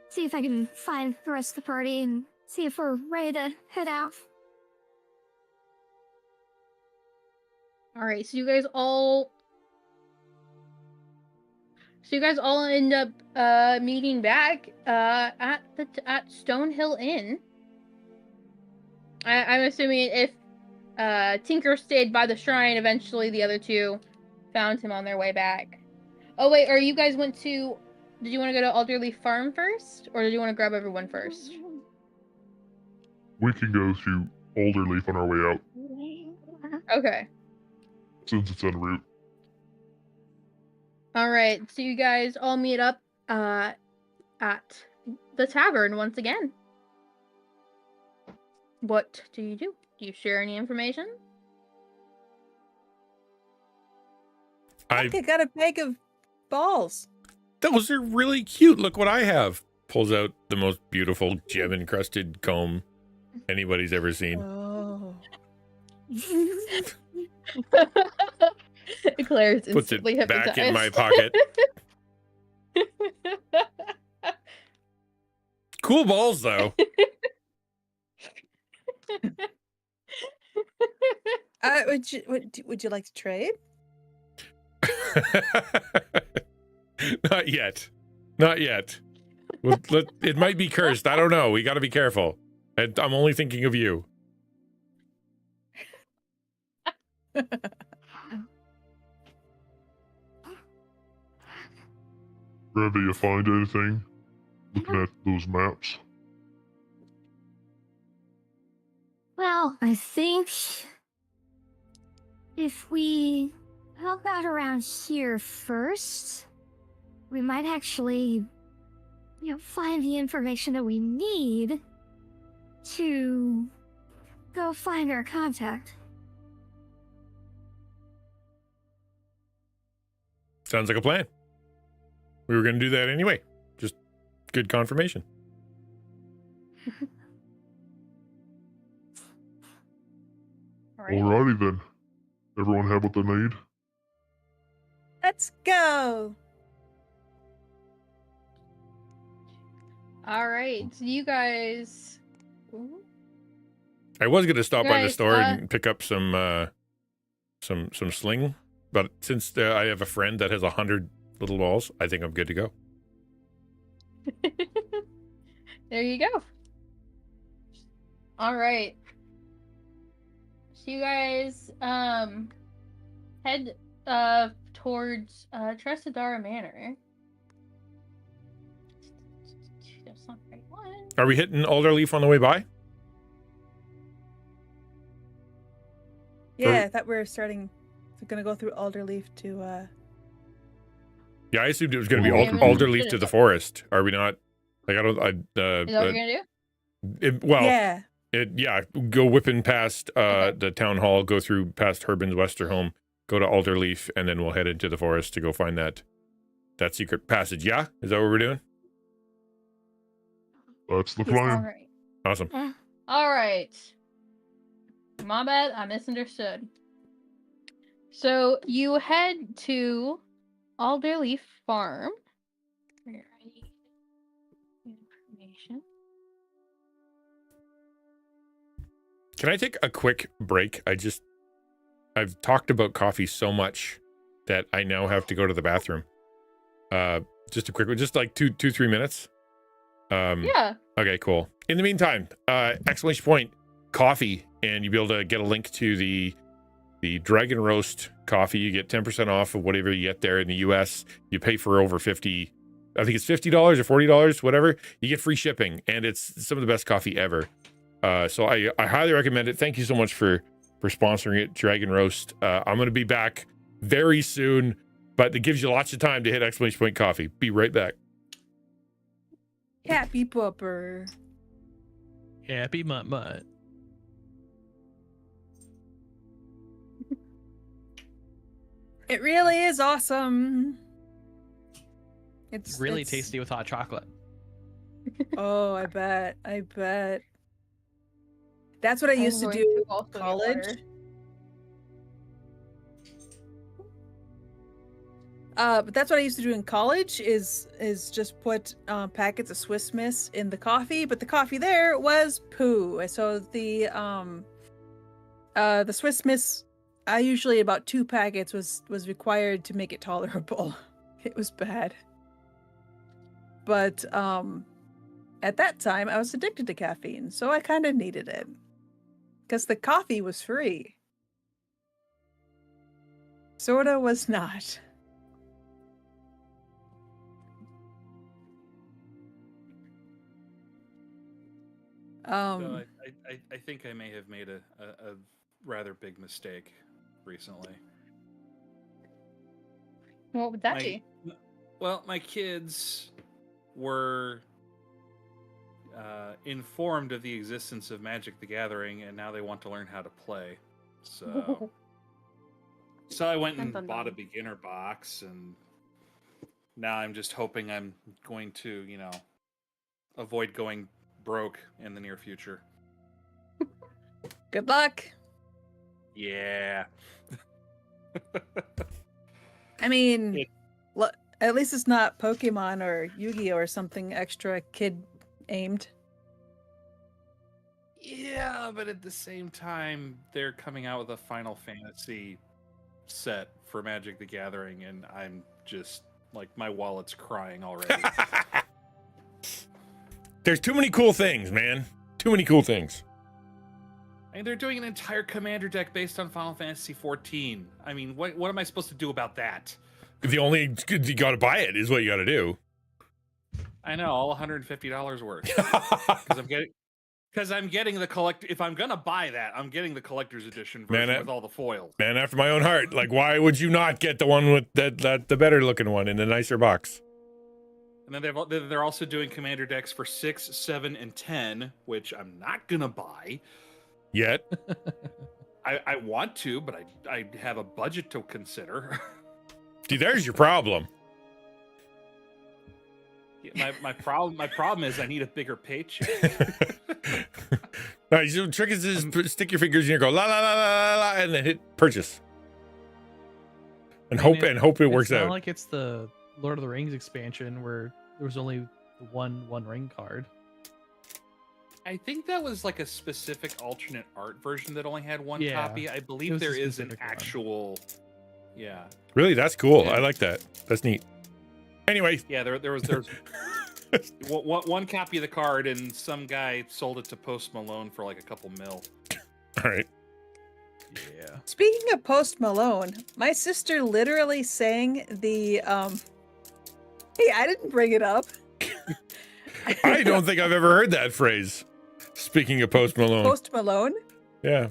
see if I can find the rest of the party and see if we're ready to head out. All right, so you guys all end up meeting back at Stonehill Inn. I'm assuming if Tinker stayed by the shrine, eventually the other two found him on their way back. Oh wait, or you guys did you want to go to Alderley Farm first, or did you want to grab everyone first? We can go to Alderleaf on our way out, Okay. since it's en route. All right, so you guys all meet up at the tavern once again. What do you do? Do you share any information? I got a bag of balls. Those are really cute. Look what I have. Pulls out the most beautiful gem-encrusted comb anybody's ever seen. Oh. Claire's Puts it instantly back in my hypnotized. pocket. Cool balls, though. Would you like to trade? Not yet. Not yet. It might be cursed. I don't know. We got to be careful. I'm only thinking of you. Revi, you find anything? Looking at those maps? Well, I think if we help out around here first, we might actually, find the information that we need to go find our contact. Sounds like a plan. We were going to do that anyway. Just good confirmation. Alrighty then. Everyone have what they need? Let's go. All right, so you guys. I was gonna stop by the Guys, store and pick up some sling, but since I have a friend that has 100 little balls, I think I'm good to go. There you go. All right. So you guys head towards Tresidara Manor. That's not the right one. Are we hitting Alderleaf on the way by? Yeah, I thought we were starting. We're gonna go through Alderleaf to. Yeah, I assumed it was going to be Yeah, Alderleaf to the forest. Are we not? Like, I don't. Is that what you're gonna do? Yeah. Go whipping past the town hall, go through past Herbin's Westerholm, go to Alderleaf, and then we'll head into the forest to go find that secret passage. Yeah, is that what we're doing? That's the All plan. right. Awesome. All right. My bad. I misunderstood. So you head to Alderleaf Farm. Where I need information. Can I take a quick break? I've talked about coffee so much that I now have to go to the bathroom. Just a quick one, just like 3 minutes. Yeah. Okay, cool. In the meantime, exclamation point coffee, and you'll be able to get a link to the Dragon Roast coffee. You get 10% off of whatever you get there in the US. You pay for over 50, I think it's $50 or $40, whatever. You get free shipping, and it's some of the best coffee ever. So I highly recommend it. Thank you so much for sponsoring it, Dragon Roast. I'm going to be back very soon, but it gives you lots of time to hit exclamation point coffee. Be right back. Happy Pupper. Happy Mutt. It really is awesome. It's Really tasty with hot chocolate. Oh, I bet. That's what I used to do in college. But that's what I used to do in college is just put packets of Swiss Miss in the coffee, but the coffee there was poo. So the Swiss Miss, I usually about 2 packets was required to make it tolerable. It was bad. But at that time I was addicted to caffeine, so I kind of needed it. Because the coffee was free. Sorta was not. So I think I may have made a rather big mistake recently. What would that be? Well, my kids were informed of the existence of Magic the Gathering, and now they want to learn how to play. So I went and bought a beginner box, and now I'm just hoping I'm going to, avoid going broke in the near future. Good luck. Yeah. I mean, at least it's not Pokemon or Yu-Gi-Oh or something extra kid aimed. Yeah, but at the same time, they're coming out with a Final Fantasy set for Magic the Gathering, and I'm just, like, my wallet's crying already. There's too many cool things, man. Too many cool things. I mean, they're doing an entire commander deck based on Final Fantasy 14. I mean, what am I supposed to do about that? You got to buy it is what you got to do. I know, all $150 worth. Because I'm getting the if I'm gonna buy that, I'm getting the collector's edition version with all the foils. Man after my own heart. Like, why would you not get the one with the better looking one in the nicer box? And then they're also doing commander decks for 6, 7, and 10, which I'm not gonna buy yet. I want to, but I have a budget to consider. See, there's your problem. My problem is I need a bigger paycheck. No, the trick is just stick your fingers in here, go la la la la la la, and then hit purchase, and hope it works It's not out. like it's the Lord of the Rings expansion where there was only the one ring card. I think that was like a specific alternate art version that only had one Yeah, copy. I it believe was a there is an specific one. actual. Yeah. Really, that's cool. Yeah. I like that. That's neat. Anyway, Yeah, there was one copy of the card, and some guy sold it to Post Malone for like a couple mil. all right. Yeah. Speaking of Post Malone, my sister literally sang the hey, I didn't bring it up. I don't think I've ever heard that phrase. Speaking of Post Malone. Post Malone? Yeah.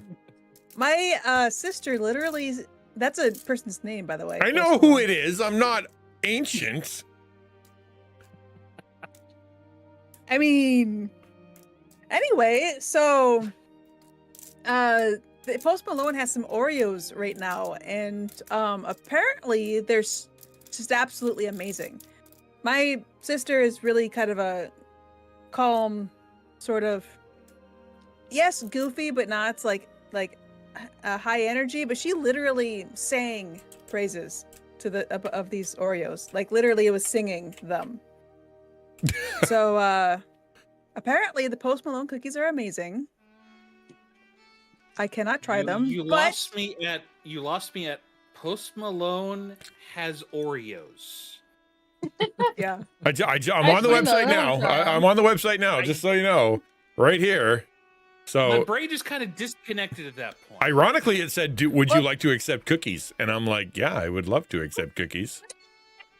My sister literally, that's a person's name, by the way. I know who it is. I'm not ancient. I mean, anyway, so Post Malone has some Oreos right now, and apparently they're just absolutely amazing. My sister is really kind of a calm, sort of, yes, goofy, but not like high energy. But she literally sang praises to of these Oreos, like literally, it was singing them. So apparently the Post Malone cookies are amazing. I cannot try them. You but lost me at Post Malone has Oreos. yeah. I'm on the website now. I'm on the website now, just so you know, right here. My So, brain just kind of disconnected at that point. ironically, it said, "Would you like to accept cookies?" And I'm like, "Yeah, I would love to accept cookies.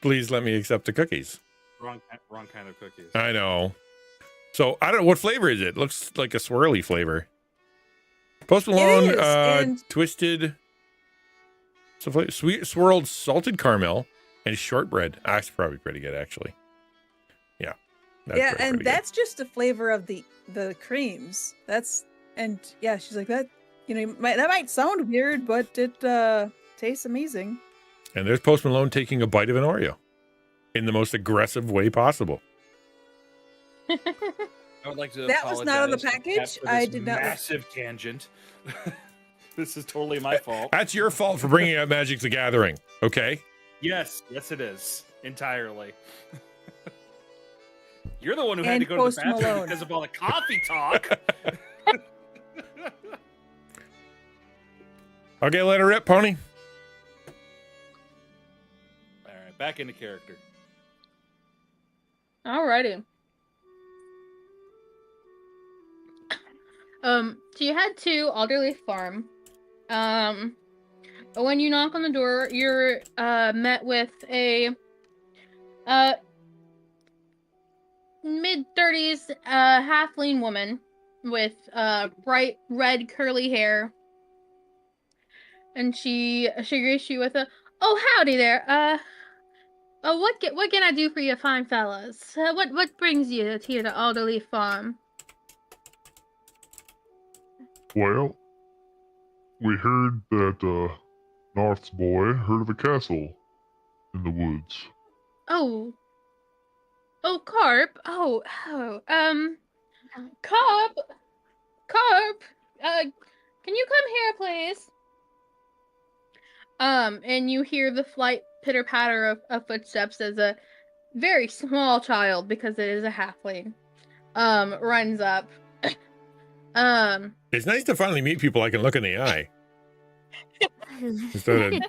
Please let me accept the cookies." Wrong kind of cookies. I know. So I don't know what flavor is it. Looks like a swirly flavor. Post Malone, is, and- twisted, sweet swirled salted caramel and shortbread. That's probably pretty good, actually. Yeah. Yeah, pretty and good. that's just the flavor of the creams. Yeah, she's like that. You know, that might sound weird, but it tastes amazing. And there's Post Malone taking a bite of an Oreo in the most aggressive way possible. I would like to. That was not on the apologize to package. Pat for I this did not- Massive tangent. This is totally my fault. That's your fault for bringing up Magic the Gathering, okay? Yes, it is entirely. You're the one who had And to go to Post the bathroom Malone. because of all the coffee talk. Okay, let her rip, Pony. All right, back into character. Alrighty. So you head to Alderleaf Farm. When you knock on the door, you're met with a mid-30s halfling woman with bright red curly hair. And she greets you with a, "Oh, howdy there. What can I do for you fine fellas? What brings you here to Alderleaf Farm?" Well, we heard that North's boy heard of a castle in the woods. Oh, Carp. Carp. Can you come here, please? And you hear the slight pitter patter of footsteps as a very small child, because it is a halfling, runs up. It's nice to finally meet people I can look in the eye instead of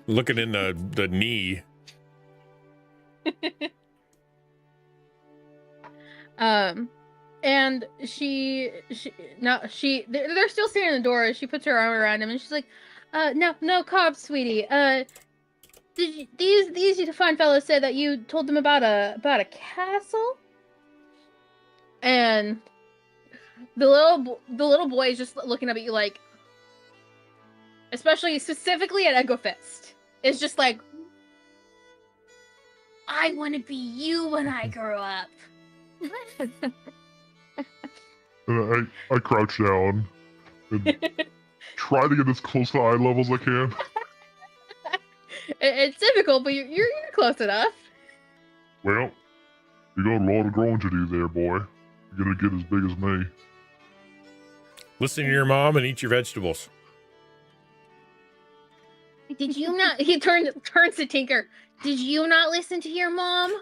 looking in the knee. And they're still standing in the door. She puts her arm around him and she's like, no, Carp, sweetie. These fine fellows said that you told them about a castle? And the little boy is just looking up at you like, specifically at Egofist. It's just like, I want to be you when I grow up. And I crouch down and try to get as close to eye level as I can. It's difficult, but you're close enough. Well, you got a lot of growing to do there, boy. You're gonna get as big as me. Listen to your mom and eat your vegetables. Did you not? He turns to Tinker. Did you not listen to your mom?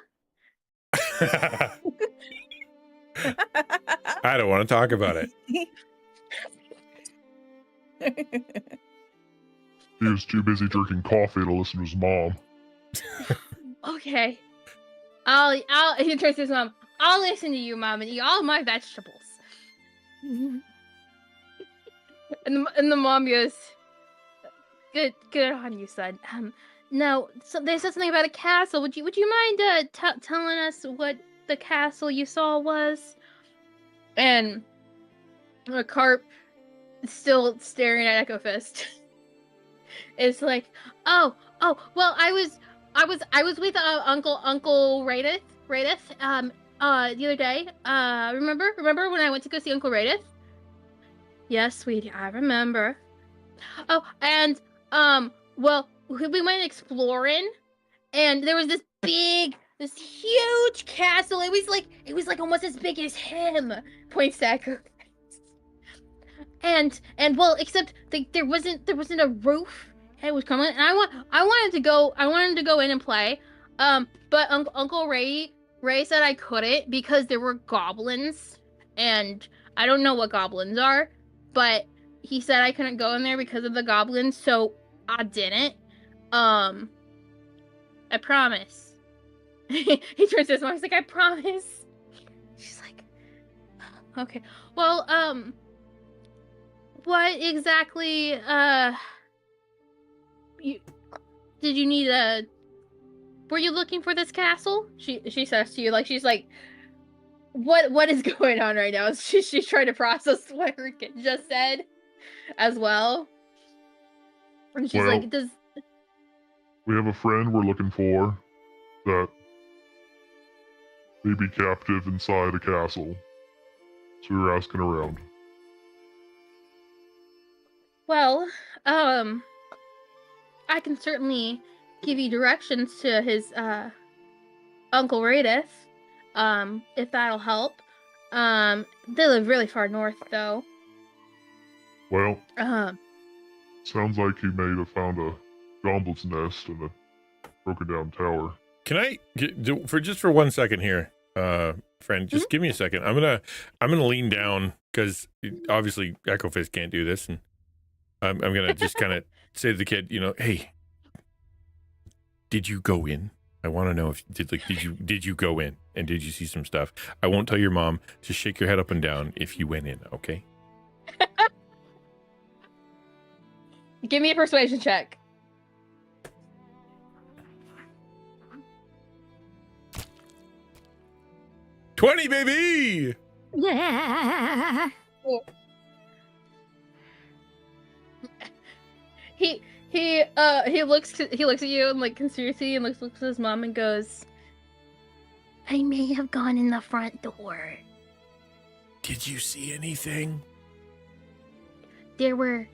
I don't want to talk about it. He was too busy drinking coffee to listen to his mom. Okay. He turns to his mom. I'll listen to you, Mom, and eat all my vegetables. And the mom goes, Good on you, son. No, so they said something about a castle. Would you mind telling us what the castle you saw was? And Carp, still staring at Echo Fist, is like, oh, well, I was with Uncle Radith, the other day. Remember when I went to go see Uncle Radith? Yes, sweetie, I remember. Oh, and well, we went exploring, and there was this huge castle. It was like almost as big as him. Points to Echo. And well, except there wasn't a roof. It was coming, and I wanted to go in and play. But Uncle Ray said I couldn't because there were goblins, and I don't know what goblins are, but he said I couldn't go in there because of the goblins, so I didn't. I promise. He turns to his mom. He's like, I promise. She's like, okay. Well, what exactly, did you need were you looking for this castle? She says to you, like, she's like, what is going on right now? She's trying to process what her kid just said as well. And she's like, we have a friend we're looking for that may be captive inside a castle. So we were asking around. Well, I can certainly give you directions to his Uncle Radith, if that'll help. They live really far north, though. Well, sounds like he may have found a gomblin's nest in a broken down tower. Can I for 1 second here, friend? Just give me a second. I'm gonna lean down because obviously Echo Fist can't do this, and I'm gonna just kind of say to the kid, hey, did you go in? I want to know if did you go in and did you see some stuff? I won't tell your mom. Just shake your head up and down if you went in, okay? Give me a persuasion check. $20, baby. Yeah. He looks at you and like conspiracy and looks at his mom and goes, I may have gone in the front door. Did you see anything? There were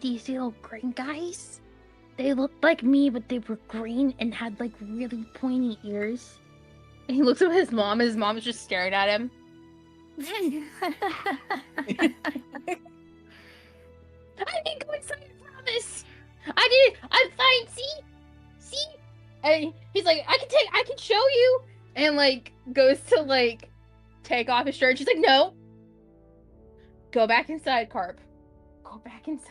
these little green guys. They looked like me, but they were green and had like really pointy ears. And he looks at his mom, and his mom is just staring at him. I didn't go inside, I promise. I did. I'm fine. See. And he's like, I can show you. And like goes to like take off his shirt. She's like, no. Go back inside, Carp. Go back inside.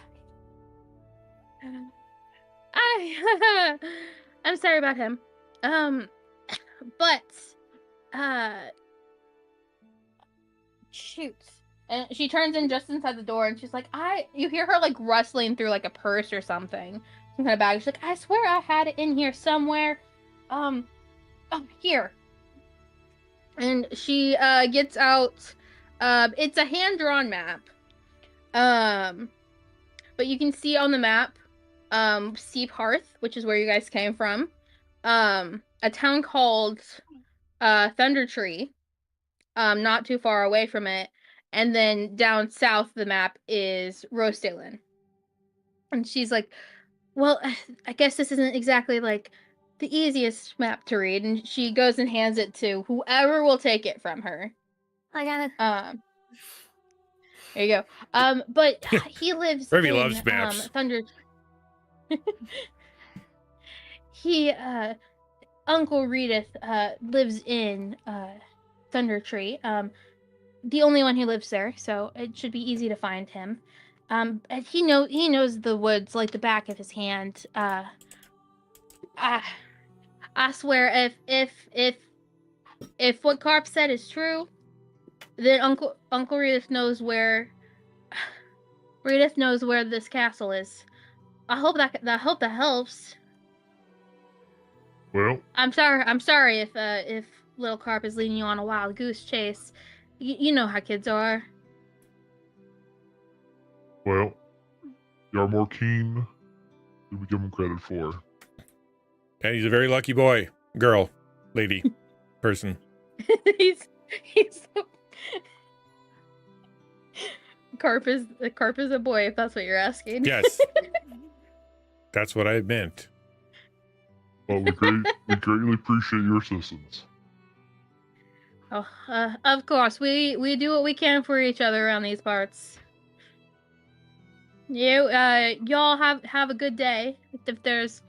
I'm sorry about him. But shoot. And she turns in just inside the door, and she's like, you hear her like rustling through like a purse or something, some kind of bag. She's like, I swear I had it in here somewhere. Here. And she gets out. It's a hand-drawn map. But you can see on the map, Steep Hearth, which is where you guys came from. A town called Thunder Tree, not too far away from it. And then down south the map is Rosedalen. And she's like, well, I guess this isn't exactly like the easiest map to read. And she goes and hands it to whoever will take it from her. I got it. There you go. But he lives Ruby in loves maps. Thunder. He Uncle Redith lives in Thunder Tree. The only one who lives there, so it should be easy to find him. And he knows the woods like the back of his hand. I swear, if what Carp said is true, then Uncle Redith knows where this castle is. I hope that helps. Well, I'm sorry if little Carp is leading you on a wild goose chase. You know how kids are. well, you are more keen than we give him credit for. And he's a very lucky boy, girl, lady, person. he's so... Carp is a boy, if that's what you're asking. Yes. That's what I meant. Well, we greatly appreciate your assistance. Oh, of course, we do what we can for each other around these parts. Y'all have a good day. If there's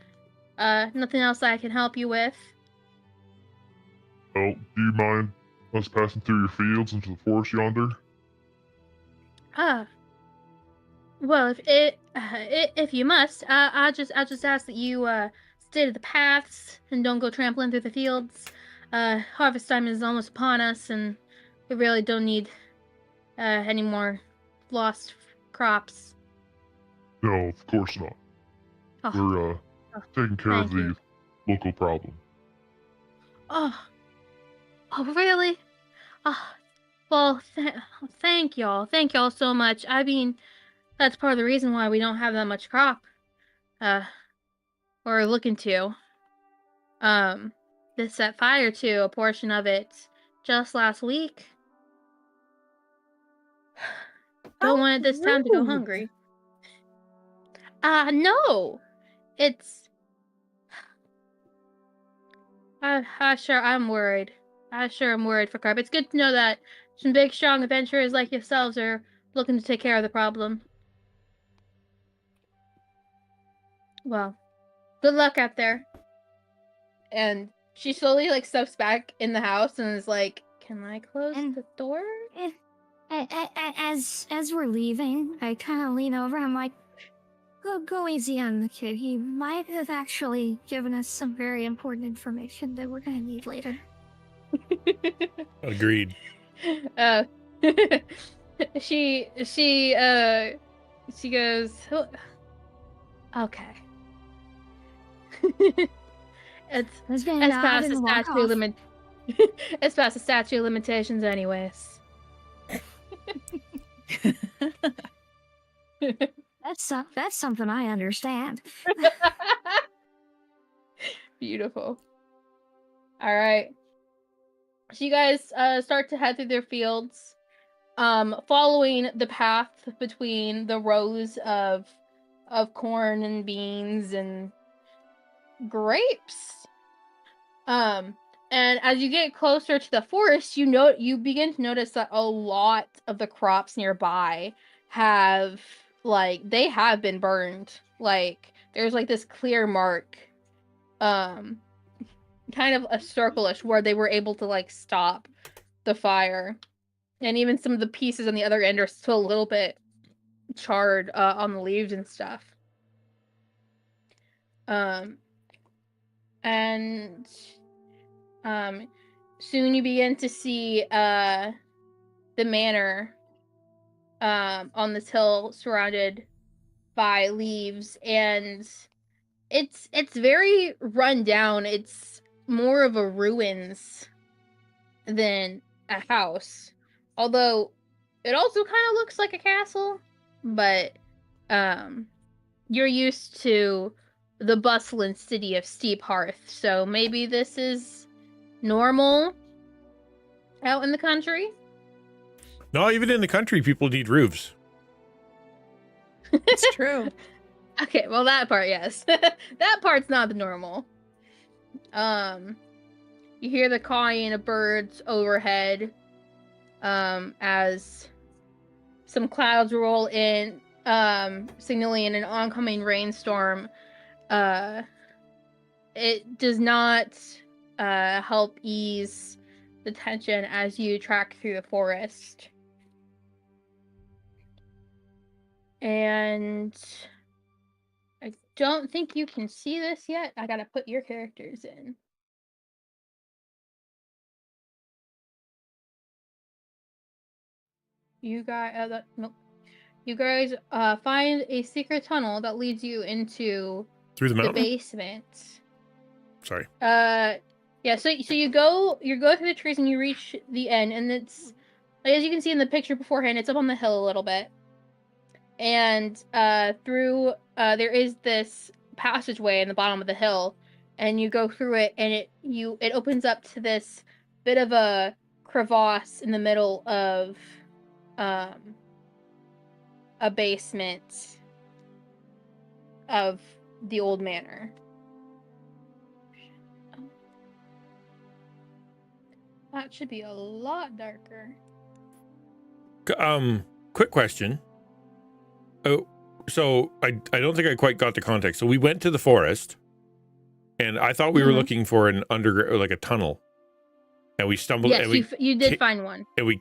nothing else I can help you with. Well, do you mind us passing through your fields into the forest yonder? Well, if you must, I'll just ask that you stay to the paths and don't go trampling through the fields. Harvest time is almost upon us, and we really don't need any more lost crops. No, of course not. Oh, We're taking care of the local problem. oh, really? Oh, well, thank y'all. Thank y'all so much. I mean, that's part of the reason why we don't have that much crop. Or looking to. This set fire to a portion of it just last week. Don't want this town to go hungry. No. It's... I'm worried. I'm worried for Carp. It's good to know that some big, strong adventurers like yourselves are looking to take care of the problem. Well, good luck out there. And she slowly, steps back in the house and is like, can I close the door? As we're leaving, I kind of lean over. I'm like, go easy on the kid. He might have actually given us some very important information that we're gonna need later. Agreed. She goes, okay. It's past the statute of limitations anyways. That's something I understand. Beautiful. All right. So you guys start to head through their fields, following the path between the rows of corn and beans and grapes. And as you get closer to the forest, you begin to notice that a lot of the crops nearby have been burned. There's this clear mark, kind of a circle-ish, where they were able to stop the fire. And even some of the pieces on the other end are still a little bit charred on the leaves and stuff. And soon you begin to see the manor on this hill surrounded by leaves, and it's very run down. It's more of a ruins than a house, although it also kind of looks like a castle. But you're used to the bustling city of Steep Hearth, so maybe this is normal out in the country. No, even in the country, people need roofs. It's true. Okay, well, that part, yes. That part's not the normal. You hear the cawing of birds overhead, as some clouds roll in, signaling an oncoming rainstorm. It does not help ease the tension as you track through the forest. And I don't think you can see this yet. I gotta put your characters in. You guys, nope. You guys find a secret tunnel that leads you into Through the the mountain? basement. Sorry. Yeah. So you go through the trees and you reach the end, and it's like, as you can see in the picture beforehand, it's up on the hill a little bit, and through there is this passageway in the bottom of the hill, and you go through it, and it opens up to this bit of a crevasse in the middle of a basement of the old manor. That should be a lot darker. Quick question. Oh, so I don't think I quite got the context. So we went to the forest, and I thought we were looking for an underground, like a tunnel, and we stumbled. Yes, and you did find one. And we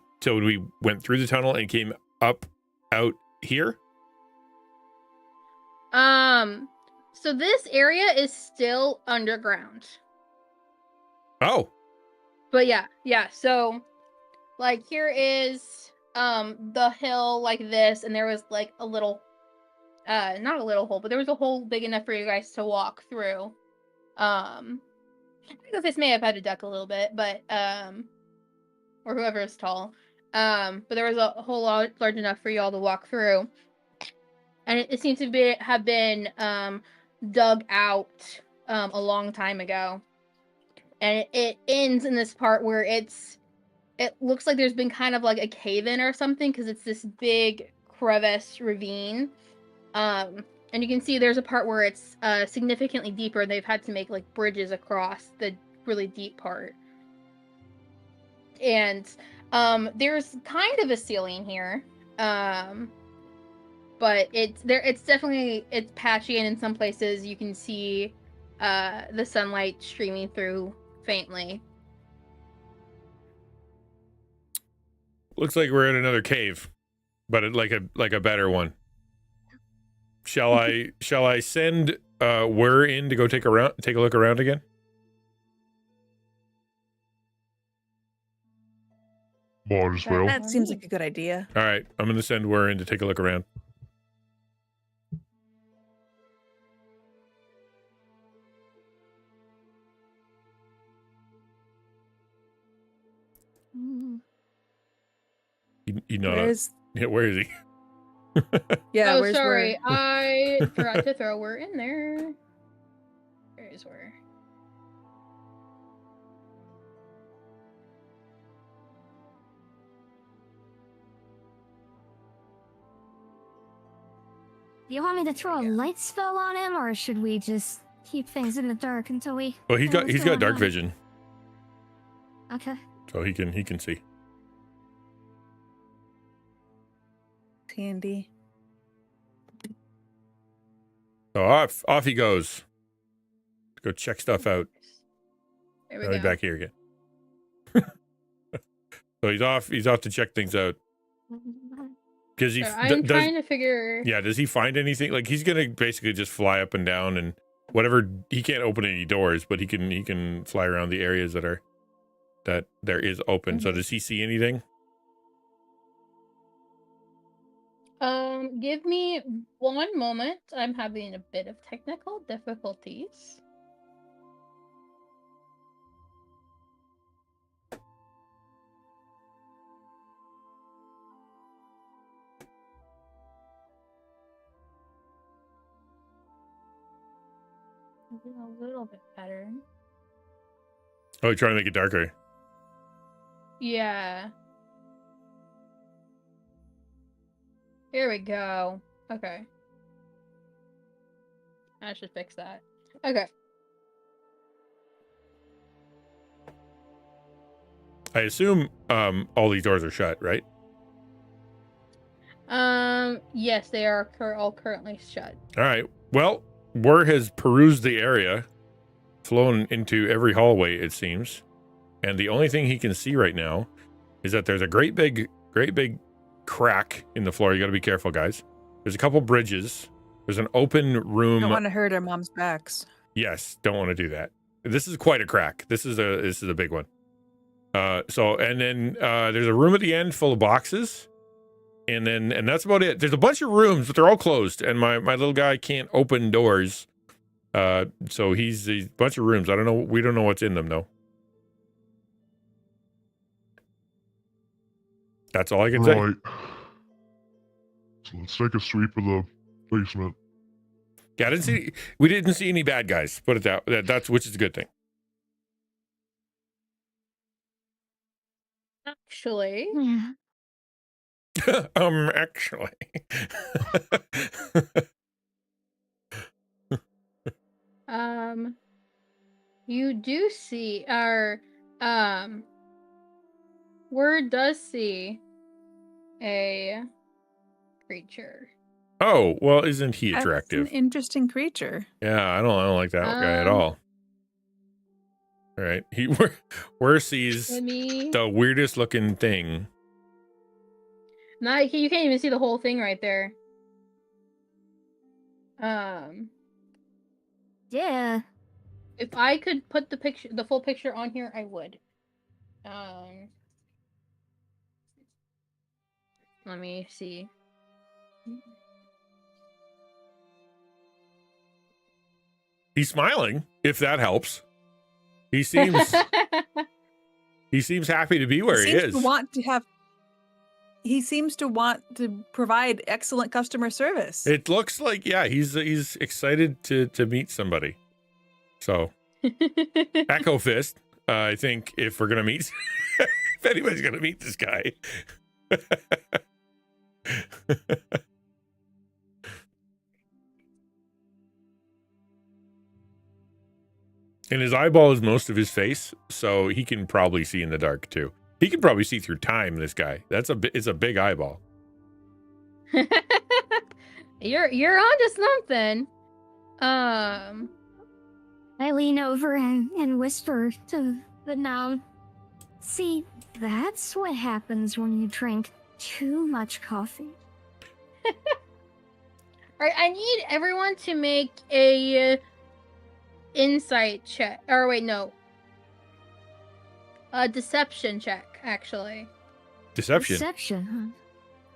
went through the tunnel and came up out here. So this area is still underground. Oh. But yeah. So, like, here is the hill like this, and there was like a little, not a little hole, but there was a hole big enough for you guys to walk through. I think this may have had to duck a little bit, but or whoever is tall. But there was a hole large enough for you all to walk through, and it seems to have been dug out a long time ago. And it ends in this part where it looks like there's been kind of like a cave-in or something, because it's this big crevice ravine. And you can see there's a part where it's significantly deeper. They've had to make like bridges across the really deep part. And there's kind of a ceiling here. But it's definitely patchy, and in some places you can see the sunlight streaming through faintly. Looks like we're in another cave, but like a better one. Shall I send Whir in to go take a look around again? Might as well. That seems like a good idea. All right, I'm gonna send Whir in to take a look around. You know, where is he? Yeah, oh, where's sorry, Whir? I forgot to throw Whir in there. Where is Whir? Do you want me to throw a light spell on him, or should we just keep things in the dark until we? Well, he's got dark vision, Okay. so he can see. Handy. So off he goes. Go check stuff out. There we Right go. back here again. So he's off to check things out. Because I'm trying to figure. Yeah, does he find anything? Like, he's gonna basically just fly up and down and whatever. He can't open any doors, but he can fly around the areas that there is open. So does he see anything? Give me one moment. I'm having a bit of technical difficulties. Doing a little bit better. Oh, you're trying to make it darker. Yeah. Here we go. Okay. I should fix that. Okay. I assume all these doors are shut, right? Yes, they are all currently shut. All right. Well, Wur has perused the area, flown into every hallway, it seems. And the only thing he can see right now is that there's a great big crack in the floor. You got to be careful, guys. There's a couple bridges. There's an open room. Don't want to hurt our mom's backs. Yes, don't want to do that. This is quite a crack. This is a big one. And then there's a room at the end full of boxes. And that's about it. There's a bunch of rooms, but they're all closed. And my little guy can't open doors. So he's a bunch of rooms. I don't know. We don't know what's in them though. That's all I can say. Right. So let's take a sweep of the basement. Yeah, we didn't see any bad guys. Put it that's which is a good thing. Actually. Yeah. Actually. You do see, Word does see a creature. Oh, well, isn't he That's attractive? an interesting creature. Yeah, I don't like that guy at all. All right, Where sees the weirdest looking thing. You can't even see the whole thing right there. Yeah. If I could put the full picture on here, I would. Let me see. He's smiling, if that helps. He seems happy to be where he is. He seems to want to provide excellent customer service. It looks like, yeah, he's excited to meet somebody. So, Echo Fist, I think if we're going to meet, if anybody's going to meet this guy. And his eyeball is most of his face, so he can probably see in the dark too. He can probably see through time, this guy. It's a big eyeball. You're onto something. I lean over and whisper to the gnome. See, that's what happens when you drink too much coffee. Alright, I need everyone to make a insight check. Or wait, no. A deception check, actually. Deception? Deception, huh?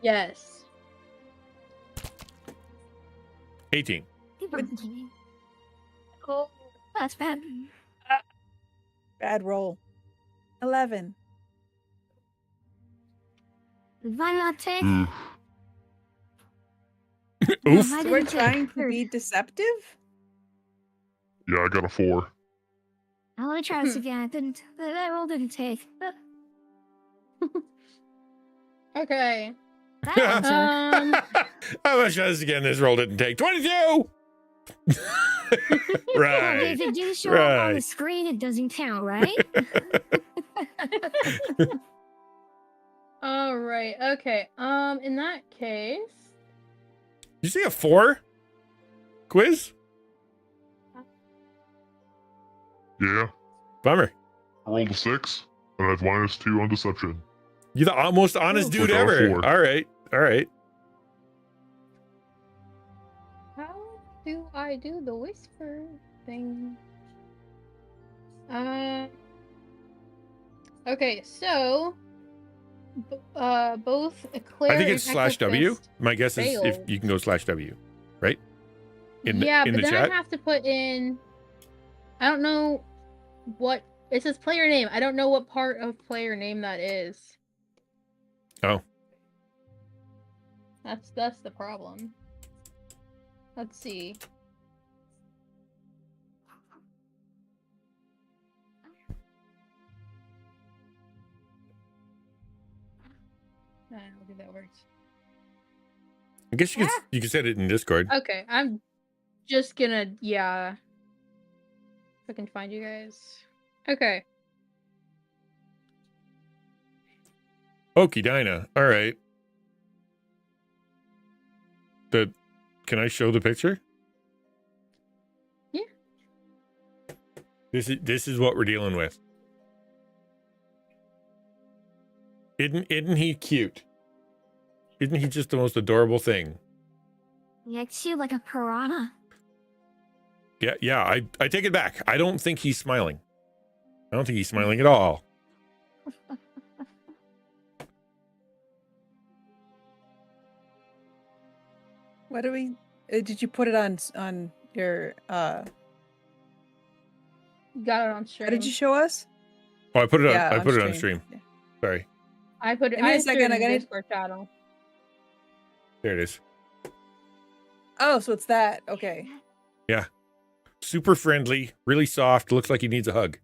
Yes. 18. Oh, that's bad. Bad roll. 11. Did I not take? Oof. I We're didn't take trying to 30. be deceptive? Yeah, I got a 4. Now let me try this again. That roll didn't take. Okay. That one took. How much does this again? This roll didn't take 22. Right. If it didn't show up on the Right. screen, it doesn't count, right? All right. Okay. In that case, You see a 4? Quiz? Yeah. Bummer. I rolled a 6, and I have -2 on deception. You're the most honest dude Got a ever. 4. All right. how do I do the whisper thing? Okay. So, both Claire I think it's and Echo /W. Fist My guess is if failed. you can go /W, right? In yeah, the but then chat. I have to put in. I don't know what it says. Player name. I don't know what part of player name that is. Oh. That's the problem. Let's see. I don't think that works. I guess you can set it in Discord. Okay, I'm just gonna if I can find you guys. Okay. Okie Dinah. All right. Can I show the picture? Yeah. This is what we're dealing with. Isn't he cute? Isn't he just the most adorable thing? He acts you like a piranha. Yeah, I take it back. I don't think he's smiling. I don't think he's smiling at all. What do we? Did you put it on your? Got it on stream. How did you show us? Oh, I put it on. Yeah, I on put it on stream. stream. Sorry. I put it. Give me a I second, shared I in gotta- Discord channel. There it is. Oh, so it's that. Okay. Yeah. Super friendly, really soft. Looks like he needs a hug.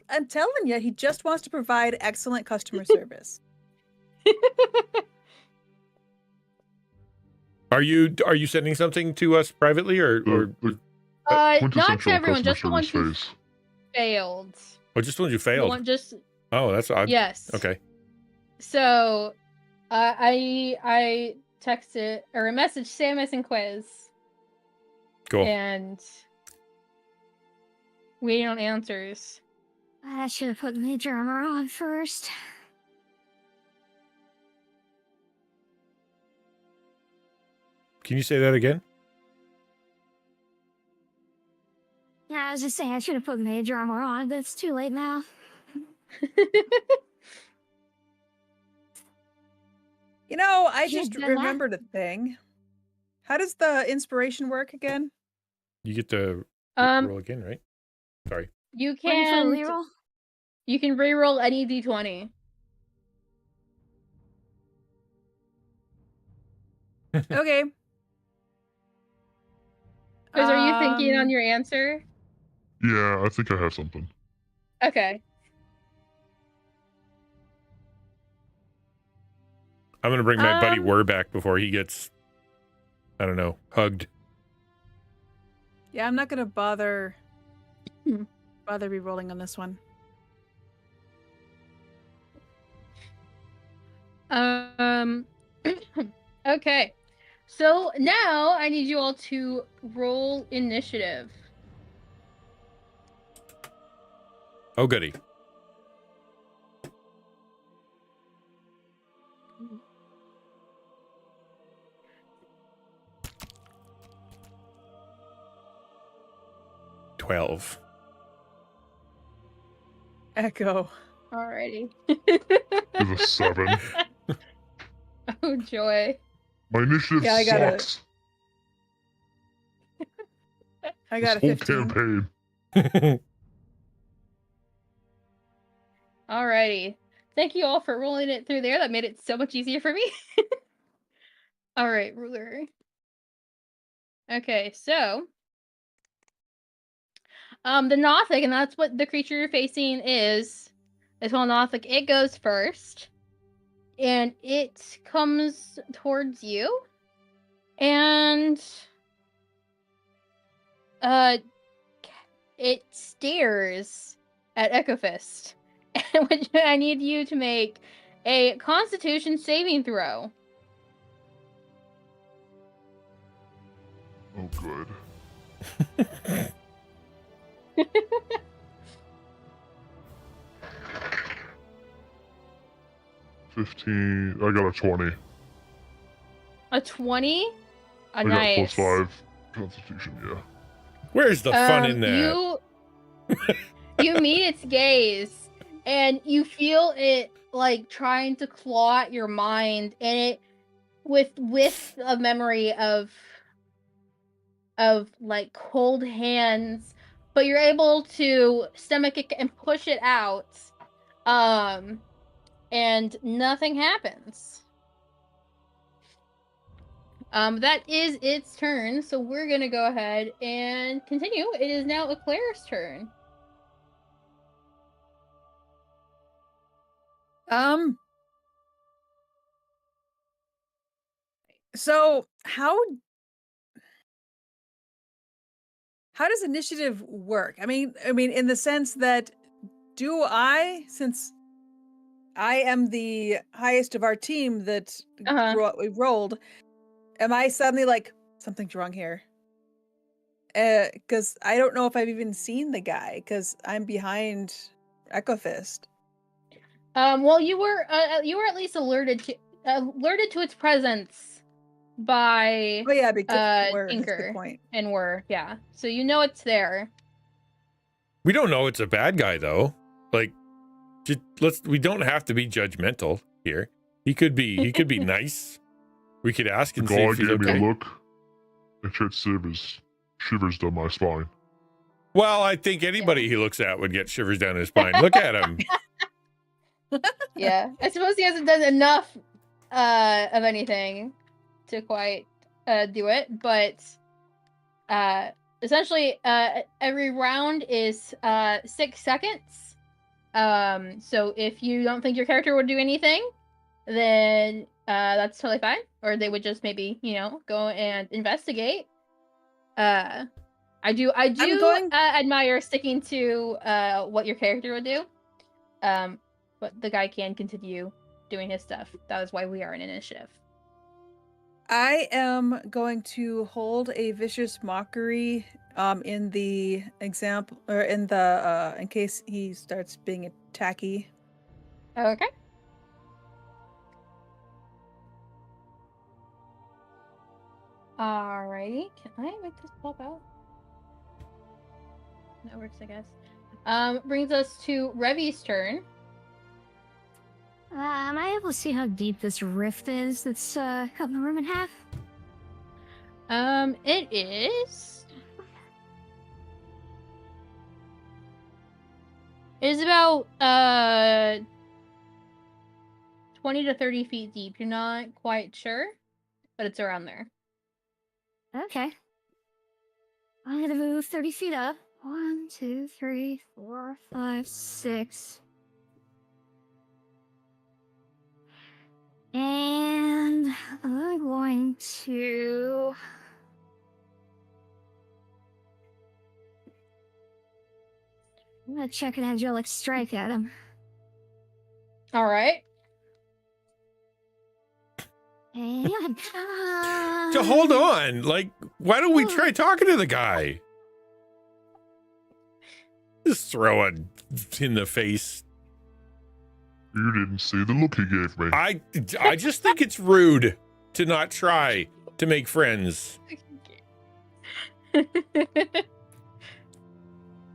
I'm telling you, he just wants to provide excellent customer service. Are you sending something to us privately or Not to Quintessential everyone, just the customer ones who service face. failed. oh, just the ones you The failed? one just Oh, that's odd. yes. Okay. So, I texted or messaged Samus and Quiz. Cool. And waiting on answers. I should have put Major Armor on first. Can you say that again? Yeah, I was just saying I should have put Major Armor on, but it's too late now. You know, I You just did that? remembered a thing. How does the inspiration work again? You get to Um, roll again, right? Sorry. You Ready for a can reroll? you can reroll any d20. Okay. Quiz, are you thinking on Um, your answer? Yeah, I think I have something. Okay. I'm gonna bring my buddy Um, Wur back before he gets, I don't know, hugged. Yeah, I'm not gonna bother re-rolling on this one. Okay. So now I need you all to roll initiative. Oh, goody. $12. Echo. Alrighty. Is a 7. Oh joy. My initiative Yeah, I got it. sucks. I got a This whole 15. campaign. Alrighty. Thank you all for rolling it through there. That made it so much easier for me. Alright, ruler. Okay, so the Nothic, and that's what the creature you're facing is. It's called Nothic. It goes first. And it comes towards you. And it stares at Echofist. Which I need you to make a Constitution saving throw. Oh, good. 15. I got a 20. A 20? I got Nice. +5 Constitution, yeah. Where's the fun in that? You meet its gaze, and you feel it like trying to claw at your mind, and it with a memory of like cold hands, but you're able to stomach it and push it out, and nothing happens. That is its turn, so we're gonna go ahead and continue. It is now Eclair's turn. So how does initiative work? I mean, in the sense that since I am the highest of our team that we rolled, am I suddenly like, something's wrong here? Because I don't know if I've even seen the guy, because I'm behind Echo Fist. Well, you were at least alerted to its presence by Oh yeah, because that's a Tinker good point. and yeah. So you know it's there. We don't know it's a bad guy though. Like, we don't have to be judgmental here. He could be nice. We could ask and The see guy if he's gave me okay. a look, and shit shivers down my spine. Well, I think anybody he looks at would get shivers down his spine. Look at him. Yeah, I suppose he hasn't done enough of anything to quite do it, but essentially every round is 6 seconds. So if you don't think your character would do anything, then that's totally fine. Or they would just maybe, go and investigate. I do admire sticking to what your character would do. But the guy can continue doing his stuff. That is why we are in initiative. I am going to hold a vicious mockery in the example, or in the in case he starts being tacky. Okay. Alrighty. Can I make this pop out? That works, I guess. Brings us to Revi's turn. Am I able to see how deep this rift is that's cut the room in half? It is. It is about 20 to 30 feet deep. You're not quite sure, but it's around there. Okay. I'm gonna move 30 feet up. 1, 2, 3, 4, 5, 6. And I'm going to... I'm gonna check an angelic strike at him. Alright. And... So hold on. Like, why don't we try talking to the guy? Just throw it in the face. You didn't see the look he gave me. I just think it's rude to not try to make friends.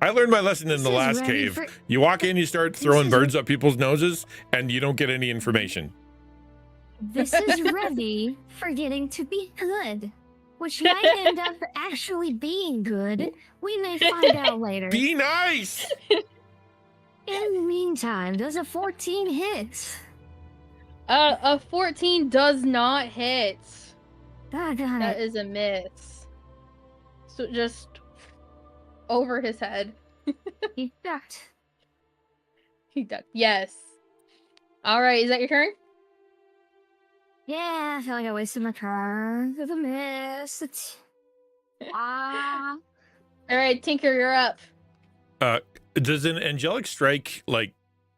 I learned my lesson in the last cave. You walk in, you start throwing birds up people's noses, and you don't get any information. This is Revi forgetting to be good, which might end up actually being good. We may find out later. Be nice! In the meantime, does a 14 hit? A 14 does not hit. That is a miss. So just over his head. He ducked. He ducked. Yes. Alright, is that your turn? Yeah, I feel like I wasted my turn with a miss. Alright, Tinker, you're up. Does an angelic strike, like,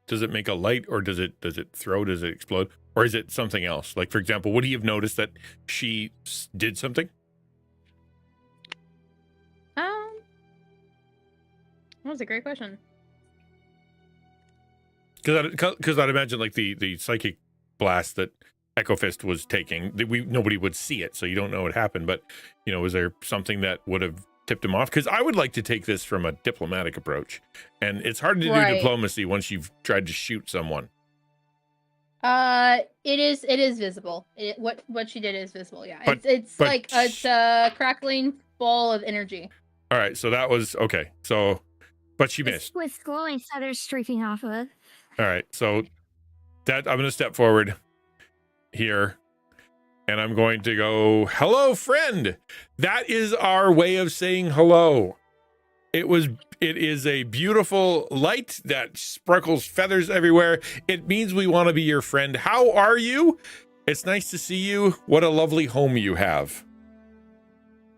does it make a light, or does it throw, does it explode, or is it something else? Like, for example, would he have noticed that she did something? That was a great question. Because I'd imagine, like, the psychic blast that Echo Fist was taking, nobody would see it, so you don't know what happened. But, was there something that would have tipped him off? Because I would like to take this from a diplomatic approach, and it's hard to do diplomacy once you've tried to shoot someone. It is visible. What she did is visible. Yeah, it's a crackling ball of energy. All right, so that was okay. So, but she missed with glowing feathers streaking off of it. All right, so that I'm going to step forward here, and I'm going to go, "Hello, friend." That is our way of saying hello. It is a beautiful light that sparkles feathers everywhere. It means we want to be your friend. How are you? It's nice to see you. What a lovely home you have.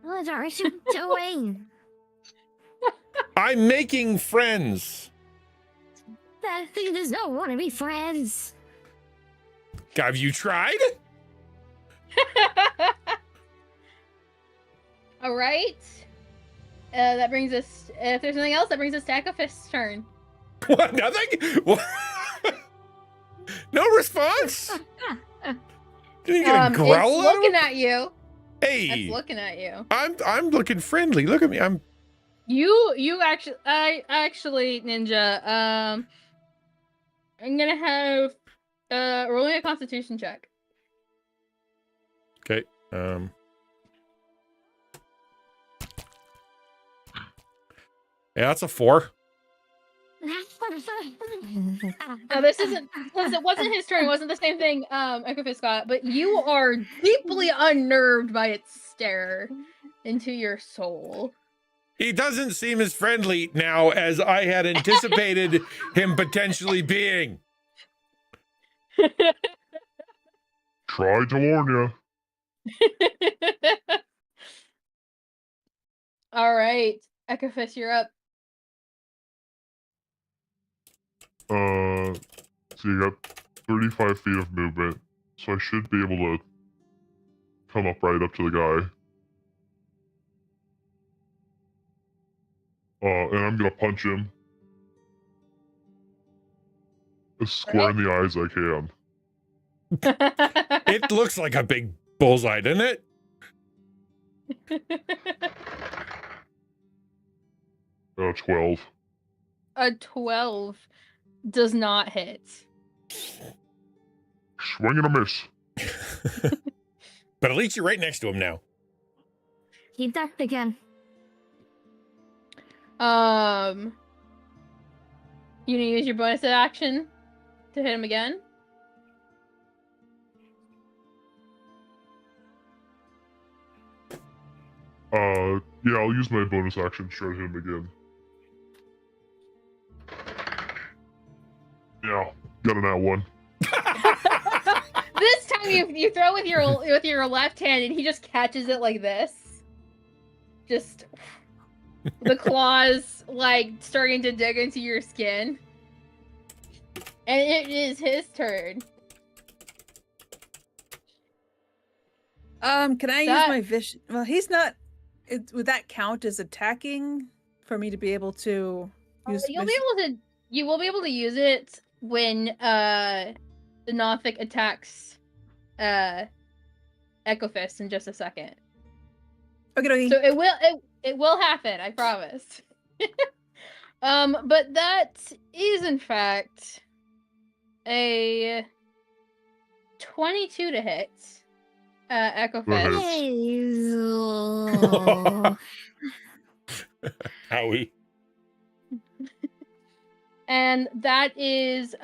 What are you doing? I'm making friends. That thing does not want to be friends. Have you tried? All right. That brings us. If there's nothing else, that brings us to Ekafist's turn. What? Nothing? What? No response? Didn't you get a growl It's out of looking him? at you. Hey, It's looking at you. I'm looking friendly. Look at me. You actually Ninja. I'm gonna have rolling a Constitution check. Okay. Yeah, that's a 4. No, this isn't because it wasn't his turn. It wasn't the same thing Ekafist got, but you are deeply unnerved by its stare into your soul. He doesn't seem as friendly now as I had anticipated him potentially being. Tried to warn you. All right, Ekafist, you're up. So you got 35 feet of movement, so I should be able to come up right up to the guy. And I'm gonna punch him as square in the eyes I can. It looks like a big bullseye, doesn't it? 12. A 12 does not hit. Swing and a miss. But at least you're right next to him now. He ducked again. You gonna use your bonus action to hit him again? Yeah, I'll use my bonus action to try to hit him again. Yeah, got an at one. This time you throw with your left hand and he just catches it like this. Just the claws like starting to dig into your skin. And it is his turn. Can I use my vision? Well, he's not. Would that count as attacking for me to be able to use? You will be able to use it when the Nothic attacks Ekafist in just a second. Okay. So it will happen, I promise. But that is in fact a 22 to hit. Ekafist. Howie. And that is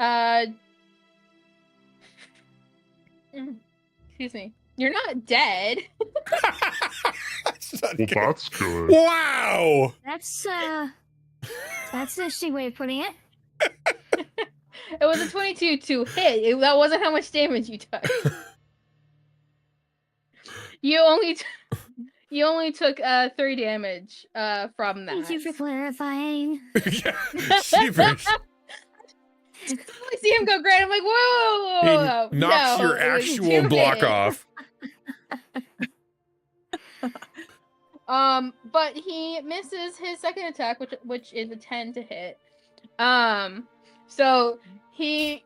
excuse me. You're not dead. Well, that's good. Wow. That's an interesting way of putting it. It was a 22 to hit. That wasn't how much damage you took. You only took 3 damage from that. Thank you for clarifying. Sheepers. I see him go great. I'm like, whoa! He knocks your actual block off. But he misses his second attack, which is a 10 to hit. So he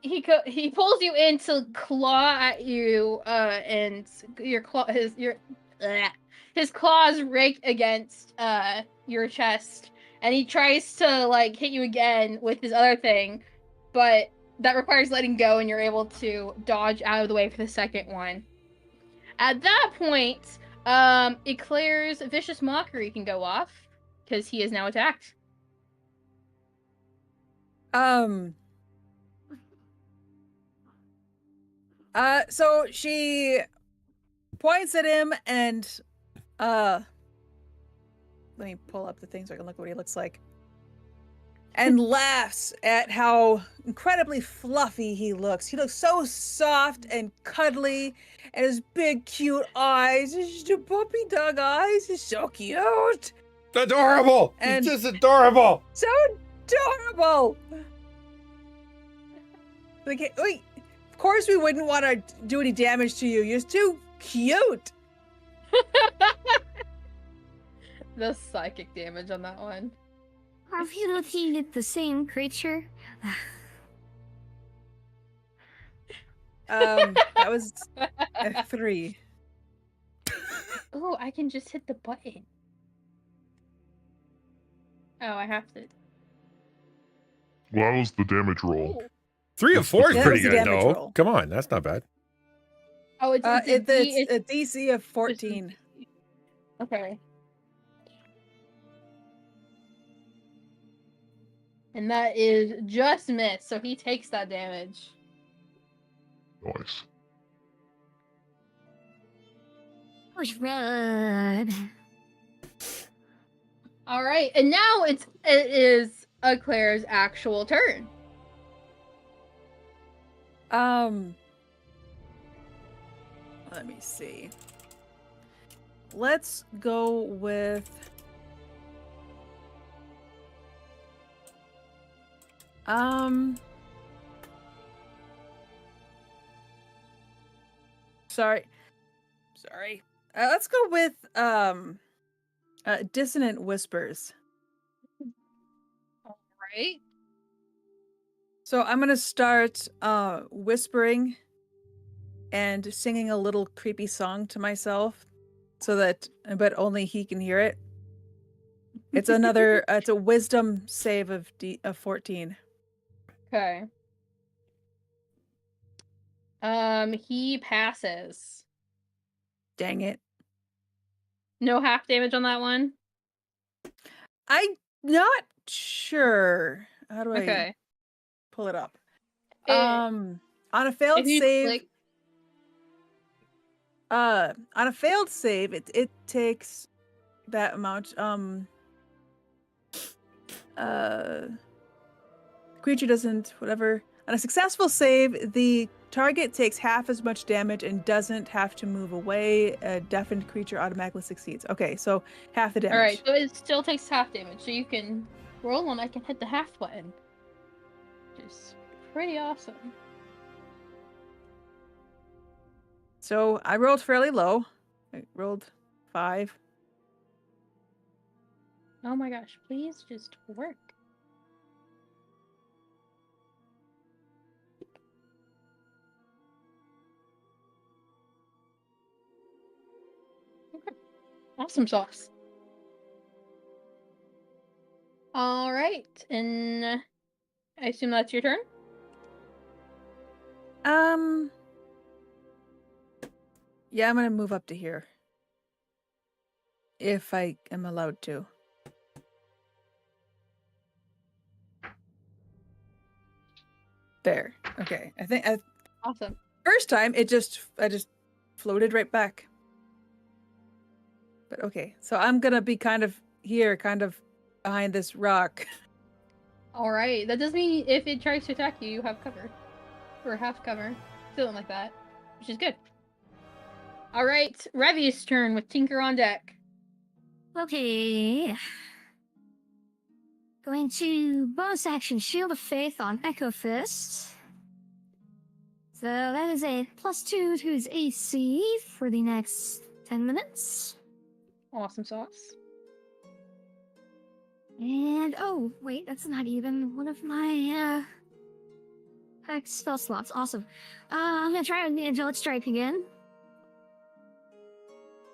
pulls you in to claw at you, and his claws rake against your chest, and he tries to like hit you again with his other thing, but that requires letting go, and you're able to dodge out of the way for the second one. At that point, Eclair's Vicious Mockery can go off because he is now attacked. So she points at him and let me pull up the thing so I can look at what he looks like. And laughs at how incredibly fluffy he looks. He looks so soft and cuddly, and his big cute eyes, his puppy dog eyes, is so cute. Adorable. And He's just adorable. So adorable. Like, wait, course we wouldn't want to do any damage to you. You're too cute. The psychic damage on that one. Are we looking at the same creature? That was a 3. Oh, I can just hit the button. Oh, I have to. Well, that was the damage roll. 3 of 4 is Yeah, that pretty was the good, damage though. roll. Come on, that's not bad. Oh, it's It's a DC of 14. Okay. And that is just missed, so he takes that damage. Nice. Push red. All right, and now it is Claire's actual turn. Let me see. Let's go with sorry. Let's go with Dissonant Whispers. All right. So I'm gonna start whispering and singing a little creepy song to myself, but only he can hear it. It's another. It's a Wisdom save of 14. Okay. He passes. Dang it! No half damage on that one. I'm not sure. How do I Okay. pull it up? On a failed save. On a failed save, it takes that amount. Creature doesn't whatever. On a successful save, the target takes half as much damage and doesn't have to move away. A deafened creature automatically succeeds. Okay, so half the damage. All right, so it still takes half damage. So you can roll and I can hit the half button, which is pretty awesome. So I rolled fairly low. I rolled 5. Oh my gosh! Please just work. Okay. Awesome sauce. All right, and I assume that's your turn. Yeah, I'm gonna move up to here. If I am allowed to. There. Okay. I think Awesome. first time I just floated right back. But okay. So I'm gonna be kind of here, kind of behind this rock. All right, that does mean if it tries to attack you, you have cover, or half cover, something like that, which is good. All right, Revy's turn with Tinker on deck. Okay. Going to bonus action Shield of Faith on Echo Fist. So that is a +2 to his AC for the next 10 minutes. Awesome sauce. And oh wait, that's not even one of my spell slots. Awesome. I'm gonna try the Angelic Strike again.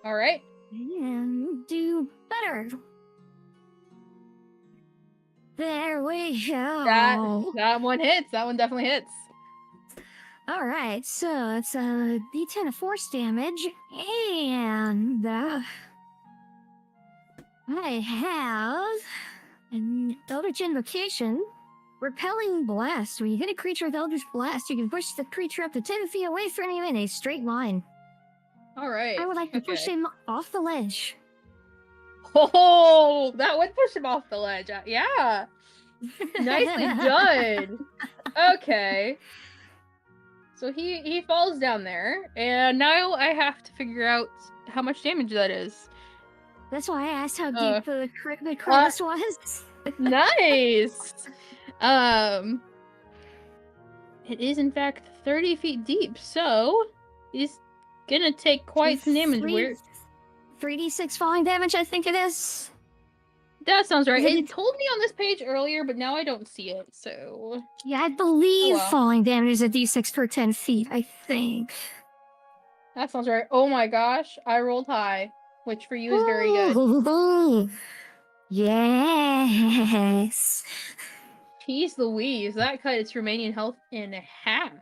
All right. And do better. There we go. That one hits. That one definitely hits. All right, so it's a D10 of force damage, and I have an Eldritch Invocation, Repelling Blast. When you hit a creature with Eldritch Blast, you can push the creature up to 10 feet away from you in a straight line. All right. I would like to push him off the ledge. Oh, that would push him off the ledge. Yeah. Nicely done. Okay. So he falls down there, and now I have to figure out how much damage that is. That's why I asked how deep the crevice was. Nice. It is in fact 30 feet deep, so he's gonna take quite some damage. Weird. 3d6 falling damage, I think it is. That sounds right. Is it- It told me on this page earlier, but now I don't see it, so... Yeah, I believe Oh, well. falling damage is a d6 per 10 feet, I think. That sounds right. Oh my gosh, I rolled high, which for you is very good. Ooh, yes. Jeez Louise, that cut its remaining health in half.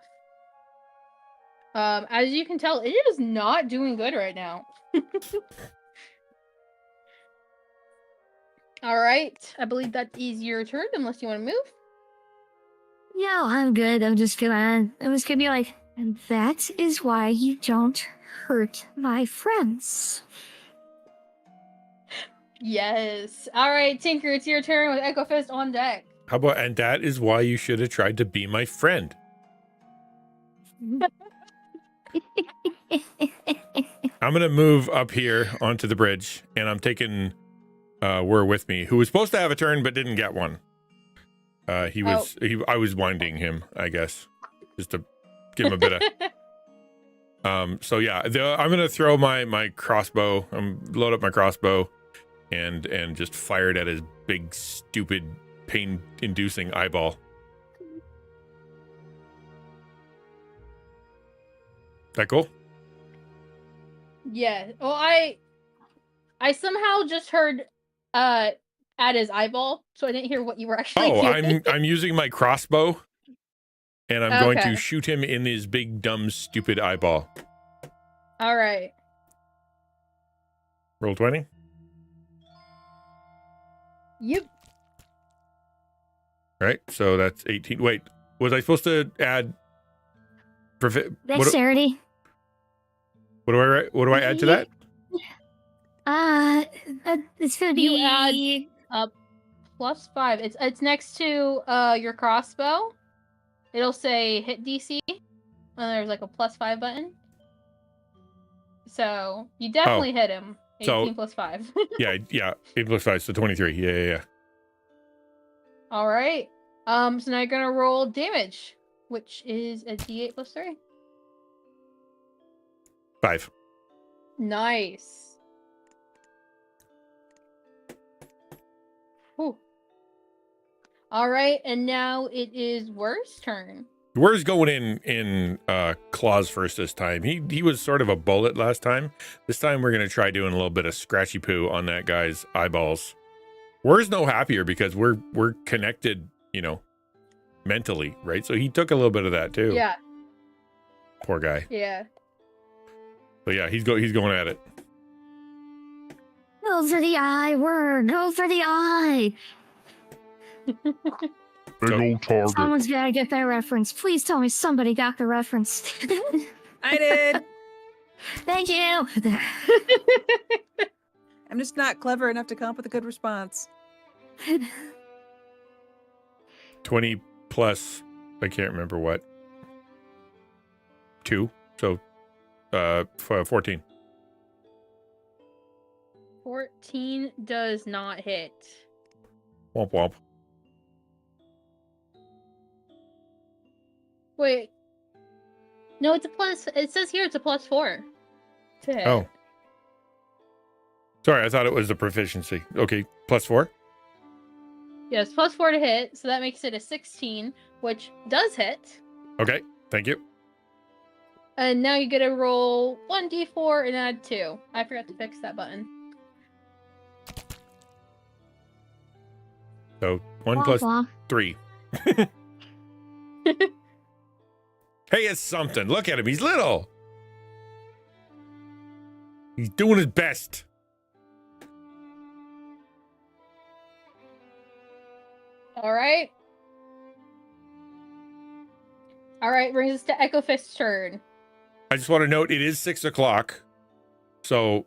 As you can tell, it is not doing good right now. Alright, I believe that is your turn, unless you want to move. No, I'm good. I'm just gonna be like, and that is why you don't hurt my friends. Yes. Alright, Tinker, it's your turn with Echo Fist on deck. How about, and that is why you should have tried to be my friend. I'm gonna move up here onto the bridge, and I'm taking Were with me, who was supposed to have a turn but didn't get one. I was winding him, I guess, just to give him a bit of. So yeah, I'm gonna throw my crossbow. Load up my crossbow, and just fire it at his big, stupid, pain-inducing eyeball. That cool? Yeah. Well, I somehow just heard at his eyeball, so I didn't hear what you were actually doing. I'm using my crossbow, and I'm going to Okay. shoot him in his big, dumb, stupid eyeball. All right. Roll 20. Yep. Right, so that's 18. Wait, was I supposed to add? Dexterity. What do I add to that? It's gonna be. You add +5. It's next to your crossbow. It'll say hit DC, and there's like a +5 button. So you definitely hit him. 18 plus 5. yeah, 8 plus 5, so 23. Yeah. All right. So now you're gonna roll damage, which is a D8 plus 3. 5. Nice. Whew. All right, and now it is Wur's turn. Where's going in claws first this time? He was sort of a bullet last time. This time we're gonna try doing a little bit of scratchy poo on that guy's eyeballs. Where's no happier because we're connected, mentally, right? So he took a little bit of that too. Yeah. Poor guy. Yeah. But yeah, he's going at it. Go for the eye, word. Go for the eye. Big old target. Someone's gotta get that reference. Please tell me somebody got the reference. I did. Thank you. I'm just not clever enough to come up with a good response. 20 plus, I can't remember what. 2, so 14. 14 does not hit. Womp womp. Wait. No, it's a plus. It says here it's a +4 to hit. Oh. Sorry, I thought it was a proficiency. Okay, +4? Yes, +4 to hit, so that makes it a 16, which does hit. Okay, thank you. And now you get to roll 1d4 and add 2. I forgot to fix that button. So 1 plus 3. Hey, it's something. Look at him. He's little. He's doing his best. All right. All right, brings us to Echo Fist's turn. I just want to note it is 6 o'clock. So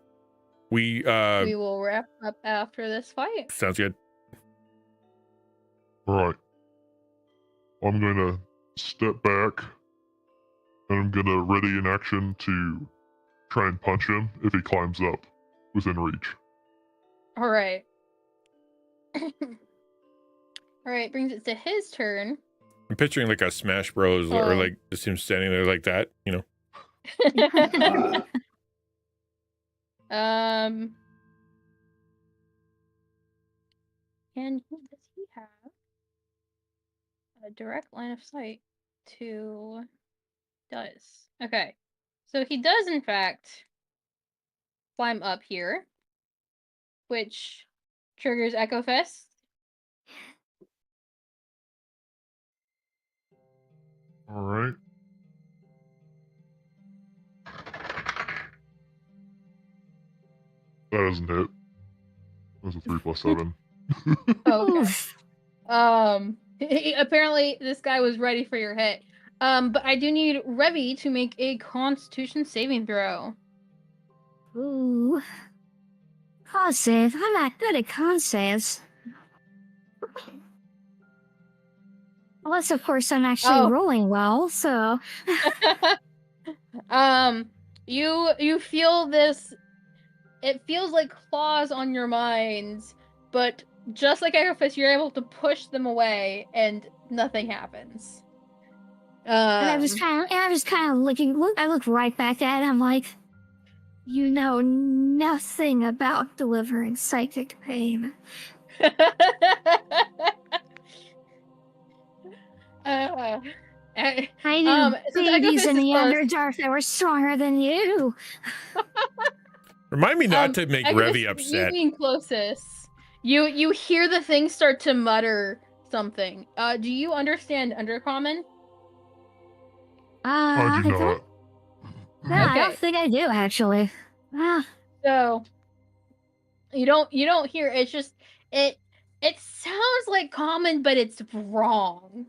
we will wrap up after this fight. Sounds good. Alright. I'm gonna step back, and I'm gonna ready in action to try and punch him if he climbs up within reach. All right. All right, brings it to his turn. I'm picturing like a Smash Bros. Or Oh. like just him standing there like that, you know. And does he have a direct line of sight to? Does. Okay. So he does in fact climb up here, which triggers Echo Fest. All right. That doesn't hit. That's a 3 plus 7. Okay. Apparently this guy was ready for your hit. But I do need Revy to make a Constitution saving throw. Ooh. Con save. I'm not good at con saves. Unless, of course, I'm actually rolling well, so... You feel this... It feels like claws on your minds, but just like Echo you're able to push them away, and nothing happens. And I'm just kind of looking. I look right back at it. I'm like, you know nothing about delivering psychic pain. I knew babies in the close. Underdark that were stronger than you. Remind me not to make Revy You upset. being closest. You hear the thing start to mutter something. Do you understand Undercommon? I do not. No, I don't think I do actually. So you don't hear it's just it sounds like common, but it's wrong.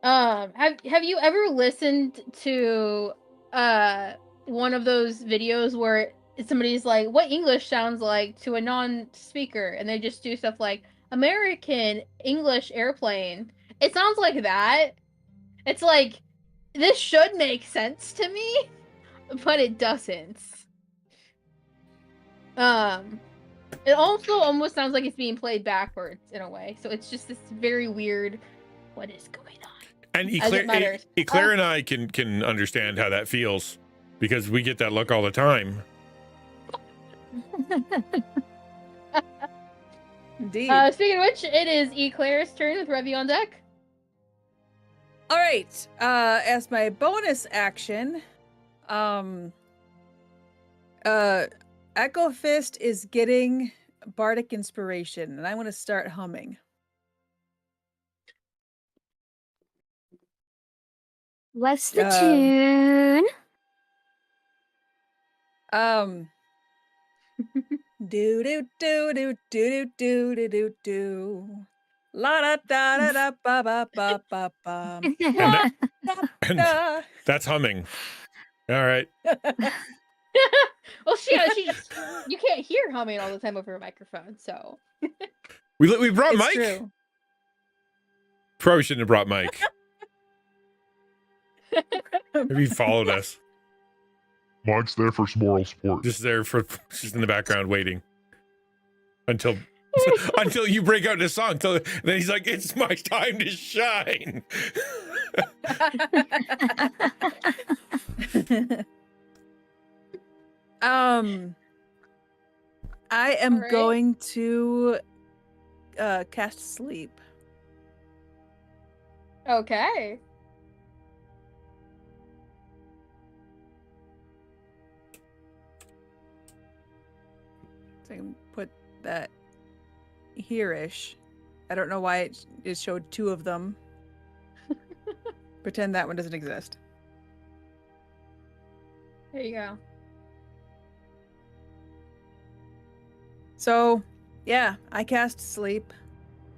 Have you ever listened to one of those videos where somebody's like, what English sounds like to a non-speaker, and they just do stuff like American English airplane? It sounds like that. It's like, this should make sense to me, but it doesn't. It also almost sounds like it's being played backwards in a way. So it's just this very weird, what is going on? And Eclair and I can understand how that feels, because we get that look all the time. Indeed. Speaking of which, it is Eclair's turn with Revy on deck. All right. As my bonus action, Echo Fist is getting bardic inspiration, and I want to start humming. What's the tune? Do do do do do do do do do. La da da da da ba ba ba ba ba. And that's humming. All right. Well, she just, you can't hear humming all the time over a microphone, so. We brought It's Mike. true. Probably shouldn't have brought Mike. Maybe he followed us. Mike's there for some moral support. Just in the background waiting until you break out in a song. Then he's like, "It's my time to shine." I am going to cast sleep. Okay. So I can put that here-ish. I don't know why it showed 2 of them. Pretend that one doesn't exist. There you go. So, yeah, I cast sleep.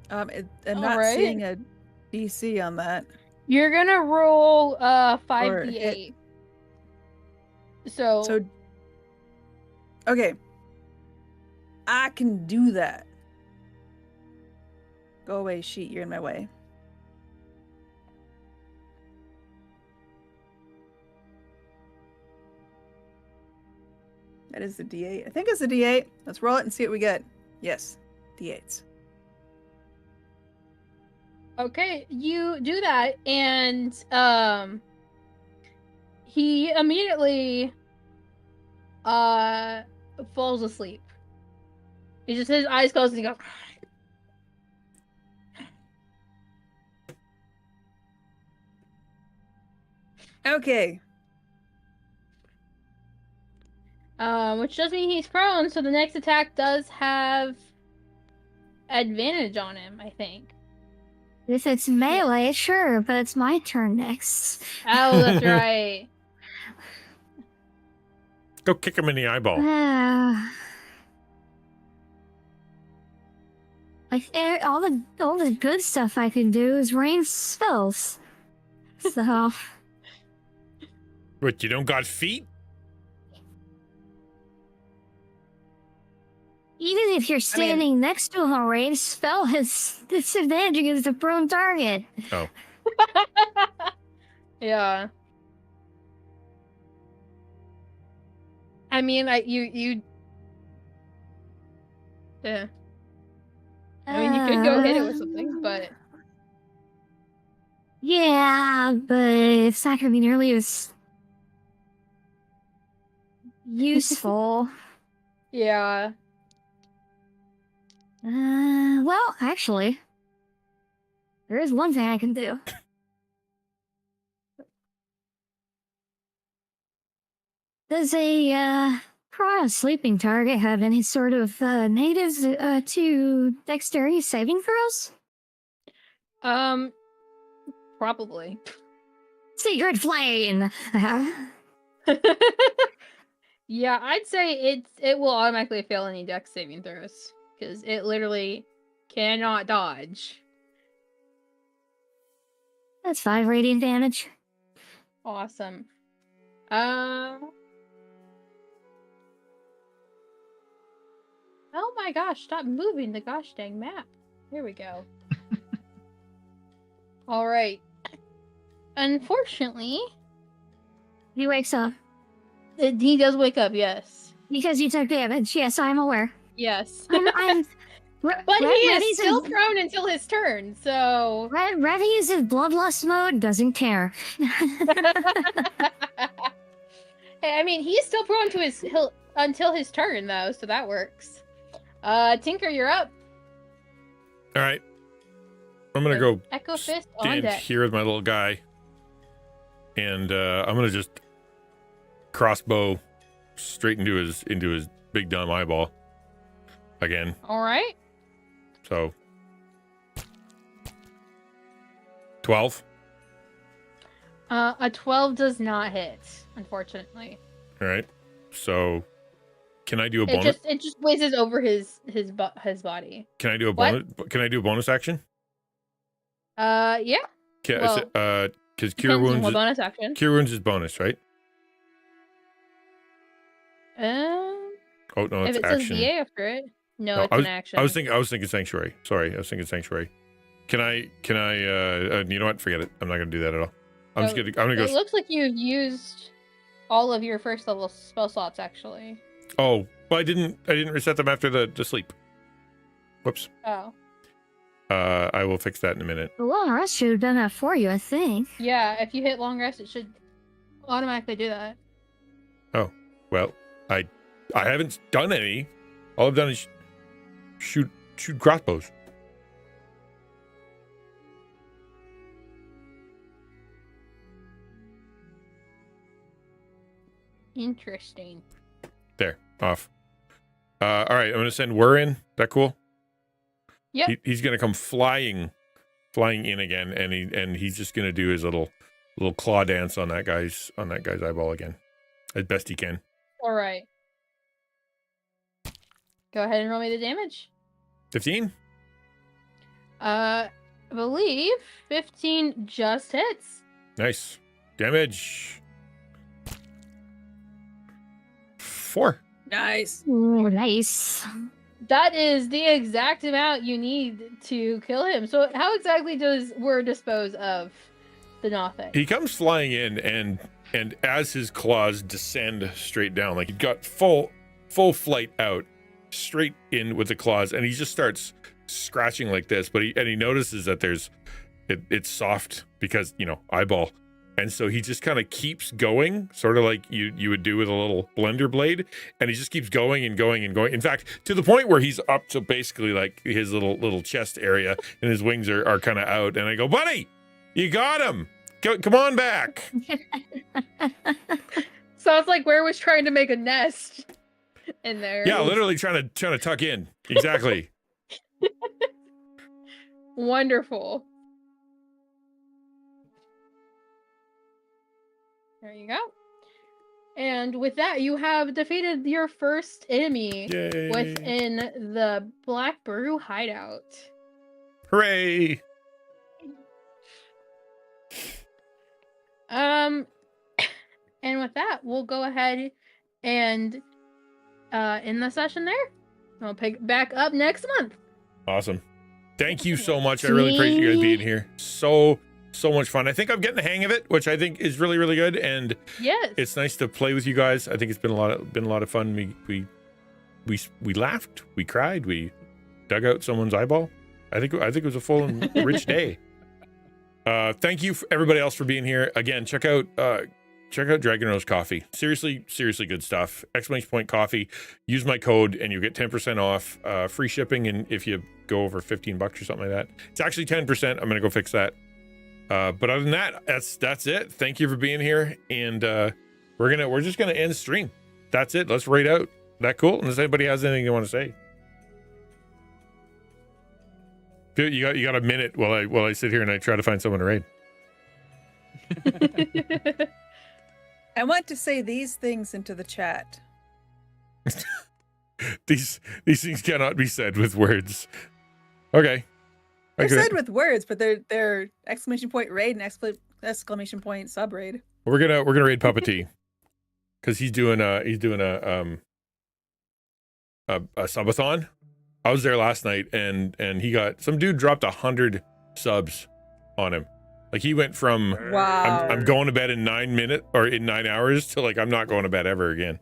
I'm not seeing a DC on that. You're gonna roll 5d8. So okay. I can do that. Go away, sheet. You're in my way. That is the D8. I think it's the D8. Let's roll it and see what we get. Yes, D8s. Okay, you do that, and he immediately falls asleep. He just his eyes closed and he goes. Okay. Which does mean he's prone, so the next attack does have advantage on him, I think. If it's melee, sure, but it's my turn next. Oh, that's right. Go kick him in the eyeball. All the good stuff I can do is rain spells. So. What, you don't got feet? Even if you're standing next to a ranged spell, it's disadvantage against a prone target. Oh. Yeah. I mean, yeah. I mean, you could go hit it with something, but... Yeah, but it's not gonna be nearly as... useful. Yeah. Well, actually, there is one thing I can do. Does a prone sleeping target have any sort of natives to dexterity saving throws? Probably. Secret flame. Yeah, I'd say it will automatically fail any dex saving throws because it literally cannot dodge. That's 5 radiant damage. Awesome. Oh my gosh, stop moving the gosh dang map. Here we go. Alright. Unfortunately... He wakes up. He does wake up, yes. Because you took damage. Yes, I'm aware. Yes. But he is still prone until his turn, so... Red uses bloodlust mode, doesn't care. Hey, I mean, he's still prone to until his turn, though, so that works. Tinker, you're up. All right. I'm going to go Echo Fist on stand deck. here with my little guy. And I'm going to just crossbow straight into his big dumb eyeball. Again. All right. So 12. A 12 does not hit, unfortunately. All right. So can I do a bonus? It just whizzes over his body. Can I do a What? bonus? Can I do a bonus action? Yeah. Well, Because cure depends on wounds. what bonus action. Cure wounds is bonus, right? Oh no, If it's it action. says VA after it, no, it's I was, an action. I was thinking sanctuary. Sorry, I was thinking sanctuary. Can I? You know what? Forget it. I'm not gonna do that at all. I'm gonna go. It looks like you've used all of your first level spell slots, actually. Oh, well, I didn't reset them after the sleep. Whoops. Oh. I will fix that in a minute. The long rest should have done that for you, I think. Yeah, if you hit long rest, it should automatically do that. Oh, well, I haven't done any. All I've done is shoot crossbows. Interesting. There, off. All right, I'm gonna send Whir in. That cool? Yep. He's gonna come flying in again, and he's just gonna do his little claw dance on that guy's eyeball again, as best he can. All right. Go ahead and roll me the damage. 15. I believe 15 just hits. Nice damage. 4. Nice. Ooh, nice. That is the exact amount you need to kill him. So how exactly does Whir dispose of the Nothic? He comes flying in, and as his claws descend straight down, like he got full flight out, straight in with the claws, and he just starts scratching like this. But he notices that there's it's soft because, you know, eyeball. And so he just kind of keeps going, sort of like you would do with a little blender blade. And he just keeps going and going and going. In fact, to the point where he's up to basically like his little chest area and his wings are kind of out. And I go, buddy, you got him. Come on back. Sounds like Where was trying to make a nest in there. Yeah, literally trying to tuck in. Exactly. Wonderful. There you go. And with that, you have defeated your first enemy Yay. within the Black Brew hideout. Hooray. And with that, we'll go ahead and end the session there. I'll pick back up next month. Awesome. Thank you so much. I really appreciate you guys being here. So much fun. I think I'm getting the hang of it, which I think is really, really good. And yes, it's nice to play with you guys. I think it's been a lot of fun. We laughed, we cried, we dug out someone's eyeball. I think it was a full and rich day. Thank you for everybody else for being here. Again, check out Dragon Rose Coffee. Seriously good stuff. Exclamation point coffee. Use my code and you get 10% off, free shipping. And if you go over $15 or something like that, it's actually 10%. I'm going to go fix that. But other than that, that's it. Thank you for being here. And, we're just going to end the stream. That's it. Let's raid out. That cool? Unless anybody has anything they want to say. You got a minute while I sit here and I try to find someone to raid. I want to say these things into the chat. These things cannot be said with words. Okay. They're said with words, but they're exclamation point raid and exclamation point sub raid. We're gonna raid Papa T because he's doing a subathon. I was there last night and he got some dude dropped 100 subs on him. Like he went from wow. I'm going to bed in 9 minutes or in 9 hours to like I'm not going to bed ever again.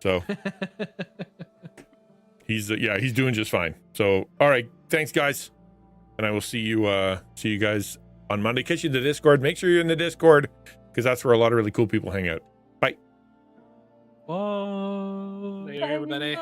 So he's doing just fine. So all right, thanks guys, and I will see you guys on Monday. Catch you in the Discord. Make sure you're in the Discord because that's where a lot of really cool people hang out. Bye. Whoa. Later, everybody.